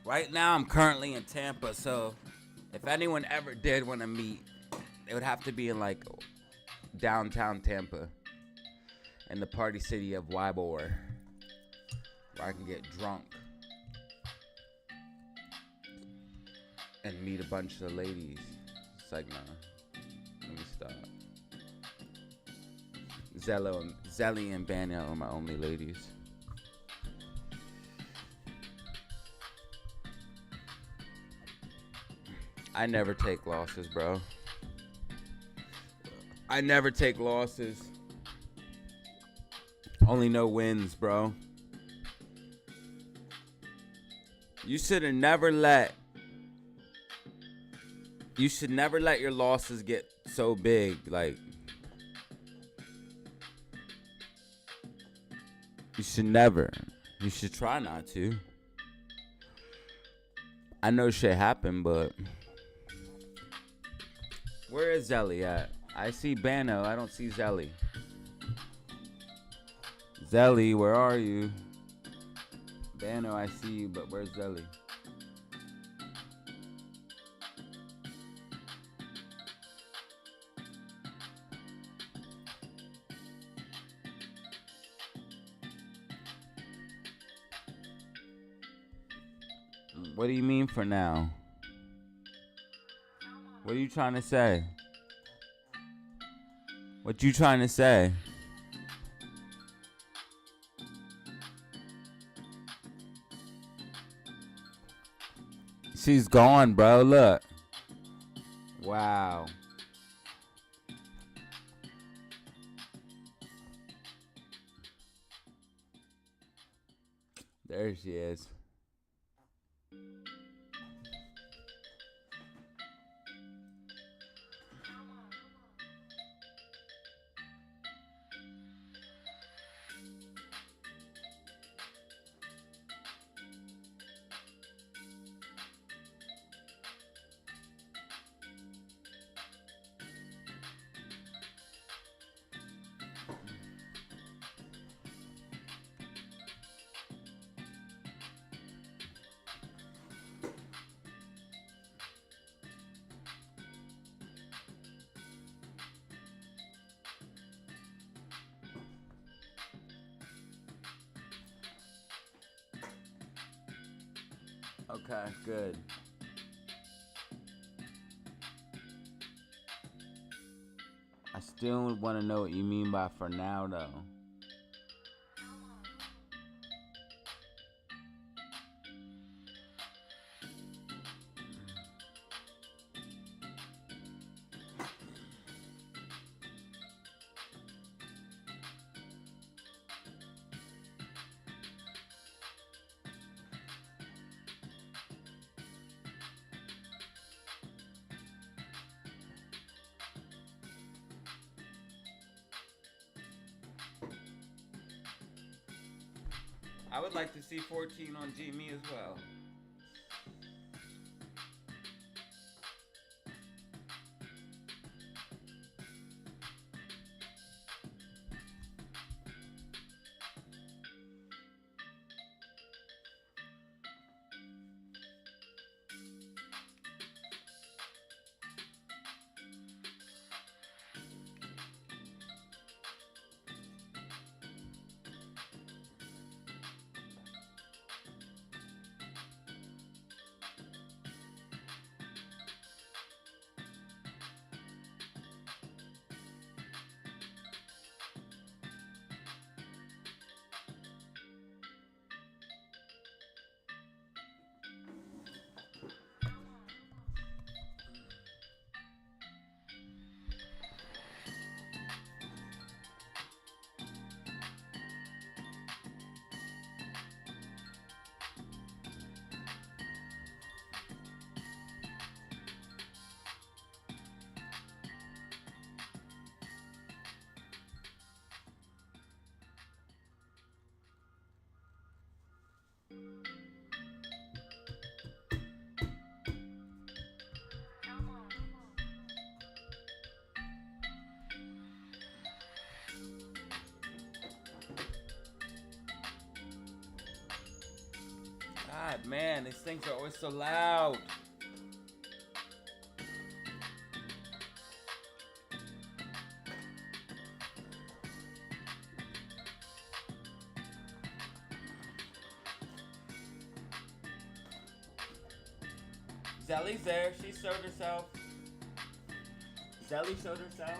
A: Right now, I'm currently in Tampa, so if anyone ever did want to meet, it would have to be in like downtown Tampa, in the party city of Ybor, where I can get drunk and meet a bunch of ladies. It's like, nah, let me stop. Zelly and Banya are my only ladies. I never take losses, bro. I never take losses. Only no wins, bro. You should never let your losses get so big. Like, you should never. You should try not to. I know shit happened, but Where is Zelly at? I see Bano. I don't see Zelly. Zelly, where are you? Bano, I see you, but where's Zelly? What do you mean for now? What are you trying to say? What you trying to say? She's gone, bro. Look. Wow. There she is. Okay, good. I still want to know what you mean by for now, though. I would like to see 14 on GME as well. God, man, these things are always so loud. Zelly's there. She showed herself. Zelly showed herself.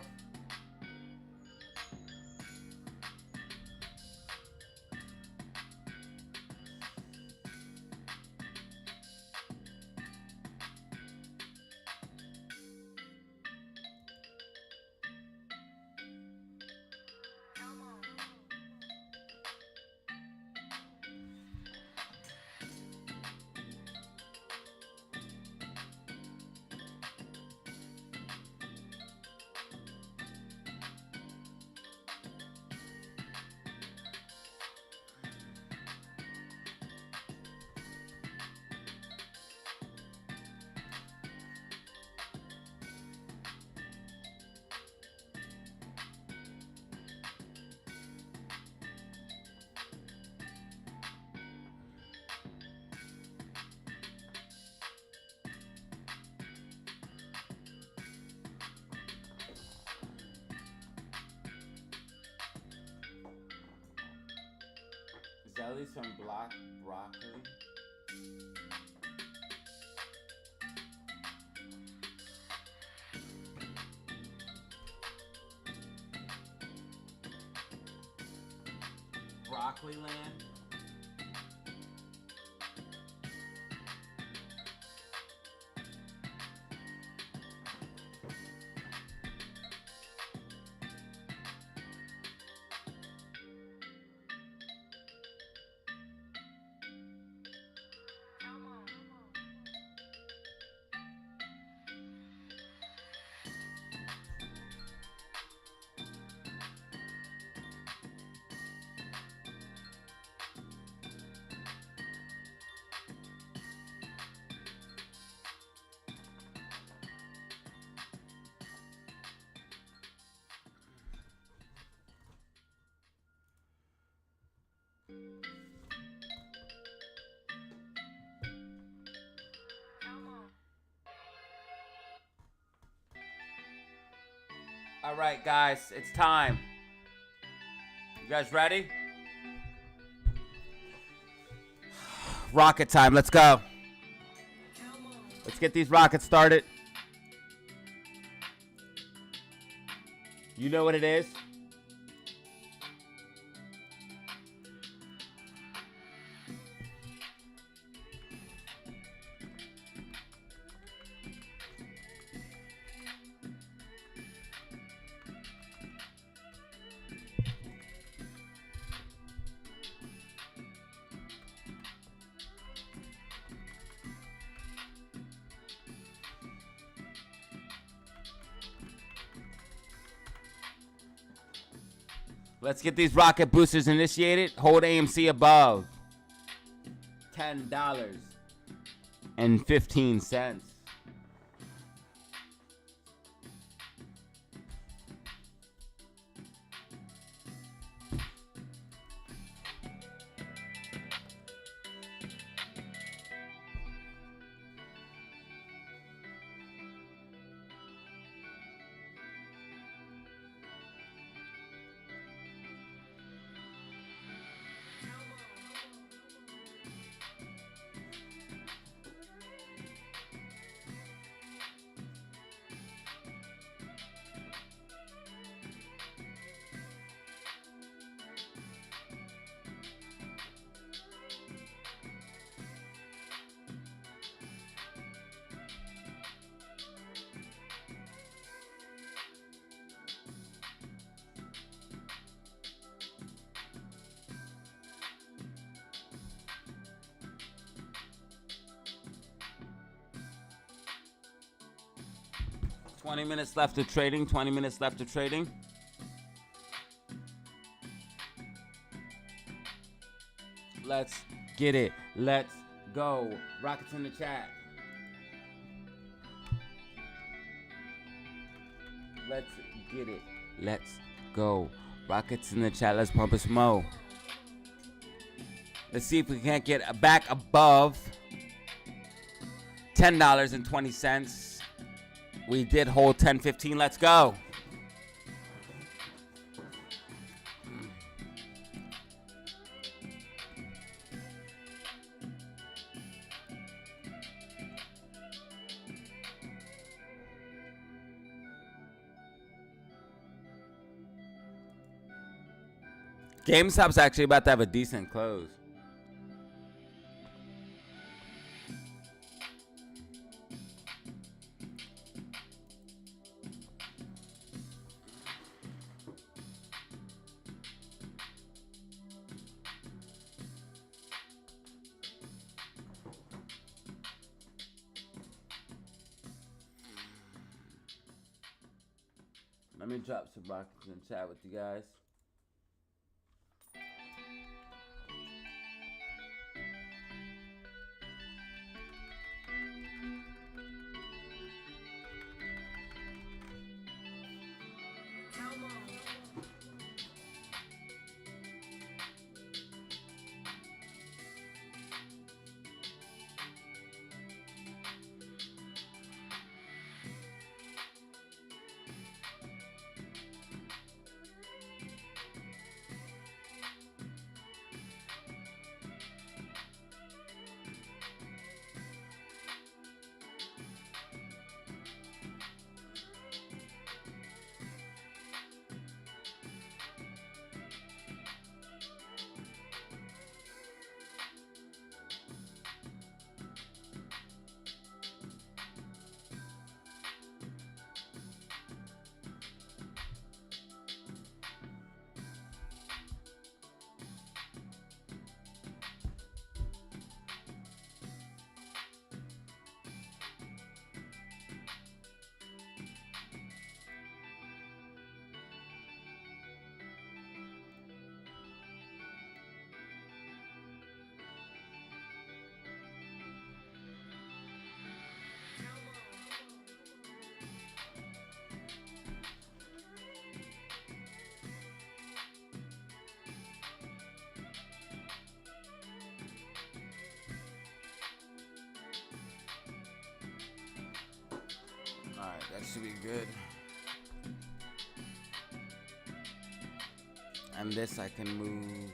A: Zellies from broccoli. Broccoli land. All right, guys, it's time. You guys ready? Rocket time. Let's go. Let's get these rockets started. You know what it is? Let's get these rocket boosters initiated. Hold AMC above $10.15. $20 minutes left of trading. 20 minutes left of trading. Let's get it. Let's go. Rockets in the chat. Let's get it. Let's go. Rockets in the chat. Let's pump some more. Let's see if we can't get back above $10.20. We did hold 10.15. Let's go. GameStop's actually about to have a decent close. Let me drop some rockets in the chat with you guys. that should be good. And this I can move.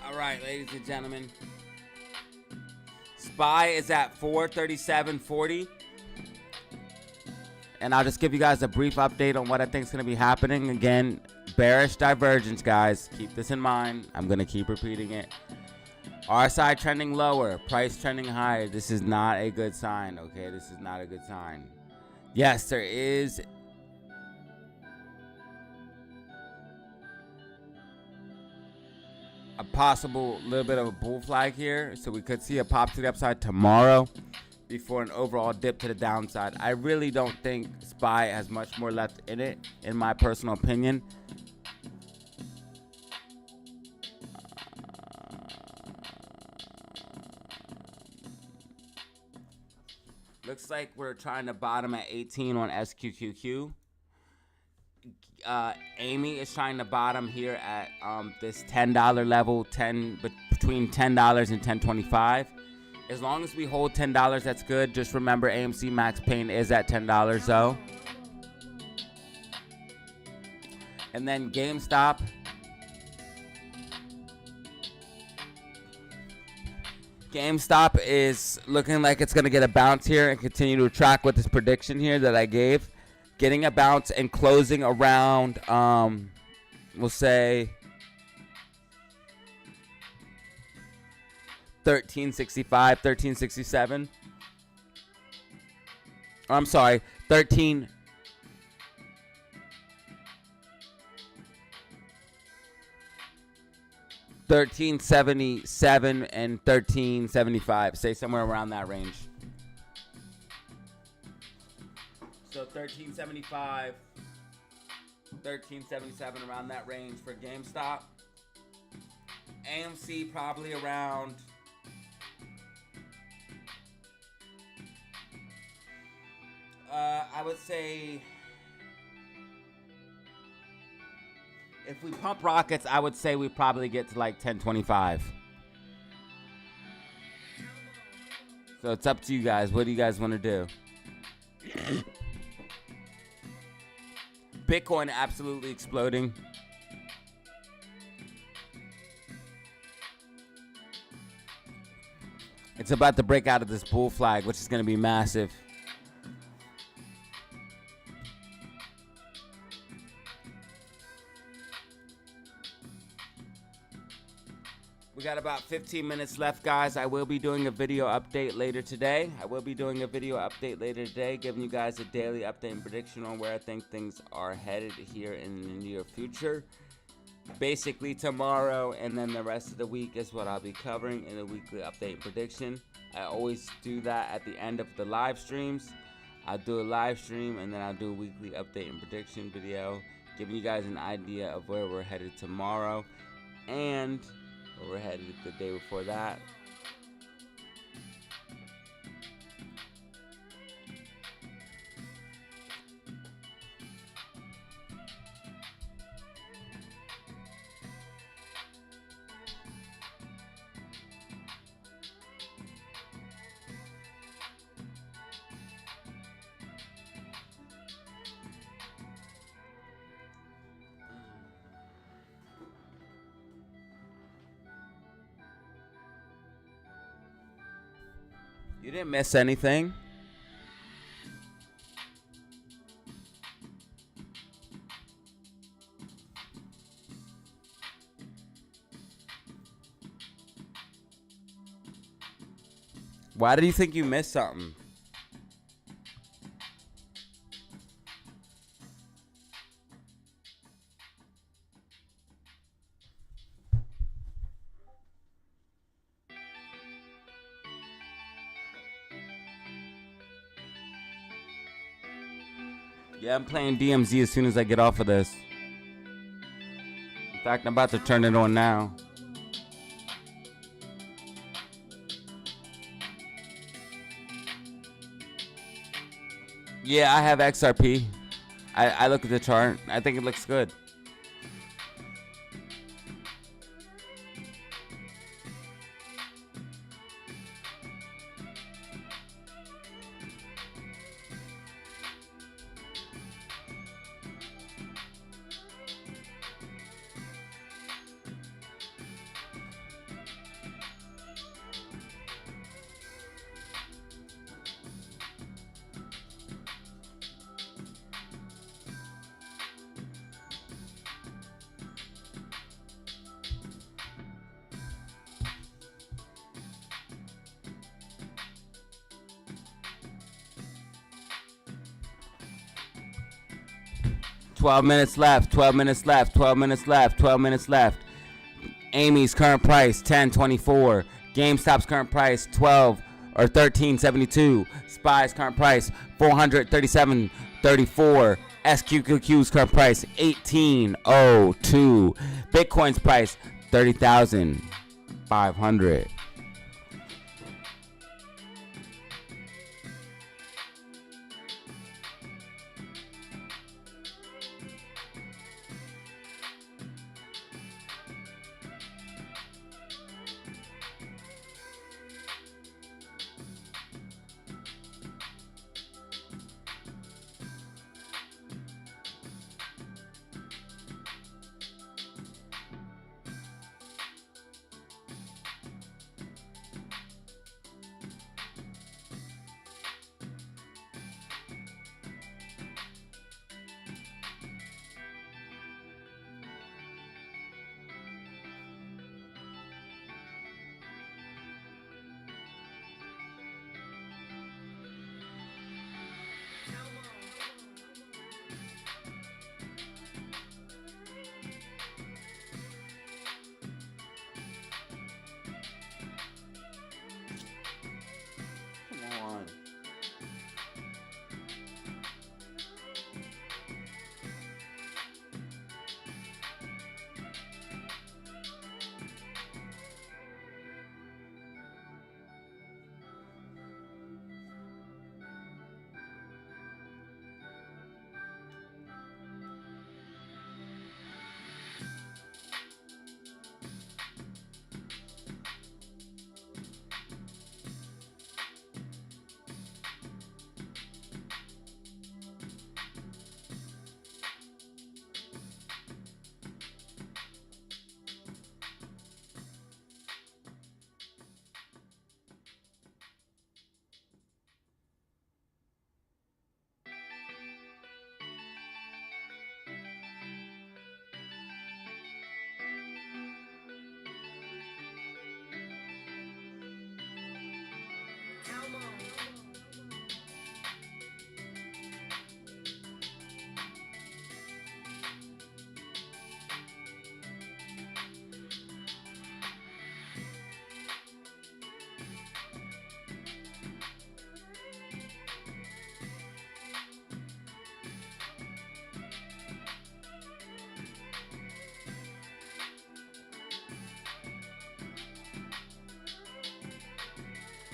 A: All right, ladies and gentlemen. SPY is at 437.40. And I'll just give you guys a brief update on what I think is going to be happening. Again, bearish divergence, guys. Keep this in mind. I'm going to keep repeating it. RSI trending lower, price trending higher. This is not a good sign, okay? This is not a good sign. Yes, there is a possible little bit of a bull flag here, so we could see a pop to the upside tomorrow before an overall dip to the downside. I really don't think SPY has much more left in it, in my personal opinion. Looks like we're trying to bottom at 18 on SQQQ. Amy is trying to bottom here at this $10 level, between $10 and $10.25. As long as we hold $10, that's good. Just remember, AMC Max Pain is at $10 though. And then GameStop. GameStop is looking like it's going to get a bounce here and continue to track with this prediction here that I gave. Getting a bounce and closing around, we'll say, 1365, 1367. I'm sorry, 1377 and 1375. Say somewhere around that range. So 1375, 1377, around that range for GameStop. AMC probably around I would say, if we pump rockets, I would say we probably get to like 1025. So it's up to you guys. What do you guys want to do? Bitcoin absolutely exploding. It's about to break out of this bull flag, which is going to be massive. We got about 15 minutes left, guys. I will be doing a video update later today. Giving you guys a daily update and prediction on where I think things are headed here in the near future. Basically tomorrow and then the rest of the week is what I'll be covering in a weekly update and prediction. I always do that at the end of the live streams. I'll do a live stream and then I'll do a weekly update and prediction video, giving you guys an idea of where we're headed tomorrow and where we're headed the day before that. You didn't miss anything. Why do you think you missed something? Yeah, I'm playing DMZ as soon as I get off of this. In fact, I'm about to turn it on now. Yeah, I have XRP. I look at the chart. I think it looks good. Twelve minutes left. 12 minutes left. 12 minutes left. 12 minutes left. Amy's current price 10.24. GameStop's current price 12 or 13.72. SPY's current price 437.34. SQQQ's current price 18.02. Bitcoin's price 30,500.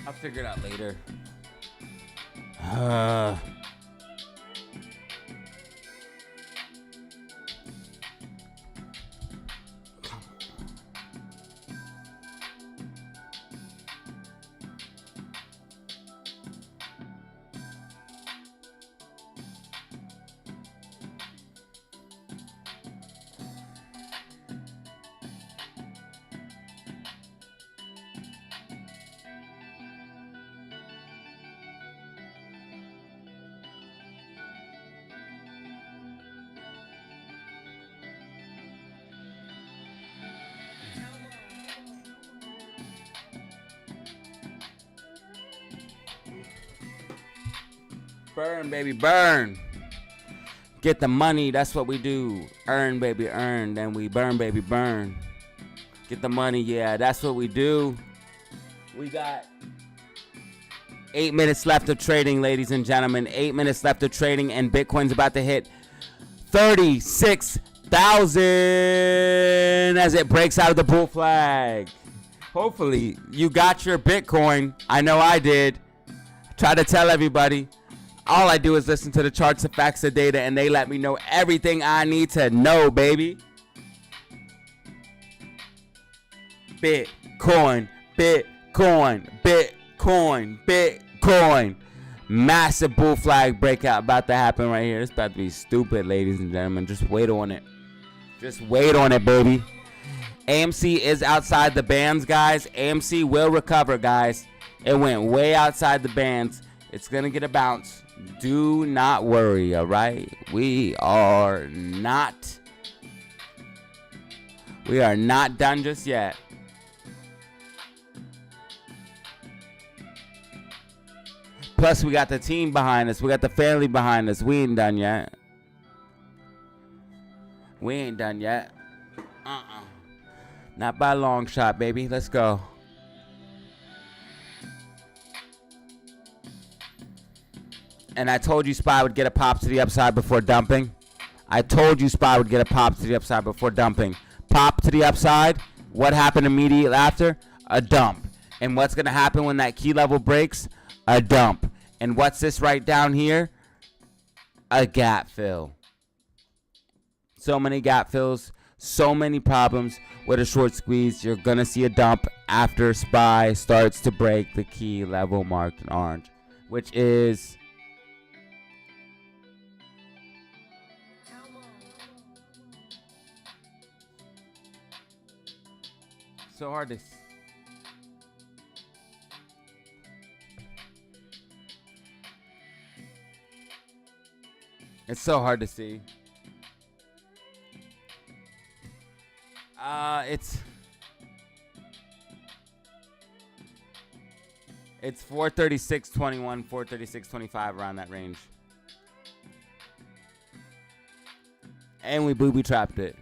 A: I'll figure it out later. Burn, baby, burn. Get the money, that's what we do. Earn, baby, earn. Then we burn, baby, burn. Get the money, yeah, that's what we do. We got 8 minutes left of trading, ladies and gentlemen. 8 minutes left of trading, and Bitcoin's about to hit 36,000 as it breaks out of the bull flag. Hopefully, you got your Bitcoin. I know I did. Try to tell everybody. All I do is listen to the charts, the facts, the data, and they let me know everything I need to know, baby. Bitcoin, Bitcoin, Bitcoin, Bitcoin. Massive bull flag breakout about to happen right here. It's about to be stupid, ladies and gentlemen. Just wait on it. Just wait on it, baby. AMC is outside the bands, guys. AMC will recover, guys. It went way outside the bands. It's going to get a bounce. Do not worry, all right? We are not done just yet. Plus, we got the team behind us. We got the family behind us. We ain't done yet. We ain't done yet. Not by a long shot, baby. Let's go. And I told you SPY would get a pop to the upside before dumping. I told you SPY would get a pop to the upside before dumping. Pop to the upside. What happened immediately after? A dump. And what's going to happen when that key level breaks? A dump. And what's this right down here? A gap fill. So many gap fills. So many problems with a short squeeze. You're going to see a dump after SPY starts to break the key level marked in orange, which is so hard to It's so hard to see. It's 436.21, 436.25, around that range. And we booby trapped it.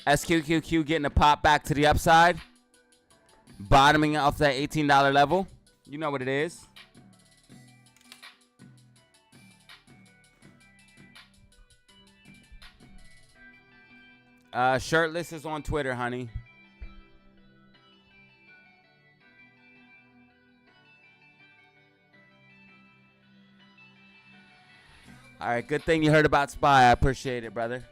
A: SQQQ getting a pop back to the upside. Bottoming off that $18 level. You know what it is. Shirtless is on Twitter, honey. All right, good thing you heard about SPY. I appreciate it, brother.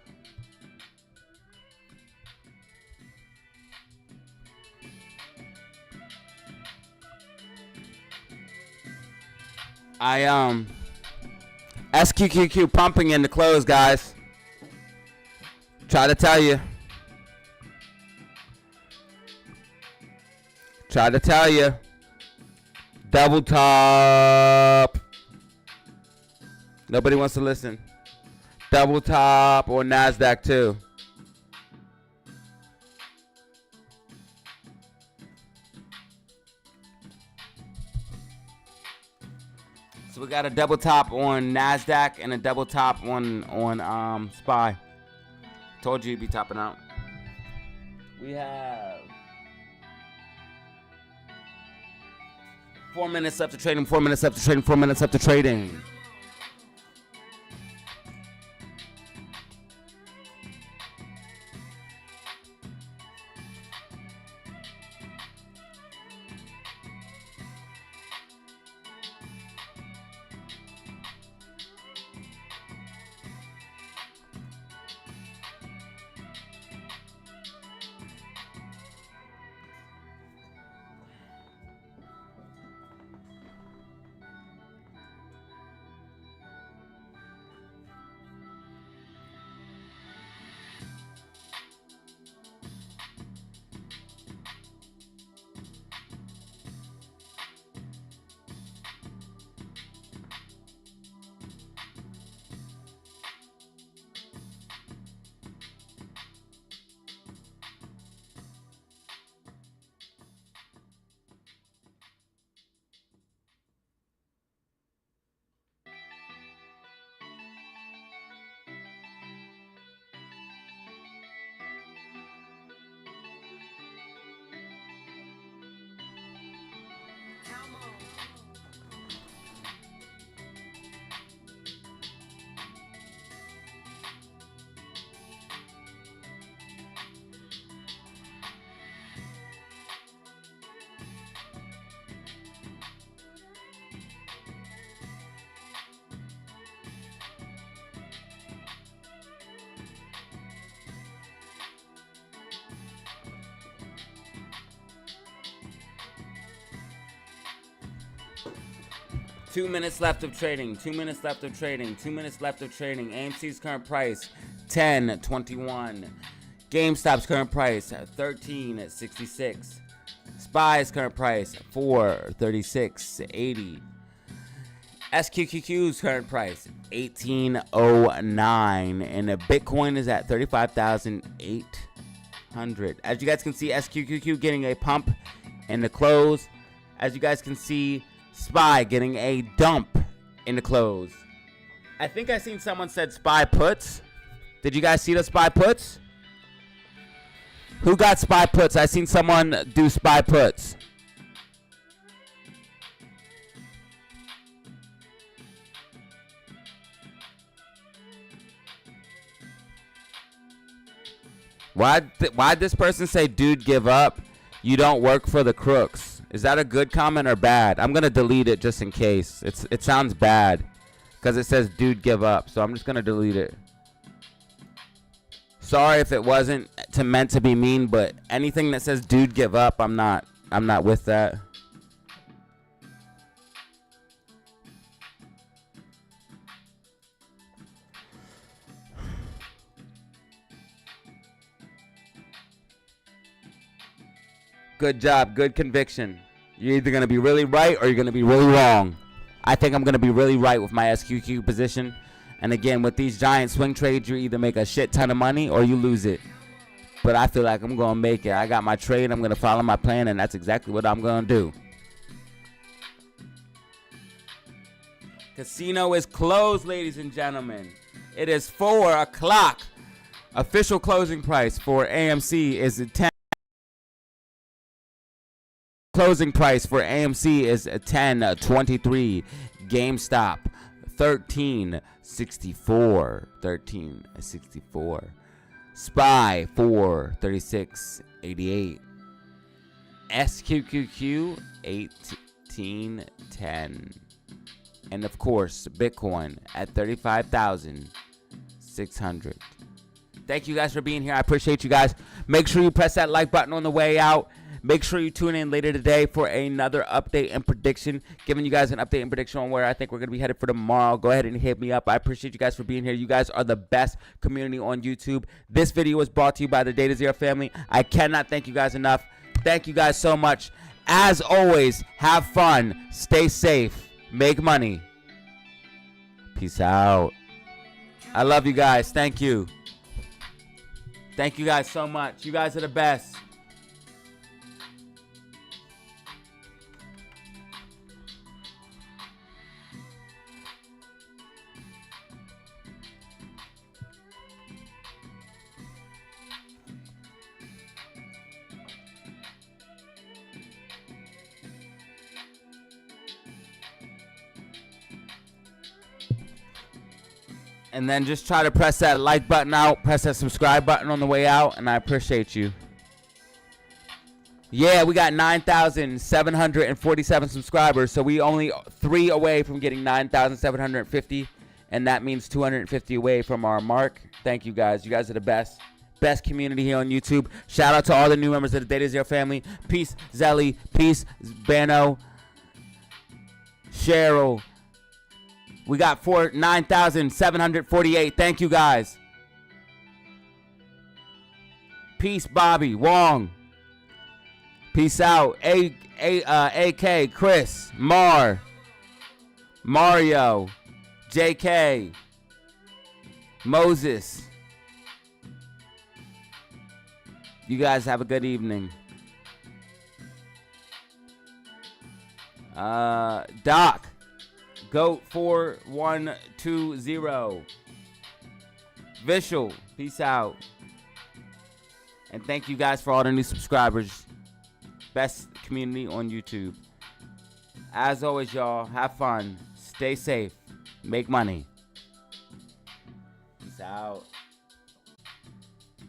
A: SQQQ pumping in the close, guys. Try to tell you. Try to tell you. Double top. Nobody wants to listen. Double top or NASDAQ too. So we got a double top on NASDAQ and a double top on SPY. Told you you'd be topping out. We have 4 minutes left to trading, 4 minutes left to trading, 4 minutes left to trading. 2 minutes left of trading. 2 minutes left of trading. 2 minutes left of trading. AMC's current price, 10.21. GameStop's current price, 13.66. SPY's current price, 436.80. SQQQ's current price, 1809, and the Bitcoin is at 35,800. As you guys can see, SQQQ getting a pump in the close. As you guys can see, SPY getting a dump in the close. I think I seen someone said SPY puts. Did you guys see the SPY puts? Who got SPY puts? I seen someone do SPY puts. Why'd this person say, dude, give up? You don't work for the crooks. Is that a good comment or bad? I'm going to delete it just in case. It sounds bad because it says, dude, give up. So I'm just going to delete it. Sorry if it wasn't meant to be mean, but anything that says, dude, give up, I'm not with that. Good job. Good conviction. You're either going to be really right or you're going to be really wrong. I think I'm going to be really right with my SQQ position. And again, with these giant swing trades, you either make a shit ton of money or you lose it. But I feel like I'm going to make it. I got my trade. I'm going to follow my plan, and that's exactly what I'm going to do. Casino is closed, ladies and gentlemen. It is 4 o'clock. Official closing price for AMC is 10. Closing price for AMC is 10.23. GameStop 13.64. 13.64. SPY 436.88. SQQQ 1810. And of course, Bitcoin at 35,600. Thank you guys for being here. I appreciate you guys. Make sure you press that like button on the way out. Make sure you tune in later today for another update and prediction, giving you guys an update and prediction on where I think we're going to be headed for tomorrow. Go ahead and hit me up. I appreciate you guys for being here. You guys are the best community on YouTube. This video was brought to you by the DataZero family. I cannot thank you guys enough. Thank you guys so much. As always, have fun, stay safe, make money. Peace out. I love you guys. Thank you. Thank you guys so much. You guys are the best. And then just try to press that like button out, press that subscribe button on the way out, and I appreciate you. Yeah, we got 9,747 subscribers, so we only 3 away from getting 9,750, and that means 250 away from our mark. Thank you guys. You guys are the best. Best community here on YouTube. Shout out to all the new members of the DataZero family. Peace, Zelly. Peace, Bano. Cheryl. We got 9,748. Thank you guys. Peace, Bobby, Wong. Peace out. AK, Chris, Mario, JK, Moses. You guys have a good evening. Doc. Goat 4120. Vishal, peace out. And thank you guys for all the new subscribers. Best community on YouTube. As always, y'all, have fun, stay safe, make money. Peace out.